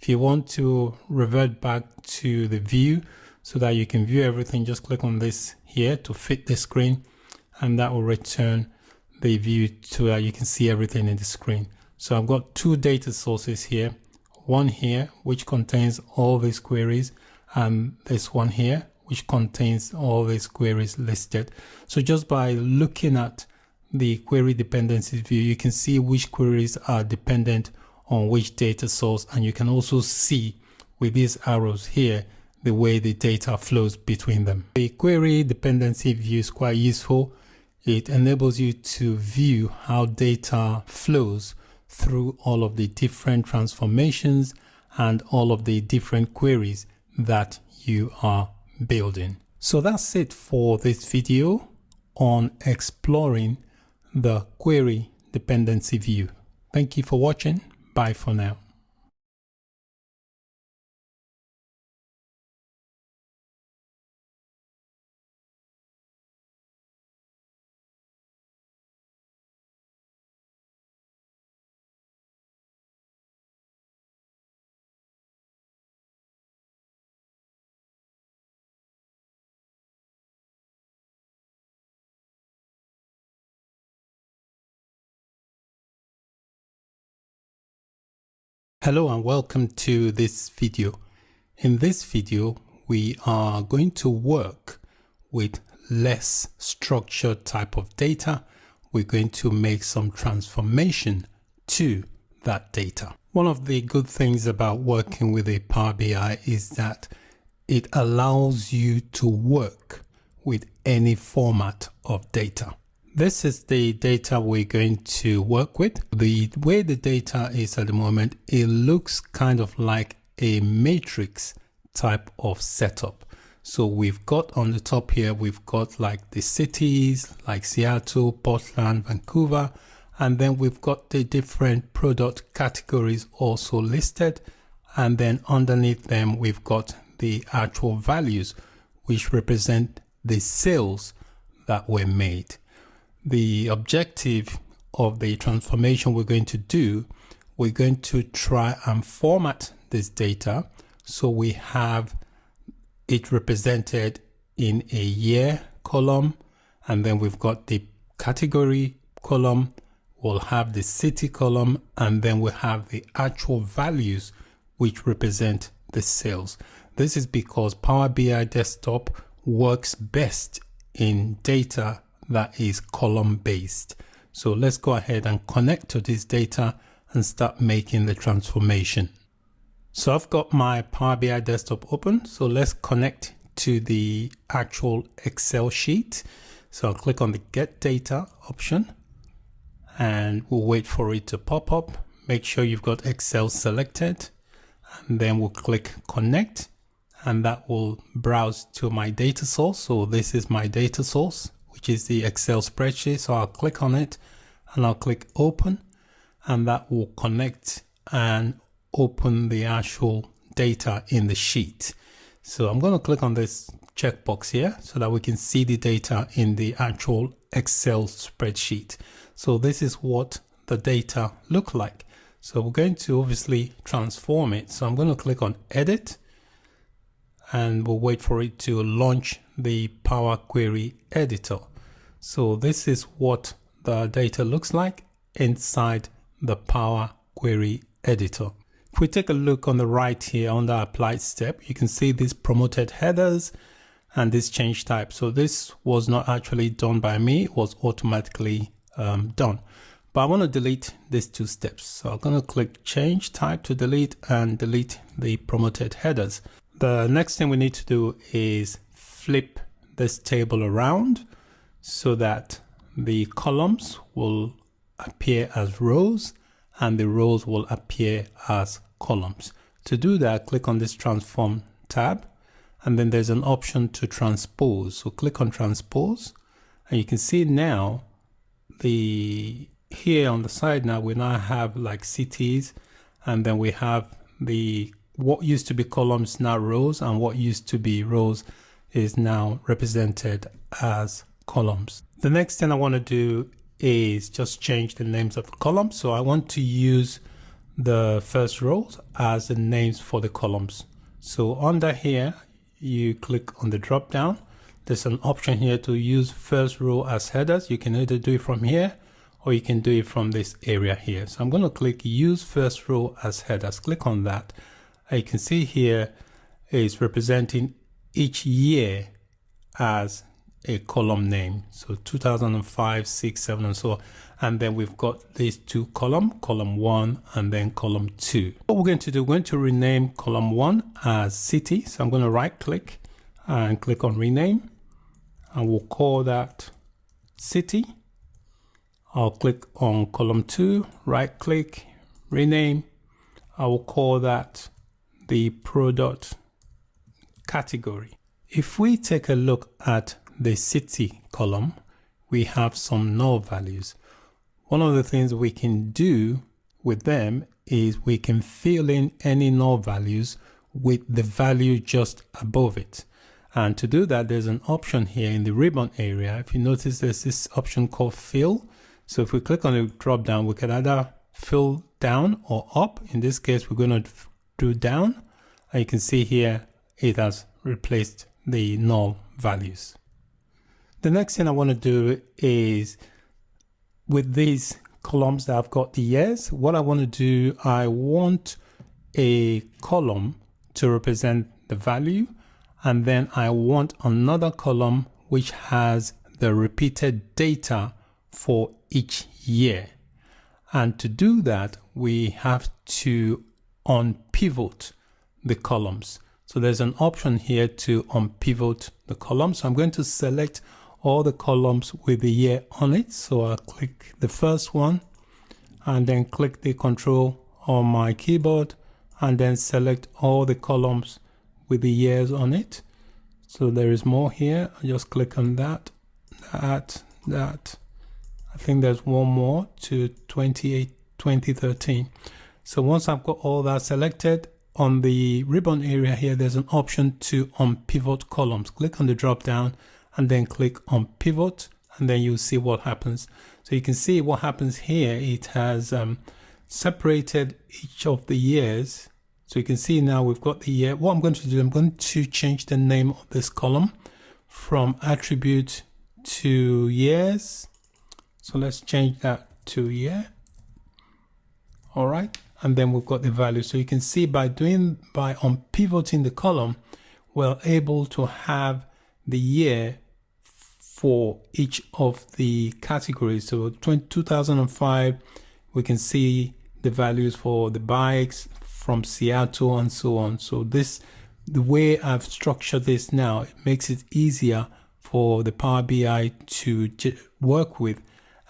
If you want to revert back to the view so that you can view everything, just click on this here to fit the screen, and that will return the view so that you can see everything in the screen. So I've got two data sources here, one here which contains all these queries, and this one here which contains all these queries listed. So just by looking at the query dependencies view, you can see which queries are dependent on which data source, and you can also see with these arrows here the way the data flows between them. The query dependency view is quite useful. It enables you to view how data flows through all of the different transformations and all of the different queries that you are building. So that's it for this video on exploring the query dependency view. Thank you for watching. Bye for now. Hello and welcome to this video. In this video, we are going to work with less structured type of data. We're going to make some transformation to that data. One of the good things about working with a Power BI is that it allows you to work with any format of data. This is the data we're going to work with. The way the data is at the moment, it looks kind of like a matrix type of setup. So we've got on the top here, we've got like the cities like Seattle, Portland, Vancouver, and then we've got the different product categories also listed. And then underneath them, we've got the actual values, which represent the sales that were made. The objective of the transformation we're going to do, we're going to try and format this data so we have it represented in a year column, and then we've got the category column, we'll have the city column, and then we'll have the actual values which represent the sales. This is because Power BI Desktop works best in data that is column based. So let's go ahead and connect to this data and start making the transformation. So I've got my Power BI Desktop open. So let's connect to the actual Excel sheet. So I'll click on the Get Data option and we'll wait for it to pop up. Make sure you've got Excel selected, and then we'll click Connect, and that will browse to my data source. So this is my data source, which is the Excel spreadsheet. So I'll click on it and I'll click Open, and that will connect and open the actual data in the sheet. So I'm going to click on this checkbox here so that we can see the data in the actual Excel spreadsheet. So this is what the data look like. So we're going to obviously transform it. So I'm going to click on Edit, and we'll wait for it to launch the Power Query Editor. So this is what the data looks like inside the Power Query Editor. If we take a look on the right here under Applied Step, you can see these promoted headers and this change type. So this was not actually done by me, it was automatically done. But I want to delete these two steps. So I'm going to click Change Type to delete and delete the promoted headers. The next thing we need to do is flip this table around so that the columns will appear as rows and the rows will appear as columns. To do that, click on this Transform tab, and then there's an option to transpose. So click on Transpose, and you can see now here on the side now we now have like cities, and then we have what used to be columns now rows, and what used to be rows is now represented as columns. The next thing I want to do is just change the names of the columns. So I want to use the first rows as the names for the columns. So under here, you click on the drop down. There's an option here to use first row as headers. You can either do it from here or you can do it from this area here. So I'm going to click Use First Row as Headers. Click on that. And you can see here is representing each year as a column name. So 2005, 6, 7, and so on. And then we've got these two columns, column 1 and then column 2. What we're going to do, we're going to rename column 1 as City. So I'm going to right click and click on Rename, and we'll call that City. I'll click on column 2, right click, rename. I will call that the product category. If we take a look at the city column, we have some null values. One of the things we can do with them is we can fill in any null values with the value just above it. And to do that, there's an option here in the ribbon area. If you notice, there's this option called Fill. So if we click on the drop down, we can either fill down or up. In this case, we're going to do down. And you can see here, it has replaced the null values. The next thing I want to do is with these columns that I've got the years, what I want to do, I want a column to represent the value. And then I want another column which has the repeated data for each year. And to do that, we have to unpivot the columns. So there's an option here to unpivot the columns. So I'm going to select all the columns with the year on it. So I'll click the first one and then click the Control on my keyboard and then select all the columns with the years on it. So there is more here. I just click on that. I think there's one more to 2013. So once I've got all that selected, on the ribbon area here, there's an option to unpivot columns. Click on the drop down and then click on pivot, and then you'll see what happens. So you can see what happens here. It has separated each of the years. So you can see now we've got the year. What I'm going to do, I'm going to change the name of this column from attribute to years. So let's change that to year. All right, and then we've got the value. So you can see by unpivoting the column, we're able to have the year for each of the categories. So 2005, we can see the values for the bikes from Seattle and so on. So the way I've structured this now, it makes it easier for the Power BI to work with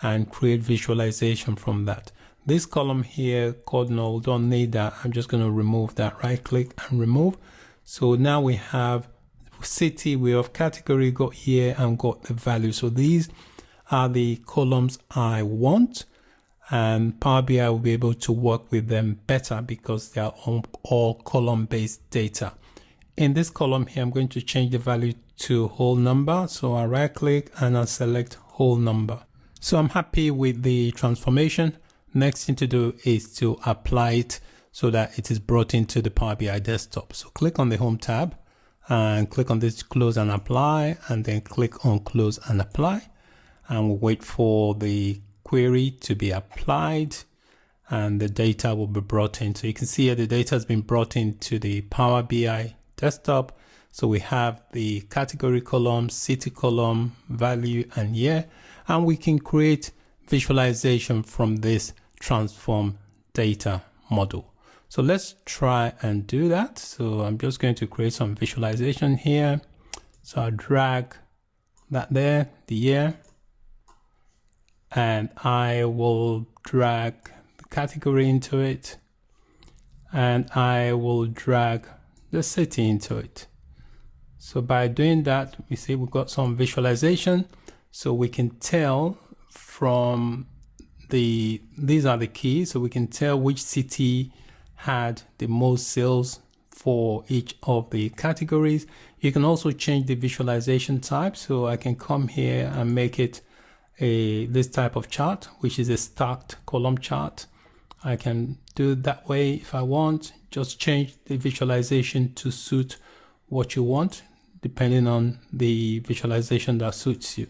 and create visualization from that. This column here, cardinal, don't need that. I'm just going to remove that. Right click and remove. So now we have city, we have category, got year, and got the value. So these are the columns I want, and Power BI will be able to work with them better because they are all column based data. In this column here, I'm going to change the value to whole number. So I right click and I select whole number. So I'm happy with the transformation. Next thing to do is to apply it so that it is brought into the Power BI desktop. So click on the Home tab and click on this Close and Apply, and then click on Close and Apply, and we'll wait for the query to be applied and the data will be brought in. So you can see here the data has been brought into the Power BI desktop. So we have the category column, city column, value, and year, and we can create visualization from this transform data model. So let's try and do that. So I'm just going to create some visualization here. So I'll drag that there, the year, and I will drag the category into it, and I will drag the city into it. So by doing that, we see we've got some visualization. So we can tell from these are the keys. So we can tell which city had the most sales for each of the categories. You can also change the visualization type. So I can come here and make it this type of chart, which is a stacked column chart. I can do it that way if I want. Just change the visualization to suit what you want, depending on the visualization that suits you.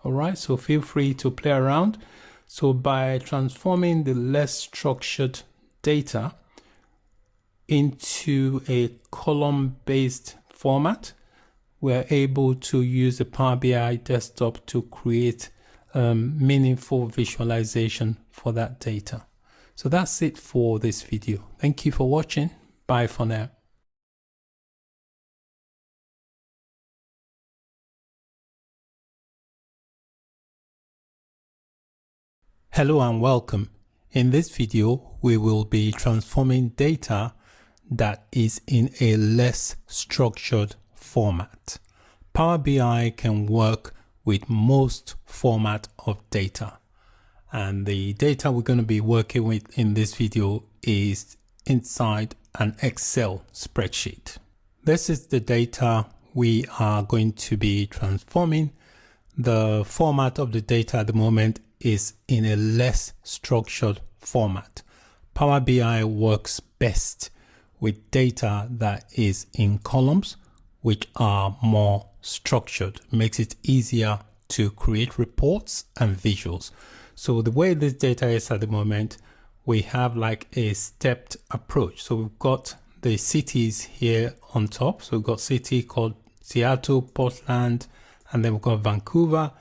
All right, so feel free to play around. So by transforming the less structured data into a column-based format, we're able to use the Power BI desktop to create meaningful visualization for that data. So that's it for this video. Thank you for watching. Bye for now. Hello and welcome. In this video, we will be transforming data that is in a less structured format. Power BI can work with most format of data. And the data we're going to be working with in this video is inside an Excel spreadsheet. This is the data we are going to be transforming. The format of the data at the moment is in a less structured format. Power BI works best with data that is in columns, which are more structured. Makes it easier to create reports and visuals. So the way this data is at the moment, we have like a stepped approach. So we've got the cities here on top. So we've got city called Seattle, Portland, and then we've got Vancouver,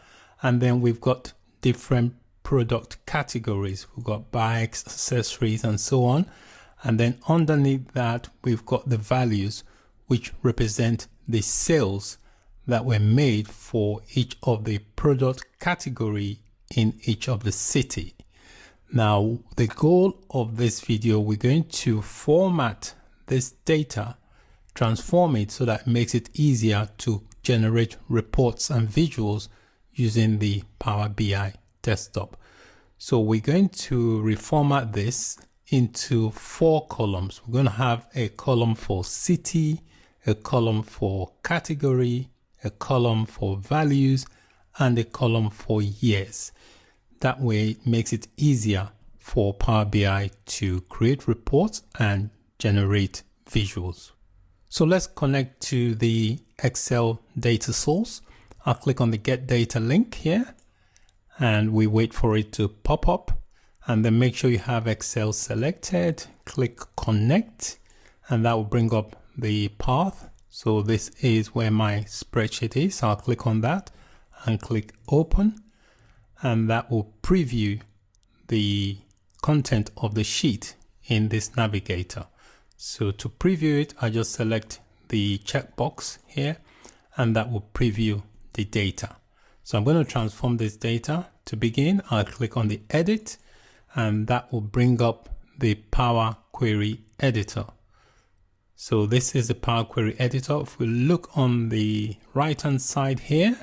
and then we've got different product categories. We've got bikes, accessories, and so on. And then underneath that, we've got the values, which represent the sales that were made for each of the product category in each of the city. Now, the goal of this video, we're going to format this data, transform it so that it makes it easier to generate reports and visuals using the Power BI desktop. So we're going to reformat this into 4 columns. We're going to have a column for city, a column for category, a column for values, and a column for years. That way it makes it easier for Power BI to create reports and generate visuals. So let's connect to the Excel data source. I'll click on the Get Data link here, and we wait for it to pop up. and then make sure you have Excel selected, click connect, and that will bring up the path. So this is where my spreadsheet is. So I'll click on that and click open, and that will preview the content of the sheet in this navigator. So to preview it, I just select the checkbox here, and that will preview the data. So I'm going to transform this data. To begin, I'll click on the edit, and that will bring up the Power Query editor. So this is the Power Query editor. If we look on the right hand side here,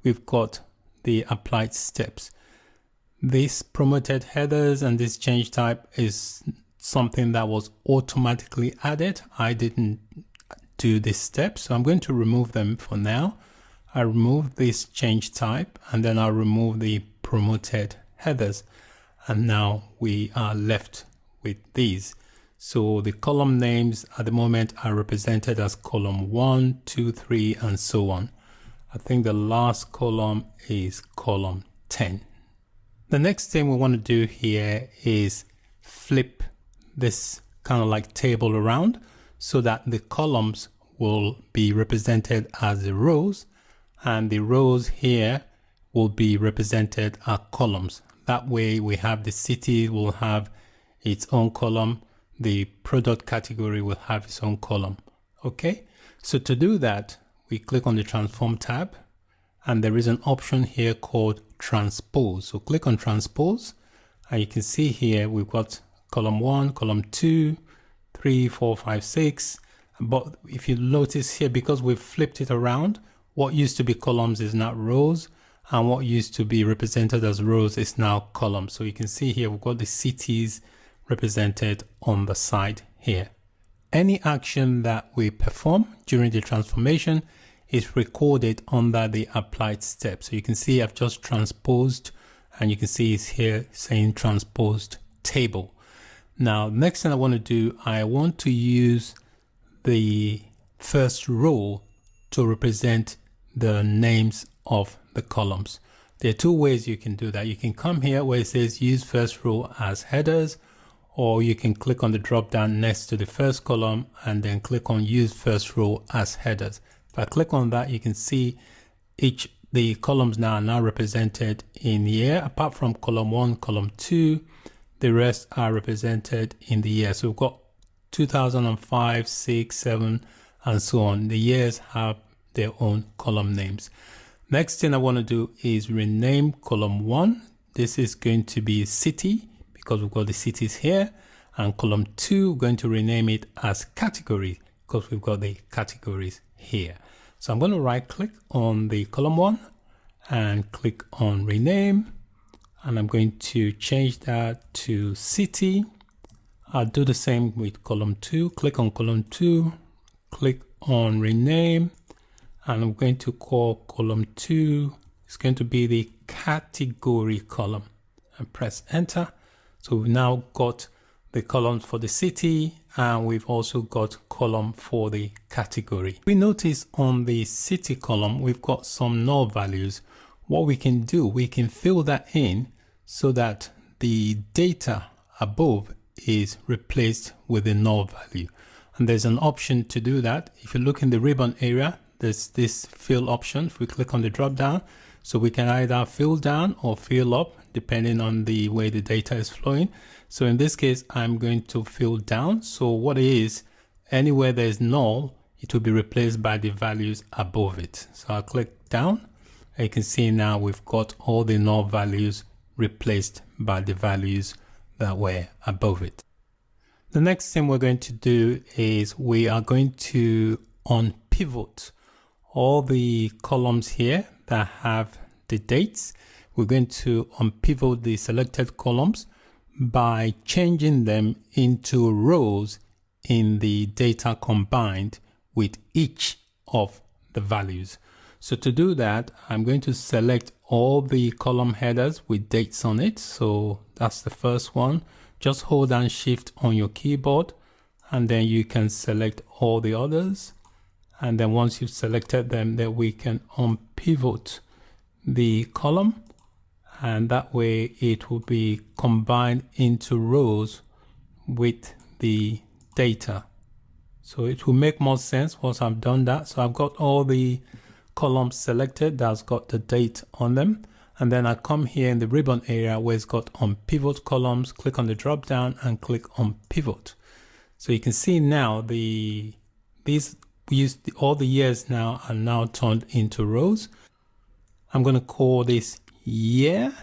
we've got the applied steps. This promoted headers and this change type is something that was automatically added. I didn't do this step, so I'm going to remove them for now. I remove this change type, and then I'll remove the promoted headers, and now we are left with these. So the column names at the moment are represented as column 1, 2, 3, and so on. I think the last column is column 10. The next thing we want to do here is flip this kind of like table around so that the columns will be represented as the rows, and the rows here will be represented as columns. That way we have the city will have its own column, the product category will have its own column. Okay, so to do that, we click on the transform tab, and there is an option here called transpose. So click on transpose, and you can see here we've got column 1, column 2, 3, 4, 5, 6. But if you notice here, because we've flipped it around, what used to be columns is now rows, and what used to be represented as rows is now columns. So you can see here we've got the cities represented on the side here. Any action that we perform during the transformation is recorded under the applied step. So you can see I've just transposed, and you can see it's here saying transposed table. Now, next thing I want to do, I want to use the first row to represent the names of the columns. There are two ways you can do that. You can come here where it says use first row as headers, or you can click on the drop down next to the first column and then click on use first row as headers. If I click on that, you can see the columns now are now represented in year. Apart from column 1, column 2, the rest are represented in the year. So we've got 2005, 6, 7, and so on. The years have their own column names. Next thing I want to do is rename column 1. This is going to be city because we've got the cities here. And column 2, we're going to rename it as category because we've got the categories here. So I'm going to right click on the column 1 and click on rename. And I'm going to change that to city. I'll do the same with column 2. Click on column 2, click on rename, and I'm going to call column 2. It's going to be the category column, and press enter. So we've now got the columns for the city, and we've also got column for the category. We notice on the city column, we've got some null values. What we can do, we can fill that in so that the data above is replaced with a null value. And there's an option to do that. If you look in the ribbon area, there's this fill option. If we click on the drop down, so we can either fill down or fill up depending on the way the data is flowing. So in this case, I'm going to fill down. So what it is, anywhere there's null, it will be replaced by the values above it. So I'll click down, and you can see now we've got all the null values replaced by the values that were above it. The next thing we're going to do is we are going to unpivot all the columns here that have the dates. We're going to unpivot the selected columns by changing them into rows in the data combined with each of the values. So to do that, I'm going to select all the column headers with dates on it. So that's the first one. Just hold down Shift on your keyboard, and then you can select all the others. And then once you've selected them, then we can unpivot the column, and that way it will be combined into rows with the data. So it will make more sense once I've done that. So I've got all the columns selected that's got the date on them. And then I come here in the ribbon area where it's got on pivot columns, click on the drop down and click on pivot. So you can see now all the years now are now turned into rows. I'm going to call this year.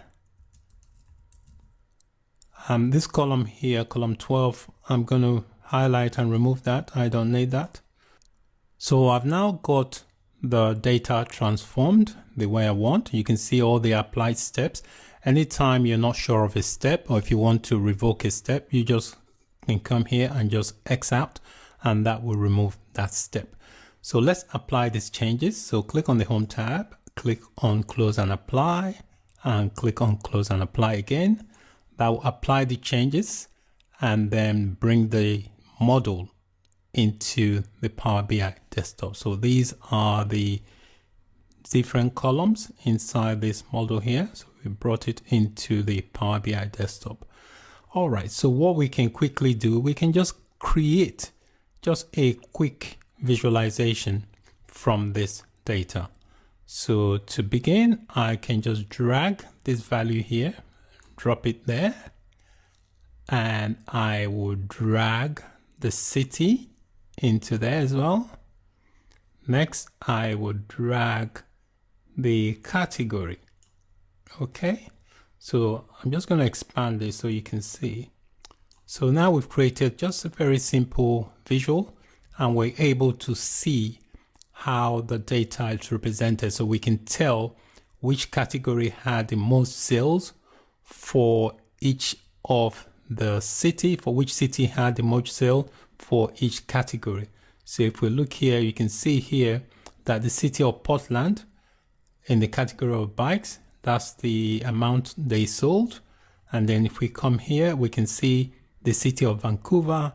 This column here, column 12, I'm going to highlight and remove that. I don't need that. So I've now got the data transformed the way I want. You can see all the applied steps. Anytime you're not sure of a step, or if you want to revoke a step, you just can come here and just X out, and that will remove that step. So let's apply these changes. So click on the Home tab, click on Close and Apply, and click on Close and Apply again. That will apply the changes and then bring the model into the Power BI desktop. So these are the different columns inside this model here. So we brought it into the Power BI desktop. All right, so what we can quickly do, we can just create just a quick visualization from this data. So to begin, I can just drag this value here, drop it there, and I will drag the city into there as well. Next, I would drag the category. Okay, so I'm just going to expand this so you can see. So now we've created just a very simple visual, and we're able to see how the data is represented. So we can tell which category had the most sales for each of the city, for which city had the most sale for each category. So if we look here, you can see here that the city of Portland in the category of bikes, that's the amount they sold. And then if we come here, we can see the city of Vancouver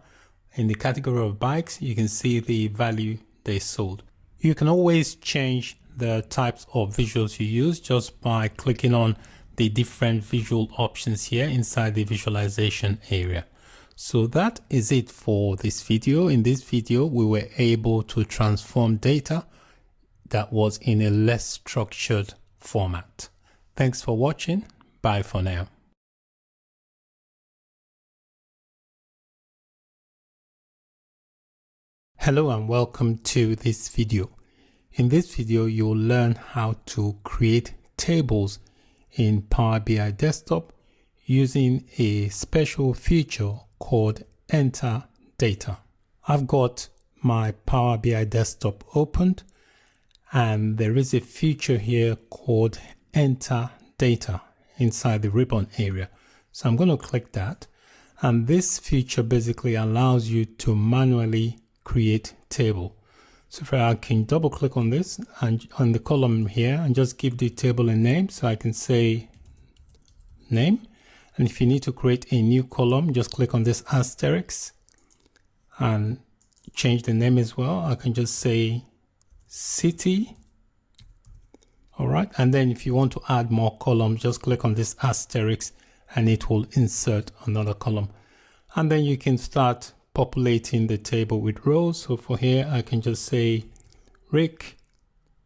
in the category of bikes, you can see the value they sold. You can always change the types of visuals you use just by clicking on the different visual options here inside the visualization area. So that is it for this video. In this video, we were able to transform data that was in a less structured format. Thanks for watching. Bye for now. Hello and welcome to this video. In this video, you'll learn how to create tables in Power BI Desktop using a special feature called Enter Data. I've got my Power BI Desktop opened, and there is a feature here called Enter Data inside the ribbon area. So I'm going to click that, and this feature basically allows you to manually create table. So if I can double click on this and on the column here and just give the table a name. So I can say name. And if you need to create a new column, just click on this asterisk and change the name as well. I can just say city. All right. And then if you want to add more columns, just click on this asterisk and it will insert another column. And then you can start populating the table with rows. So for here, I can just say Rick,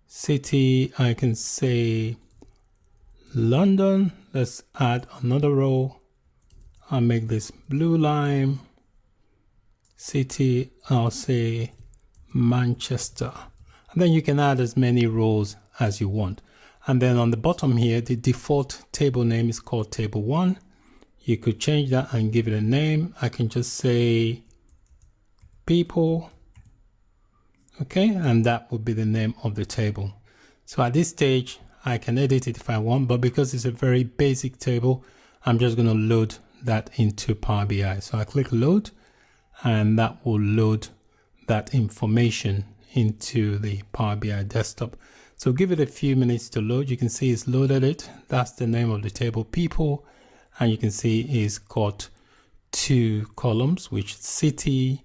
city, I can say London. Let's add another row. I'll make this blue line. City, I'll say Manchester. And then you can add as many rows as you want. And then on the bottom here, the default table name is called table 1. You could change that and give it a name. I can just say people. Okay, and that would be the name of the table. So at this stage, I can edit it if I want, but because it's a very basic table, I'm just going to load that into Power BI. So I click load, and that will load that information into the Power BI desktop. So give it a few minutes to load. You can see it's loaded it. That's the name of the table, people. And you can see it's got 2 columns, which is city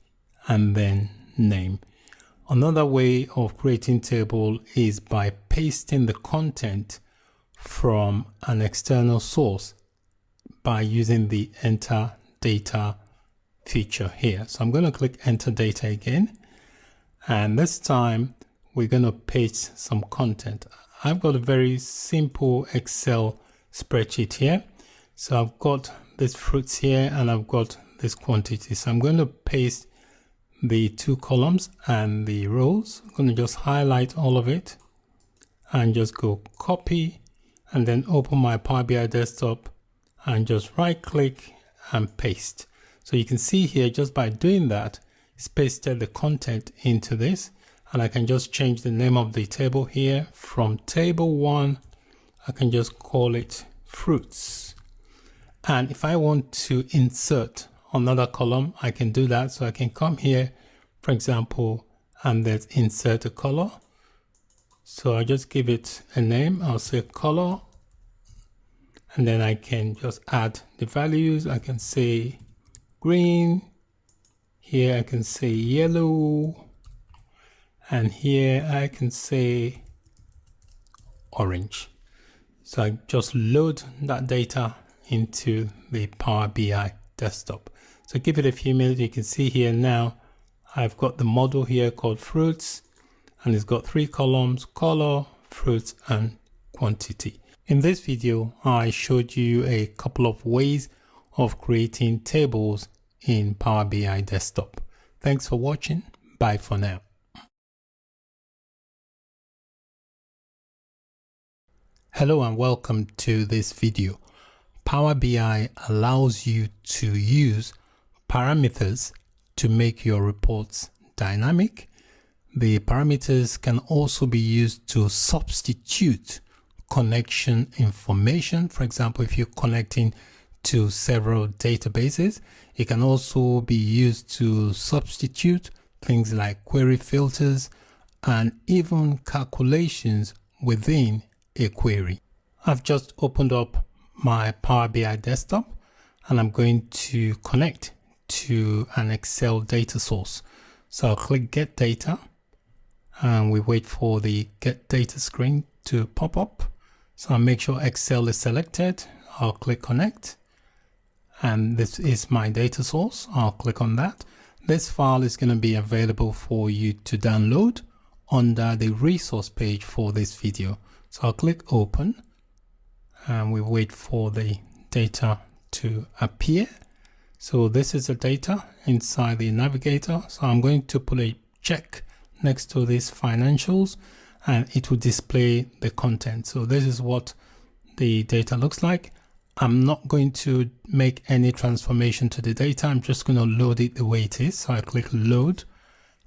and then name. Another way of creating table is by pasting the content from an external source by using the enter data feature here. So I'm going to click enter data again, and this time we're going to paste some content. I've got a very simple Excel spreadsheet here. So I've got these fruits here and I've got this quantity. So I'm going to paste the two columns and the rows. I'm going to just highlight all of it and just go copy, and then open my Power BI desktop and just right click and paste. So you can see here, just by doing that, it's pasted the content into this, and I can just change the name of the table here from table 1. I can just call it fruits. And if I want to insert another column, I can do that. So I can come here, for example, and then insert a color. So I just give it a name. I'll say color, and then I can just add the values. I can say green. Here I can say yellow, and here I can say orange. So I just load that data into the Power BI desktop. So give it a few minutes. You can see here now I've got the model here called fruits, and it's got 3 columns: color, fruits, and quantity. In this video, I showed you a couple of ways of creating tables in Power BI desktop. Thanks for watching. Bye for now. Hello and welcome to this video. Power BI allows you to use parameters to make your reports dynamic. The parameters can also be used to substitute connection information. For example, if you're connecting to several databases, it can also be used to substitute things like query filters and even calculations within a query. I've just opened up my Power BI desktop, and I'm going to connect to an Excel data source. So I'll click Get Data, and we wait for the Get Data screen to pop up. So I'll make sure Excel is selected. I'll click Connect, and this is my data source. I'll click on that. This file is going to be available for you to download under the resource page for this video. So I'll click Open, and we wait for the data to appear. So this is the data inside the navigator. So I'm going to put a check next to these financials, and it will display the content. So this is what the data looks like. I'm not going to make any transformation to the data. I'm just going to load it the way it is. So I click Load,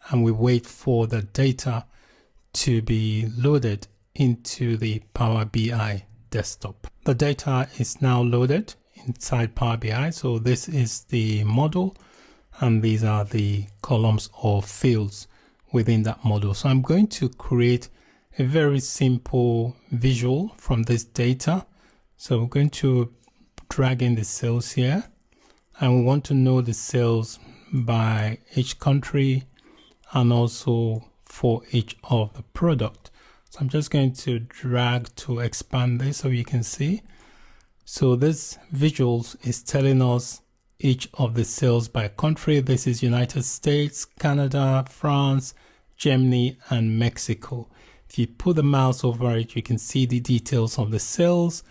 and we wait for the data to be loaded into the Power BI desktop. The data is now loaded inside Power BI. So this is the model, and these are the columns or fields within that model. So I'm going to create a very simple visual from this data. So we're going to drag in the sales here, and we want to know the sales by each country and also for each of the product. So I'm just going to drag to expand this so you can see. So this visuals is telling us each of the sales by country. This is United States, Canada, France, Germany, and Mexico. If you put the mouse over it, you can see the details of the sales.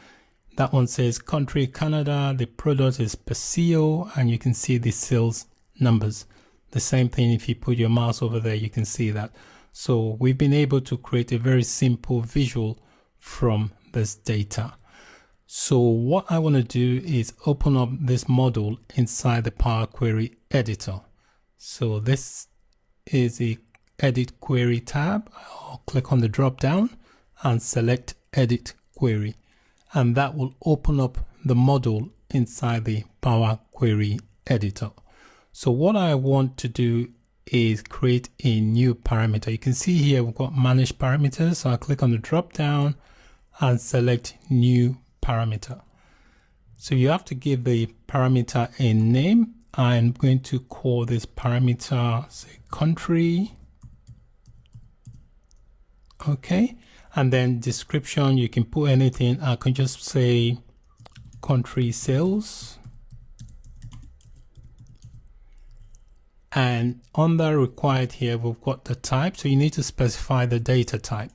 That one says country Canada, the product is Paseo, and you can see the sales numbers. The same thing, if you put your mouse over there, you can see that. So we've been able to create a very simple visual from this data. So what I want to do is open up this model inside the Power Query editor. So this is the Edit Query tab. I'll click on the drop down and select Edit Query, and that will open up the model inside the Power Query editor. So what I want to do is create a new parameter. You can see here we've got Manage Parameters. So I click on the drop down and select New Parameter. So you have to give the parameter a name. I'm going to call this parameter, say, country. Okay, And then description, you can put anything. I can just say country sales. And under required here, we've got the type. So you need to specify the data type.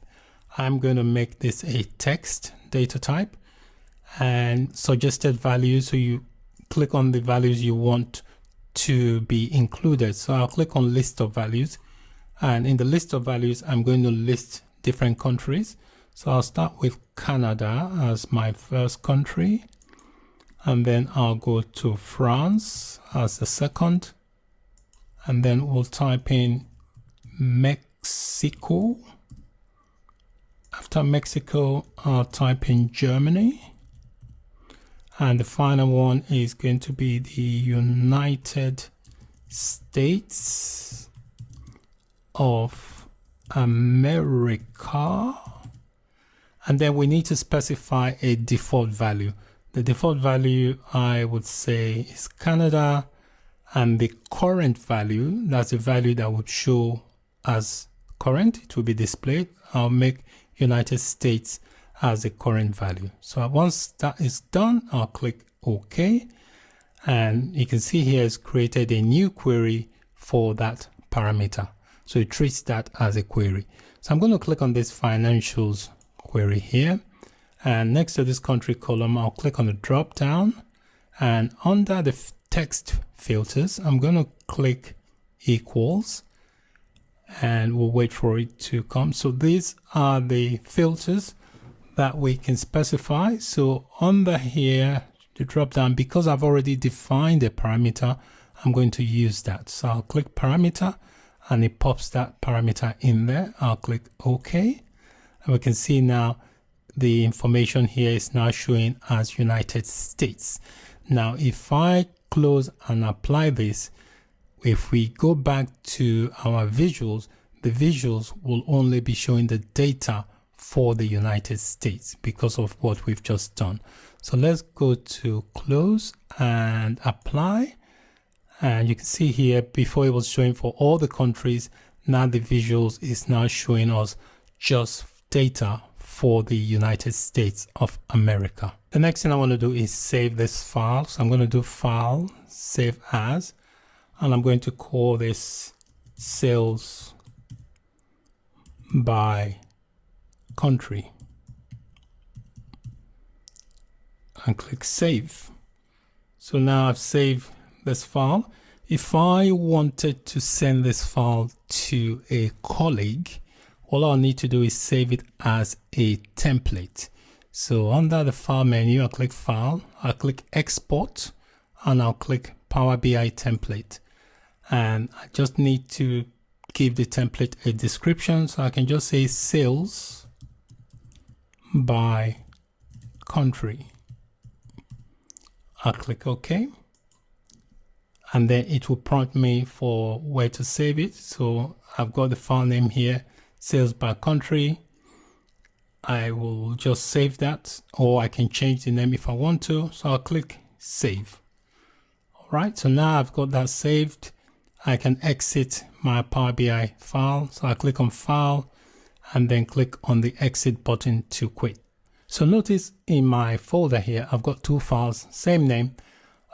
I'm going to make this a text data type and suggested values. So you click on the values you want to be included. So I'll click on list of values. And in the list of values, I'm going to list different countries. So I'll start with Canada as my first country. And then I'll go to France as the second. And then we'll type in Mexico. After Mexico, I'll type in Germany. And the final one is going to be the United States of America. And then we need to specify a default value. The default value I would say is Canada, and the current value, that's the value that would show as current, it will be displayed. I'll make United States as the current value. So once that is done, I'll click OK. And you can see here it's created a new query for that parameter. So it treats that as a query. So I'm going to click on this financials query here. And next to this country column, I'll click on the drop down. And under the text filters, I'm going to click equals. And we'll wait for it to come. So these are the filters that we can specify. So under here, the drop down, because I've already defined a parameter, I'm going to use that. So I'll click parameter and it pops that parameter in there. I'll click OK. And we can see now the information here is now showing as United States. Now, if I close and apply this, if we go back to our visuals, the visuals will only be showing the data for the United States because of what we've just done. So let's go to close and apply. And you can see here, before it was showing for all the countries, now the visuals is now showing us just data for the United States of America. The next thing I want to do is save this file. So I'm going to do file, save as, and I'm going to call this sales by country and click save. So now I've saved this file. If I wanted to send this file to a colleague, all I'll need to do is save it as a template. So under the file menu, I'll click file, I'll click export, and I'll click Power BI template. And I just need to give the template a description. So I can just say sales by country. I'll click OK. And then it will prompt me for where to save it. So I've got the file name here, sales by country. I will just save that, or I can change the name if I want to. So I'll click save. All right, so now I've got that saved. I can exit my Power BI file. So I click on file and then click on the exit button to quit. So notice in my folder here, I've got two files, same name.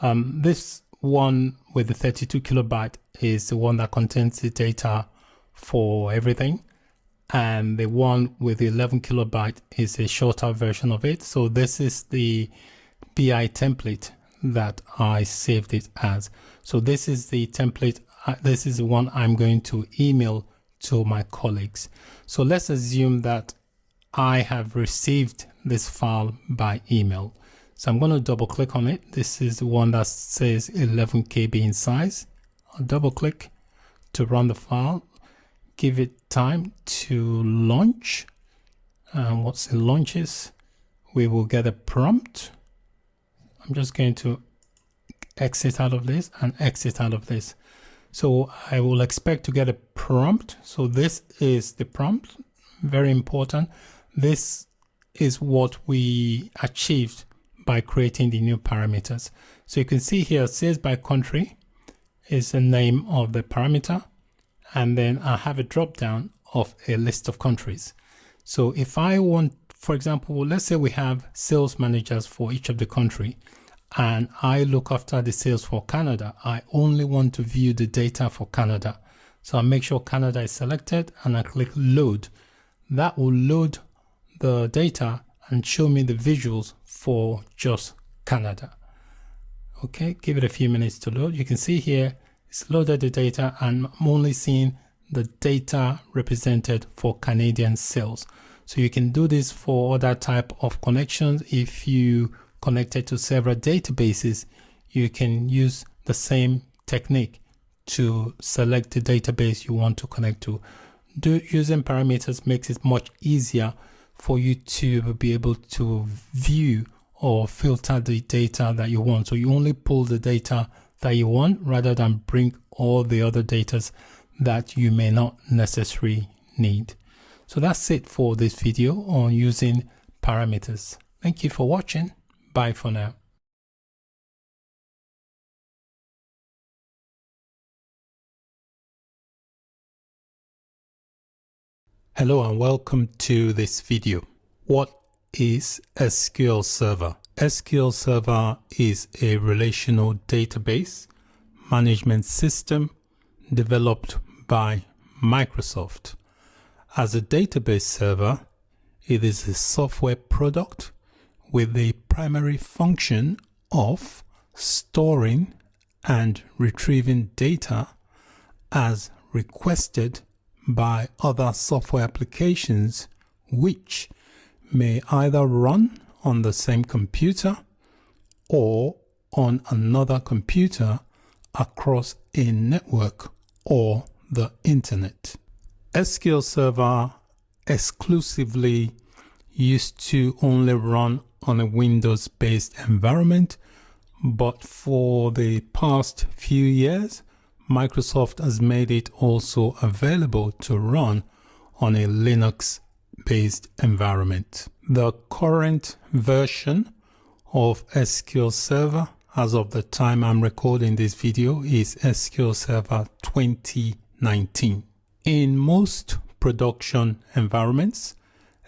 This one with the 32 kilobyte is the one that contains the data for everything. And the one with the 11 kilobyte is a shorter version of it. So this is the BI template that I saved it as. So this is the template. This is the one I'm going to email to my colleagues. So let's assume that I have received this file by email. So I'm going to double click on it. This is the one that says 11 KB in size. I'll double click to run the file. Give it time to launch. And once it launches, we will get a prompt. I'm just going to exit out of this and exit out of this. So I will expect to get a prompt. So this is the prompt, very important. This is what we achieved by creating the new parameters. So you can see here, sales by country is the name of the parameter. And then I have a drop down of a list of countries. So if I want, for example, let's say we have sales managers for each of the country, and I look after the sales for Canada. I only want to view the data for Canada. So I make sure Canada is selected and I click load. That will load the data and show me the visuals for just Canada. Okay, give it a few minutes to load. You can see here it's loaded the data, and I'm only seeing the data represented for Canadian sales. So you can do this for other type of connections. If you connected to several databases, you can use the same technique to select the database you want to connect to. Using parameters makes it much easier for you to be able to view or filter the data that you want. So you only pull the data that you want rather than bring all the other data that you may not necessarily need. So that's it for this video on using parameters. Thank you for watching. Bye for now. Hello and welcome to this video. What is SQL Server? SQL Server is a relational database management system developed by Microsoft. As a database server, it is a software product with the primary function of storing and retrieving data as requested by other software applications which may either run on the same computer or on another computer across a network or the internet. SQL Server exclusively used to only run on a Windows-based environment, but for the past few years, Microsoft has made it also available to run on a Linux-based environment. The current version of SQL Server, as of the time I'm recording this video, is SQL Server 2019. In most production environments,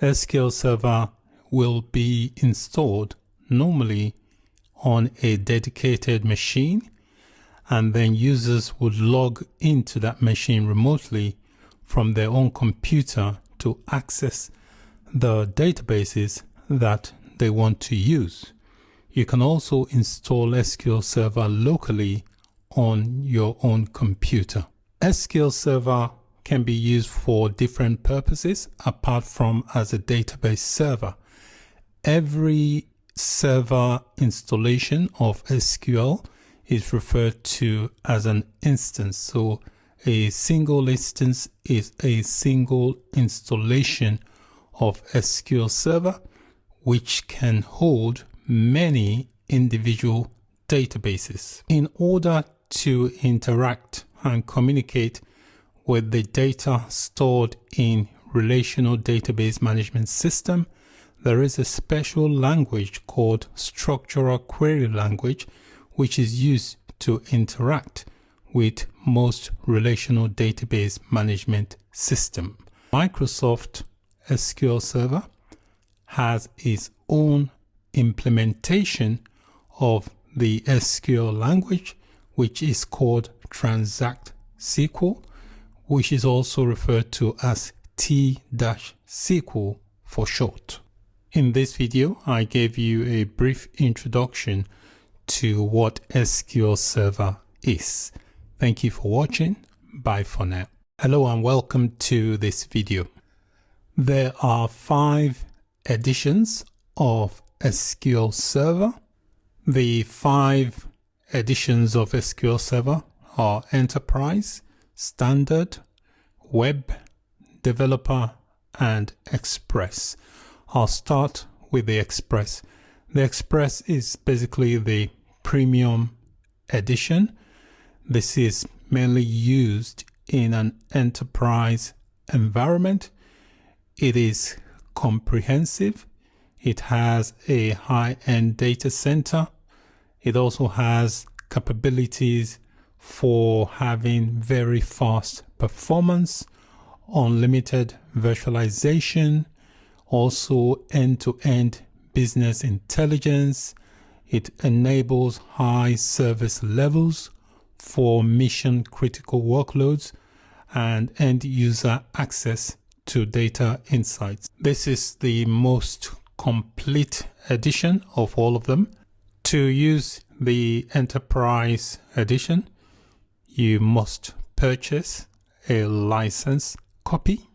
SQL Server will be installed normally on a dedicated machine, and then users would log into that machine remotely from their own computer to access the databases that they want to use. You can also install SQL Server locally on your own computer. SQL Server can be used for different purposes apart from as a database server. Every server installation of SQL is referred to as an instance. So a single instance is a single installation of SQL Server, which can hold many individual databases. In order to interact and communicate with the data stored in relational database management system, there is a special language called structural query language, which is used to interact with most relational database management system. Microsoft SQL Server has its own implementation of the SQL language, which is called Transact SQL, which is also referred to as T-SQL for short. In this video, I gave you a brief introduction to what SQL Server is. Thank you for watching. Bye for now. Hello and welcome to this video. There are 5 editions of SQL Server. The 5 editions of SQL Server are Enterprise, Standard, Web, Developer, and Express. I'll start with the Express. The Express is basically the premium edition. This is mainly used in an enterprise environment. It is comprehensive. It has a high-end data center. It also has capabilities for having very fast performance, unlimited virtualization. Also end-to-end business intelligence. It enables high service levels for mission critical workloads and end user access to data insights. This is the most complete edition of all of them. To use the Enterprise edition, you must purchase a license copy.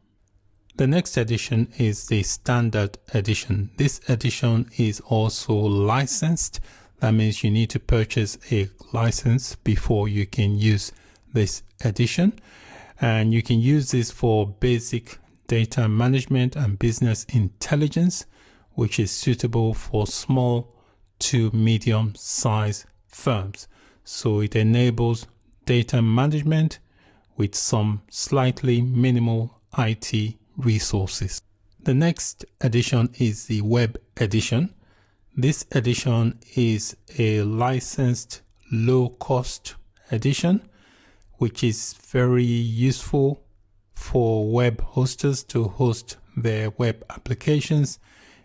The next edition is the Standard edition. This edition is also licensed. That means you need to purchase a license before you can use this edition. And you can use this for basic data management and business intelligence, which is suitable for small to medium-sized firms. So it enables data management with some slightly minimal IT resources. The next edition is the Web edition. This edition is a licensed low-cost edition, which is very useful for web hosters to host their web applications.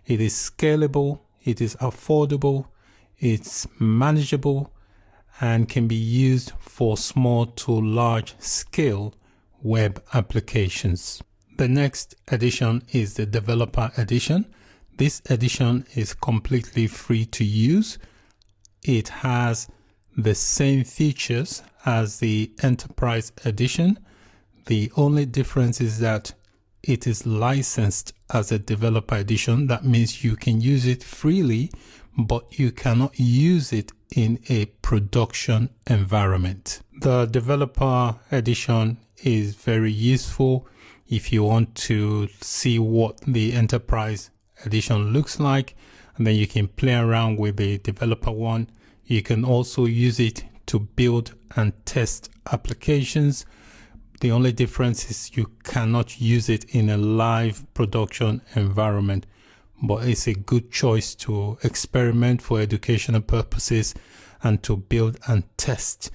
It is scalable, it is affordable, it's manageable, and can be used for small to large scale web applications. The next edition is the Developer edition. This edition is completely free to use. It has the same features as the Enterprise edition. The only difference is that it is licensed as a Developer edition. That means you can use it freely, but you cannot use it in a production environment. The Developer edition is very useful if you want to see what the Enterprise edition looks like, and then you can play around with the Developer one. You can also use it to build and test applications. The only difference is you cannot use it in a live production environment, but it's a good choice to experiment for educational purposes and to build and test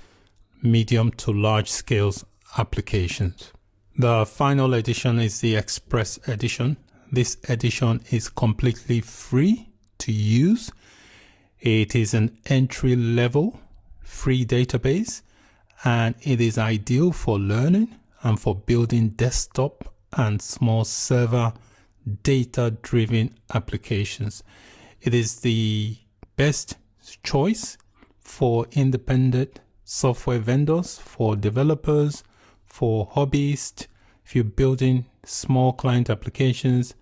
medium to large scale applications. The final edition is the Express edition. This edition is completely free to use. It is an entry-level free database, and it is ideal for learning and for building desktop and small server data-driven applications. It is the best choice for independent software vendors, for developers, for hobbyists, if you're building small client applications.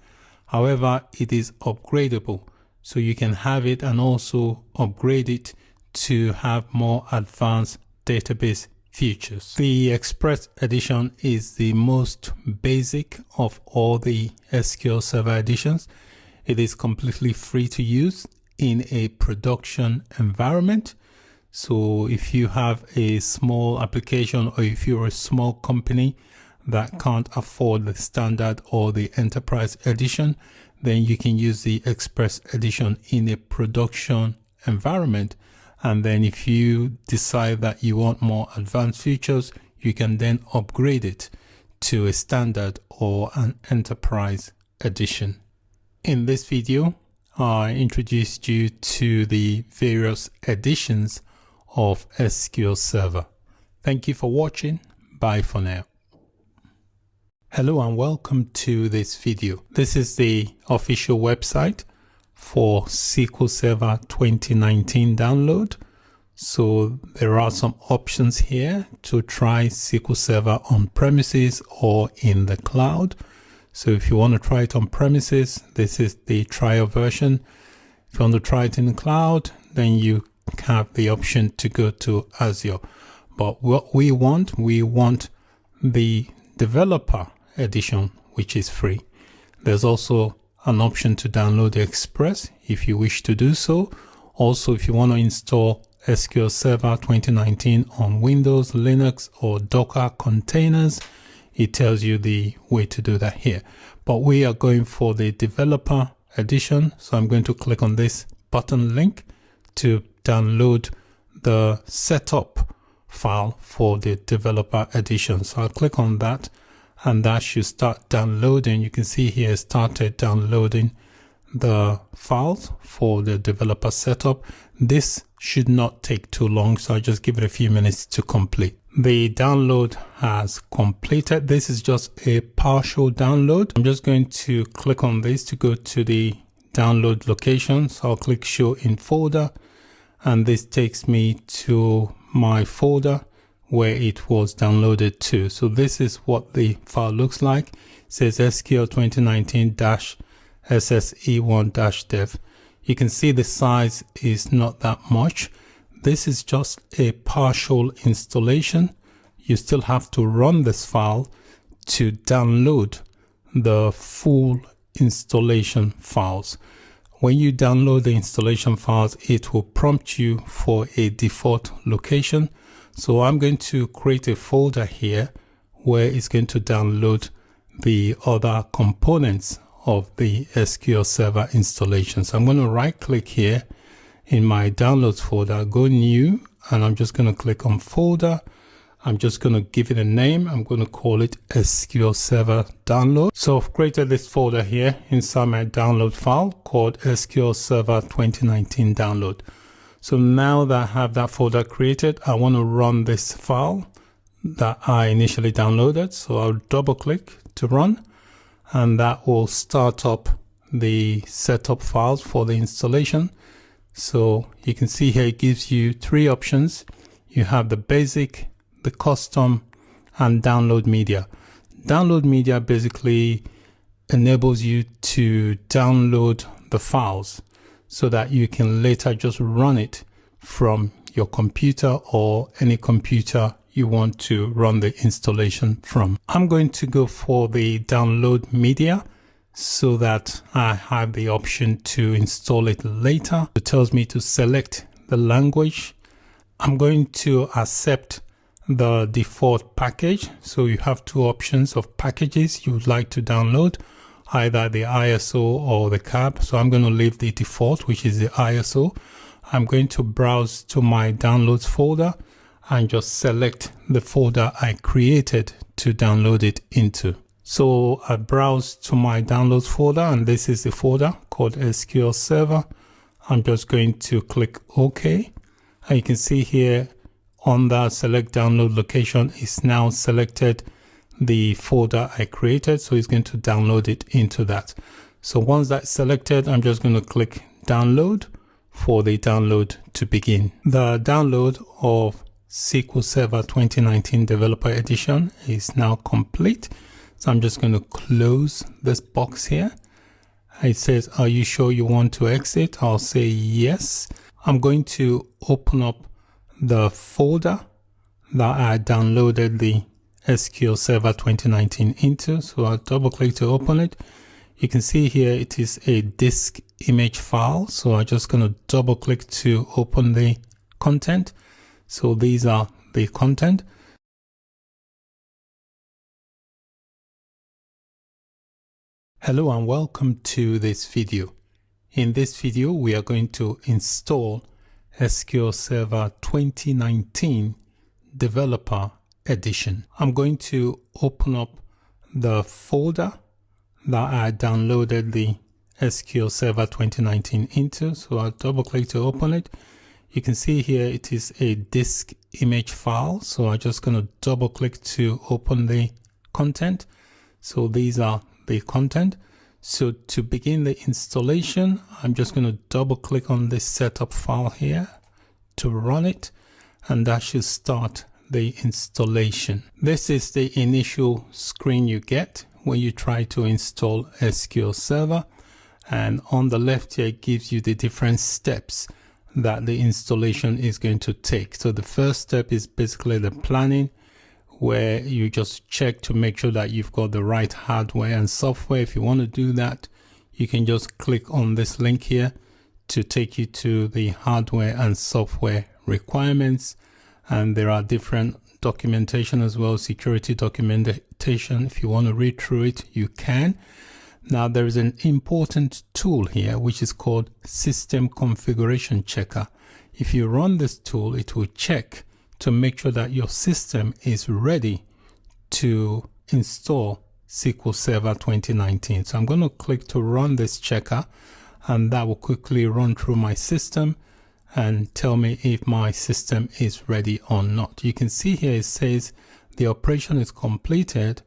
However, it is upgradable, so you can have it and also upgrade it to have more advanced database features. The Express edition is the most basic of all the SQL Server editions. It is completely free to use in a production environment. So if you have a small application, or if you're a small company that can't afford the Standard or the Enterprise edition, then you can use the Express edition in a production environment. And then if you decide that you want more advanced features, you can then upgrade it to a Standard or an Enterprise edition. In this video, I introduced you to the various editions of SQL Server. Thank you for watching. Bye for now. Hello and welcome to this video. This is the official website for SQL Server 2019 download. So there are some options here to try SQL Server on premises or in the cloud. So if you want to try it on premises, this is the trial version. If you want to try it in the cloud, then you have the option to go to Azure. But what we want the developer edition, which is free. There's also an option to download the Express if you wish to do so. Also, if you want to install SQL Server 2019 on Windows, Linux, or Docker containers, it tells you the way to do that here. But we are going for the developer edition. So I'm going to click on this button link to download the setup file for the developer edition. So I'll click on that, and that should start downloading. You can see here it started downloading the files for the developer setup. This should not take too long, so I'll just give it a few minutes to complete. The download has completed. This is just a partial download. I'm just going to click on this to go to the download location. So I'll click show in folder, and this takes me to my folder where it was downloaded to. So this is what the file looks like. It says SQL 2019-SSE1-dev. You can see the size is not that much. This is just a partial installation. You still have to run this file to download the full installation files. When you download the installation files, it will prompt you for a default location. So I'm going to create a folder here where it's going to download the other components of the SQL Server installation. So I'm going to right click here in my downloads folder, go new, and I'm just going to click on folder. I'm just going to give it a name. I'm going to call it SQL Server Download. So I've created this folder here inside my download file called SQL Server 2019 Download. So now that I have that folder created, I want to run this file that I initially downloaded. So I'll double click to run, and that will start up the setup files for the installation. So you can see here it gives you three options. You have the basic, the custom, and download media. Download media basically enables you to download the files so that you can later just run it from your computer or any computer you want to run the installation from. I'm going to go for the download media so that I have the option to install it later. It tells me to select the language. I'm going to accept the default package. So you have two options of packages you would like to download, either the ISO or the CAB. So I'm going to leave the default, which is the ISO. I'm going to browse to my downloads folder and just select the folder I created to download it into. So I browse to my downloads folder, and this is the folder called SQL Server. I'm just going to click OK. And you can see here on the select download location, it's now selected the folder I created. So it's going to download it into that. So once that's selected, I'm just going to click download for the download to begin. The download of SQL Server 2019 Developer Edition is now complete. So I'm just going to close this box here. It says, are you sure you want to exit? I'll say yes. I'm going to open up the folder that I downloaded the SQL Server 2019 into. So I'll double click to open it. You can see here it is a disk image file. So I'm just going to double click to open the content. So these are the content. Hello and welcome to this video. In this video, we are going to install SQL Server 2019 Developer Edition. I'm going to open up the folder that I downloaded the SQL Server 2019 into. So I'll double click to open it. You can see here it is a disk image file. So I'm just going to double click to open the content. So these are the content. So to begin the installation, I'm just going to double click on this setup file here to run it, and that should start the installation. This is the initial screen you get when you try to install SQL Server, and on the left here it gives you the different steps that the installation is going to take. So the first step is basically the planning, where you just check to make sure that you've got the right hardware and software. If you want to do that, you can just click on this link here to take you to the hardware and software requirements. And there are different documentation as well, security documentation. If you want to read through it, you can. Now there is an important tool here, which is called System Configuration Checker. If you run this tool, it will check to make sure that your system is ready to install SQL Server 2019. So I'm going to click to run this checker, and that will quickly run through my system and tell me if my system is ready or not. You can see here it says the operation is completed.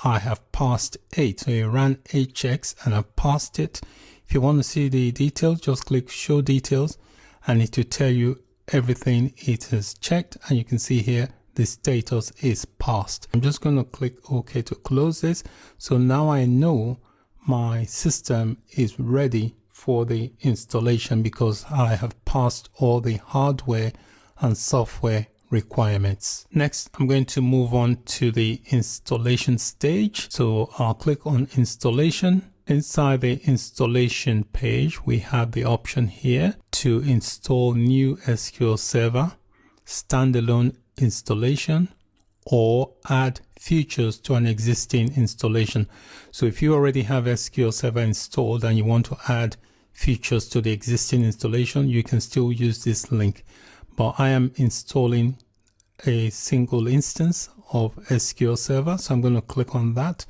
I have passed 8. So it ran 8 checks and I've passed it. If you want to see the details, just click show details and it will tell you everything it has checked, and you can see here the status is passed. I'm just going to click OK to close this. So now I know my system is ready for the installation because I have passed all the hardware and software requirements. Next, I'm going to move on to the installation stage. So I'll click on installation. Inside the installation page, we have the option here to install new SQL Server, standalone installation, or add features to an existing installation. So if you already have SQL Server installed and you want to add features to the existing installation, you can still use this link. But I am installing a single instance of SQL Server, so I'm going to click on that,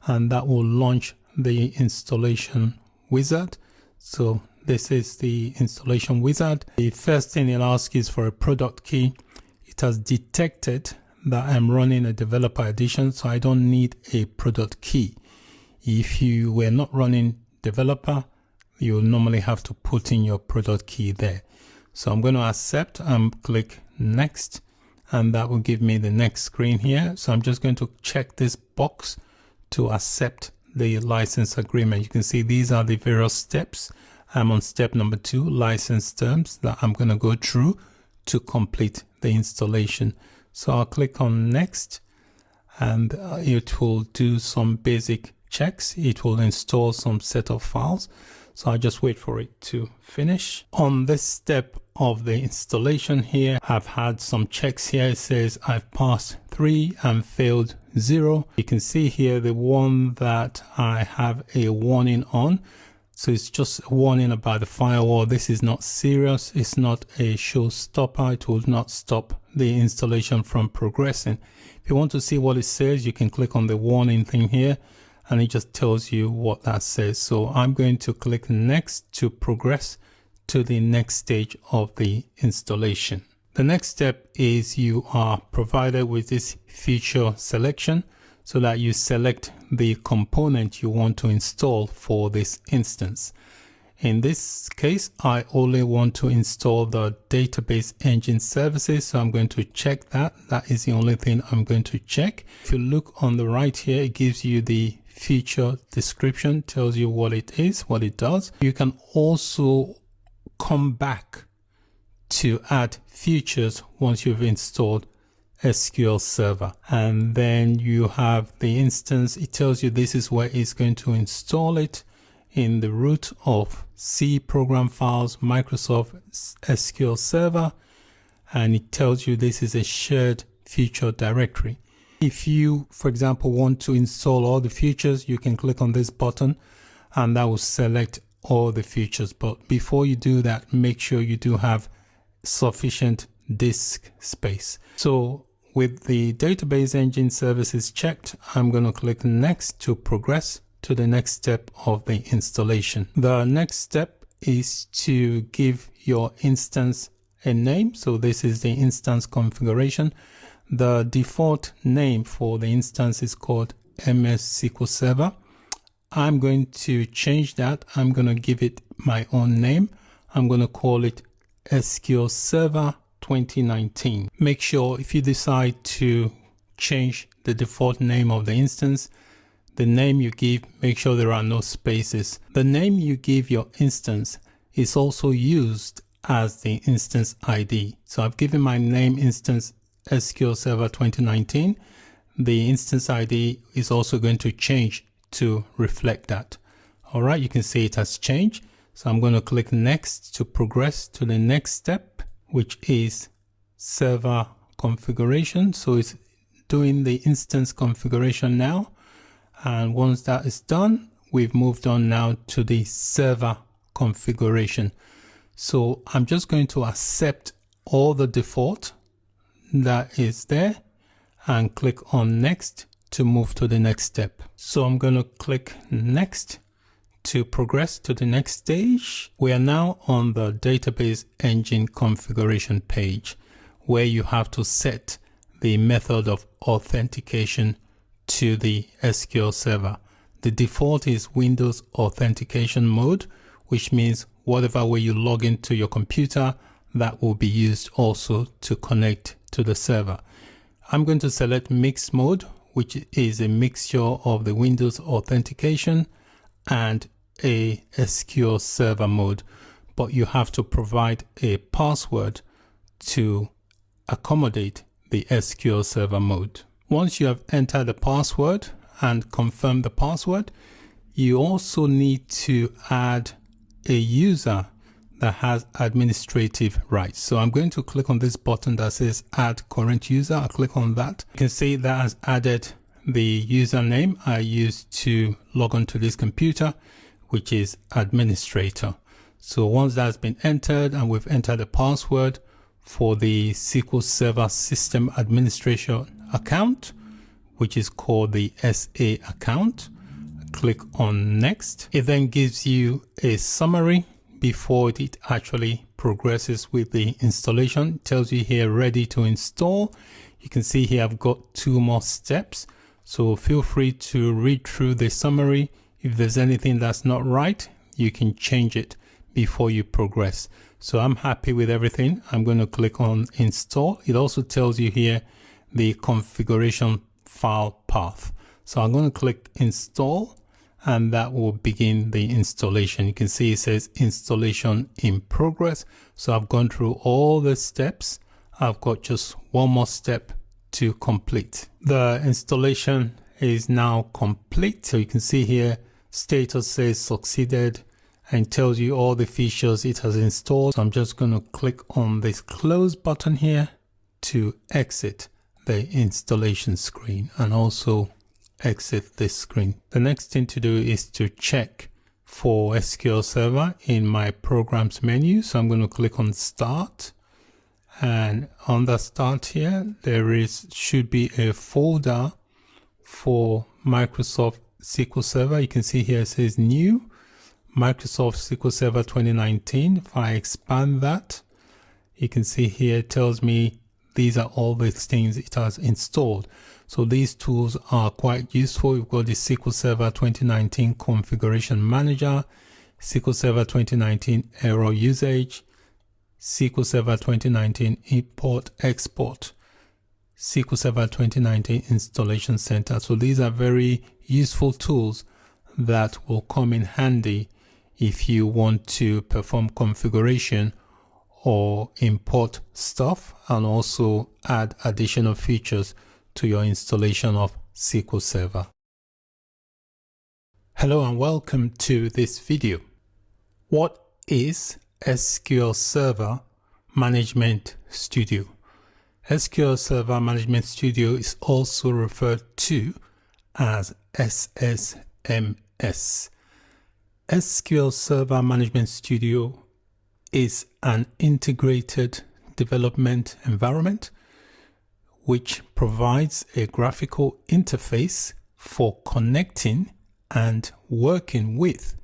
and that will launch the installation wizard. So this is the installation wizard. The first thing it'll ask is for a product key. It has detected that I'm running a developer edition, so I don't need a product key. If you were not running developer, you'll normally have to put in your product key there. So I'm going to accept and click next, and that will give me the next screen here. So I'm just going to check this box to accept the license agreement. You can see these are the various steps. I'm on step number 2, license terms, that I'm going to go through to complete the installation. So I'll click on next, and it will do some basic checks. It will install some set of files. So I'll just wait for it to finish. On this step of the installation here, I've had some checks here. It says I've passed 3 and failed 0. You can see here the one that I have a warning on. So it's just a warning about the firewall. This is not serious. It's not a showstopper. It will not stop the installation from progressing. If you want to see what it says, you can click on the warning thing here, and it just tells you what that says. So I'm going to click next to progress to the next stage of the installation. The next step is you are provided with this feature selection, so that you select the component you want to install for this instance. In this case, I only want to install the database engine services, so I'm going to check that. That is the only thing I'm going to check. If you look on the right here, it gives you the feature description, tells you what it is, what it does. You can also come back to add features once you've installed SQL Server, and then you have the instance. It tells you this is where it's going to install it in the root of C program files, Microsoft SQL Server, and it tells you this is a shared feature directory. If you, for example, want to install all the features, you can click on this button and that will select all the features. But before you do that, make sure you do have sufficient disk space. So with the database engine services checked, I'm going to click next to progress to the next step of the installation. The next step is to give your instance a name. So this is the instance configuration. The default name for the instance is called MS SQL Server. I'm going to change that. I'm going to give it my own name. I'm going to call it SQL Server 2019. Make sure if you decide to change the default name of the instance, the name you give, make sure there are no spaces. The name you give your instance is also used as the instance ID. So I've given my name instance SQL Server 2019. The instance ID is also going to change to reflect that. All right, you can see it has changed. So I'm going to click next to progress to the next step, which is server configuration. So it's doing the instance configuration now. And once that is done, we've moved on now to the server configuration. So I'm just going to accept all the default that is there and click on next to move to the next step. So I'm going to click next to progress to the next stage. We are now on the database engine configuration page where you have to set the method of authentication to the SQL Server. The default is Windows authentication mode, which means whatever way you log into your computer, that will be used also to connect to the server. I'm going to select mixed mode, which is a mixture of the Windows authentication and a SQL Server mode, but you have to provide a password to accommodate the SQL Server mode. Once you have entered the password and confirmed the password, you also need to add a user that has administrative rights. So I'm going to click on this button that says add current user. I'll click on that. You can see that has added the username I used to log on to this computer, which is administrator. So once that's been entered and we've entered the password for the SQL Server System Administration account, which is called the SA account, click on next. It then gives you a summary before it actually progresses with the installation. It tells you here ready to install. You can see here I've got 2 more steps. So feel free to read through the summary. If there's anything that's not right, you can change it before you progress. So I'm happy with everything. I'm going to click on install. It also tells you here the configuration file path. So I'm going to click install and that will begin the installation. You can see it says installation in progress. So I've gone through all the steps. I've got just one more step to complete. The installation is now complete. So you can see here status says succeeded and tells you all the features it has installed. So I'm just going to click on this close button here to exit the installation screen and also exit this screen. The next thing to do is to check for SQL Server in my programs menu. So I'm going to click on start, and on the start here there should be a folder for Microsoft SQL Server. You can see here it says new Microsoft SQL Server 2019. If I expand that, you can see here it tells me these are all the things it has installed. So these tools are quite useful. We've got the SQL Server 2019 Configuration Manager, SQL Server 2019 Error Usage, SQL Server 2019 Import Export, SQL Server 2019 Installation Center. So these are very useful tools that will come in handy if you want to perform configuration or import stuff and also add additional features to your installation of SQL Server. Hello and welcome to this video. What is SQL Server Management Studio? SQL Server Management Studio is also referred to as SSMS. SQL Server Management Studio is an integrated development environment which provides a graphical interface for connecting and working with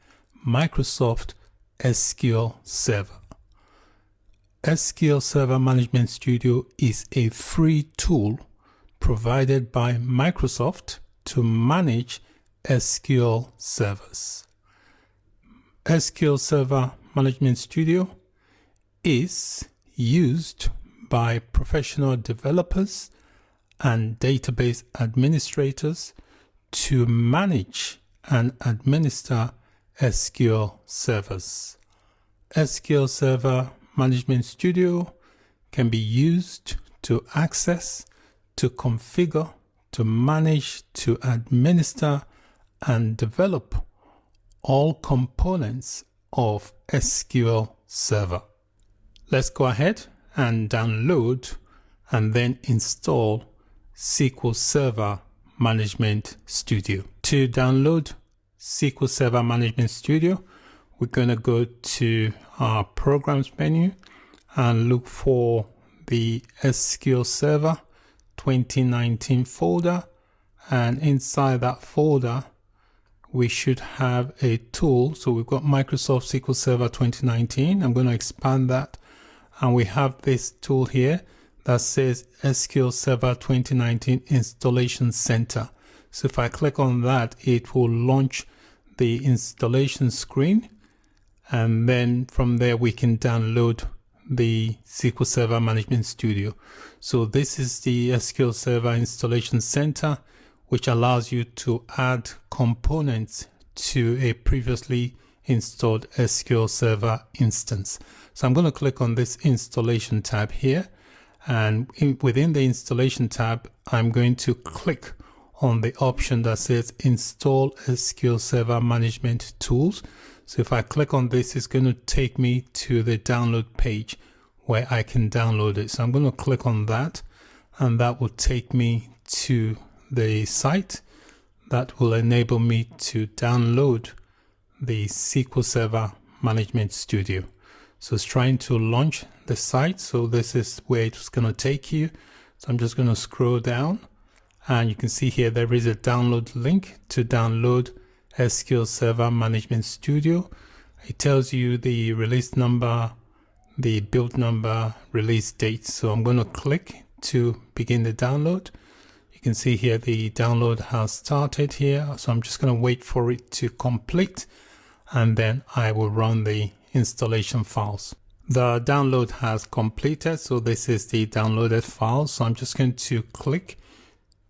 Microsoft SQL Server. SQL Server Management Studio is a free tool provided by Microsoft to manage SQL servers. SQL Server Management Studio is used by professional developers and database administrators to manage and administer SQL servers. SQL Server Management Studio can be used to access, to configure, to manage, to administer, and develop all components of SQL Server. Let's go ahead and download and then install SQL Server Management Studio. To download SQL Server Management Studio, we're going to go to our Programs menu and look for the SQL Server 2019 folder and inside that folder we should have a tool. So we've got Microsoft SQL Server 2019. I'm going to expand that, and we have this tool here that says SQL Server 2019 Installation Center. So if I click on that, it will launch the installation screen, and then from there we can download the SQL Server Management Studio. So this is the SQL Server Installation Center, which allows you to add components to a previously installed SQL Server instance. So I'm going to click on this installation tab here, and within the installation tab, I'm going to click on the option that says Install SQL Server Management Tools. So if I click on this, it's going to take me to the download page where I can download it. So I'm going to click on that, and that will take me to the site that will enable me to download the SQL Server Management Studio. So it's trying to launch the site. So this is where it's going to take you. So I'm just going to scroll down, and you can see here there is a download link to download SQL Server Management Studio. It tells you the release number, the build number, release date. So I'm going to click to begin the download. You can see here the download has started here. So I'm just going to wait for it to complete, and then I will run the installation files. The download has completed. So this is the downloaded file. So I'm just going to click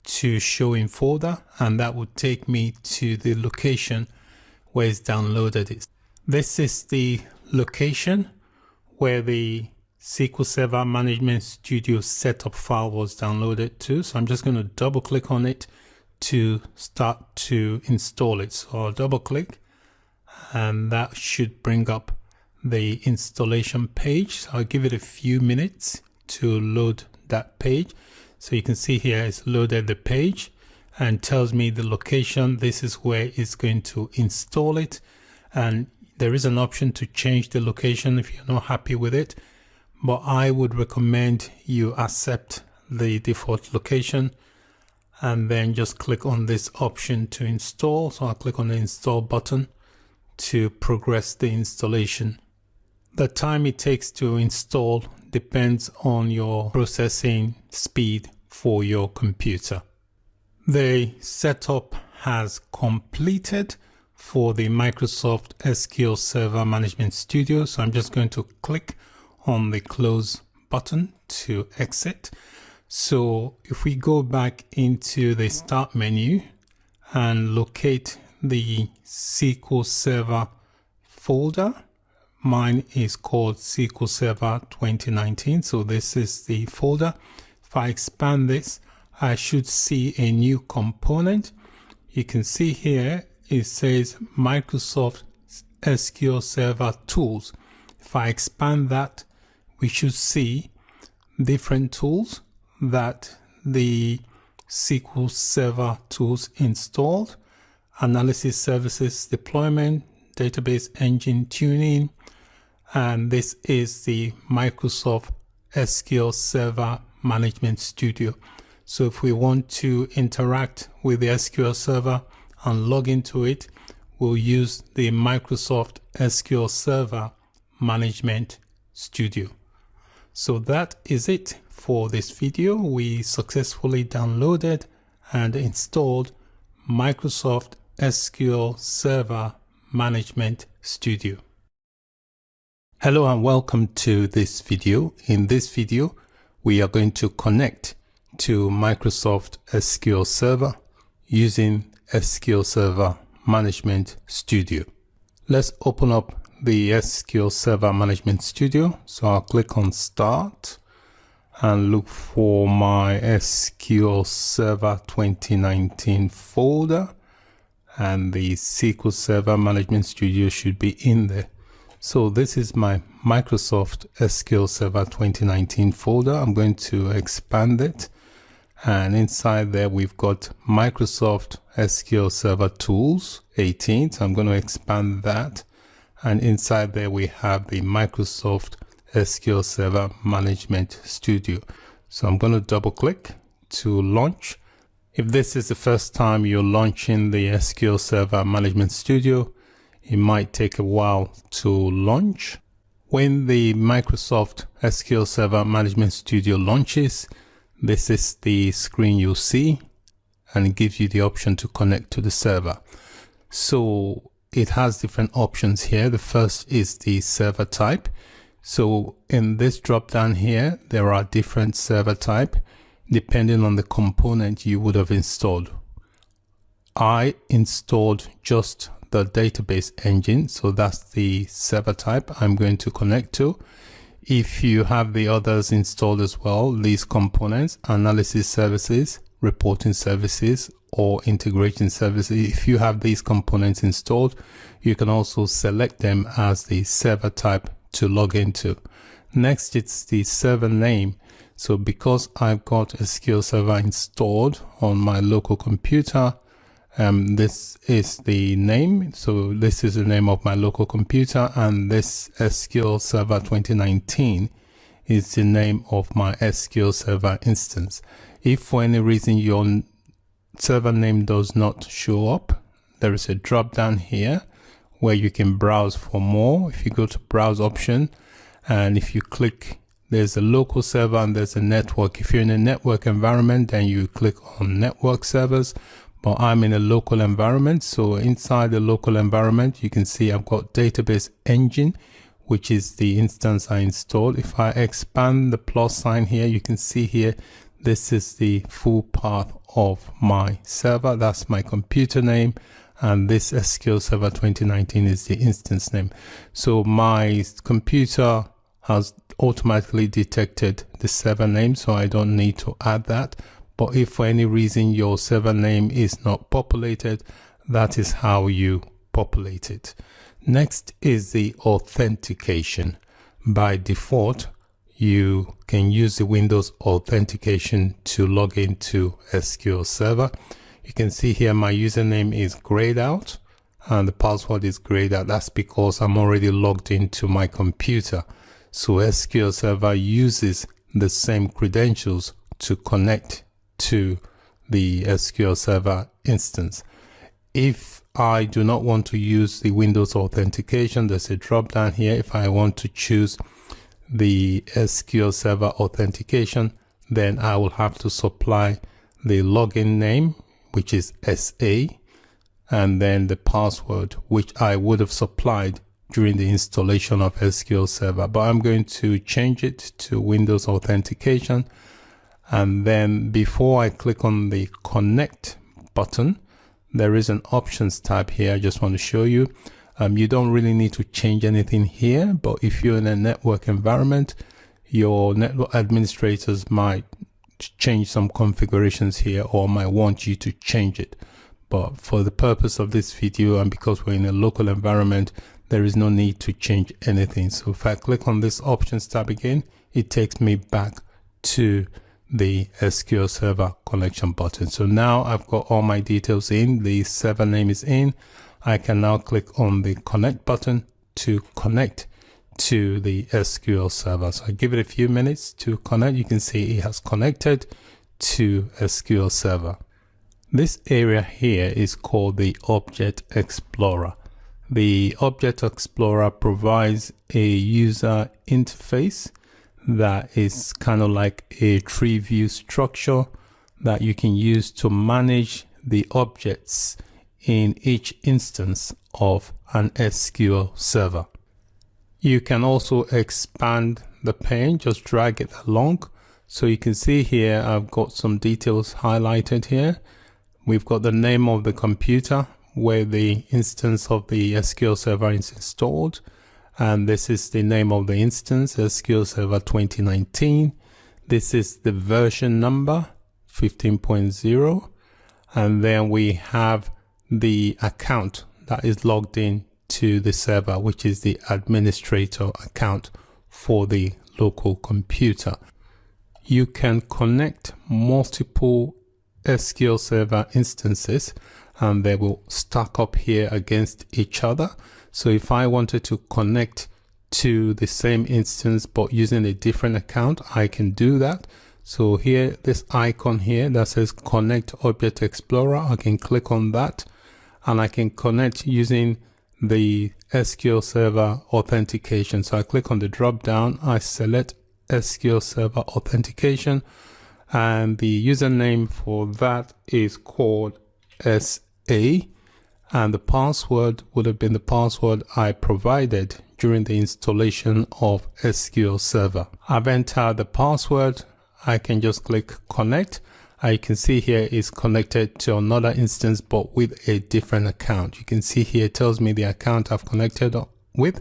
to show in folder, and that would take me to the location where it's downloaded. This is the location where the SQL Server Management Studio setup file was downloaded to. So I'm just going to double click on it to start to install it. So I'll double click, and that should bring up the installation page. So I'll give it a few minutes to load that page. So you can see here it's loaded the page and tells me the location. This is where it's going to install it, and there is an option to change the location if you're not happy with it, but I would recommend you accept the default location and then just click on this option to install. So I'll click on the install button to progress the installation. The time it takes to install depends on your processing speed for your computer. The setup has completed for the Microsoft SQL Server Management Studio. So I'm just going to click on the close button to exit. So if we go back into the start menu and locate the SQL Server folder, mine is called SQL Server 2019. So this is the folder. If I expand this, I should see a new component. You can see here it says Microsoft SQL Server Tools. If I expand that, we should see different tools that the SQL Server tools installed: analysis services, deployment, database engine tuning, and this is the Microsoft SQL Server Management Studio. So if we want to interact with the SQL Server and log into it, we'll use the Microsoft SQL Server Management Studio. So that is it for this video. We successfully downloaded and installed Microsoft SQL Server Management Studio. Hello and welcome to this video. In this video, we are going to connect to Microsoft SQL Server using SQL Server Management Studio. Let's open up the SQL Server Management Studio. So I'll click on Start and look for my SQL Server 2019 folder, and the SQL Server Management Studio should be in there. So this is my Microsoft SQL Server 2019 folder. I'm going to expand it, and inside there we've got Microsoft SQL Server Tools 18. So I'm going to expand that, and inside there we have the Microsoft SQL Server Management Studio. So I'm going to double click to launch If this is the first time you're launching the SQL Server Management Studio, it might take a while to launch. When the Microsoft SQL Server Management Studio launches, this is the screen you'll see, and it gives you the option to connect to the server. So it has different options here. The first is the server type. So in this drop down here, there are different server type depending on the component you would have installed. I installed just the database engine, so that's the server type I'm going to connect to. If you have the others installed as well, these components, analysis services, reporting services, or integration services, if you have these components installed, you can also select them as the server type to log into. Next, it's the server name. So because I've got SQL Server installed on my local computer, this is the name. So this is the name of my local computer, and this SQL Server 2019 is the name of my SQL Server instance. If for any reason your server name does not show up, there is a drop down here where you can browse for more. If you go to browse option, and if you click, there's a local server and there's a network. If you're in a network environment, then you click on network servers, but I'm in a local environment. So inside the local environment, you can see I've got database engine, which is the instance I installed. If I expand the plus sign here, you can see here, this is the full path of my server. That's my computer name. And this SQL Server 2019 is the instance name. So my computer has automatically detected the server name, so I don't need to add that. But if for any reason your server name is not populated, that is how you populate it. Next is the authentication. By default, you can use the Windows authentication to log into SQL Server. You can see here my username is grayed out and the password is grayed out. That's because I'm already logged into my computer. So SQL Server uses the same credentials to connect to the SQL Server instance. If I do not want to use the Windows authentication, there's a drop down here. If I want to choose the SQL Server authentication, then I will have to supply the login name, which is SA, and then the password, which I would have supplied during the installation of SQL Server. But I'm going to change it to Windows authentication. And then before I click on the connect button, there is an options tab here. I just want to show you. You don't really need to change anything here, but if you're in a network environment, your network administrators might change some configurations here or might want you to change it. But for the purpose of this video, and because we're in a local environment, there is no need to change anything. So if I click on this options tab again, it takes me back to the SQL Server connection button. So now I've got all my details in, the server name is in. I can now click on the connect button to connect to the SQL Server. So I give it a few minutes to connect. You can see it has connected to SQL Server. This area here is called the Object Explorer. The Object Explorer provides a user interface that is kind of like a tree view structure that you can use to manage the objects in each instance of an SQL server. You can also expand the pane, just drag it along. So you can see here, I've got some details highlighted here. We've got the name of the computer where the instance of the SQL Server is installed. And this is the name of the instance, SQL Server 2019. This is the version number, 15.0. And then we have the account that is logged in to the server, which is the administrator account for the local computer. You can connect multiple SQL Server instances and they will stack up here against each other. So if I wanted to connect to the same instance but using a different account, I can do that. So here, this icon here that says Connect Object Explorer, I can click on that and I can connect using the SQL Server authentication. So I click on the drop down, I select SQL Server authentication, and the username for that is called SA, and the password would have been the password I provided during the installation of SQL Server. I've entered the password. I can just click connect. You can see here it's connected to another instance but with a different account. You can see here it tells me the account I've connected with,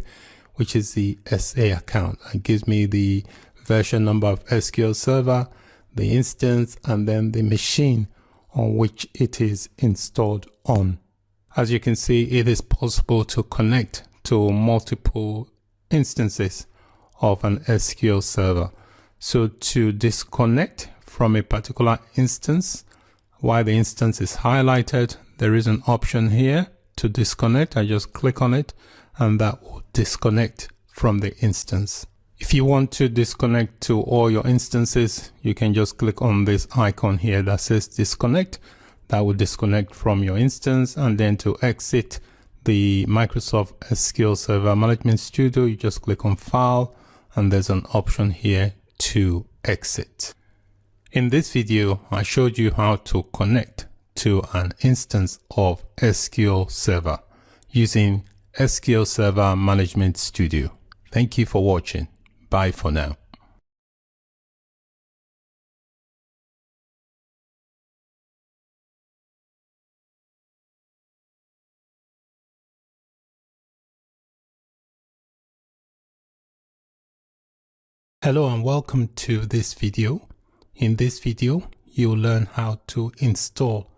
which is the SA account. It gives me the version number of SQL Server, the instance, and then the machine on which it is installed on. As you can see, it is possible to connect to multiple instances of an SQL Server. So to disconnect from a particular instance, while the instance is highlighted, there is an option here to disconnect. I just click on it and that will disconnect from the instance. If you want to disconnect to all your instances, you can just click on this icon here that says disconnect. That will disconnect from your instance, and then to exit the Microsoft SQL Server Management Studio, you just click on File and there's an option here to exit. In this video, I showed you how to connect to an instance of SQL Server using SQL Server Management Studio. Thank you for watching. Bye for now. Hello and welcome to this video. In this video, you'll learn how to install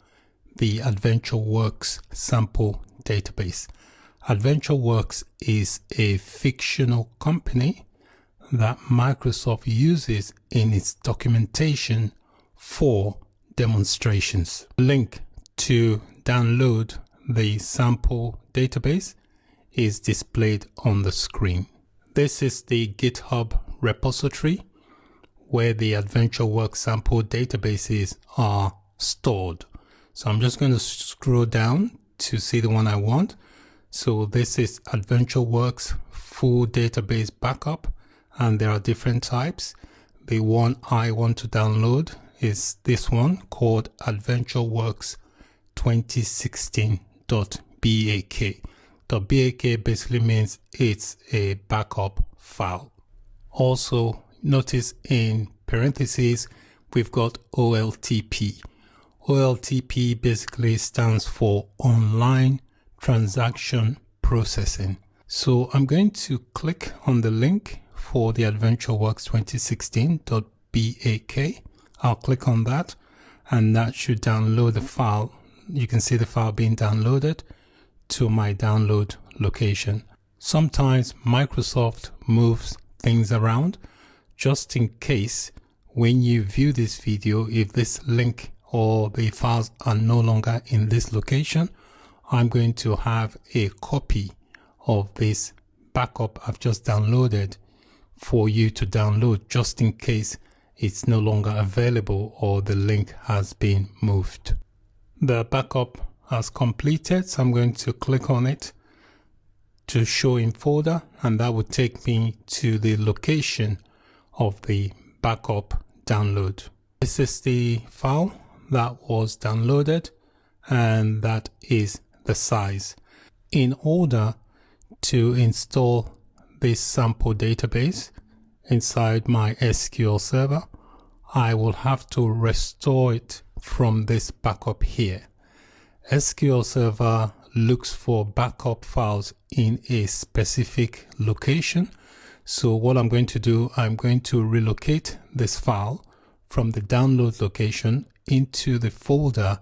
the AdventureWorks sample database. AdventureWorks is a fictional company that Microsoft uses in its documentation for demonstrations. Link to download the sample database is displayed on the screen. This is the GitHub repository where the AdventureWorks sample databases are stored. So I'm just going to scroll down to see the one I want. So this is AdventureWorks full database backup, and there are different types. The one I want to download is this one called AdventureWorks 2016.bak. .bak basically means it's a backup file. Also, notice in parentheses, we've got OLTP. OLTP basically stands for Online Transaction Processing. So I'm going to click on the link for the AdventureWorks 2016.bak. I'll click on that and that should download the file. You can see the file being downloaded to my download location. Sometimes Microsoft moves things around just in case when you view this video, if this link or the files are no longer in this location, I'm going to have a copy of this backup I've just downloaded for you to download just in case it's no longer available or the link has been moved. The backup has completed, so I'm going to click on it to show in folder, and that would take me to the location of the backup download. This is the file that was downloaded, and that is the size. In order to install this sample database inside my SQL Server, I will have to restore it from this backup here. SQL Server looks for backup files in a specific location. So what I'm going to do, I'm going to relocate this file from the download location into the folder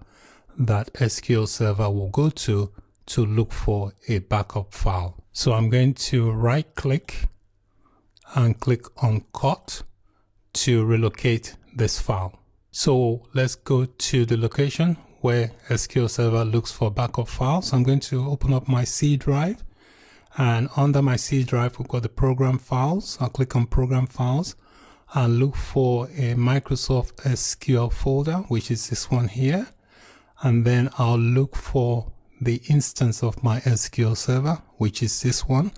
that SQL Server will go to look for a backup file. So I'm going to right click and click on Cut to relocate this file. So let's go to the location where SQL Server looks for backup files. I'm going to open up my C drive, and under my C drive we've got the program files. I'll click on program files. I'll look for a Microsoft SQL folder, which is this one here. And then I'll look for the instance of my SQL Server, which is this one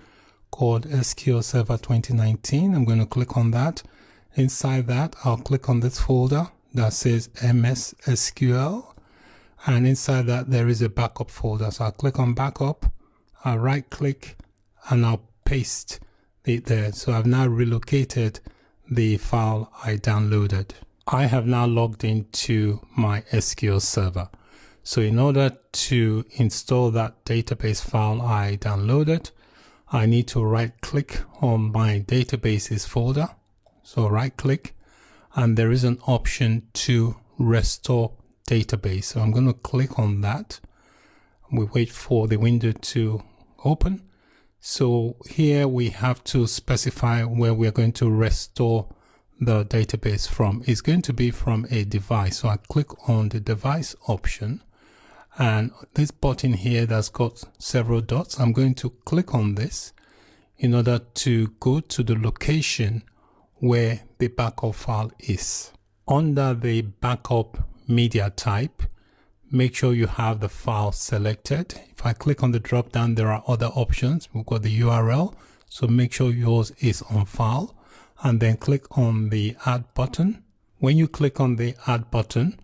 called SQL Server 2019. I'm going to click on that. Inside that, I'll click on this folder that says MS SQL. And inside that, there is a backup folder. So I'll click on backup, I'll right click, and I'll paste it there. So I've now relocated the file I downloaded. I have now logged into my SQL Server. So in order to install that database file I downloaded, I need to right click on my databases folder. So right click, and there is an option to restore database. So I'm going to click on that. We wait for the window to open. So here we have to specify where we're going to restore the database from. It's going to be from a device. So I click on the device option, and this button here that's got several dots, I'm going to click on this in order to go to the location where the backup file is. Under the backup media type, make sure you have the file selected. If I click on the drop down, there are other options. We've got the URL, so make sure yours is on file, and then click on the add button. When you click on the add button,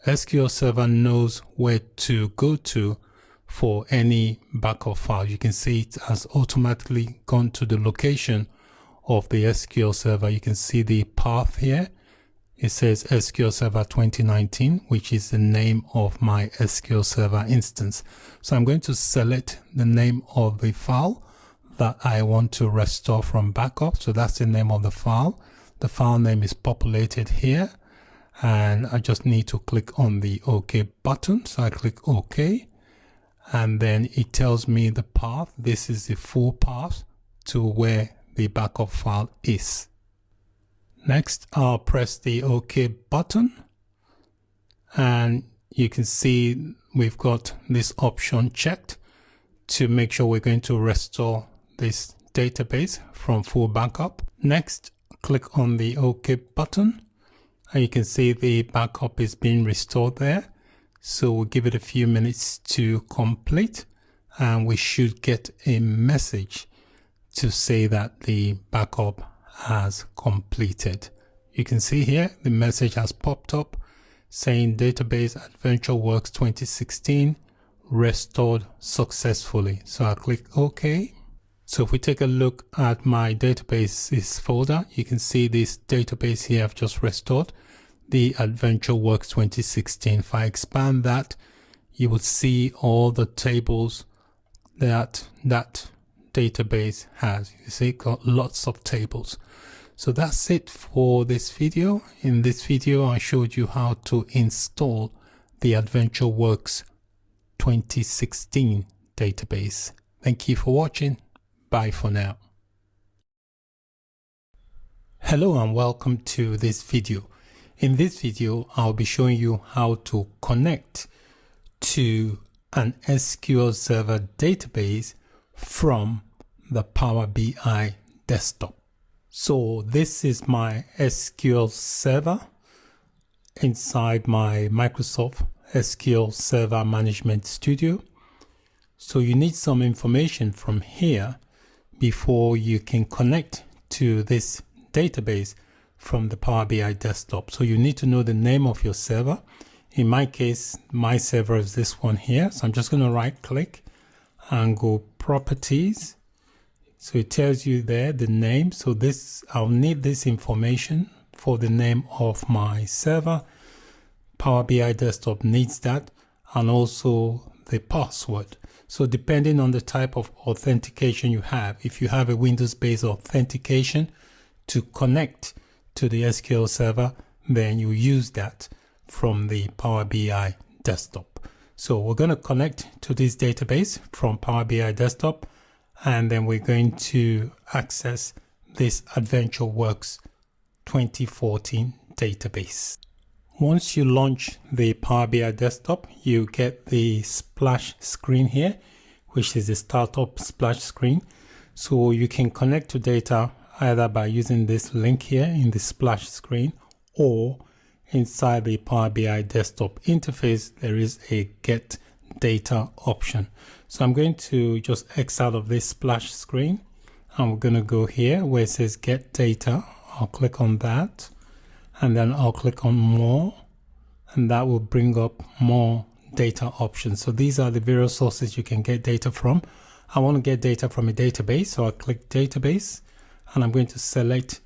SQL Server knows where to go to for any backup file. You can see it has automatically gone to the location of the SQL Server. You can see the path here. It says SQL Server 2019, which is the name of my SQL Server instance. So I'm going to select the name of the file that I want to restore from backup. So that's the name of the file. The file name is populated here, and I just need to click on the OK button. So I click OK, and then it tells me the path. This is the full path to where the backup file is. Next, I'll press the OK button, and you can see we've got this option checked to make sure we're going to restore this database from full backup. Next, click on the OK button, and you can see the backup is being restored there. So we'll give it a few minutes to complete, and we should get a message to say that the backup has completed. You can see here the message has popped up saying database AdventureWorks 2016 restored successfully. So I'll click OK. So if we take a look at my databases folder, you can see this database here I've just restored, the AdventureWorks 2016. If I expand that, you will see all the tables that database has. You see, got lots of tables. So that's it for this video. In this video, I showed you how to install the AdventureWorks 2016 database. Thank you for watching. Bye for now. Hello and welcome to this video. In this video, I'll be showing you how to connect to an SQL Server database from the Power BI desktop. So this is my SQL Server inside my Microsoft SQL Server Management Studio. So you need some information from here before you can connect to this database from the Power BI desktop. So you need to know the name of your server. In my case, my server is this one here. So I'm just going to right click and go properties. So it tells you there the name. So this, I'll need this information for the name of my server. Power BI desktop needs that, and also the password. So depending on the type of authentication you have, if you have a Windows-based authentication to connect to the SQL Server, then you use that from the Power BI desktop. So we're going to connect to this database from Power BI desktop, and then we're going to access this AdventureWorks 2014 database. Once you launch the Power BI desktop, you get the splash screen here, which is the startup splash screen. So you can connect to data either by using this link here in the splash screen, or inside the Power BI desktop interface, there is a Get Data option. So I'm going to just X out of this splash screen, and we're going to go here where it says Get Data. I'll click on that, and then I'll click on More, and that will bring up more data options. So these are the various sources you can get data from. I want to get data from a database, so I'll click Database, and I'm going to select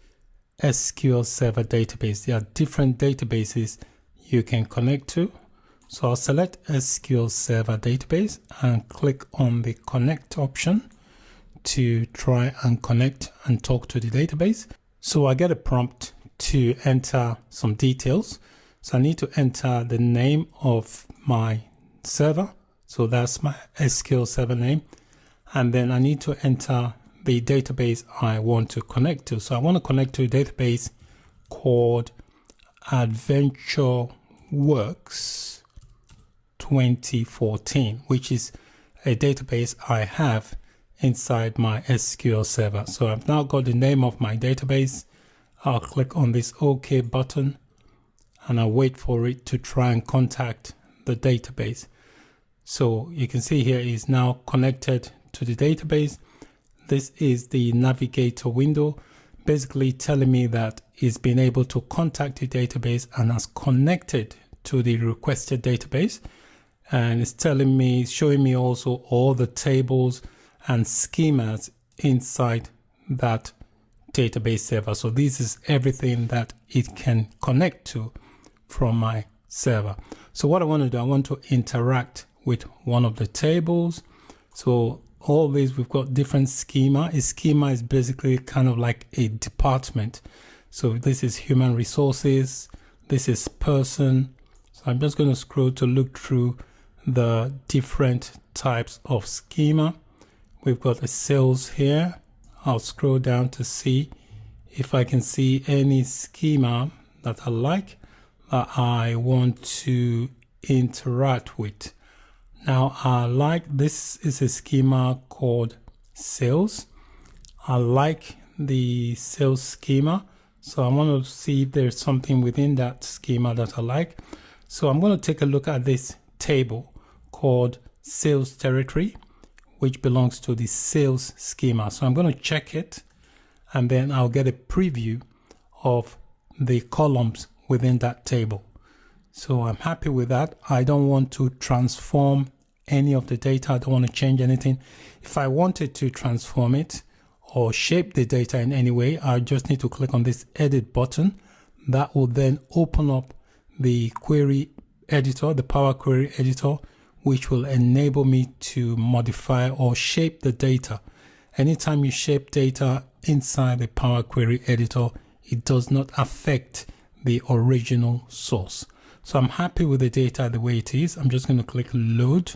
SQL Server Database. There are different databases you can connect to. So I'll select SQL Server Database and click on the Connect option to try and connect and talk to the database. So I get a prompt to enter some details. So I need to enter the name of my server. So that's my SQL Server name. And then I need to enter the database I want to connect to. So I want to connect to a database called AdventureWorks 2014, which is a database I have inside my SQL Server. So I've now got the name of my database. I'll click on this OK button, and I'll wait for it to try and contact the database. So you can see here is now connected to the database. This is the navigator window, basically telling me that it's been able to contact the database and has connected to the requested database. And it's telling me, showing me also all the tables and schemas inside that database server. So this is everything that it can connect to from my server. So what I want to do, I want to interact with one of the tables. So all these, we've got different schema. A schema is basically kind of like a department. So this is human resources, this is person. So I'm just going to scroll to look through the different types of schema. We've got a sales here. I'll scroll down to see if I can see any schema that I like, that I want to interact with. Now I like, this is a schema called sales. I like the sales schema. So I want to see if there's something within that schema that I like. So I'm going to take a look at this table called sales territory, which belongs to the sales schema. So I'm going to check it, and then I'll get a preview of the columns within that table. So I'm happy with that. I don't want to transform any of the data. I don't want to change anything. If I wanted to transform it or shape the data in any way, I just need to click on this edit button. That will then open up the query editor, the Power Query editor, which will enable me to modify or shape the data. Anytime you shape data inside the Power Query editor, it does not affect the original source. So I'm happy with the data the way it is. I'm just going to click load,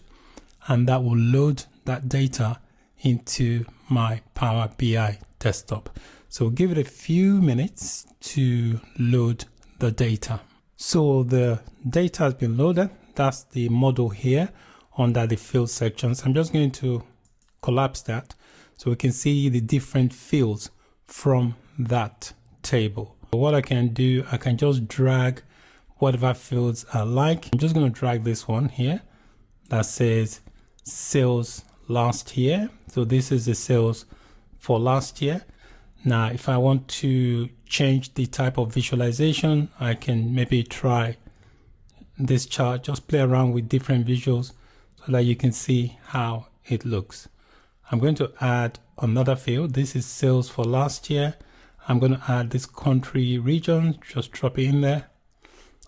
and that will load that data into my Power BI desktop. So we'll give it a few minutes to load the data. So the data has been loaded. That's the model here under the field sections. I'm just going to collapse that so we can see the different fields from that table. What I can do, I can just drag whatever fields I like. I'm just going to drag this one here that says sales last year. So this is the sales for last year. Now, if I want to change the type of visualization, I can maybe try this chart, just play around with different visuals so that you can see how it looks. I'm going to add another field. This is sales for last year. I'm going to add this country region, just drop it in there.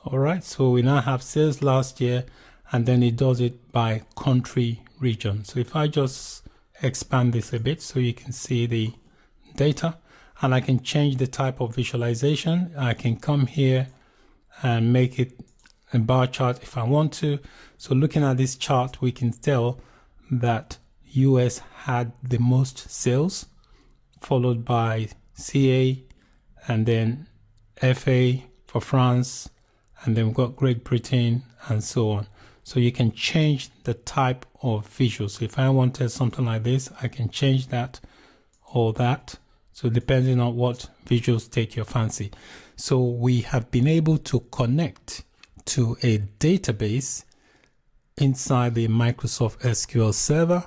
All right, so we now have sales last year, and then it does it by country region. So if I just expand this a bit so you can see the data, and I can change the type of visualization. I can come here and make it a bar chart if I want to. So looking at this chart, we can tell that US had the most sales, followed by CA, and then FA for France, and then we've got Great Britain, and so on. So you can change the type of visual. So if I wanted something like this, I can change that or that So depending on what visuals take your fancy. So we have been able to connect to a database inside the Microsoft SQL Server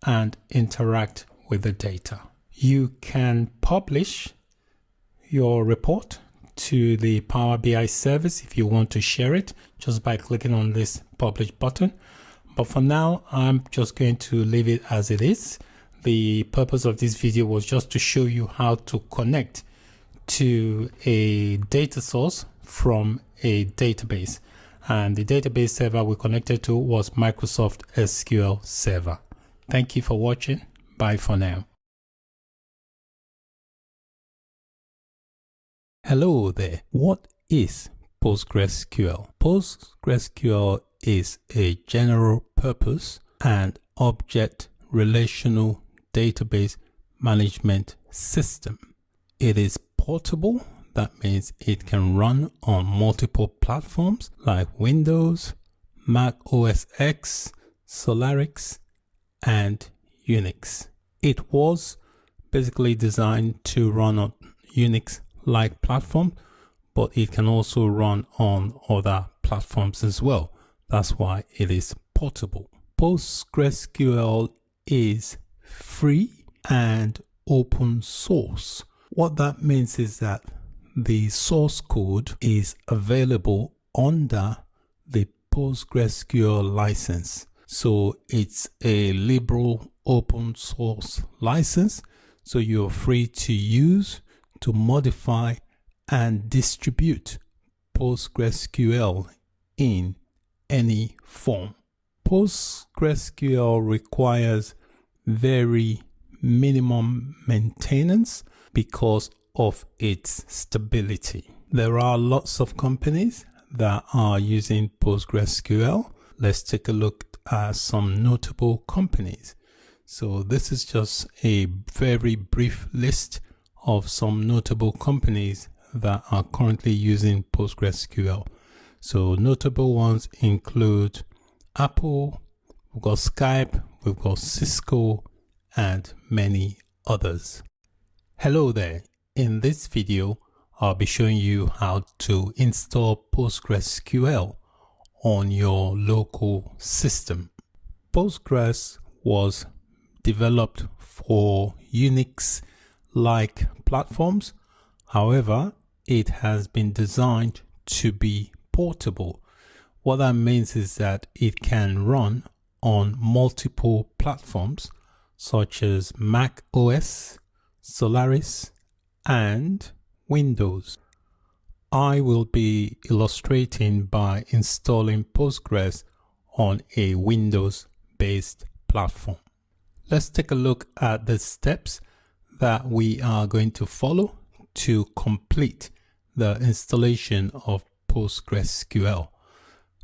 and interact with the data. You can publish your report to the Power BI service if you want to share it, just by clicking on this publish button. But for now, I'm just going to leave it as it is. The purpose of this video was just to show you how to connect to a data source from a database. And the database server we connected to was Microsoft SQL Server. Thank you for watching. Bye for now. Hello there. What is PostgreSQL? PostgreSQL is a general purpose and object relational database management system. It is portable. That means it can run on multiple platforms like Windows, Mac OS X, Solaris, and Unix. It was basically designed to run on Unix-like platform, but it can also run on other platforms as well. That's why it is portable. PostgreSQL is free and open source. What that means is that the source code is available under the PostgreSQL license. So it's a liberal open source license. So you're free to use, to modify, and distribute PostgreSQL in any form. PostgreSQL requires very minimum maintenance because of its stability. There are lots of companies that are using PostgreSQL. Let's take a look at some notable companies. So this is just a very brief list of some notable companies that are currently using PostgreSQL. So notable ones include Apple, we've got Skype, we've got Cisco, and many others. Hello there. In this video, I'll be showing you how to install PostgreSQL on your local system. Postgres was developed for Unix-like platforms. However, it has been designed to be portable. What that means is that it can run on multiple platforms such as Mac OS, Solaris, and Windows. I will be illustrating by installing Postgres on a Windows-based platform. Let's take a look at the steps that we are going to follow to complete the installation of PostgreSQL.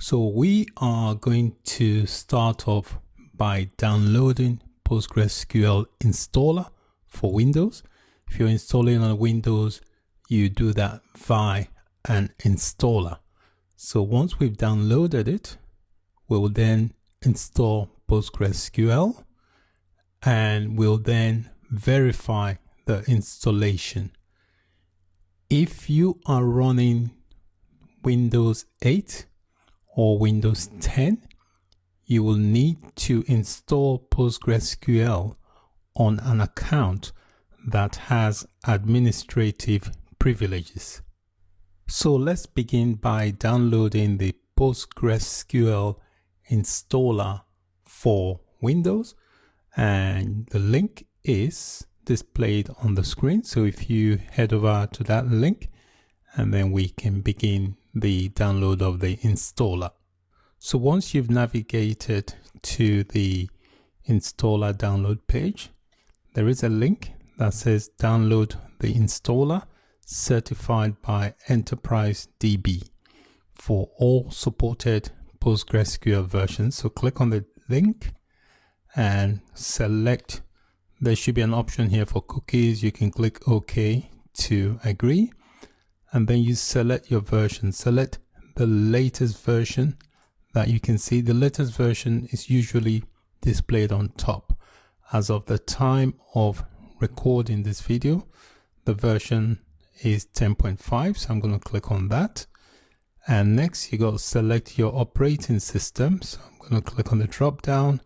So we are going to start off by downloading PostgreSQL installer for Windows. If you're installing on Windows, you do that via an installer. So once we've downloaded it, we'll then install PostgreSQL and we'll then verify the installation. If you are running Windows 8 or Windows 10, you will need to install PostgreSQL on an account that has administrative privileges. So let's begin by downloading the PostgreSQL installer for Windows, and the link is displayed on the screen. So if you head over to that link, and then we can begin the download of the installer. So once you've navigated to the installer download page, there is a link that says download the installer certified by Enterprise DB for all supported PostgreSQL versions. So click on the link and select. There should be an option here for cookies. You can click OK to agree, and then you select your version. Select the latest version that you can see. The latest version is usually displayed on top. As of the time of recording this video. The version is 10.5, so I'm going to click on that. And next you got to select your operating system. So I'm going to click on the drop down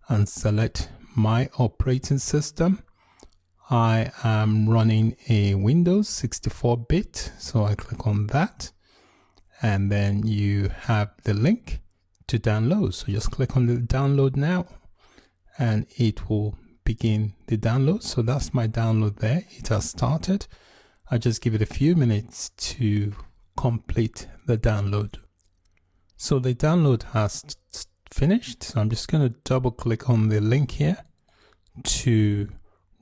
and select my operating system. I am running a Windows 64-bit, so I click on that, and then you have the link to download. So just click on the download now and it will begin the download. So that's my download there. It has started. I just give it a few minutes to complete the download. So the download has finished. So I'm just going to double click on the link here to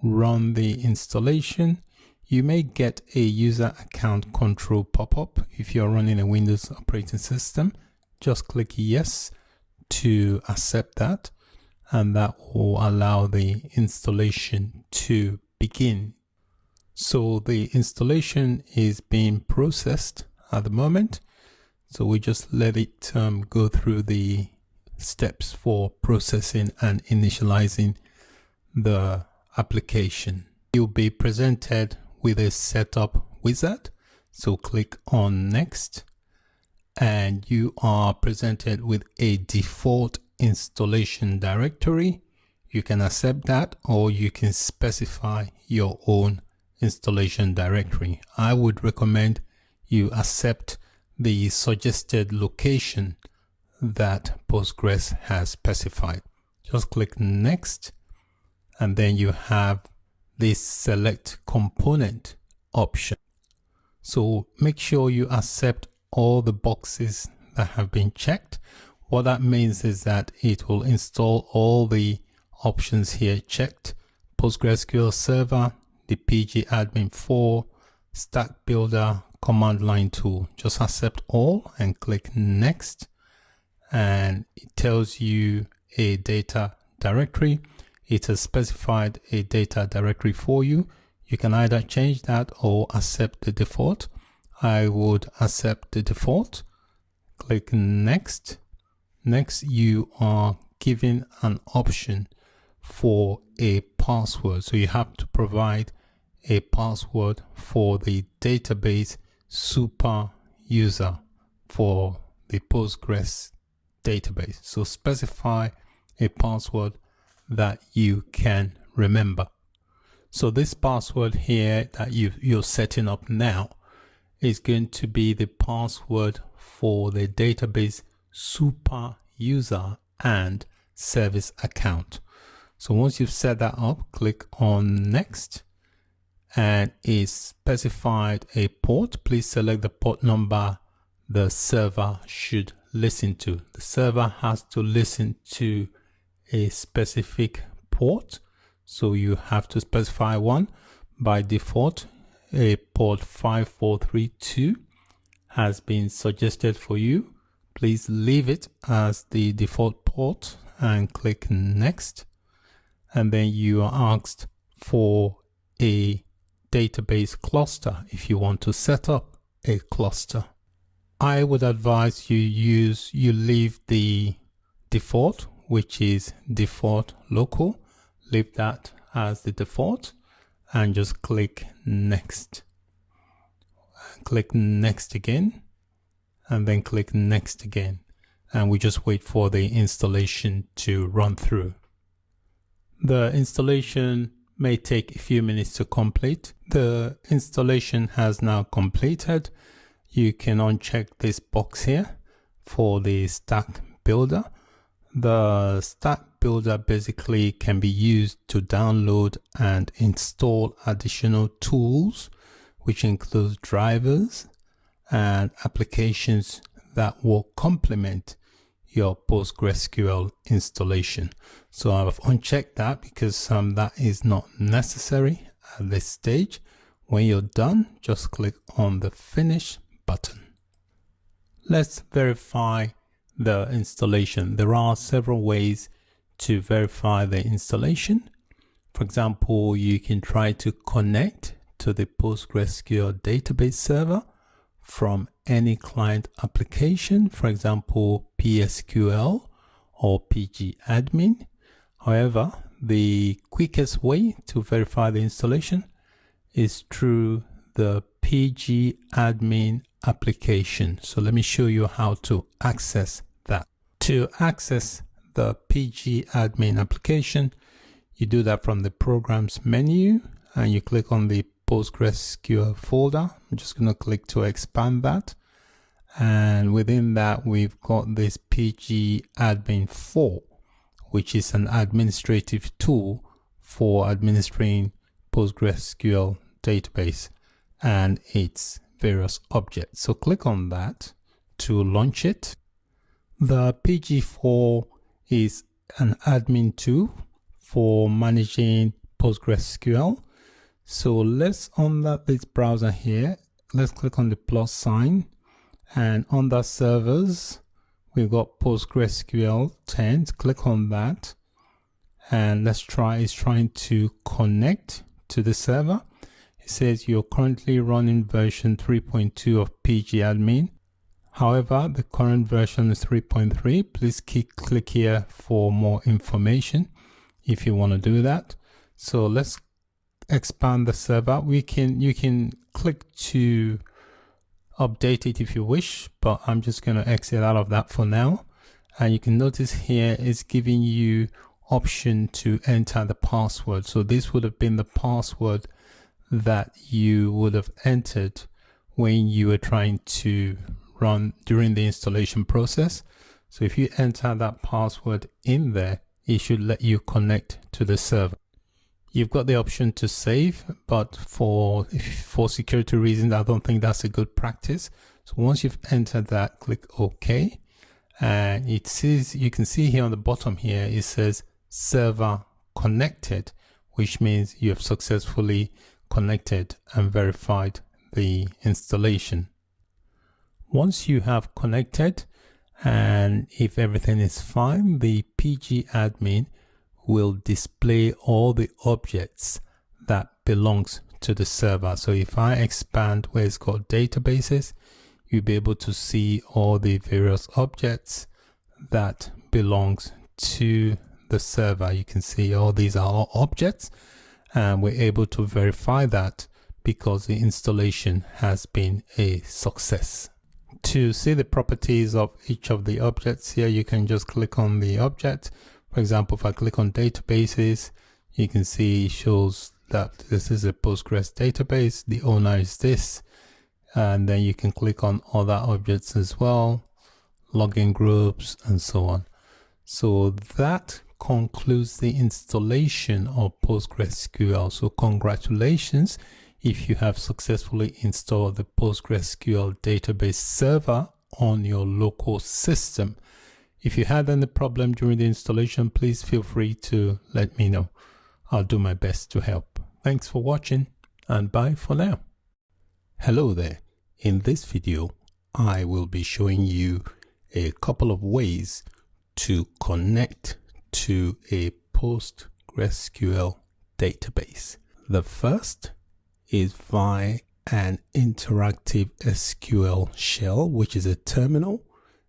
run the installation. You may get a user account control pop-up if you're running a Windows operating system. Just click yes to accept that, and that will allow the installation to begin. So the installation is being processed at the moment. So we just let it go through the steps for processing and initializing the application. You'll be presented with a setup wizard. So click on next, and you are presented with a default installation directory. You can accept that, or you can specify your own installation directory. I would recommend you accept the suggested location that Postgres has specified. Just click next, and then you have this select component option. So make sure you accept all the boxes that have been checked. What that means is that it will install all the options here checked: PostgreSQL Server, the pgadmin 4, Stack Builder, command line tool. Just accept all and click next, and it tells you a data directory. It has specified a data directory for you. You can either change that or accept the default. I would accept the default. Click next. Next, you are given an option for a password. So you have to provide a password for the database super user for the Postgres database. So specify a password that you can remember. So this password here that you're setting up now is going to be the password for the database super user and service account. So once you've set that up, click on next, and it's specified a port. Please select the port number the server should listen to. The server has to listen to a specific port, so you have to specify one. By default, a port 5432 has been suggested for you. Please leave it as the default port and click next, and then you are asked for a database cluster if you want to set up a cluster. I would advise you leave the default, which is default local. Leave that as the default and just click next. Click next again, and then click next again, and we just wait for the installation to run through. The installation may take a few minutes to complete. The installation has now completed. You can uncheck this box here for the Stack Builder. The Stack Builder basically can be used to download and install additional tools, which includes drivers and applications that will complement your PostgreSQL installation. So I've unchecked that because that is not necessary at this stage. When you're done, just click on the Finish button. Let's verify the installation. There are several ways to verify the installation. For example, you can try to connect to the PostgreSQL database server from any client application, for example, PSQL or pgadmin. However, the quickest way to verify the installation is through the PG admin application. So let me show you how to access that. To access the PG admin application, you do that from the programs menu and you click on the PostgreSQL folder. I'm just going to click to expand that. And within that, we've got this PG admin 4, which is an administrative tool for administering PostgreSQL database and its various objects. So click on that to launch it. The PG4 is an admin tool for managing PostgreSQL. So let's under this browser here, let's click on the plus sign, and under servers, we've got PostgreSQL 10. Click on that and let's try, it's trying to connect to the server. It says you're currently running version 3.2 of PG admin. However, the current version is 3.3. Please click here for more information if you want to do that. So let's expand the server. You can click to update it if you wish, but I'm just going to exit out of that for now. And you can notice here it's giving you option to enter the password. So this would have been the password that you would have entered when you were trying to run during the installation process. So if you enter that password in there, it should let you connect to the server. You've got the option to save, but for security reasons, I don't think that's a good practice. So once you've entered that, click OK. And it says, you can see here on the bottom here, it says server connected, which means you have successfully connected and verified the installation. Once you have connected and if everything is fine, the PG admin will display all the objects that belongs to the server. So if I expand where it's called databases, you'll be able to see all the various objects that belongs to the server. You can see all these are all objects, and we're able to verify that because the installation has been a success. To see the properties of each of the objects here, you can just click on the object. For example, if I click on databases, you can see it shows that this is a Postgres database. The owner is this. And then you can click on other objects as well, login groups, and so on. So that concludes the installation of PostgreSQL. So congratulations if you have successfully installed the PostgreSQL database server on your local system. If you had any problem during the installation, please feel free to let me know. I'll do my best to help. Thanks for watching, and bye for now. Hello there. In this video, I will be showing you a couple of ways to connect to a PostgreSQL database. The first is via an interactive SQL shell, which is a terminal.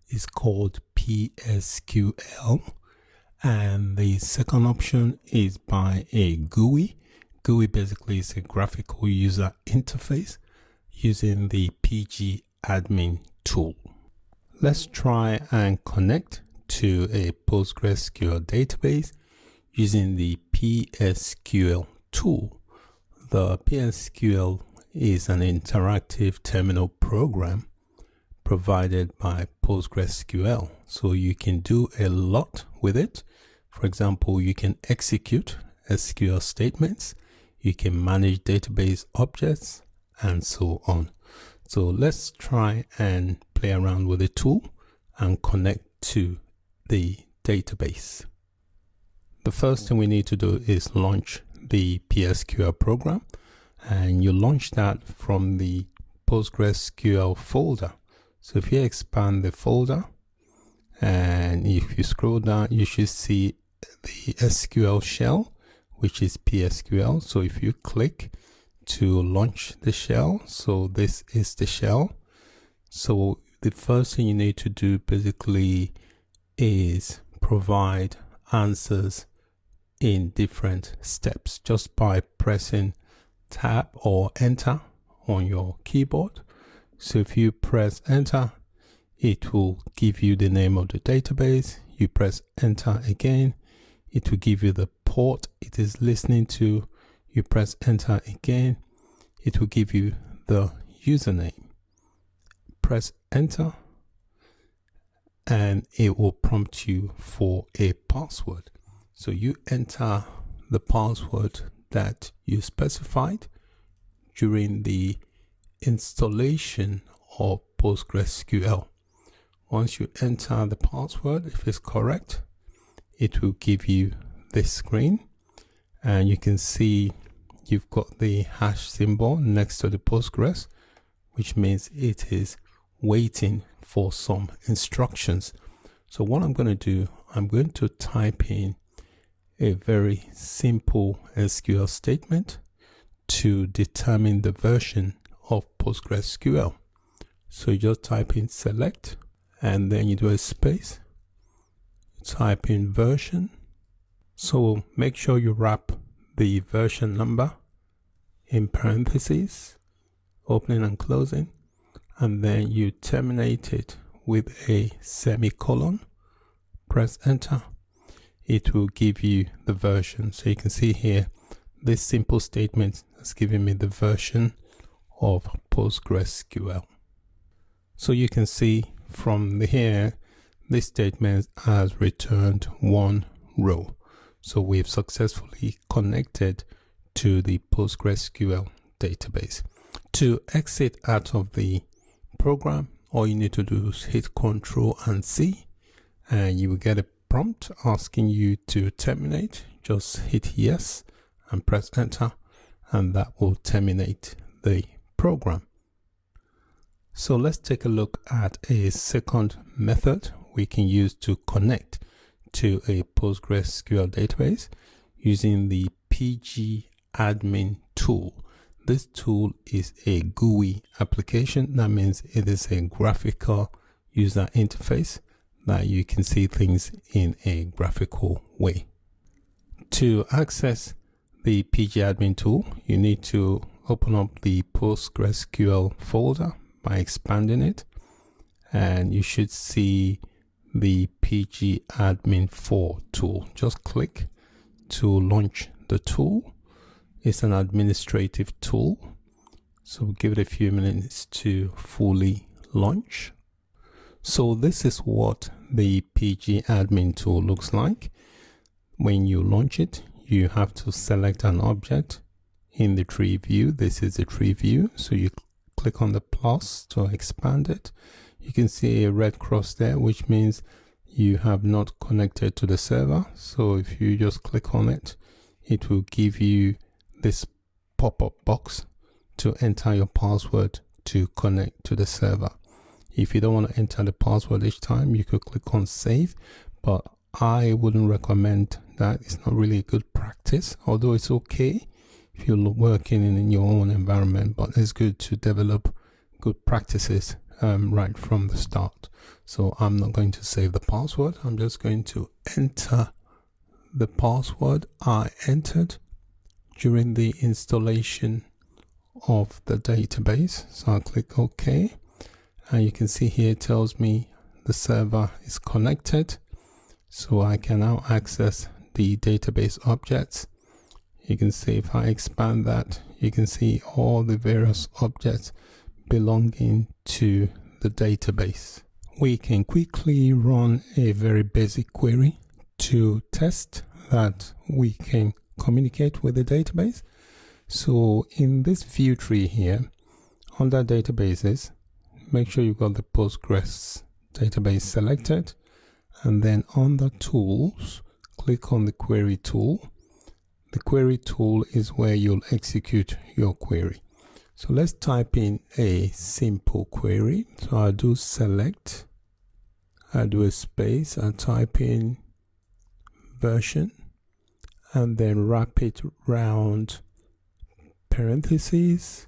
It's called PSQL. And the second option is by a GUI. GUI basically is a graphical user interface using the PG admin tool. Let's try and connect to a PostgreSQL database using the PSQL tool. The PSQL is an interactive terminal program provided by PostgreSQL. So you can do a lot with it. For example, you can execute SQL statements, you can manage database objects, and so on. So let's try and play around with the tool and connect to the database. The first thing we need to do is launch the PSQL program, and you launch that from the PostgreSQL folder. So if you expand the folder and if you scroll down, you should see the SQL shell, which is PSQL. So if you click to launch the shell, so this is the shell. So the first thing you need to do basically is provide answers in different steps just by pressing tab or enter on your keyboard. So if you press enter, it will give you the name of the database. You press enter again, it will give you the port it is listening to. You press enter again, it will give you the username. Press enter and it will prompt you for a password. So you enter the password that you specified during the installation of PostgreSQL. Once you enter the password, if it's correct, it will give you this screen, and you can see you've got the hash symbol next to the Postgres, which means it is waiting for some instructions. So what I'm going to do, I'm going to type in a very simple SQL statement to determine the version of PostgreSQL. So you just type in select and then you do a space, type in version. So make sure you wrap the version number in parentheses, opening and closing, and then you terminate it with a semicolon. Press enter. It will give you the version. So you can see here, this simple statement has given me the version of PostgreSQL. So you can see from here, this statement has returned one row. So we've successfully connected to the PostgreSQL database. To exit out of the program, all you need to do is hit Ctrl and C, and you will get a prompt asking you to terminate. Just hit yes and press enter, and that will terminate the program. So let's take a look at a second method we can use to connect to a PostgreSQL database using the pgadmin tool. This tool is a GUI application. That means it is a graphical user interface that you can see things in a graphical way. To access the pgadmin tool, you need to open up the PostgreSQL folder by expanding it, and you should see the pgadmin4 tool. Just click to launch the tool. It's an administrative tool, so we'll give it a few minutes to fully launch. So this is what the pgadmin tool looks like. When you launch it, you have to select an object in the tree view. This is the tree view, so you click on the plus to expand it. You can see a red cross there, which means you have not connected to the server. So if you just click on it, it will give you this pop-up box to enter your password to connect to the server. If you don't want to enter the password each time, you could click on save, but I wouldn't recommend that. It's not really a good practice, although it's okay if you're working in your own environment, but it's good to develop good practices right from the start. So I'm not going to save the password. I'm just going to enter the password I entered during the installation of the database. So I'll click OK, and you can see here it tells me the server is connected, so I can now access the database objects. You can see if I expand that, you can see all the various objects belonging to the database. We can quickly run a very basic query to test that we can communicate with the database. So in this view tree here, under databases, make sure you've got the Postgres database selected, and then under tools, click on the query tool. The query tool is where you'll execute your query. So let's type in a simple query. So I'll do select, I'll do a space, I'll type in version, and then wrap it round parentheses,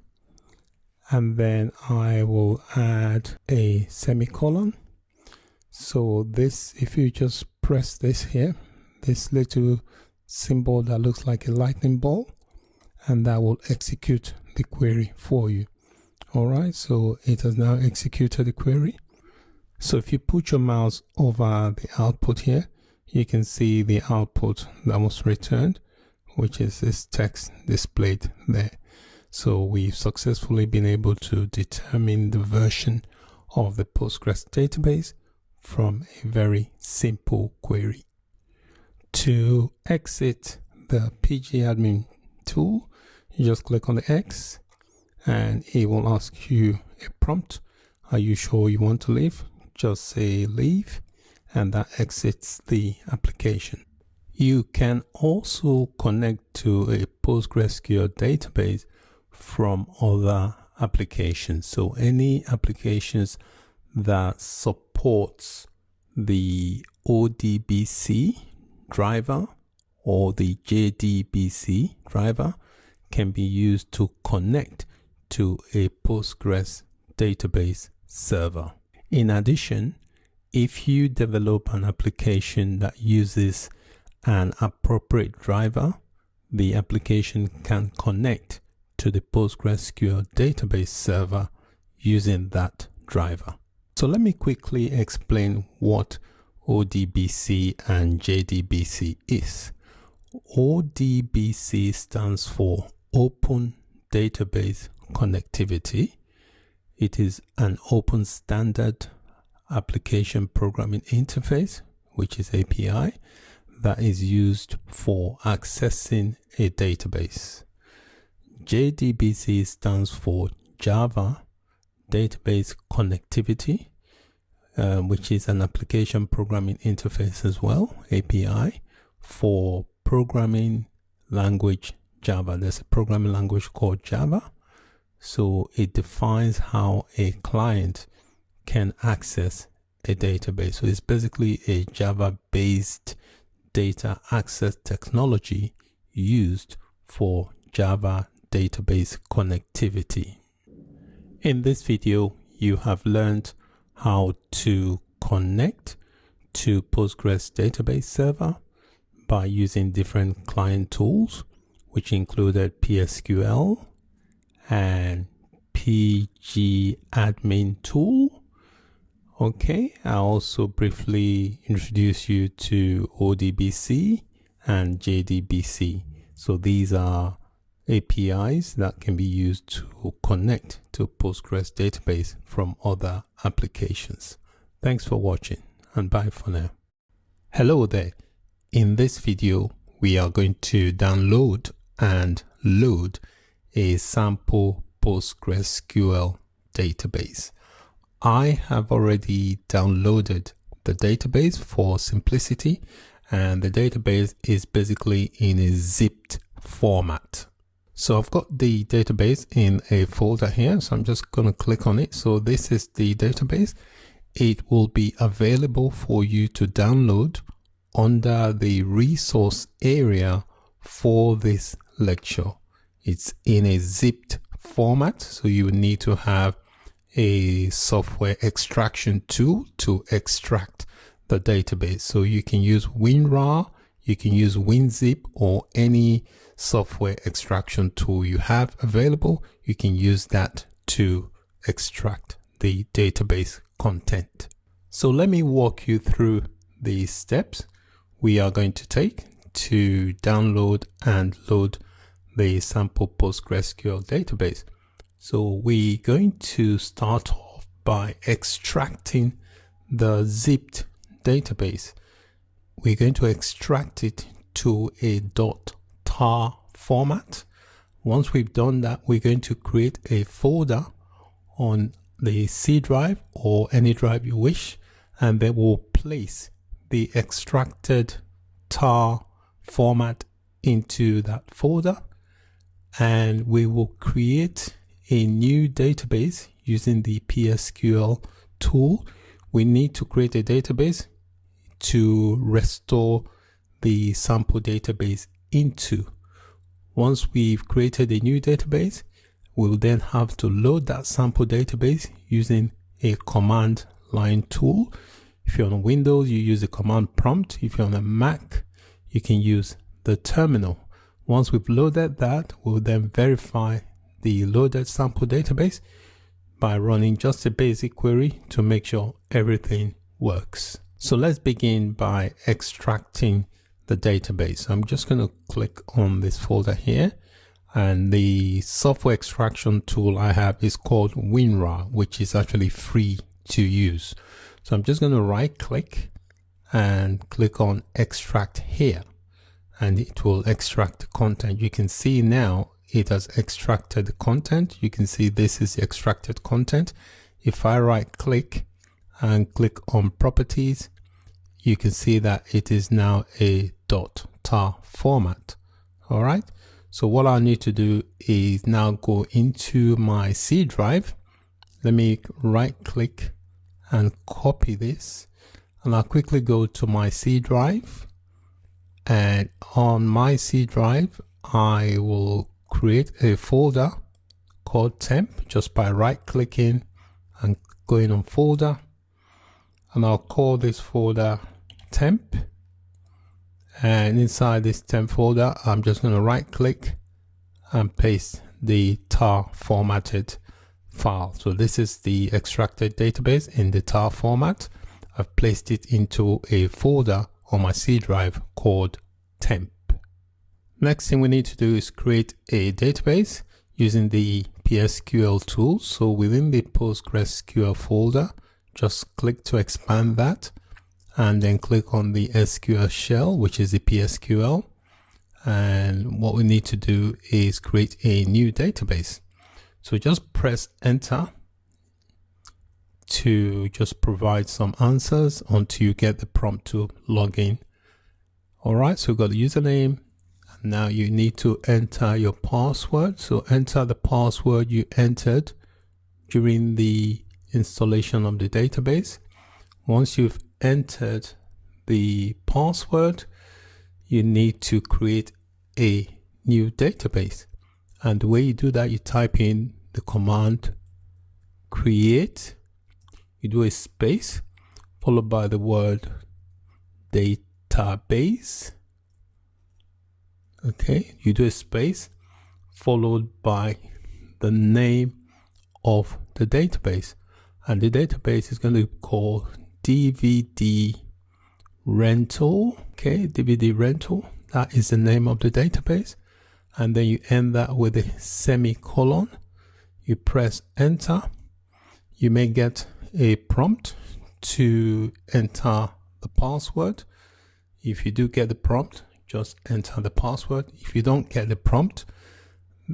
and then I will add a semicolon. So this, if you just press this here, this little symbol that looks like a lightning ball, and that will execute the query for you. All right, so it has now executed the query. So if you put your mouse over the output here, you can see the output that was returned, which is this text displayed there. So we've successfully been able to determine the version of the Postgres database from a very simple query. To exit the pgadmin tool, you just click on the X and it will ask you a prompt. Are you sure you want to leave? Just say leave, and that exits the application. You can also connect to a PostgreSQL database from other applications. So any applications that supports the ODBC driver or the JDBC driver can be used to connect to a Postgres database server. In addition, if you develop an application that uses an appropriate driver, the application can connect to the PostgreSQL database server using that driver. So let me quickly explain what ODBC and JDBC is. ODBC stands for Open Database Connectivity. It is an open standard application programming interface, which is API, that is used for accessing a database. JDBC stands for Java Database Connectivity, which is an application programming interface as well, API, for programming language Java. There's a programming language called Java. So it defines how a client can access a database. So it's basically a Java-based data access technology used for Java database connectivity. In this video, you have learned how to connect to Postgres database server by using different client tools, which included PSQL and pgadmin tool. Okay, I also briefly introduce you to ODBC and JDBC. So these are APIs that can be used to connect to Postgres database from other applications. Thanks for watching, and bye for now. Hello there. In this video, we are going to download and load a sample PostgreSQL database. I have already downloaded the database for simplicity, and the database is basically in a zipped format. So I've got the database in a folder here, so I'm just going to click on it. So this is the database. It will be available for you to download under the resource area for this lecture. It's in a zipped format, so you would need to have a software extraction tool to extract the database. So you can use WinRAR, you can use WinZip, or any software extraction tool you have available. You can use that to extract the database content. So let me walk you through the steps we are going to take to download and load the sample PostgreSQL database. So we're going to start off by extracting the zipped database. We're going to extract it to a .tar format. Once we've done that, we're going to create a folder on the C drive or any drive you wish, and then we'll place the extracted tar format into that folder, and we will create a new database using the PSQL tool. We need to create a database to restore the sample database into. Once we've created a new database, we'll then have to load that sample database using a command line tool. If you're on Windows, you use a command prompt. If you're on a Mac, you can use the terminal. Once we've loaded that, we'll then verify the loaded sample database by running just a basic query to make sure everything works. So let's begin by extracting the database. I'm just going to click on this folder here, and the software extraction tool I have is called WinRAR, which is actually free to use. So I'm just going to right click and click on extract here, and it will extract the content. You can see now it has extracted the content. You can see this is the extracted content. If I right click and click on properties, you can see that it is now a .tar format. All right. So what I need to do is now go into my C drive. Let me right click and copy this, and I'll quickly go to my C drive, and on my C drive I will create a folder called temp just by right clicking and going on folder, and I'll call this folder temp, and inside this temp folder I'm just going to right click and paste the tar formatted file. So this is the extracted database in the tar format. I've placed it into a folder on my C drive called temp. Next thing we need to do is create a database using the PSQL tool. So within the PostgreSQL folder, just click to expand that, and then click on the SQL shell, which is the PSQL. And what we need to do is create a new database. So just press enter to just provide some answers until you get the prompt to log in. All right, so we've got the username. Now you need to enter your password. So enter the password you entered during the installation of the database. Once you've entered the password, you need to create a new database. And the way you do that, you type in the command create, you do a space followed by the word database. Okay, you do a space followed by the name of the database, and the database is going to be called DVD rental. Okay, DVD rental, that is the name of the database. And then you end that with a semicolon. You press enter. You may get a prompt to enter the password. If you do get the prompt, just enter the password. If you don't get the prompt,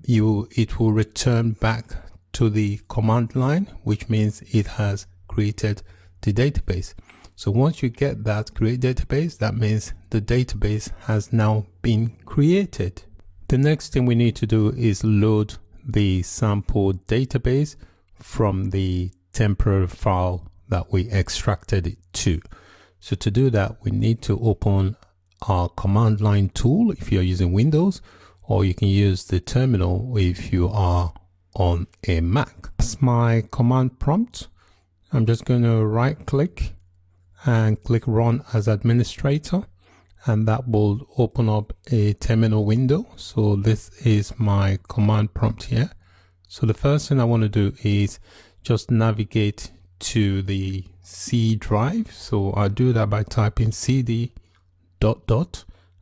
it will return back to the command line, which means it has created the database. So once you get that create database, that means the database has now been created. The next thing we need to do is load the sample database from the temporary file that we extracted it to. So to do that, we need to open our command line tool if you're using Windows, or you can use the terminal if you are on a Mac. That's my command prompt. I'm just going to right click and click run as administrator, and that will open up a terminal window. So this is my command prompt here. So the first thing I want to do is just navigate to the C drive. So I'll do that by typing cd ...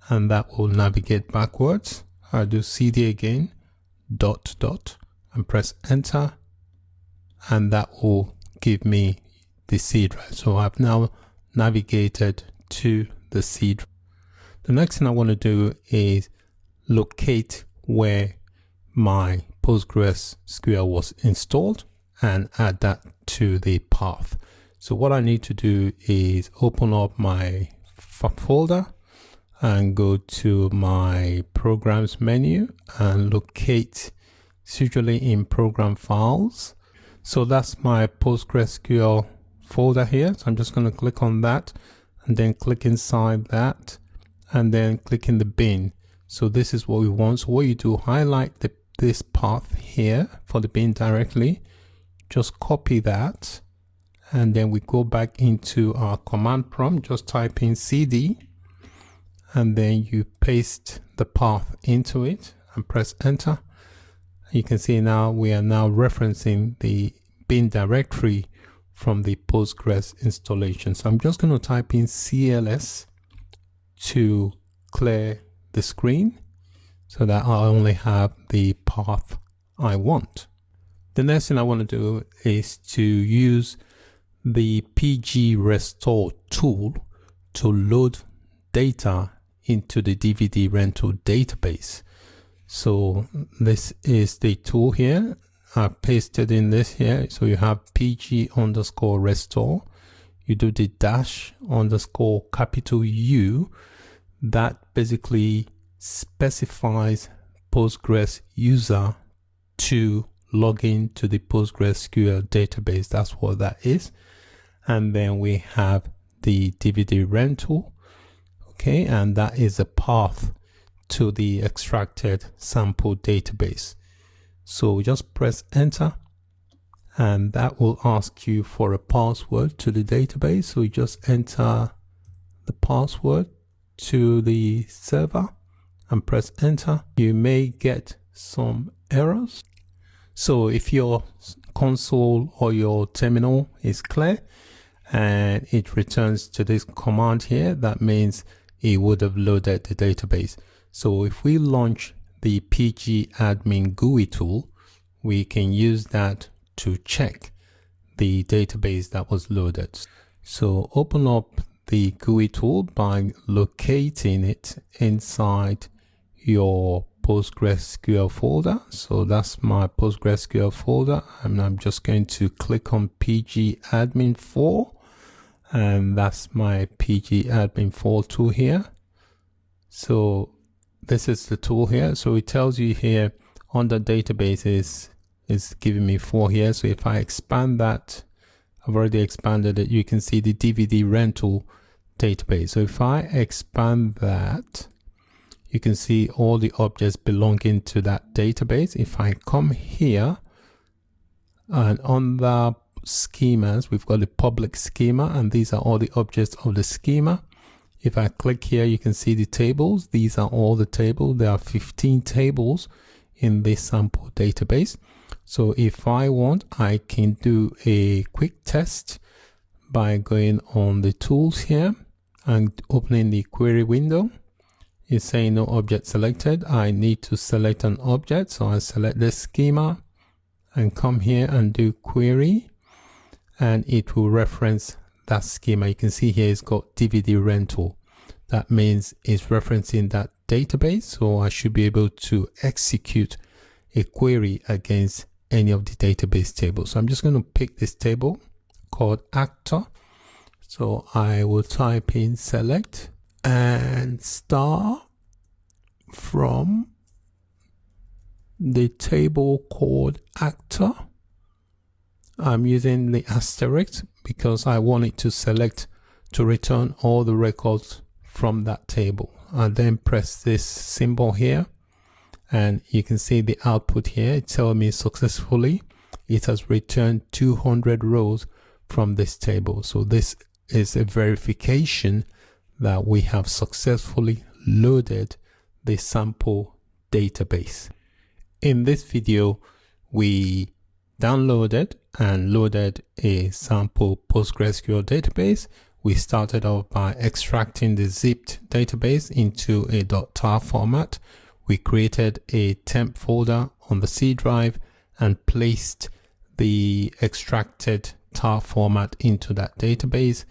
and that will navigate backwards. I'll do cd again ... and press enter, and that will give me the C drive. So I've now navigated to the C drive. The next thing I want to do is locate where my PostgreSQL was installed and add that to the path. So what I need to do is open up my folder and go to my programs menu and locate, it's usually in program files. So that's my PostgreSQL folder here. So I'm just going to click on that and then click inside that and then click in the bin. So this is what we want. So what you do, highlight this path here for the bin directly, just copy that, and then we go back into our command prompt, just type in cd, and then you paste the path into it and press enter. You can see now we are now referencing the bin directory from the Postgres installation. So I'm just going to type in CLS to clear the screen so that I only have the path I want. The next thing I want to do is to use the PG Restore tool to load data into the DVD rental database. So this is the tool here. I pasted in this here. So you have PG_restore. You do the --U. That basically specifies Postgres user to log in to the PostgreSQL database. That's what that is. And then we have the DVD rental. Okay, and that is a path to the extracted sample database. So just press enter, and that will ask you for a password to the database. So you just enter the password to the server and press enter. You may get some errors. So if your console or your terminal is clear and it returns to this command here, that means it would have loaded the database. So if we launch the PG admin GUI tool, we can use that to check the database that was loaded. So open up the GUI tool by locating it inside your PostgreSQL folder. So that's my PostgreSQL folder, and I'm just going to click on PG admin 4, and that's my PG admin 4 tool here. So this is the tool here. So it tells you here under databases is giving me 4 here. So if I expand that, I've already expanded it, you can see the DVD rental database. So if I expand that, you can see all the objects belonging to that database. If I come here and on the schemas, we've got the public schema, and these are all the objects of the schema. If I click here, you can see the tables. These are all the tables. There are 15 tables in this sample database. So if I want, I can do a quick test by going on the tools here and opening the query window. It's saying no object selected. I need to select an object. So I select this schema and come here and do query, and it will reference that schema. You can see here it's got DVD rental. That means it's referencing that database. So I should be able to execute a query against any of the database tables. So I'm just going to pick this table called actor. So I will type in select and star from the table called actor. I'm using the asterisk because I want it to select to return all the records from that table. And then press this symbol here, and you can see the output here. It tells me successfully it has returned 200 rows from this table. So this is a verification that we have successfully loaded the sample database. In this video, we downloaded and loaded a sample PostgreSQL database. We started off by extracting the zipped database into a .tar format. We created a temp folder on the C drive and placed the extracted tar format into that database.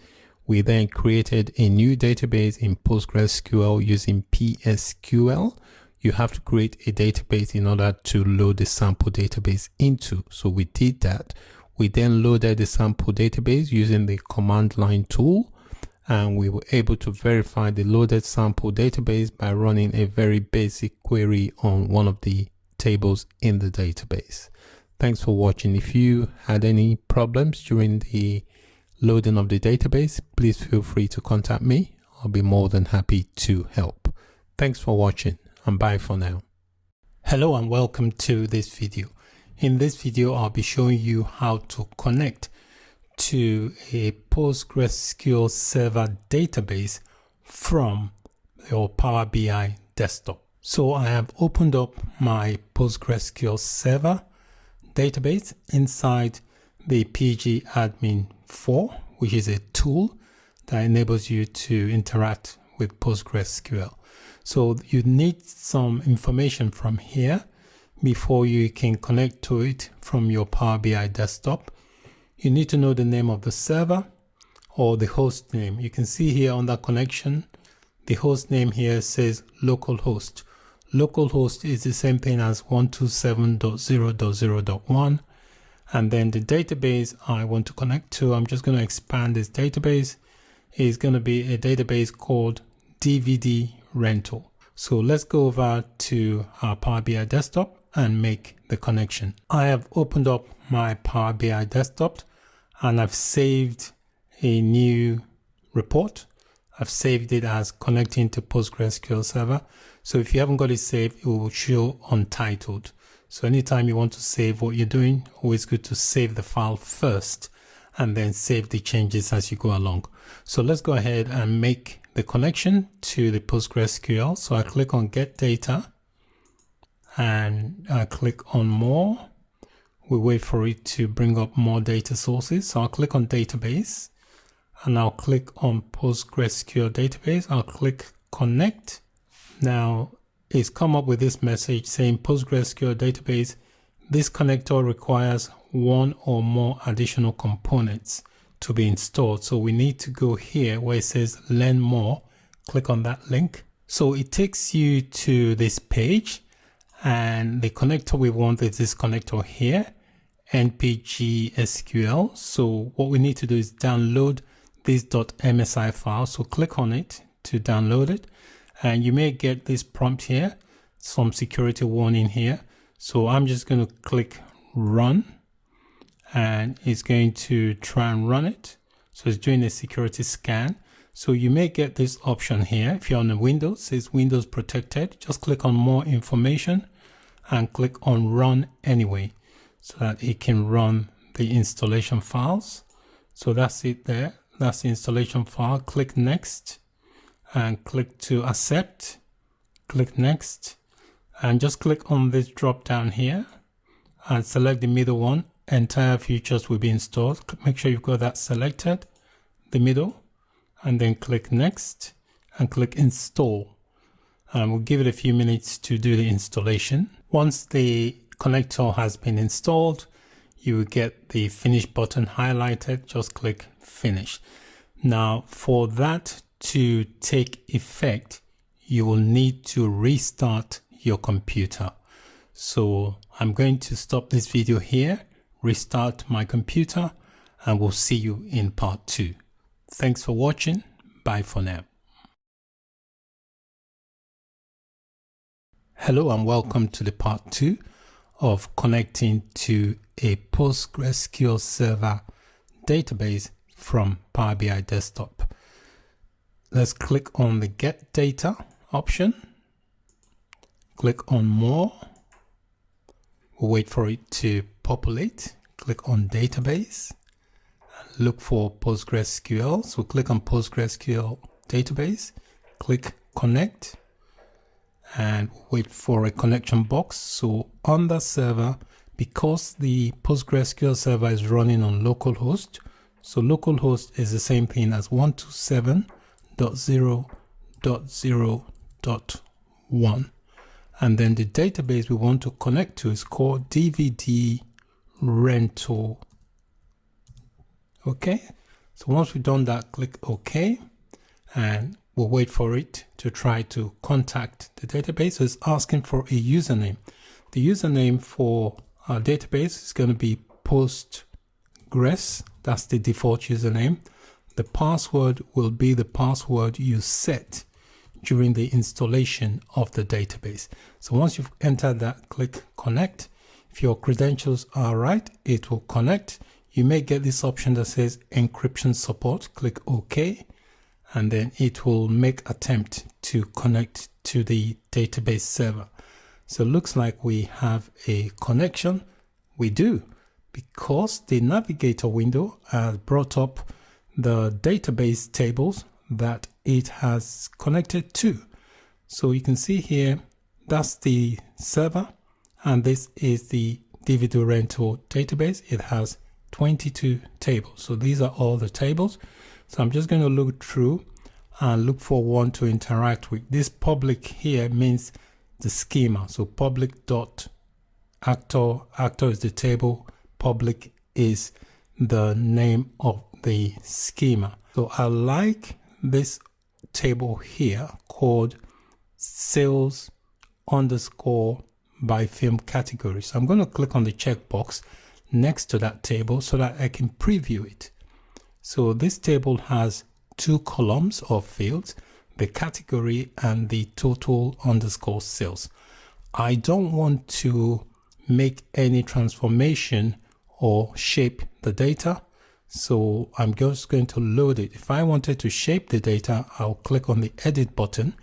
We then created a new database in PostgreSQL using PSQL. You have to create a database in order to load the sample database into. So we did that. We then loaded the sample database using the command line tool, and we were able to verify the loaded sample database by running a very basic query on one of the tables in the database. Thanks for watching. If you had any problems during the loading of the database, please feel free to contact me. I'll be more than happy to help. Thanks for watching, and bye for now. Hello and welcome to this video. In this video, I'll be showing you how to connect to a PostgreSQL server database from your Power BI desktop. So I have opened up my PostgreSQL Server database inside the PG Admin 4, which is a tool that enables you to interact with PostgreSQL. So you need some information from here before you can connect to it from your Power BI desktop. You need to know the name of the server or the host name. You can see here on that connection, the host name here says localhost. Localhost is the same thing as 127.0.0.1. And then the database I want to connect to, I'm just going to expand this database, is going to be a database called DVD rental. So let's go over to our Power BI desktop and make the connection. I have opened up my Power BI desktop and I've saved a new report. I've saved it as connecting to PostgreSQL Server. So if you haven't got it saved, it will show untitled. So anytime you want to save what you're doing, always good to save the file first and then save the changes as you go along. So let's go ahead and make the connection to the PostgreSQL. So I click on Get Data and I click on More. We wait for it to bring up more data sources. So I'll click on Database and I'll click on PostgreSQL Database. I'll click Connect. Now it's come up with this message saying PostgreSQL Database. This connector requires one or more additional components to be installed. So we need to go here where it says Learn More. Click on that link. So it takes you to this page and the connector we want is this connector here, npg SQL. So what we need to do is download this .msi file. So click on it to download it. And you may get this prompt here, some security warning here. So I'm just going to click Run and it's going to try and run it. So it's doing a security scan. So you may get this option here. If you're on the Windows, it says Windows Protected. Just click on More Information and click on Run Anyway so that it can run the installation files. So that's it there. That's the installation file. Click Next and click to accept. Click Next and just click on this drop down here and select the middle one. Entire features will be installed. Make sure you've got that selected, the middle, and then click Next and click Install. And we'll give it a few minutes to do the installation. Once the connector has been installed, you will get the Finish button highlighted. Just click Finish. Now for that to take effect, you will need to restart your computer. So I'm going to stop this video here, restart my computer, and we'll see you in part 2. Thanks for watching. Bye for now. Hello and welcome to the part 2 of connecting to a PostgreSQL Server database from Power BI Desktop. Let's click on the Get Data option. Click on More. We'll wait for it to populate. Click on Database. Look for PostgreSQL. So click on PostgreSQL Database. Click Connect. And wait for a connection box. So on the server, because the PostgreSQL server is running on localhost, so localhost is the same thing as 127.0.0.1. And then the database we want to connect to is called DVD rental. Okay. So once we've done that, click OK. And we'll wait for it to try to contact the database. So it's asking for a username. The username for our database is going to be Postgres. That's the default username. The password will be the password you set during the installation of the database. So once you've entered that, click Connect. If your credentials are right, it will connect. You may get this option that says Encryption Support. Click OK. And then it will make attempt to connect to the database server. So it looks like we have a connection. We do, because the navigator window has brought up the database tables that it has connected to. So you can see here, that's the server, and this is the DVD rental database. It has 22 tables. So these are all the tables. So I'm just going to look through and look for one to interact with. This public here means the schema. So public dot actor is the table, public is the name of the schema. So I like this table here called sales underscore by film category. So I'm going to click on the checkbox next to that table so that I can preview it. So this table has two columns of fields, the category and the total underscore sales. I don't want to make any transformation or shape the data, so I'm just going to load it. If I wanted to shape the data, I'll click on the edit button,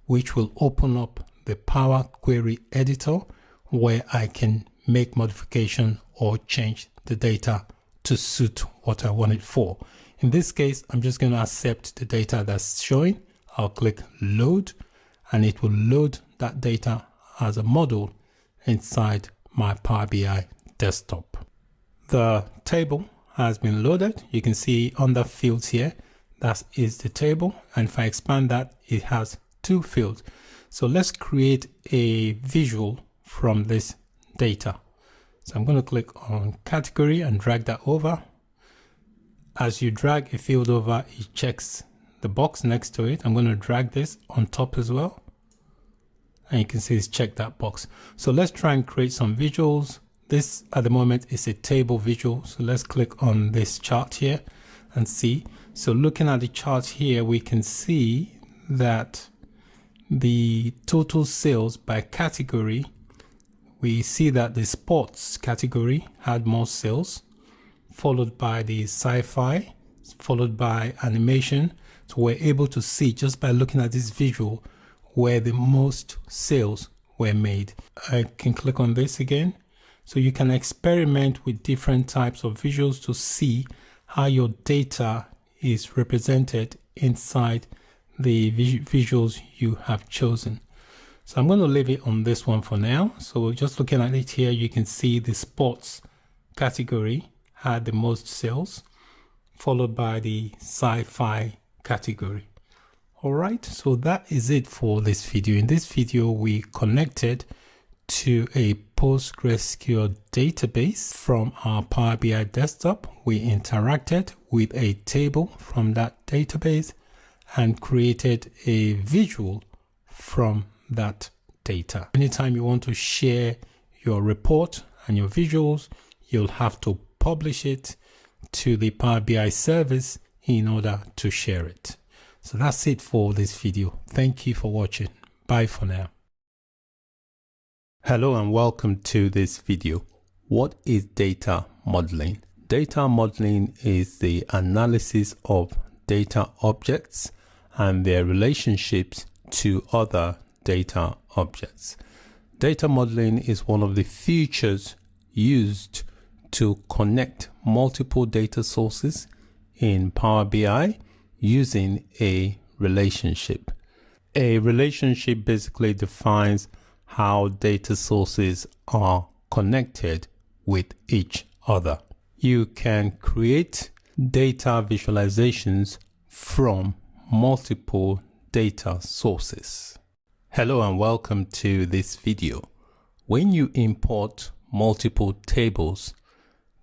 which will open up the Power Query editor where I can make modification or change the data to suit what I want it for. In this case, I'm just going to accept the data that's showing. I'll click load, and it will load that data as a model inside my Power BI desktop. The table has been loaded. You can see under fields here, that is the table. And if I expand that, it has two fields. So let's create a visual from this data. So I'm going to click on category and drag that over. As you drag a field over, it checks the box next to it. I'm going to drag this on top as well. And you can see it's checked that box. So let's try and create some visuals. This at the moment is a table visual. So let's click on this chart here and see. So looking at the chart here, we can see that the total sales by category, we see that the sports category had more sales, followed by the sci-fi, followed by animation. So we're able to see just by looking at this visual where the most sales were made. I can click on this again. So you can experiment with different types of visuals to see how your data is represented inside the visuals you have chosen. So I'm going to leave it on this one for now. So just looking at it here, you can see the sports category had the most sales, followed by the sci-fi category. All right, so that is it for this video. In this video, we connected to a PostgreSQL database from our Power BI desktop. We interacted with a table from that database and created a visual from that data. Anytime you want to share your report and your visuals, you'll have to publish it to the Power BI service in order to share it. So that's it for this video. Thank you for watching. Bye for now. Hello and welcome to this video. What is data modeling? Data modeling is the analysis of data objects and their relationships to other data objects. Data modeling is one of the features used to connect multiple data sources in Power BI using a relationship. A relationship basically defines how data sources are connected with each other. You can create data visualizations from multiple data sources. Hello and welcome to this video. When you import multiple tables,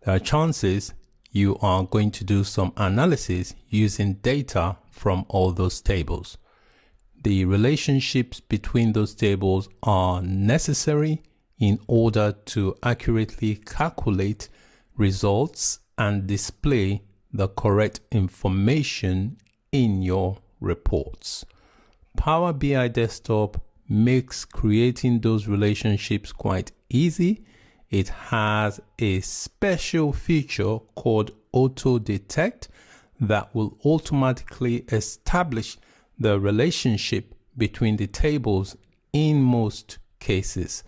there are chances you are going to do some analysis using data from all those tables. The relationships between those tables are necessary in order to accurately calculate results and display the correct information in your reports. Power BI Desktop makes creating those relationships quite easy. It has a special feature called Auto Detect that will automatically establish the relationship between the tables in most cases.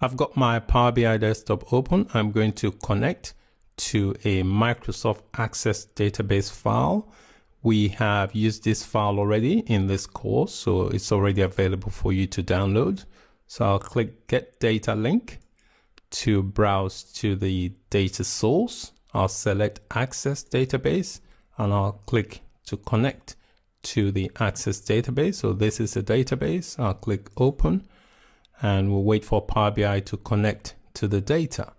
I've got my Power BI Desktop open. I'm going to connect to a Microsoft Access database file We have used this file already in this course, so it's already available for you to download. So I'll click Get Data Link to browse to the data source. I'll select Access Database and I'll click to connect to the Access database. So this is the database. I'll click Open and we'll wait for Power BI to connect to the data.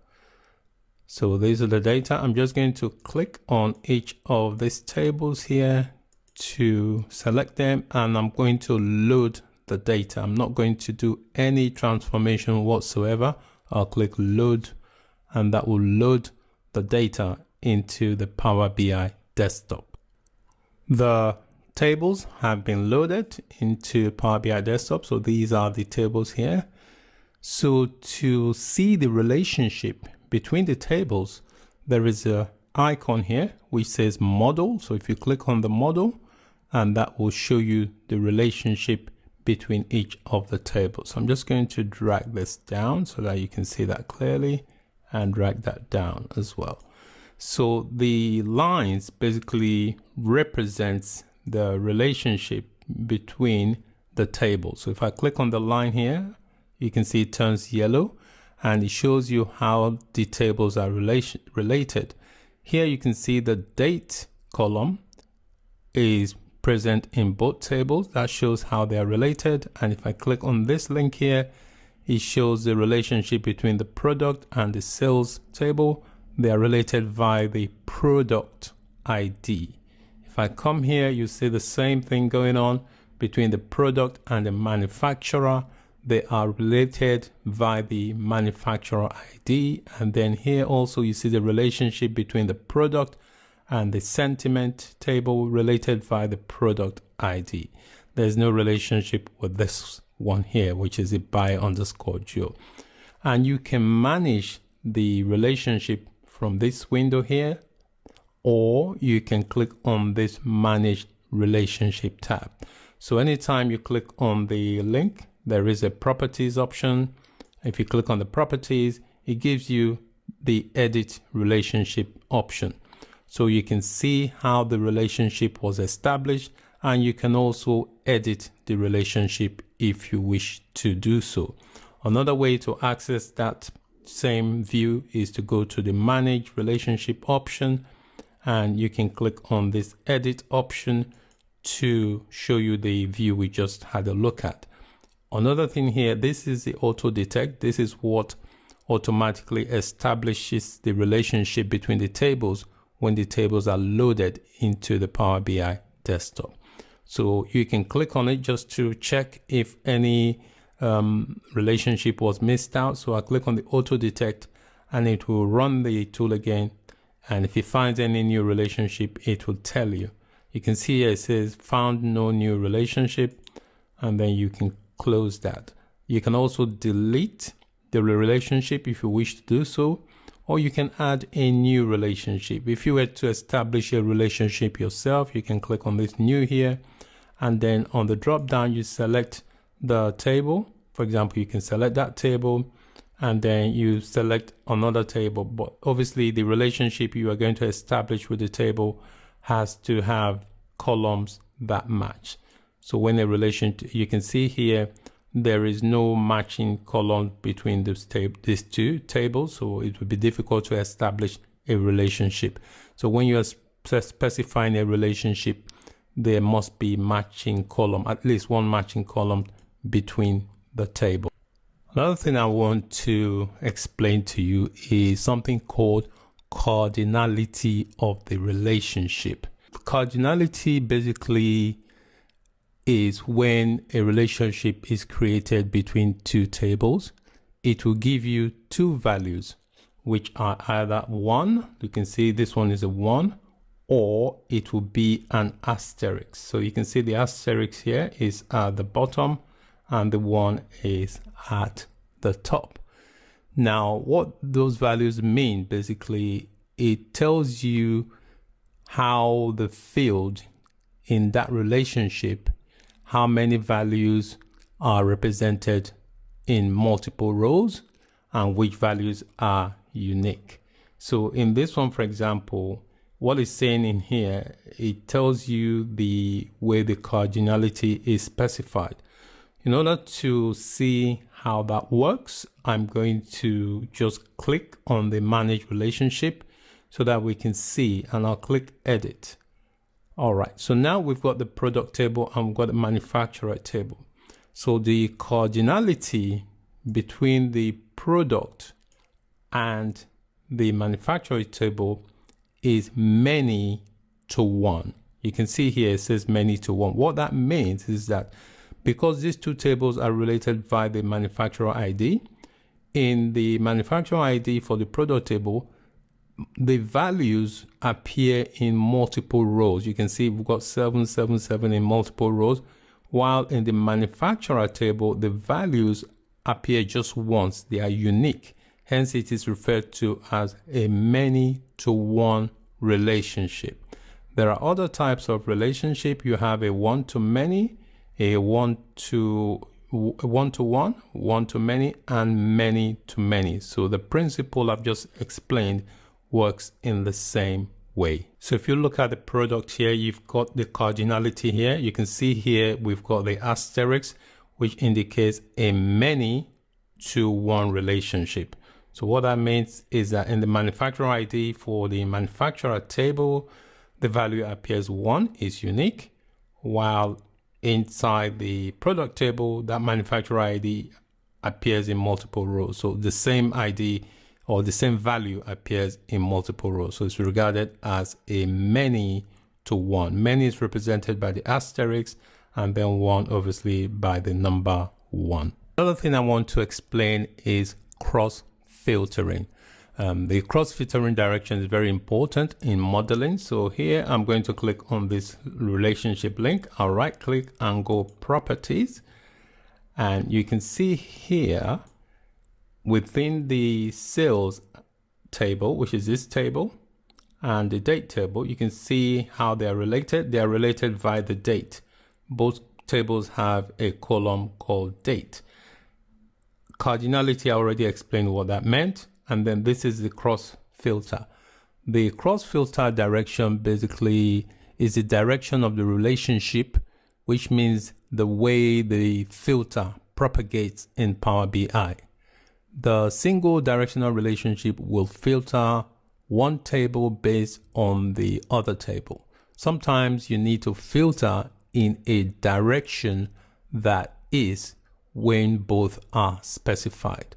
So these are the data. I'm just going to click on each of these tables here to select them, and I'm going to load the data. I'm not going to do any transformation whatsoever. I'll click Load, and that will load the data into the Power BI desktop. The tables have been loaded into Power BI desktop. So these are the tables here. So to see the relationship between the tables, there is an icon here which says model. So if you click on the model, and that will show you the relationship between each of the tables. So I'm just going to drag this down so that you can see that clearly, and drag that down as well. So the lines basically represents the relationship between the tables. So if I click on the line here, you can see it turns yellow and it shows you how the tables are related. Here you can see the date column is present in both tables. That shows how they are related. And if I click on this link here, it shows the relationship between the product and the sales table. They are related via the product ID. If I come here, you see the same thing going on between the product and the manufacturer. They are related via the manufacturer ID. And then here also you see the relationship between the product and the sentiment table, related via the product ID. There's no relationship with this one here, which is a buy_Joe. And you can manage the relationship from this window here, or you can click on this Manage Relationship tab. So anytime you click on the link, there is a properties option. If you click on the properties, it gives you the edit relationship option. So you can see how the relationship was established, and you can also edit the relationship if you wish to do so. Another way to access that same view is to go to the Manage Relationship option, and you can click on this Edit option to show you the view we just had a look at. Another thing here, this is the auto detect. This is what automatically establishes the relationship between the tables when the tables are loaded into the Power BI desktop. So you can click on it just to check if any relationship was missed out. So I click on the auto detect and it will run the tool again. And if it finds any new relationship, it will tell you. You can see here it says found no new relationship, and then you can close that. You can also delete the relationship if you wish to do so, or you can add a new relationship. If you were to establish a relationship yourself, you can click on this new here, and then on the drop down you select the table. For example, you can select that table and then you select another table, but obviously the relationship you are going to establish with the table has to have columns that match. So when a relation, you can see here, there is no matching column between these two tables, so it would be difficult to establish a relationship. So when you are specifying a relationship, there must be matching column, at least one matching column between the table. Another thing I want to explain to you is something called cardinality of the relationship. Cardinality basically is when a relationship is created between two tables. It will give you two values, which are either 1, you can see this one is a 1, or it will be an asterisk. So you can see the asterisk here is at the bottom and the 1 is at the top. Now, what those values mean, basically, it tells you how the field in that relationship, how many values are represented in multiple rows and which values are unique. So in this one, for example, what it's saying in here, it tells you the way the cardinality is specified. In order to see how that works, I'm going to just click on the manage relationship so that we can see, and I'll click edit. All right, so now we've got the product table and we've got the manufacturer table. So the cardinality between the product and the manufacturer table is many to one. You can see here it says many to one. What that means is that because these two tables are related via the manufacturer ID, in the manufacturer ID for the product table, the values appear in multiple rows. You can see we've got 777 in multiple rows, while in the manufacturer table, the values appear just once. They are unique. Hence, it is referred to as a many-to-one relationship. There are other types of relationship. You have a one-to-many, a one-to-one, one-to-many, and many-to-many. So the principle I've just explained works in the same way. So if you look at the product here, you've got the cardinality here. You can see here we've got the asterisk, which indicates a many-to-one relationship. So what that means is that in the manufacturer ID for the manufacturer table, the value appears 1 is unique, while inside the product table, that manufacturer ID appears in multiple rows. So the same ID or the same value appears in multiple rows. So it's regarded as a many to one. Many is represented by the asterisk, and then one obviously by the number 1. Another thing I want to explain is cross filtering. The cross filtering direction is very important in modeling. So here I'm going to click on this relationship link. I'll right click and go properties, and you can see here within the sales table, which is this table, and the date table, you can see how they are related. They are related via the date. Both tables have a column called date. Cardinality, I already explained what that meant. And then this is the cross filter. The cross filter direction basically is the direction of the relationship, which means the way the filter propagates in Power BI. The single directional relationship will filter one table based on the other table. Sometimes you need to filter in a direction that is when both are specified.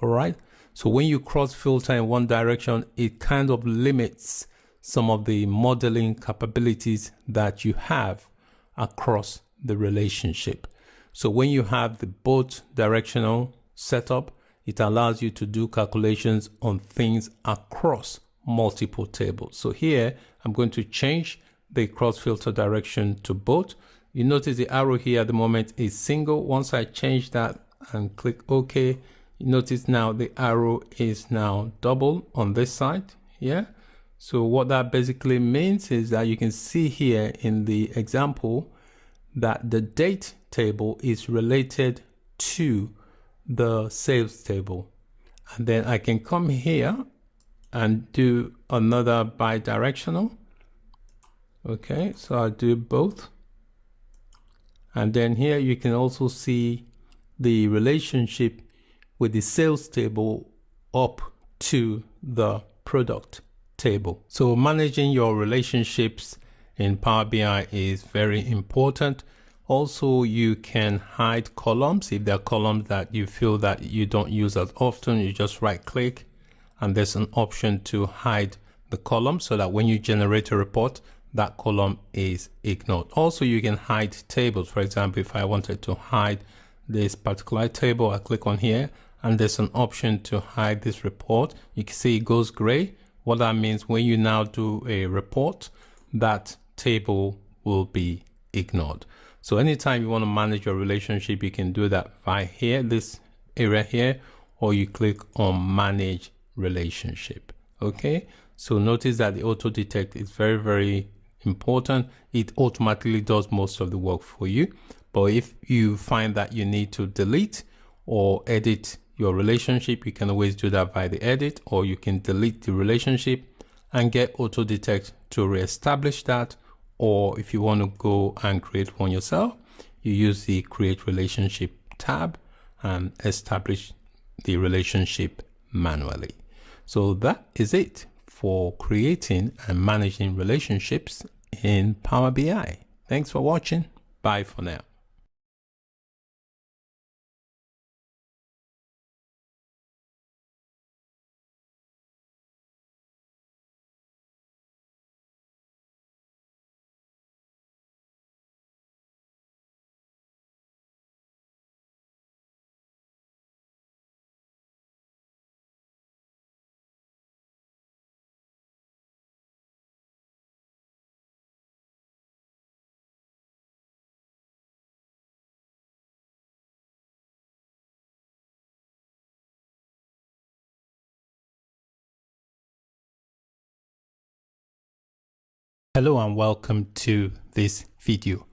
All right. So when you cross filter in one direction, it kind of limits some of the modeling capabilities that you have across the relationship. So when you have the both directional setup, it allows you to do calculations on things across multiple tables. So here, I'm going to change the cross filter direction to both. You notice the arrow here at the moment is single. Once I change that and click OK, you notice now the arrow is now double on this side. Yeah. So what that basically means is that you can see here in the example that the date table is related to the sales table. And then I can come here and do another bidirectional. Okay, so I'll do both. And then here you can also see the relationship with the sales table up to the product table. So managing your relationships in Power BI is very important. Also, you can hide columns. If there are columns that you feel that you don't use as often, you just right click and there's an option to hide the column so that when you generate a report, that column is ignored. Also, you can hide tables. For example, if I wanted to hide this particular table, I click on here and there's an option to hide this report. You can see it goes gray. What that means, when you now do a report, that table will be ignored. So anytime you want to manage your relationship, you can do that by here, this area here, or you click on manage relationship. Okay, so notice that the auto detect is very, very important. It automatically does most of the work for you. But if you find that you need to delete or edit your relationship, you can always do that by the edit, or you can delete the relationship and get auto detect to reestablish that. Or if you want to go and create one yourself, you use the create relationship tab and establish the relationship manually. So that is it for creating and managing relationships in Power BI. Thanks for watching. Bye for now. Hello and welcome to this video.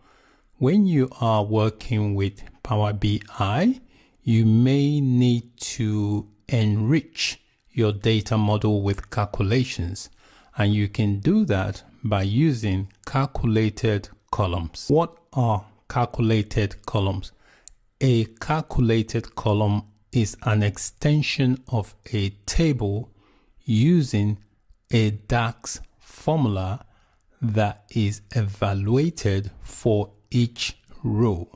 When you are working with Power BI, you may need to enrich your data model with calculations, and you can do that by using calculated columns. What are calculated columns? A calculated column is an extension of a table using a DAX formula that is evaluated for each row.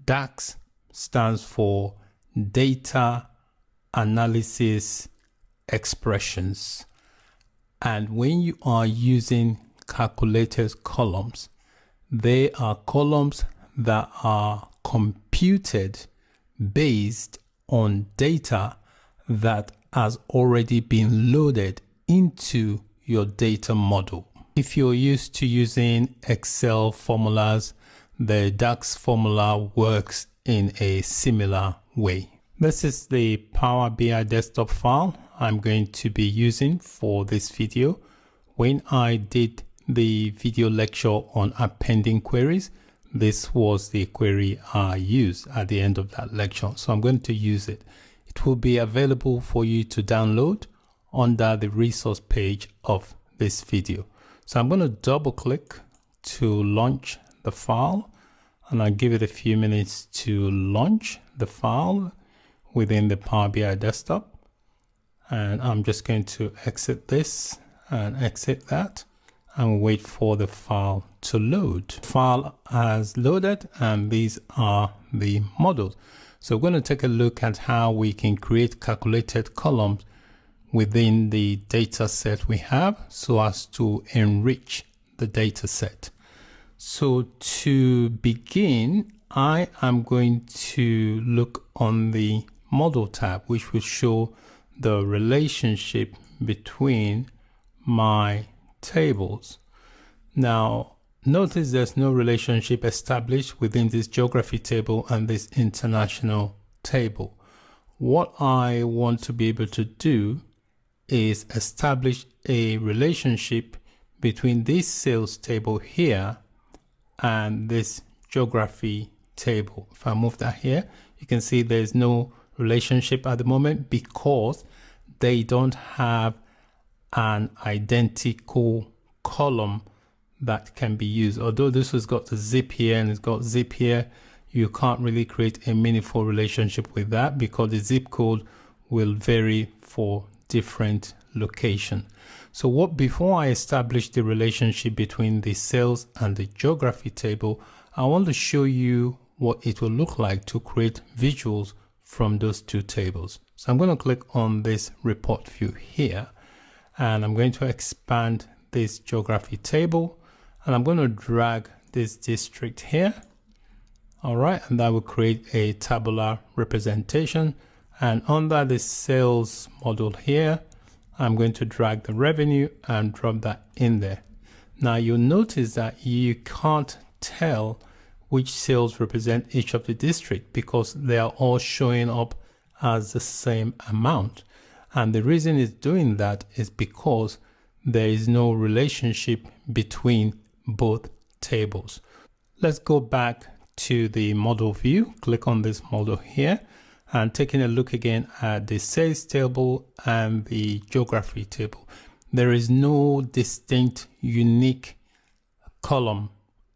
DAX stands for Data Analysis Expressions. And when you are using calculated columns, they are columns that are computed based on data that has already been loaded into your data model. If you're used to using Excel formulas, the DAX formula works in a similar way. This is the Power BI desktop file I'm going to be using for this video. When I did the video lecture on appending queries, this was the query I used at the end of that lecture. So I'm going to use it. It will be available for you to download under the resource page of this video. So I'm going to double click to launch the file, and I'll give it a few minutes to launch the file within the Power BI desktop. And I'm just going to exit this and exit that and wait for the file to load. The file has loaded and these are the models. So we're going to take a look at how we can create calculated columns within the data set we have so as to enrich the data set. So to begin, I am going to look on the model tab, which will show the relationship between my tables. Now, notice there's no relationship established within this geography table and this international table. What I want to be able to do is establish a relationship between this sales table here and this geography table. If I move that here, you can see there's no relationship at the moment because they don't have an identical column that can be used. Although this has got the zip here and it's got zip here, you can't really create a meaningful relationship with that because the zip code will vary for different location. So before I establish the relationship between the sales and the geography table, I want to show you what it will look like to create visuals from those two tables. So I'm going to click on this report view here, and I'm going to expand this geography table, and I'm going to drag this district here. All right, and that will create a tabular representation. And under the sales model here, I'm going to drag the revenue and drop that in there. Now you'll notice that you can't tell which sales represent each of the district because they are all showing up as the same amount. And the reason it's doing that is because there is no relationship between both tables. Let's go back to the model view, click on this model here, and taking a look again at the sales table and the geography table. there is no distinct, unique column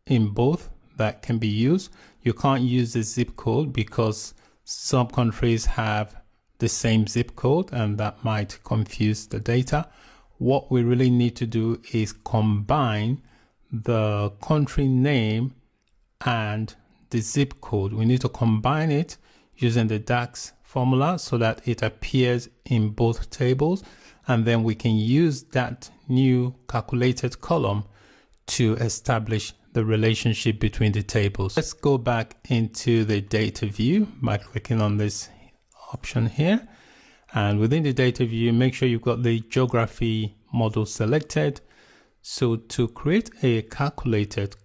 in both that can be used. You can't use the zip code because some countries have the same zip code and that might confuse the data. What we really need to do is combine the country name and the zip code. We need to combine it using the DAX formula so that it appears in both tables, and then we can use that new calculated column to establish the relationship between the tables. Let's go back into the data view by clicking on this option here, and within the data view, make sure you've got the geography model selected. So to create a calculated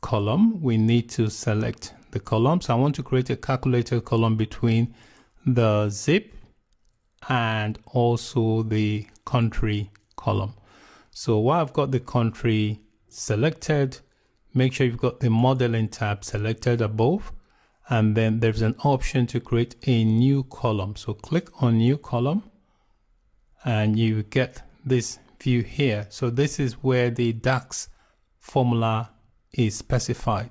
column, we need to select the column. So I want to create a calculated column between the zip and also the country column. So while I've got the country selected, make sure you've got the modeling tab selected above, and then there's an option to create a new column. So click on new column and you get this view here. So this is where the DAX formula is specified.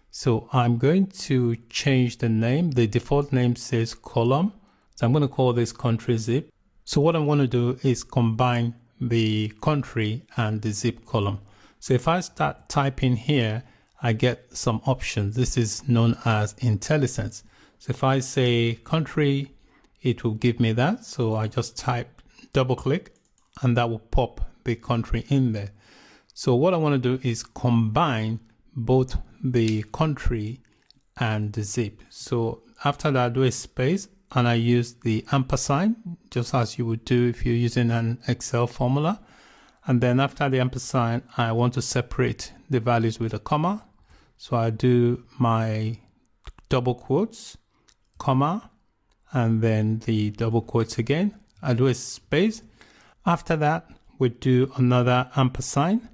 So I'm going to change the name. The default name says column. So I'm going to call this country zip. So what I want to do is combine the country and the zip column. So if I start typing here, I get some options. This is known as IntelliSense. So if I say country, it will give me that. So I just type, double click, and that will pop the country in there. So what I want to do is combine both the country and the zip. So after that, I do a space and I use the ampersand, just as you would do if you're using an Excel formula. And then after the ampersand, I want to separate the values with a comma. So I do my double quotes, comma, and then the double quotes again. I do a space. After that, we do another ampersand,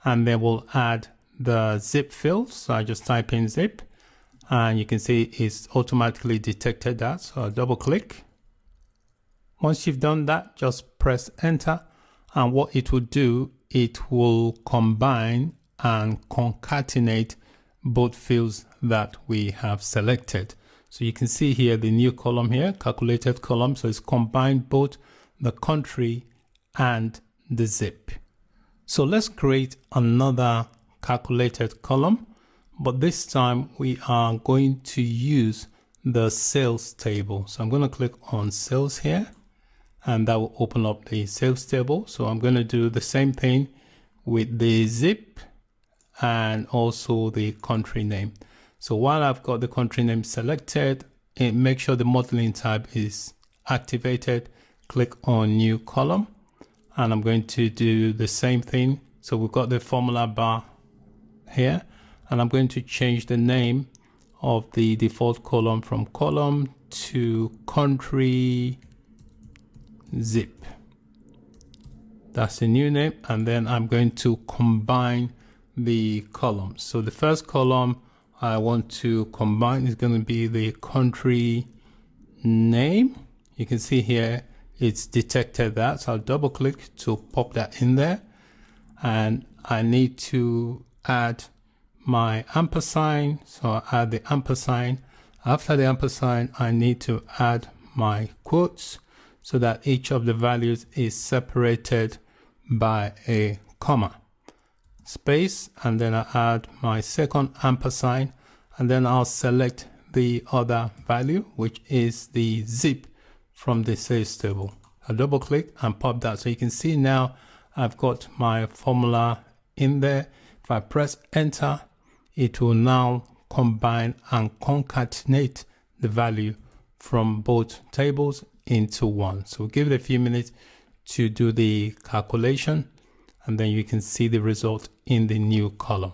and then we'll add the zip field. So I just type in zip, and you can see it's automatically detected that. So I double click. Once you've done that, just press enter. And what it will do, it will combine and concatenate both fields that we have selected. So you can see here the new column here, calculated column. So it's combined both the country and the zip. So let's create another calculated column, but this time we are going to use the sales table. So I'm going to click on sales here, and that will open up the sales table. So I'm going to do the same thing with the zip and also the country name. So while I've got the country name selected, make sure the modeling tab is activated. Click on new column, and I'm going to do the same thing. So we've got the formula bar here, and I'm going to change the name of the default column from column to country zip. That's the new name. And then I'm going to combine the columns. So the first column I want to combine is going to be the country name. You can see here it's detected that, so I'll double click to pop that in there, and I need to add my ampersand. So I'll add the ampersand. After the ampersand, I need to add my quotes so that each of the values is separated by a comma, space, and then I add my second ampersand, and then I'll select the other value, which is the zip from the sales table. I double click and pop that. So you can see now I've got my formula in there. If I press enter, it will now combine and concatenate the value from both tables into one. So we'll give it a few minutes to do the calculation, and then you can see the result in the new column.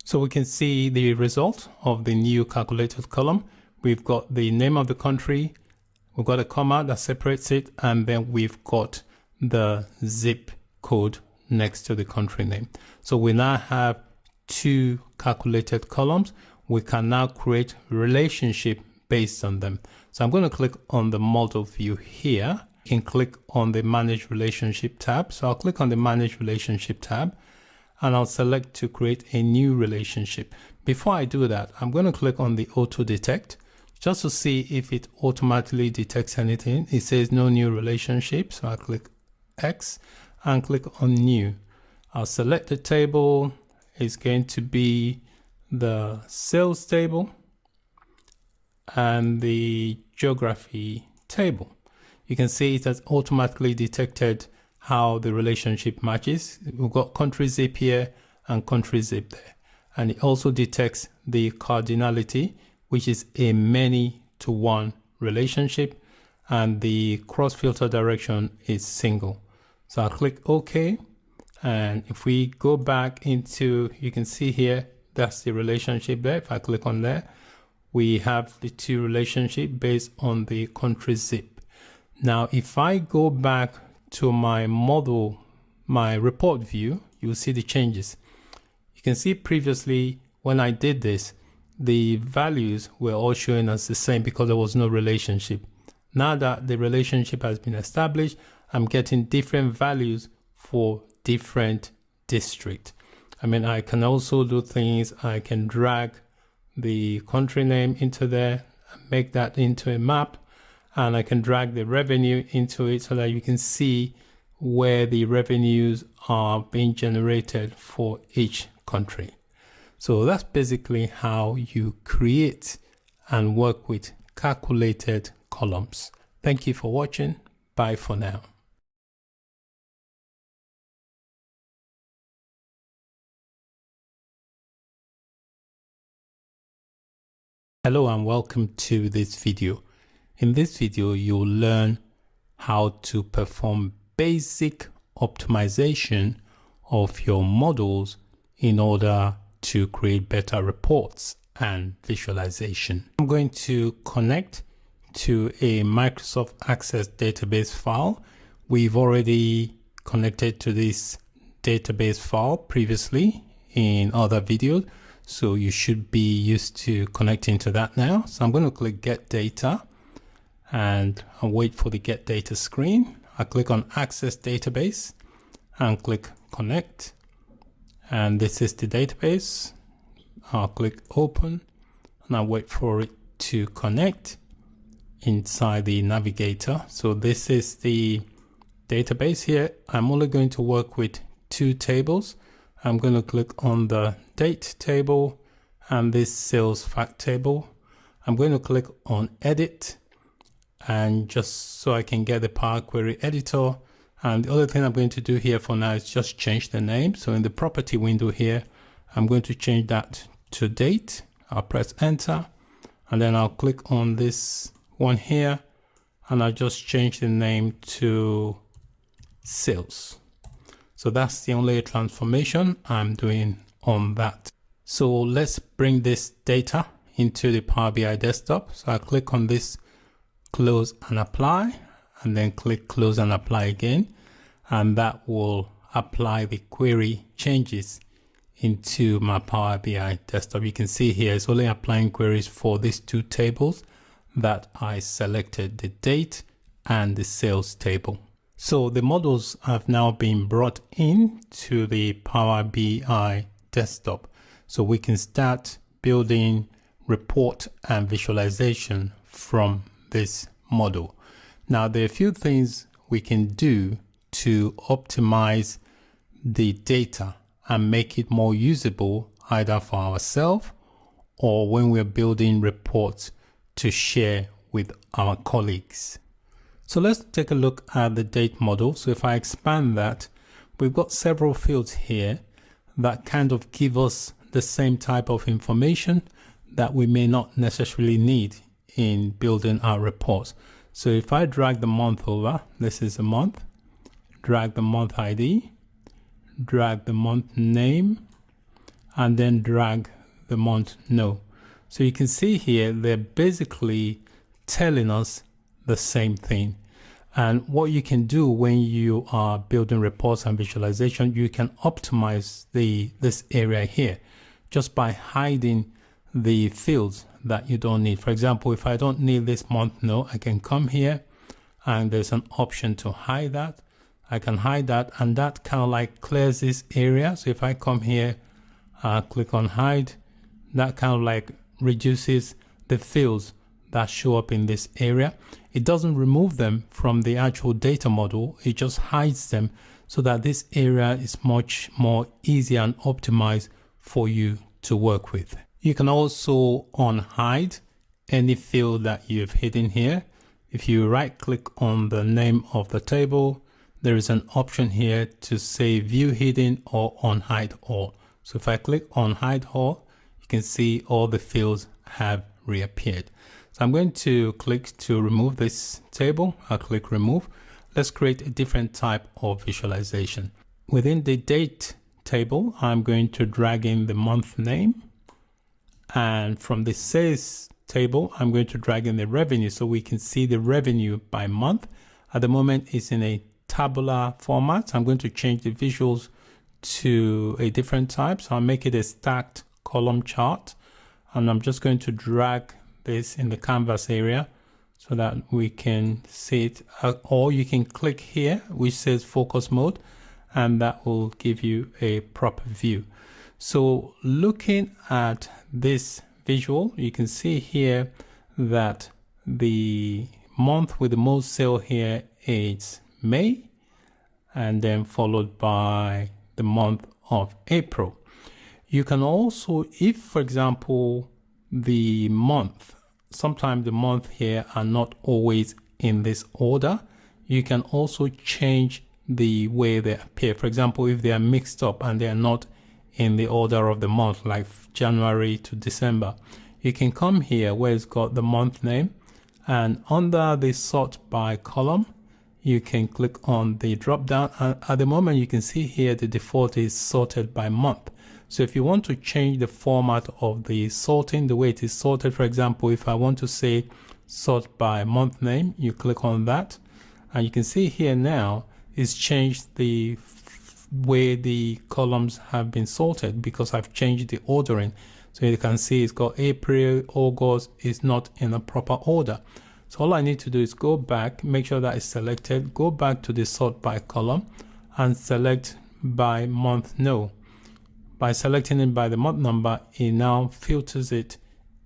So we can see the result of the new calculated column. We've got the name of the country, we've got a comma that separates it, and then we've got the zip code next to the country name. So we now have two calculated columns. We can now create relationship based on them. So I'm going to click on the model view here, you can click on the Manage Relationship tab. So I'll click on the Manage Relationship tab and I'll select to create a new relationship. Before I do that, I'm going to click on the Auto Detect just to see if it automatically detects anything. It says no new relationship. So I'll click X and click on New. I'll select the table. It's going to be the sales table and the geography table. You can see it has automatically detected how the relationship matches. We've got country zip here and country zip there. And it also detects the cardinality, which is a many to one relationship. And the cross filter direction is single. So I'll click OK. And if we go back into, you can see here, that's the relationship there. If I click on there, we have the two relationships based on the country zip. Now, if I go back to my model, my report view, you'll see the changes. You can see previously when I did this, the values were all showing us the same because there was no relationship. Now that the relationship has been established, I'm getting different values for different districts. I mean, I can also do things. I can drag the country name into there and make that into a map. And I can drag the revenue into it so that you can see where the revenues are being generated for each country. So that's basically how you create and work with calculated columns. Thank you for watching. Bye for now. Hello and welcome to this video. In this video, you'll learn how to perform basic optimization of your models in order to create better reports and visualization. I'm going to connect to a Microsoft Access database file. We've already connected to this database file previously in other videos, so you should be used to connecting to that now. So I'm going to click Get Data and I'll wait for the Get Data screen. I click on Access Database and click Connect. And this is the database. I'll click Open and I'll wait for it to connect inside the navigator. So this is the database here. I'm only going to work with two tables. I'm going to click on the date table and this sales fact table. I'm going to click on Edit, and just so I can get the Power Query editor. And the other thing I'm going to do here for now is just change the name. So in the property window here, I'm going to change that to date. I'll press enter and then I'll click on this one here and I'll just change the name to sales. So that's the only transformation I'm doing on that. So let's bring this data into the Power BI desktop. So I click on this, close and apply, and then click close and apply again. And that will apply the query changes into my Power BI desktop. You can see here it's only applying queries for these two tables that I selected, the date and the sales table. So the models have now been brought in to the Power BI desktop. So we can start building report and visualization from this model. Now there are a few things we can do to optimize the data and make it more usable either for ourselves or when we're building reports to share with our colleagues. So let's take a look at the date model. So if I expand that, we've got several fields here that kind of give us the same type of information that we may not necessarily need in building our reports. So if I drag the month over, this is a month, drag the month ID, drag the month name, and then drag the month no. So you can see here, they're basically telling us the same thing. And what you can do when you are building reports and visualization, you can optimize this area here just by hiding the fields that you don't need. For example, if I don't need this month no, I can come here and there's an option to hide that. I can hide that, and that kind of like clears this area. So if I come here, click on hide, that kind of like reduces the fields that show up in this area. It doesn't remove them from the actual data model, it just hides them so that this area is much more easy and optimized for you to work with. You can also unhide any field that you've hidden here. If you right click on the name of the table, there is an option here to say view hidden or unhide all. So if I click on hide all, you can see all the fields have reappeared. So I'm going to click to remove this table. I'll click remove. Let's create a different type of visualization. Within the date table, I'm going to drag in the month name. And from the sales table, I'm going to drag in the revenue so we can see the revenue by month. At the moment, it's in a tabular format. I'm going to change the visuals to a different type. So I'll make it a stacked column chart. And I'm just going to drag this in the canvas area so that we can see it. Or you can click here, which says focus mode, and that will give you a proper view. So looking at this visual, you can see here that the month with the most sale here is May, and then followed by the month of April. You can also, if for example, the month, sometimes the month here are not always in this order, you can also change the way they appear. For example, if they are mixed up and they are not in the order of the month, like January to December, you can come here where it's got the month name, and under the sort by column, you can click on the drop down, and at the moment you can see here the default is sorted by month. So if you want to change the format of the sorting, the way it is sorted, for example, if I want to say sort by month name, you click on that, and you can see here now it's changed the way the columns have been sorted because I've changed the ordering. So you can see it's got April, August is not in a proper order. So all I need to do is go back, make sure that it's selected, go back to the sort by column and select by month no. By selecting it by the month number, it now filters it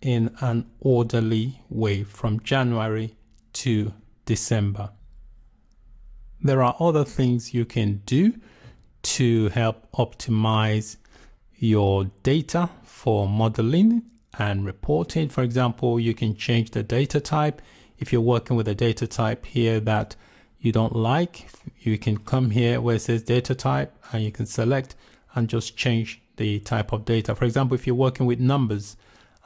in an orderly way from January to December. There are other things you can do to help optimize your data for modeling and reporting. For example, you can change the data type. If you're working with a data type here that you don't like, you can come here where it says data type and you can select and just change the type of data. For example, if you're working with numbers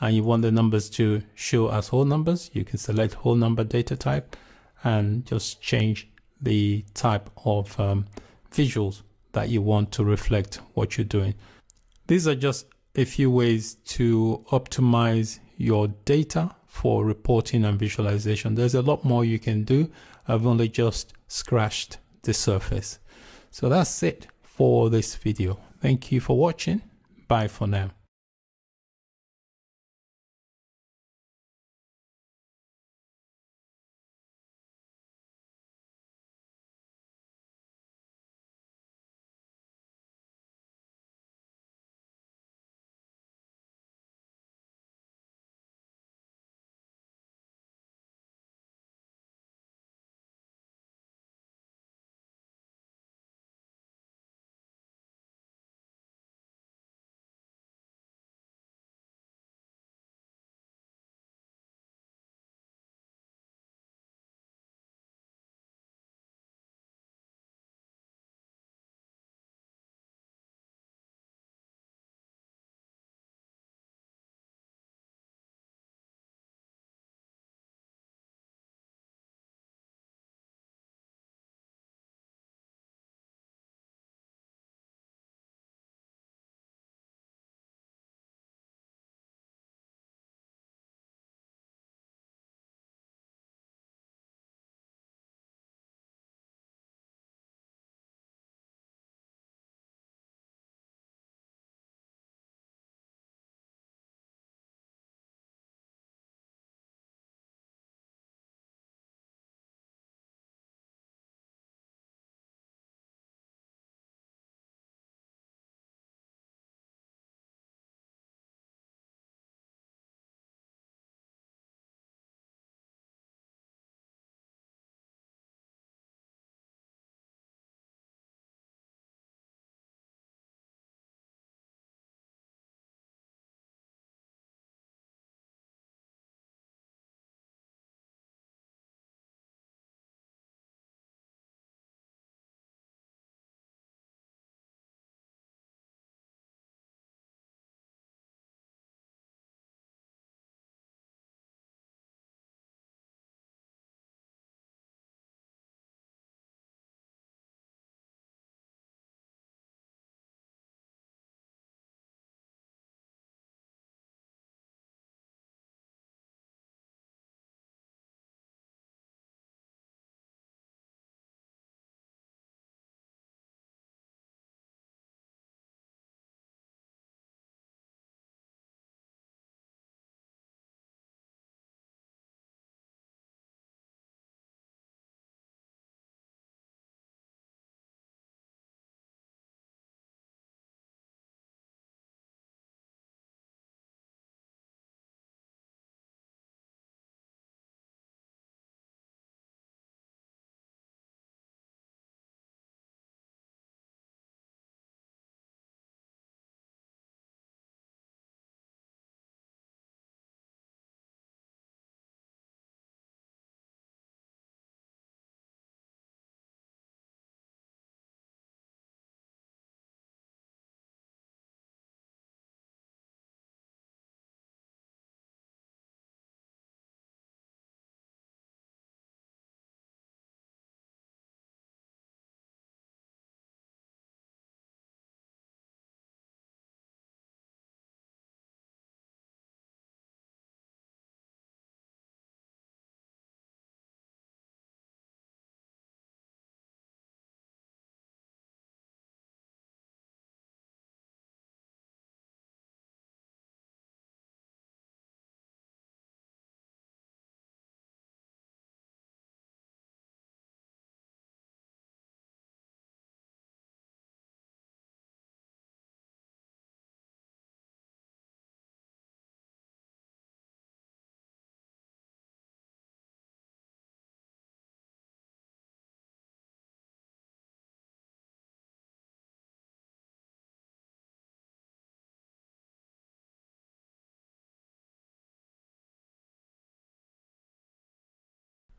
and you want the numbers to show as whole numbers, you can select whole number data type and just change the type of visuals that you want to reflect what you're doing. These are just a few ways to optimize your data for reporting and visualization. There's a lot more you can do. I've only just scratched the surface. So that's it for this video. Thank you for watching. Bye for now.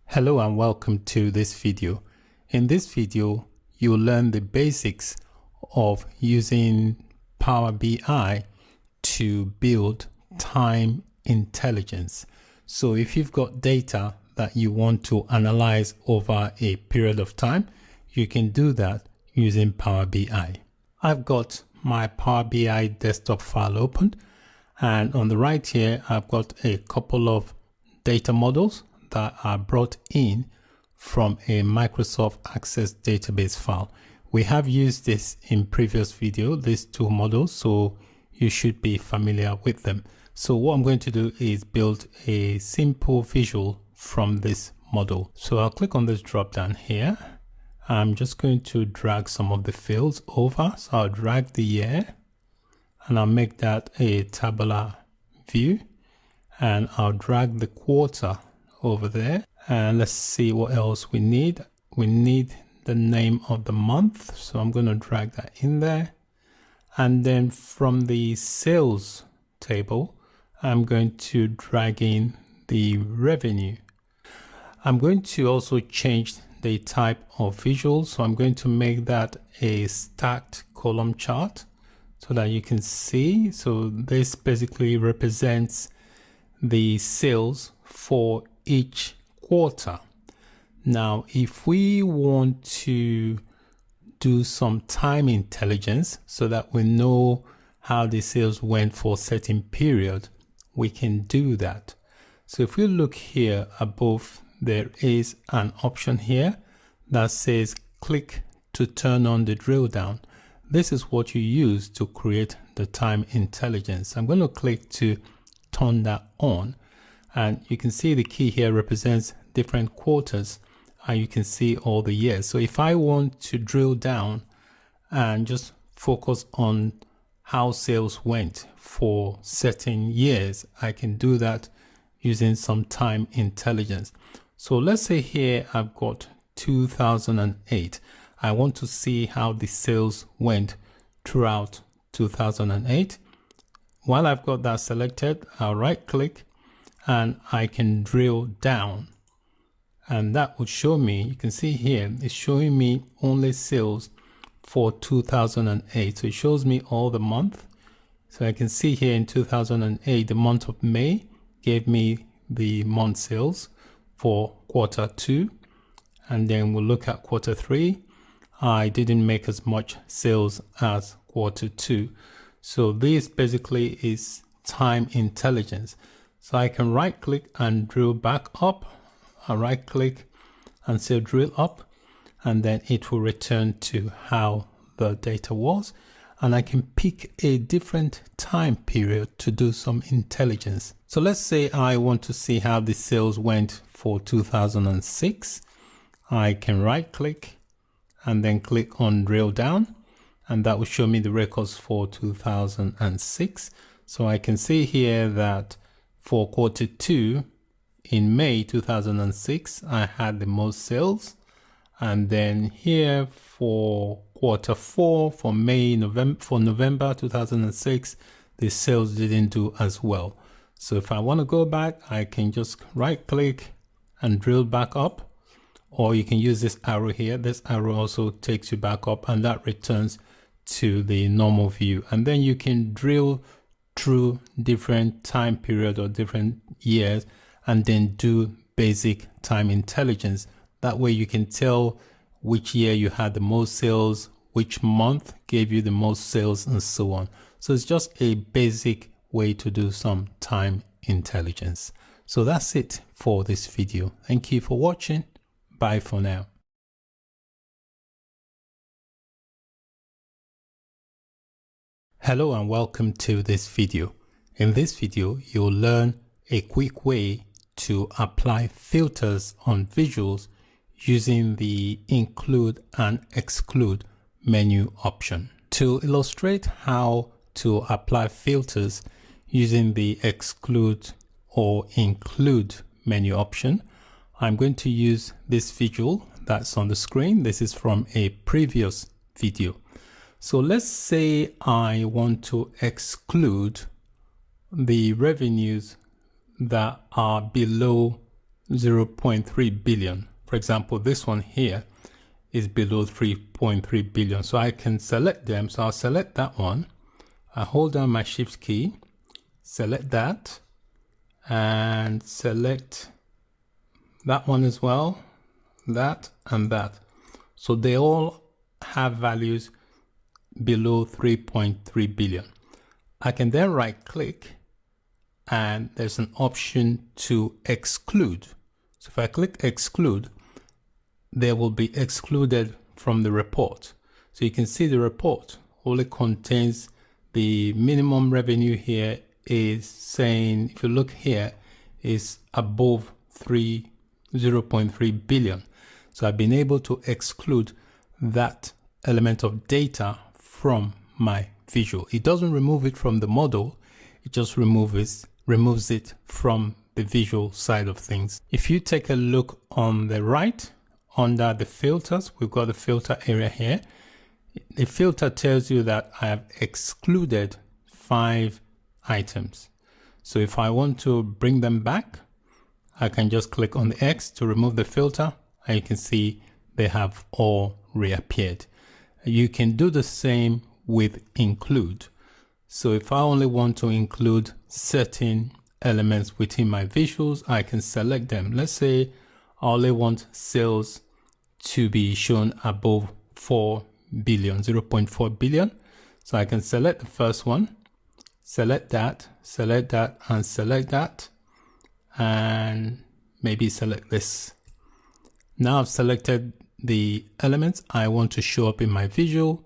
Hello and welcome to this video. In this video, you'll learn the basics of using Power BI to build time intelligence. So if you've got data that you want to analyze over a period of time, you can do that using Power BI. I've got my Power BI desktop file opened, and on the right here, I've got a couple of data models that are brought in from a Microsoft Access database file. We have used this in previous video, these two models, so you should be familiar with them. So what I'm going to do is build a simple visual from this model. So I'll click on this drop down here. I'm just going to drag some of the fields over. So I'll drag the year and I'll make that a tabular view, and I'll drag the quarter over there, and let's see what else we need. We need the name of the month, so I'm going to drag that in there, and then from the sales table I'm going to drag in the revenue. I'm going to also change the type of visual, so I'm going to make that a stacked column chart so that you can see. So this basically represents the sales for each quarter. Now, if we want to do some time intelligence so that we know how the sales went for a certain period, we can do that. So if we look here above, there is an option here that says click to turn on the drill down. This is what you use to create the time intelligence. I'm going to click to turn that on, and you can see the key here represents different quarters, and you can see all the years. So if I want to drill down and just focus on how sales went for certain years, I can do that using some time intelligence. So let's say here I've got 2008. I want to see how the sales went throughout 2008. While I've got that selected, I'll right click and I can drill down, and that would show me, you can see here, it's showing me only sales for 2008. So it shows me all the month. So I can see here in 2008, the month of May gave me the month sales for quarter 2. And then we'll look at quarter 3. I didn't make as much sales as quarter 2. So this basically is time intelligence. So I can right click and drill back up. I right click and say drill up, and then it will return to how the data was. And I can pick a different time period to do some intelligence. So let's say I want to see how the sales went for 2006. I can right click and then click on drill down, and that will show me the records for 2006. So I can see here that for quarter 2 in May 2006, I had the most sales. And then here for quarter 4 for November 2006, the sales didn't do as well. So if I want to go back, I can just right click and drill back up, or you can use this arrow here. This arrow also takes you back up, and that returns to the normal view. And then you can drill through different time period or different years and then do basic time intelligence. That way you can tell which year you had the most sales, which month gave you the most sales, and so on. So it's just a basic way to do some time intelligence. So that's it for this video. Thank you for watching. Bye for now. Hello and welcome to this video. In this video, you'll learn a quick way to apply filters on visuals using the include and exclude menu option. To illustrate how to apply filters using the exclude or include menu option, I'm going to use this visual that's on the screen. This is from a previous video. So let's say I want to exclude the revenues that are below 0.3 billion. For example, this one here is below 3.3 billion. So I can select them. So I'll select that one. I hold down my shift key, select that, and select that one as well, that and that. So they all have values below 3.3 billion. I can then right click and there's an option to exclude. So if I click exclude, they will be excluded from the report. So you can see the report only contains the minimum revenue here is saying, if you look here, is above 0.3 billion. So I've been able to exclude that element of data from my visual. It doesn't remove it from the model, it just removes it from the visual side of things. If you take a look on the right, under the filters, we've got the filter area here. The filter tells you that I have excluded 5 items. So if I want to bring them back, I can just click on the X to remove the filter, and you can see they have all reappeared. You can do the same with include. So if I only want to include certain elements within my visuals, I can select them. Let's say I only want sales to be shown above 4 billion, 0.4 billion. So I can select the first one, select that, and select that, and maybe select this. Now I've selected the elements I want to show up in my visual.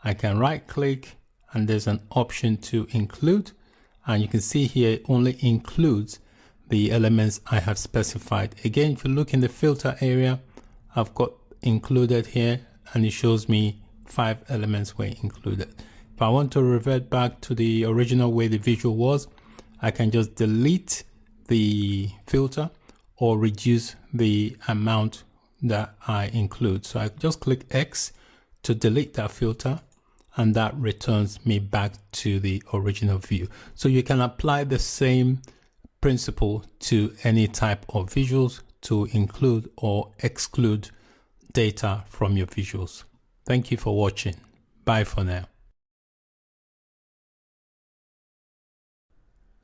I can right click and there's an option to include, and you can see here it only includes the elements I have specified. Again, if you look in the filter area, I've got included here and it shows me 5 elements were included. If I want to revert back to the original way the visual was, I can just delete the filter or reduce the amount that I include. So I just click X to delete that filter, and that returns me back to the original view. So you can apply the same principle to any type of visuals to include or exclude data from your visuals. Thank you for watching. Bye for now.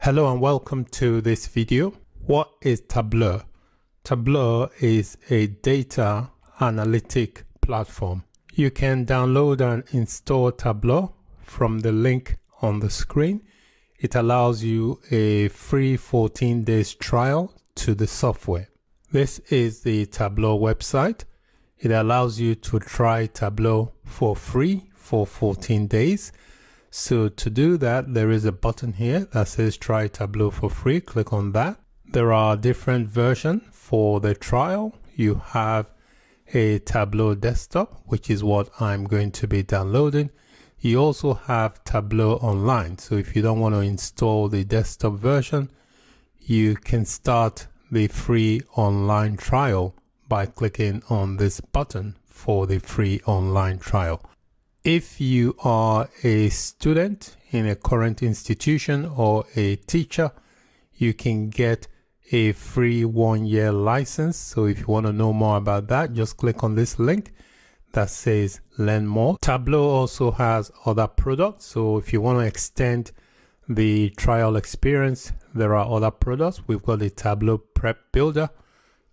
Hello and welcome to this video. What is Tableau? Tableau is a data analytic platform. You can download and install Tableau from the link on the screen. It allows you a free 14 days trial to the software. This is the Tableau website. It allows you to try Tableau for free for 14 days. So to do that, there is a button here that says try Tableau for free. Click on that. There are different versions for the trial. You have a Tableau desktop, which is what I'm going to be downloading. You also have Tableau online. So if you don't want to install the desktop version, you can start the free online trial by clicking on this button for the free online trial. If you are a student in a current institution or a teacher, you can get a free 1-year license. So if you want to know more about that, just click on this link that says learn more. Tableau also has other products. So if you want to extend the trial experience, there are other products. We've got the Tableau Prep Builder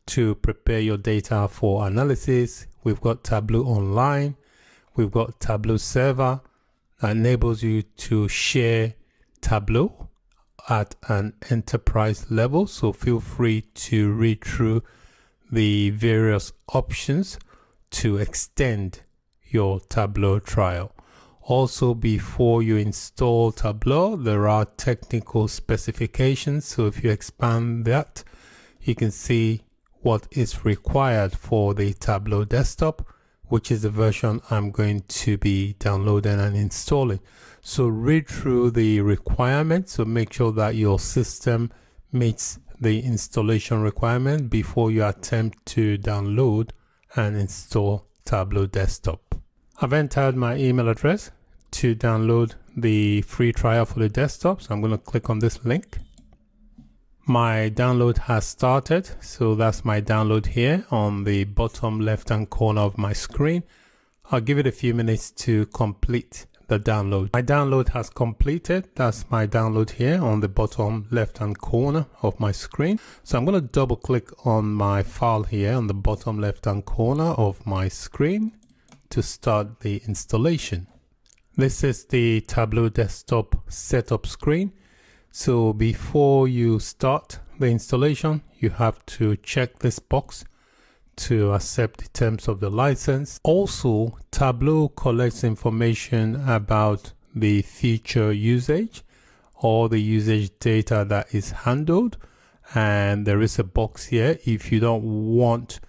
to prepare your data for analysis. We've got Tableau Online. We've got Tableau Server that enables you to share Tableau at an enterprise level. So feel free to read through the various options to extend your Tableau trial. Also, before you install Tableau, there are technical specifications. So if you expand that, you can see what is required for the Tableau desktop, which is the version I'm going to be downloading and installing. So read through the requirements. So make sure that your system meets the installation requirement before you attempt to download and install Tableau desktop. I've entered my email address to download the free trial for the desktop. So I'm going to click on this link. My download has started, so that's my download here on the bottom left hand corner of my screen. I'll give it a few minutes to complete the download. My download has completed. That's my download here on the bottom left hand corner of my screen. So I'm going to double click on my file here on the bottom left hand corner of my screen to start the installation. This is the Tableau desktop setup screen. So before you start the installation, you have to check this box to accept the terms of the license. Also, Tableau collects information about the future usage or the usage data that is handled. And there is a box here. If you don't want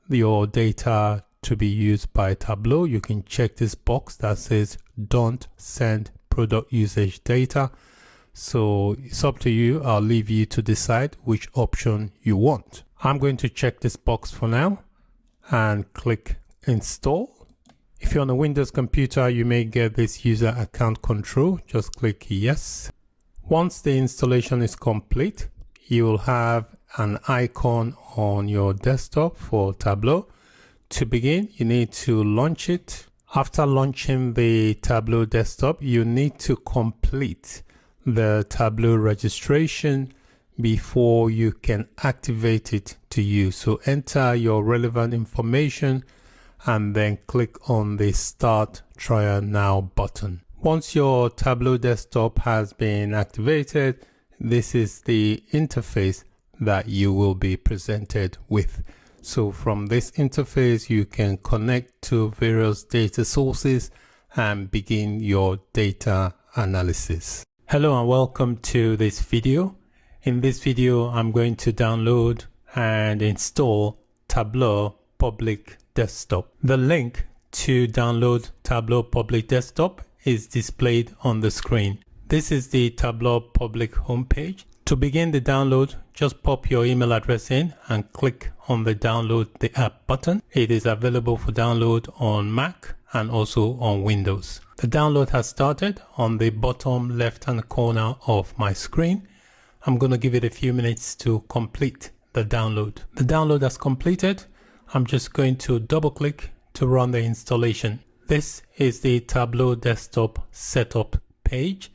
your data to be used by Tableau, you can check this box that says don't send product usage data. So it's up to you. I'll leave you to decide which option you want. I'm going to check this box for now and click install. If you're on a Windows computer, you may get this user account control. Just click yes. Once the installation is complete, you will have an icon on your desktop for Tableau. To begin, you need to launch it. After launching the Tableau desktop, you need to complete the Tableau registration before you can activate it to use. So enter your relevant information and then click on the Start Trial Now button. Once your Tableau desktop has been activated, this is the interface that you will be presented with. So from this interface, you can connect to various data sources and begin your data analysis. Hello and welcome to this video. In this video, I'm going to download and install Tableau Public Desktop. The link to download Tableau Public Desktop is displayed on the screen. This is the Tableau Public homepage. To begin the download, just pop your email address in and click on the Download the App button. It is available for download on Mac and also on Windows. The download has started on the bottom left-hand corner of my screen. I'm going to give it a few minutes to complete the download. The download has completed. I'm just going to double-click to run the installation. This is the Tableau desktop setup page.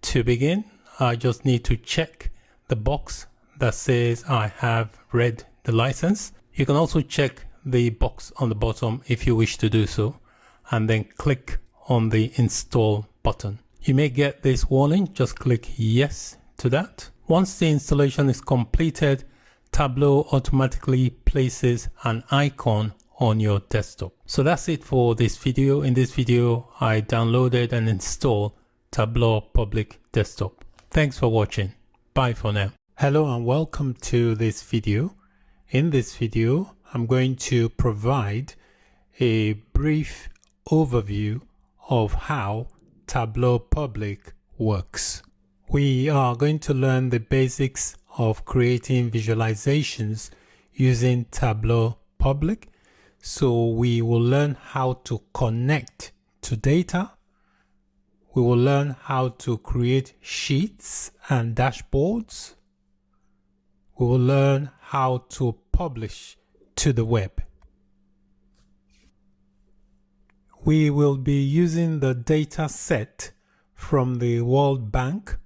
To begin, I just need to check the box that says I have read the license. You can also check the box on the bottom if you wish to do so, and then click on the install button. You may get this warning, just click yes to that. Once the installation is completed, Tableau automatically places an icon on your desktop. So that's it for this video. In this video, I downloaded and installed Tableau Public Desktop. Thanks for watching. Bye for now. Hello and welcome to this video. In this video, I'm going to provide a brief overview of how Tableau Public works. We are going to learn the basics of creating visualizations using Tableau Public. So we will learn how to connect to data. We will learn how to create sheets and dashboards. We will learn how to publish to the web. We will be using the data set from the World Bank.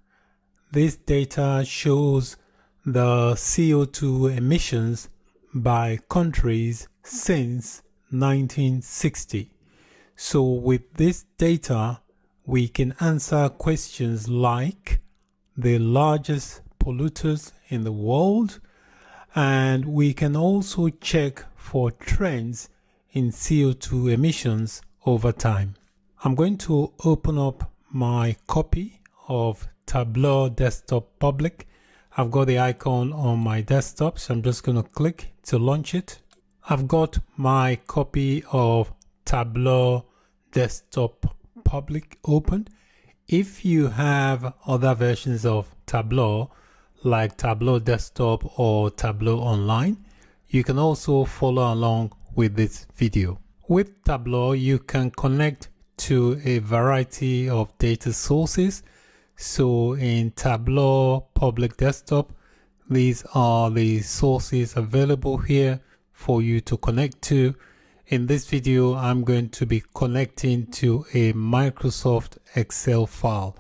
This data shows the CO2 emissions by countries since 1960. So with this data, we can answer questions like the largest polluters in the world, and we can also check for trends in CO2 emissions over time. I'm going to open up my copy of Tableau Desktop Public. I've got the icon on my desktop, so I'm just going to click to launch it. I've got my copy of Tableau Desktop Public open. If you have other versions of Tableau, like Tableau Desktop or Tableau Online, you can also follow along with this video. With Tableau, you can connect to a variety of data sources. So in Tableau Public Desktop, These are the sources available here for you to connect to. In this video, I'm going to be connecting to a Microsoft Excel file.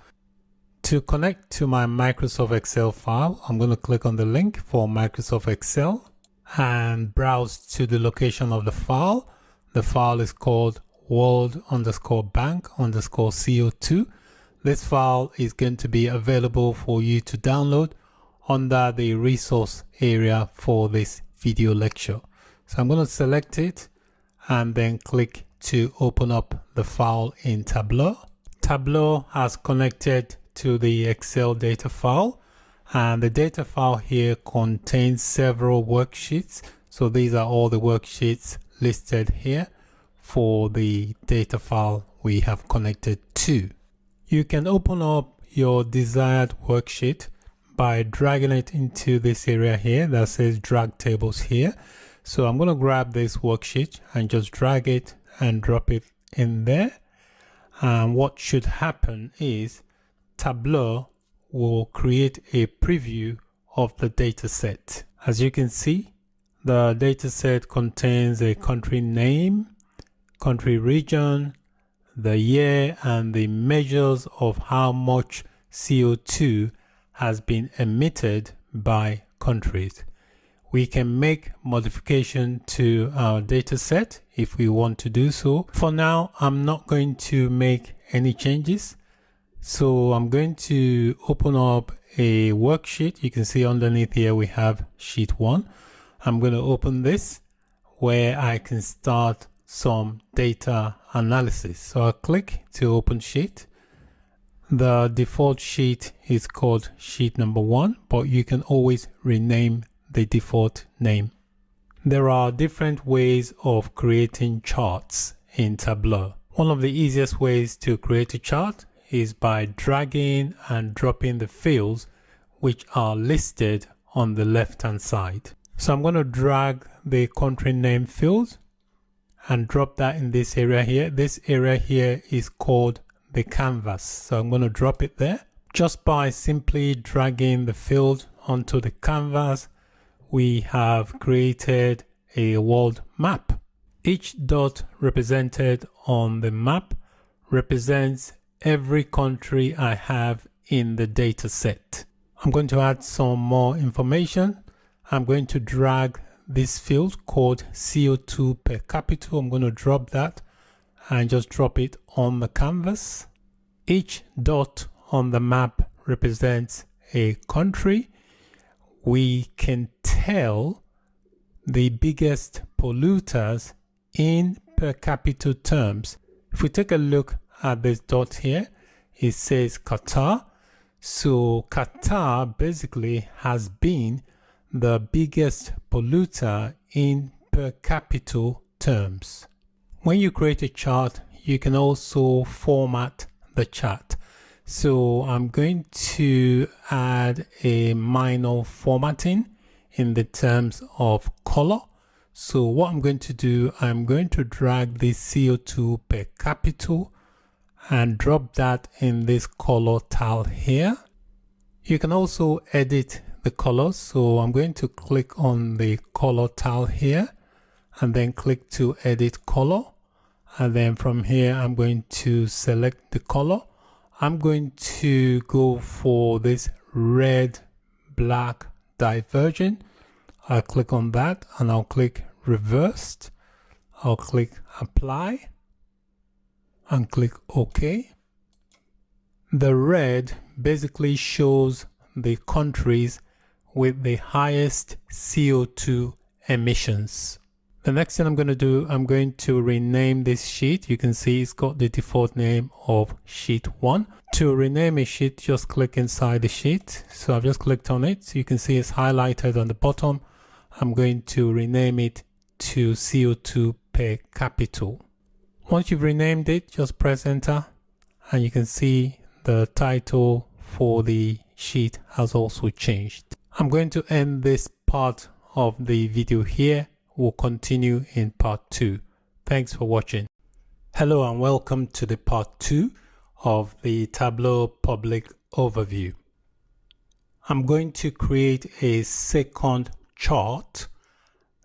To connect to my Microsoft Excel file, I'm going to click on the link for Microsoft Excel and browse to the location of the file. The file is called world_bank_co2. This file is going to be available for you to download under the resource area for this video lecture. So I'm going to select it and then click to open up the file in Tableau. Tableau has connected to the Excel data file, and the data file here contains several worksheets. So these are all the worksheets listed here for the data file we have connected to. You can open up your desired worksheet by dragging it into this area here that says drag tables here. So I'm going to grab this worksheet and just drag it and drop it in there. And what should happen is Tableau will create a preview of the data set. As you can see, the data set contains a country name, country region, the year, and the measures of how much CO2 has been emitted by countries. We can make modification to our data set if we want to do so. For now, I'm not going to make any changes. So I'm going to open up a worksheet. You can see underneath here we have sheet 1. I'm going to open this where I can start some data analysis. So I'll click to open sheet. The default sheet is called sheet number 1, but you can always rename the default name. There are different ways of creating charts in Tableau. One of the easiest ways to create a chart is by dragging and dropping the fields which are listed on the left hand side. So I'm going to drag the country name field and drop that in this area here. This area here is called the canvas. So I'm going to drop it there. Just by simply dragging the field onto the canvas, we have created a world map. Each dot represented on the map represents every country I have in the data set. I'm going to add some more information. I'm going to drag this field called CO2 per capita. I'm going to drop that and just drop it on the canvas. Each dot on the map represents a country. We can tell the biggest polluters in per capita terms. If we take a look at this dot here, it says Qatar. So Qatar basically has been the biggest polluter in per capita terms. When you create a chart, you can also format the chart. So I'm going to add a minor formatting in the terms of color. So what I'm going to do, I'm going to drag the CO2 per capita and drop that in this color tile here. You can also edit the colors. So I'm going to click on the color tile here and then click to edit color. And then from here, I'm going to select the color. I'm going to go for this red, black, divergent. I'll click on that and I'll click reversed. I'll click apply and click OK. The red basically shows the countries with the highest CO2 emissions. The next thing I'm going to do, I'm going to rename this sheet. You can see it's got the default name of sheet 1. To rename a sheet, just click inside the sheet. So I've just clicked on it. So you can see it's highlighted on the bottom. I'm going to rename it to CO2 per capita. Once you've renamed it, just press enter and you can see the title for the sheet has also changed. I'm going to end this part of the video here. We'll continue in part 2. Thanks for watching. Hello and welcome to the part 2 of the Tableau public overview. I'm going to create a second chart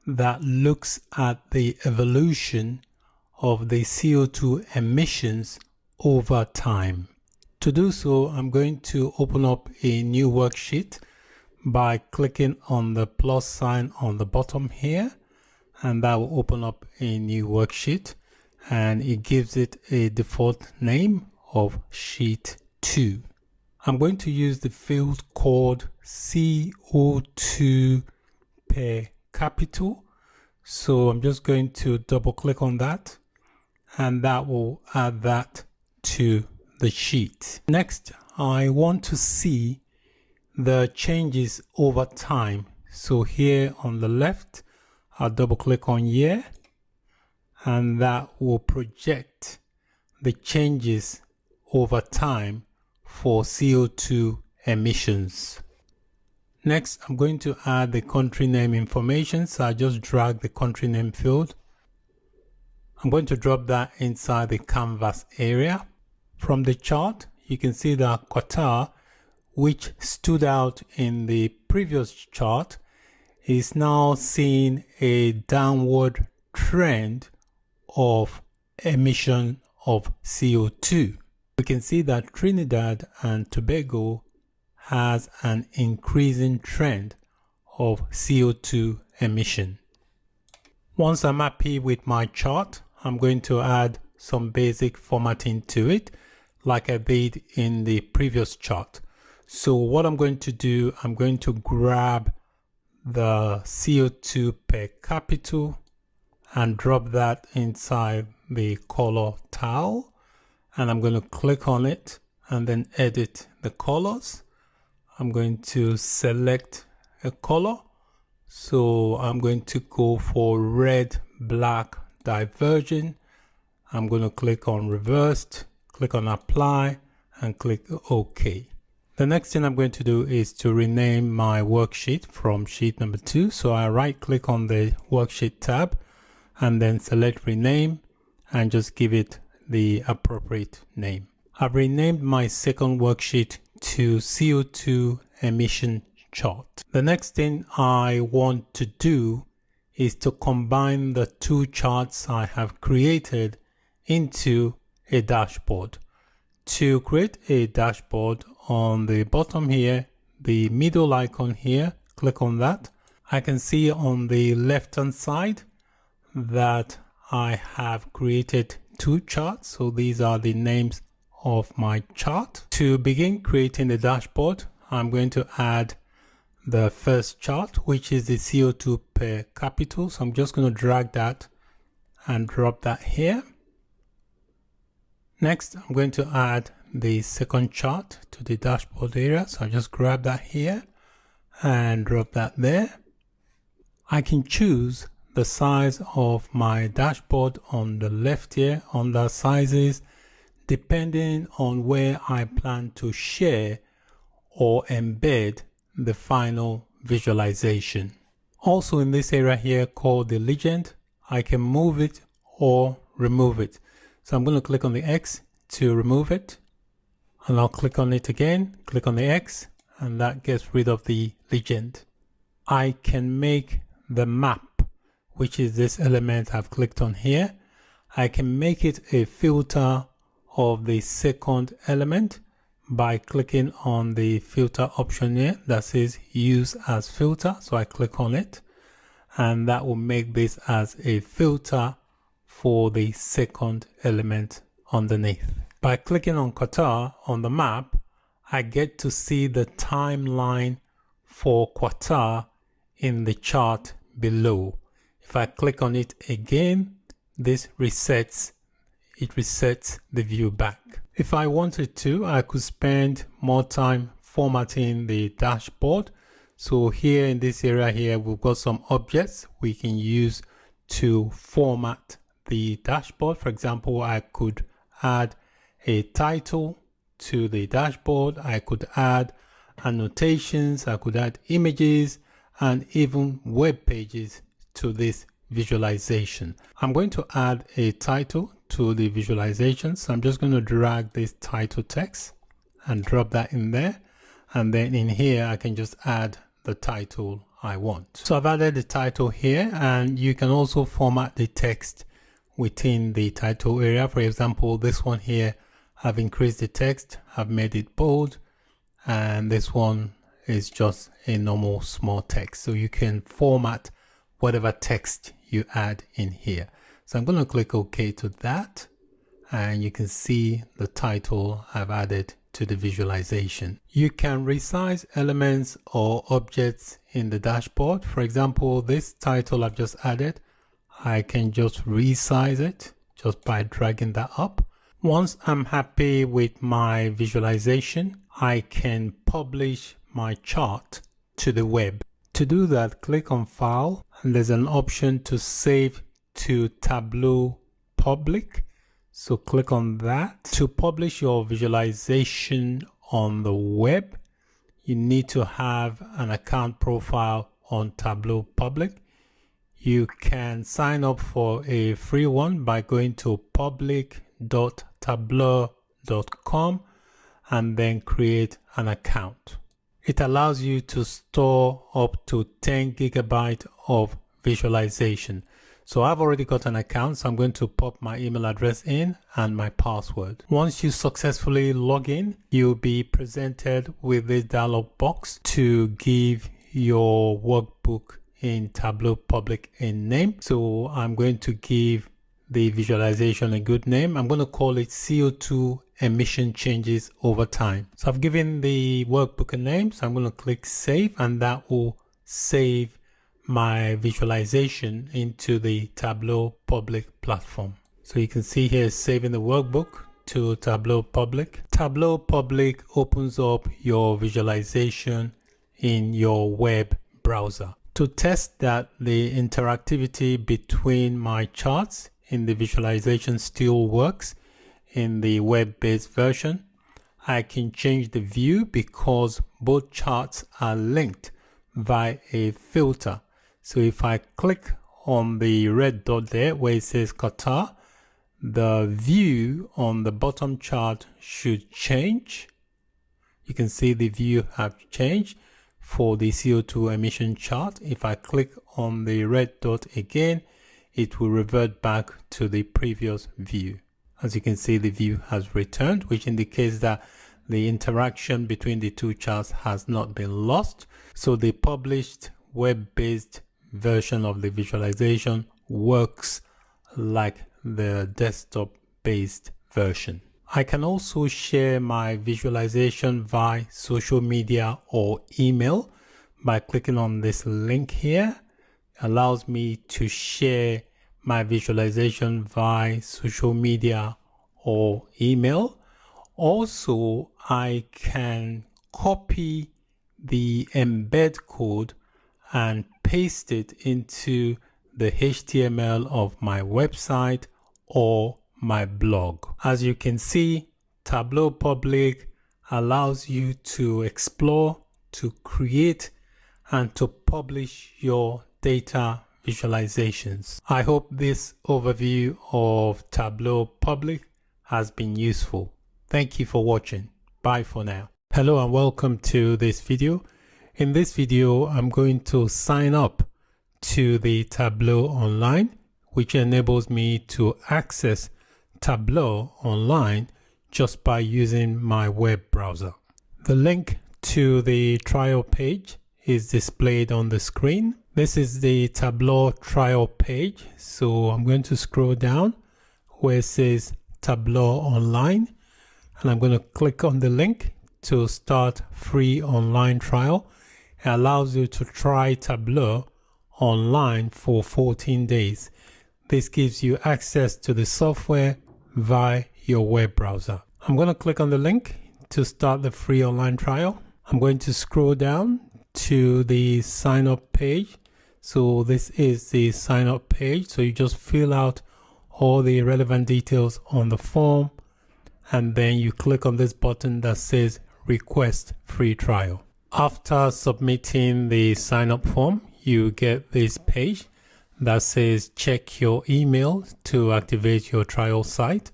that looks at the evolution of the CO2 emissions over time. To do so, I'm going to open up a new worksheet by clicking on the plus sign on the bottom here, and that will open up a new worksheet, and it gives it a default name of sheet 2. I'm going to use the field called CO2 per capita. So I'm just going to double click on that, and that will add that to the sheet. Next, I want to see the changes over time. So here on the left, I'll double click on year, and that will project the changes over time for CO2 emissions. Next, I'm going to add the country name information. So I just drag the country name field. I'm going to drop that inside the canvas area. From the chart, you can see that Qatar, which stood out in the previous chart, is now seeing a downward trend of emission of CO2. We can see that Trinidad and Tobago has an increasing trend of CO2 emission. Once I'm happy with my chart, I'm going to add some basic formatting to it, like I did in the previous chart. So what I'm going to do, I'm going to grab the CO2 per capita and drop that inside the color tile, and I'm going to click on it and then edit the colors. I'm going to select a color. So I'm going to go for red, black, diverging. I'm going to click on reversed, click on apply, and click OK. The next thing I'm going to do is to rename my worksheet from sheet number 2. So I right click on the worksheet tab and then select rename and just give it the appropriate name. I've renamed my second worksheet to CO2 emission chart. The next thing I want to do is to combine the two charts I have created into a dashboard. To create a dashboard, on the bottom here, the middle icon here, click on that. I can see on the left hand side that I have created two charts. So these are the names of my chart. To begin creating the dashboard, I'm going to add the first chart, which is the CO2 per capita. So I'm just going to drag that and drop that here. Next, I'm going to add the second chart to the dashboard area. So I just grab that here and drop that there. I can choose the size of my dashboard on the left here under sizes, depending on where I plan to share or embed the final visualization. Also in this area here called the legend, I can move it or remove it. So I'm going to click on the X to remove it, and I'll click on it again, click on the X, and that gets rid of the legend. I can make the map, which is this element I've clicked on here. I can make it a filter of the second element by clicking on the filter option here that says use as filter. So I click on it, and that will make this as a filter for the second element underneath. By clicking on Qatar on the map, I get to see the timeline for Qatar in the chart below. If I click on it again, this resets the view back. If I wanted to, I could spend more time formatting the dashboard. So here in this area here, we've got some objects we can use to format the dashboard. For example, I could add a title to the dashboard. I could add annotations, I could add images, and even web pages to this visualization. I'm going to add a title to the visualization. So I'm just going to drag this title text and drop that in there. And then in here, I can just add the title I want. So I've added the title here, and you can also format the text within the title area. For example, this one here, I've increased the text, I've made it bold, and this one is just a normal small text. So you can format whatever text you add in here. So I'm going to click OK to that, and you can see the title I've added to the visualization. You can resize elements or objects in the dashboard. For example, this title I've just added, I can just resize it just by dragging that up. Once I'm happy with my visualization, I can publish my chart to the web. To do that, click on File, and there's an option to save to Tableau Public. So click on that. To publish your visualization on the web, you need to have an account profile on Tableau Public. You can sign up for a free one by going to public.tableau.com and then create an account. It allows you to store up to 10 gigabytes of visualization. So I've already got an account, so I'm going to pop my email address in and my password. Once you successfully log in, you'll be presented with this dialog box to give your workbook in Tableau Public a name. So I'm going to give the visualization a good name. I'm going to call it CO2 emission changes over time. So I've given the workbook a name, so I'm going to click Save, and that will save my visualization into the Tableau Public platform. So you can see here saving the workbook to Tableau Public. Tableau Public opens up your visualization in your web browser. To test that the interactivity between my charts in the visualization still works in the web-based version, I can change the view because both charts are linked via a filter. So if I click on the red dot there where it says Qatar, the view on the bottom chart should change. You can see the view have changed for the CO2 emission chart. If I click on the red dot again, it will revert back to the previous view. As you can see, the view has returned, which indicates that the interaction between the two charts has not been lost. So the published web-based version of the visualization works like the desktop-based version. I can also share my visualization via social media or email by clicking on this link here. It allows me to share my visualization via social media or email. Also, I can copy the embed code and paste it into the HTML of my website or my blog. As you can see, Tableau Public allows you to explore, to create, and to publish your data visualizations. I hope this overview of Tableau Public has been useful. Thank you for watching. Bye for now. Hello and welcome to this video. In this video, I'm going to sign up to the Tableau Online, which enables me to access Tableau Online just by using my web browser. The link to the trial page is displayed on the screen. This is the Tableau trial page. So I'm going to scroll down where it says Tableau Online, and I'm going to click on the link to start free online trial. It allows you to try Tableau online for 14 days. This gives you access to the software via your web browser. I'm going to click on the link to start the free online trial. I'm going to scroll down to the sign up page. So this is the sign up page. So you just fill out all the relevant details on the form, and then you click on this button that says request free trial. After submitting the sign up form, you get this page that says check your email to activate your trial site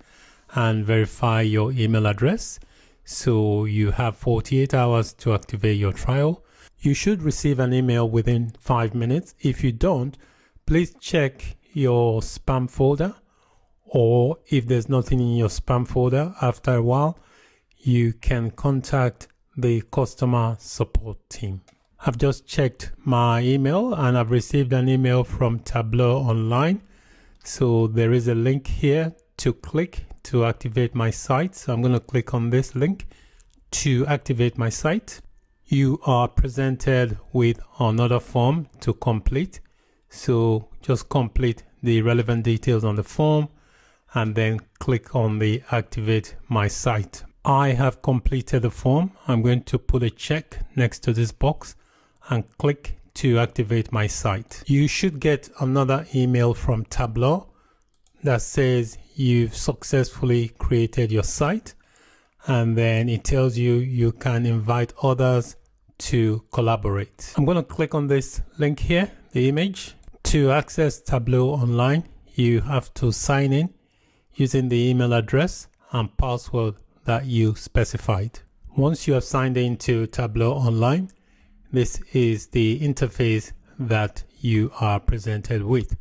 and verify your email address. So you have 48 hours to activate your trial. You should receive an email within 5 minutes. If you don't, please check your spam folder, or if there's nothing in your spam folder, after a while, you can contact the customer support team. I've just checked my email and I've received an email from Tableau Online. So there is a link here to click to activate my site. So I'm going to click on this link to activate my site. You are presented with another form to complete. So just complete the relevant details on the form and then click on the activate my site. I have completed the form. I'm going to put a check next to this box and click to activate my site. You should get another email from Tableau that says you've successfully created your site, and then it tells you you can invite others to collaborate. I'm going to click on this link here, the image. To access Tableau Online, you have to sign in using the email address and password that you specified. Once you have signed into Tableau Online, this is the interface that you are presented with.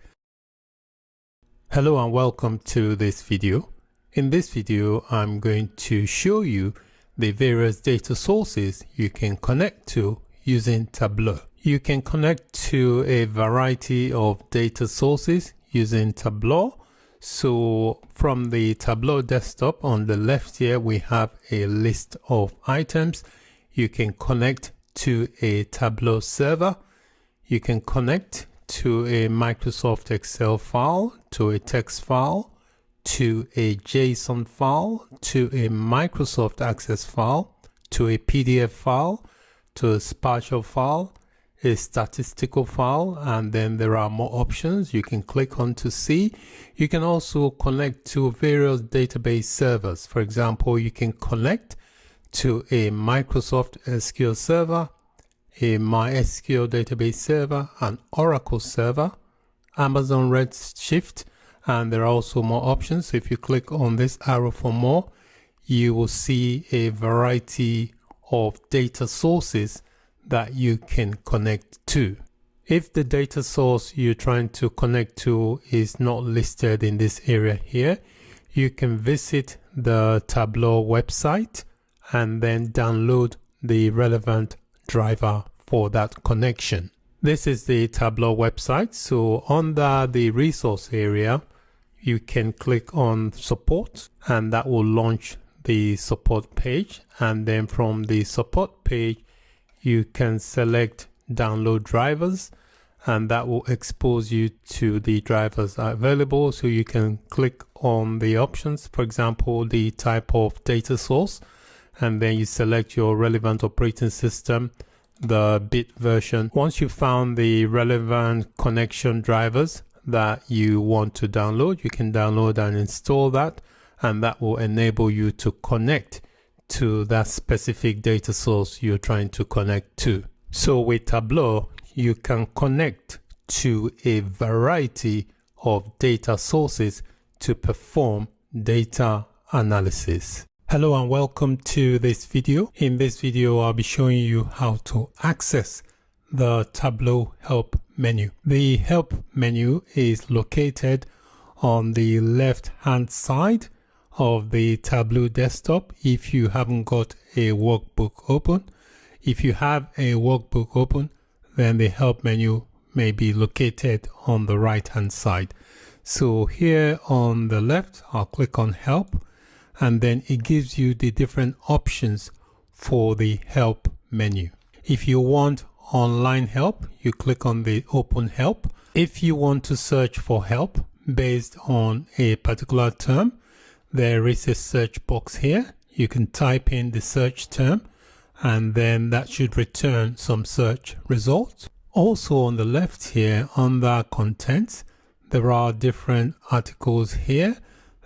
Hello and welcome to this video. In this video, I'm going to show you the various data sources you can connect to using Tableau. You can connect to a variety of data sources using Tableau. So from the Tableau desktop on the left here, we have a list of items. You can connect to a Tableau server. You can connect to a Microsoft Excel file, to a text file, to a JSON file, to a Microsoft Access file, to a PDF file, to a spatial file, a statistical file, and then there are more options you can click on to see. You can also connect to various database servers. For example, you can connect to a Microsoft SQL server, a MySQL database server, an Oracle server, Amazon Redshift, and there are also more options. So if you click on this arrow for more, you will see a variety of data sources that you can connect to. If the data source you're trying to connect to is not listed in this area here, you can visit the Tableau website and then download the relevant driver for that connection. This is the Tableau website. So under the resource area, you can click on support and that will launch the support page. And then from the support page, you can select download drivers and that will expose you to the drivers that are available. So you can click on the options, for example, the type of data source, and then you select your relevant operating system, the bit version. Once you found the relevant connection drivers that you want to download, you can download and install that, and that will enable you to connect to that specific data source you're trying to connect to. So with Tableau, you can connect to a variety of data sources to perform data analysis. Hello and welcome to this video. In this video, I'll be showing you how to access the Tableau help menu. The help menu is located on the left hand side of the Tableau desktop if you haven't got a workbook open. If you have a workbook open, then the help menu may be located on the right hand side. So here on the left, I'll click on help, and then it gives you the different options for the help menu. If you want online help, you click on the open help. If you want to search for help based on a particular term, there is a search box here. You can type in the search term and then that should return some search results. Also on the left here under contents, there are different articles here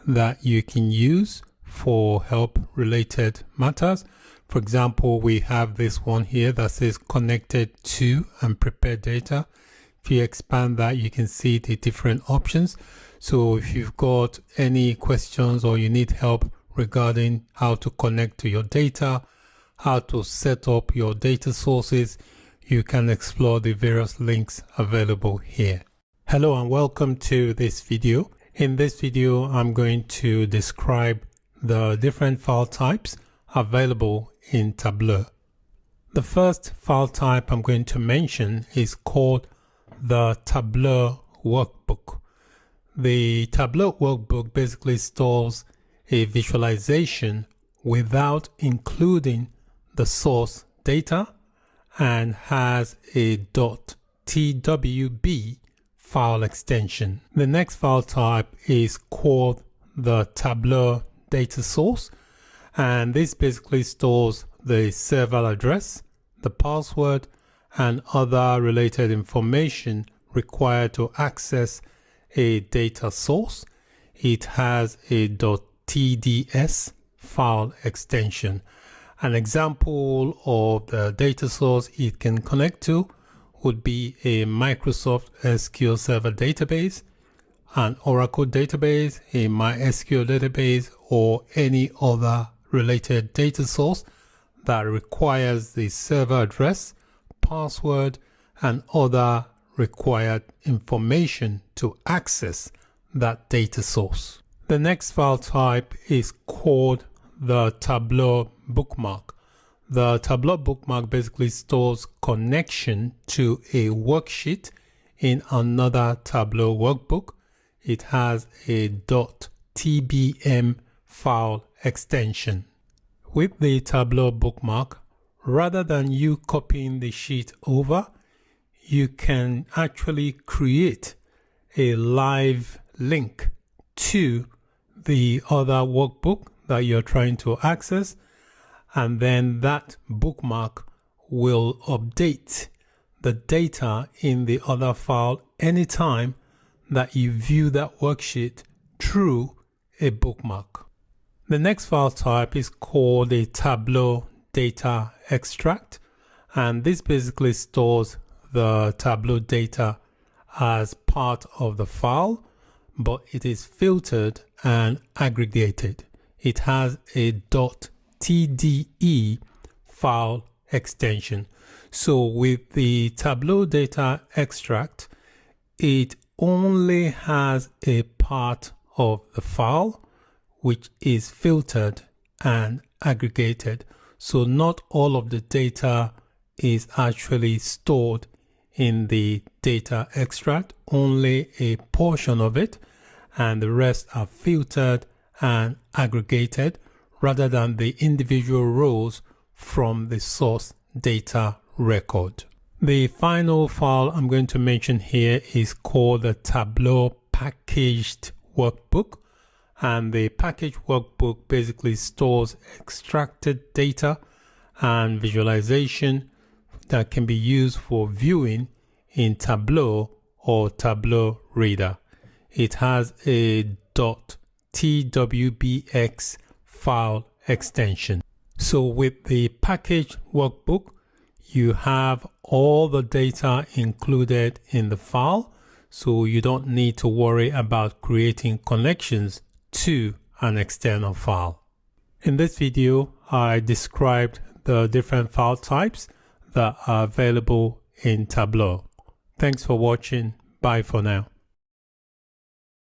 that you can use for help related matters. For example, we have this one here that says connected to and prepare data. If you expand that, you can see the different options. So if you've got any questions or you need help regarding how to connect to your data, how to set up your data sources, you can explore the various links available here. Hello and welcome to this video. In this video, I'm going to describe the different file types available in Tableau. The first file type I'm going to mention is called the Tableau workbook. The Tableau workbook basically stores a visualization without including the source data and has a .twb file extension. The next file type is called the Tableau data source, and this basically stores the server address, the password, and other related information required to access a data source. It has a .tds file extension. An example of the data source it can connect to would be a Microsoft SQL Server database, an Oracle database, a MySQL database, or any other related data source that requires the server address, password, and other required information to access that data source. The next file type is called the Tableau bookmark. The Tableau bookmark basically stores connection to a worksheet in another Tableau workbook. It has a .tbm file extension. With the Tableau bookmark, rather than you copying the sheet over, you can actually create a live link to the other workbook that you're trying to access, and then that bookmark will update the data in the other file anytime that you view that worksheet through a bookmark. The next file type is called a Tableau data extract, and this basically stores the Tableau data as part of the file, but it is filtered and aggregated. It has a .tde file extension. So with the Tableau data extract, it only has a part of the file which is filtered and aggregated. So not all of the data is actually stored in the data extract, only a portion of it, and the rest are filtered and aggregated rather than the individual rows from the source data record. The final file I'm going to mention here is called the Tableau packaged workbook, and the packaged workbook basically stores extracted data and visualization that can be used for viewing in Tableau or Tableau Reader. It has a .twbx file extension. So with the package workbook, you have all the data included in the file, so you don't need to worry about creating connections to an external file. In this video, I described the different file types that are available in Tableau. Thanks for watching. Bye for now.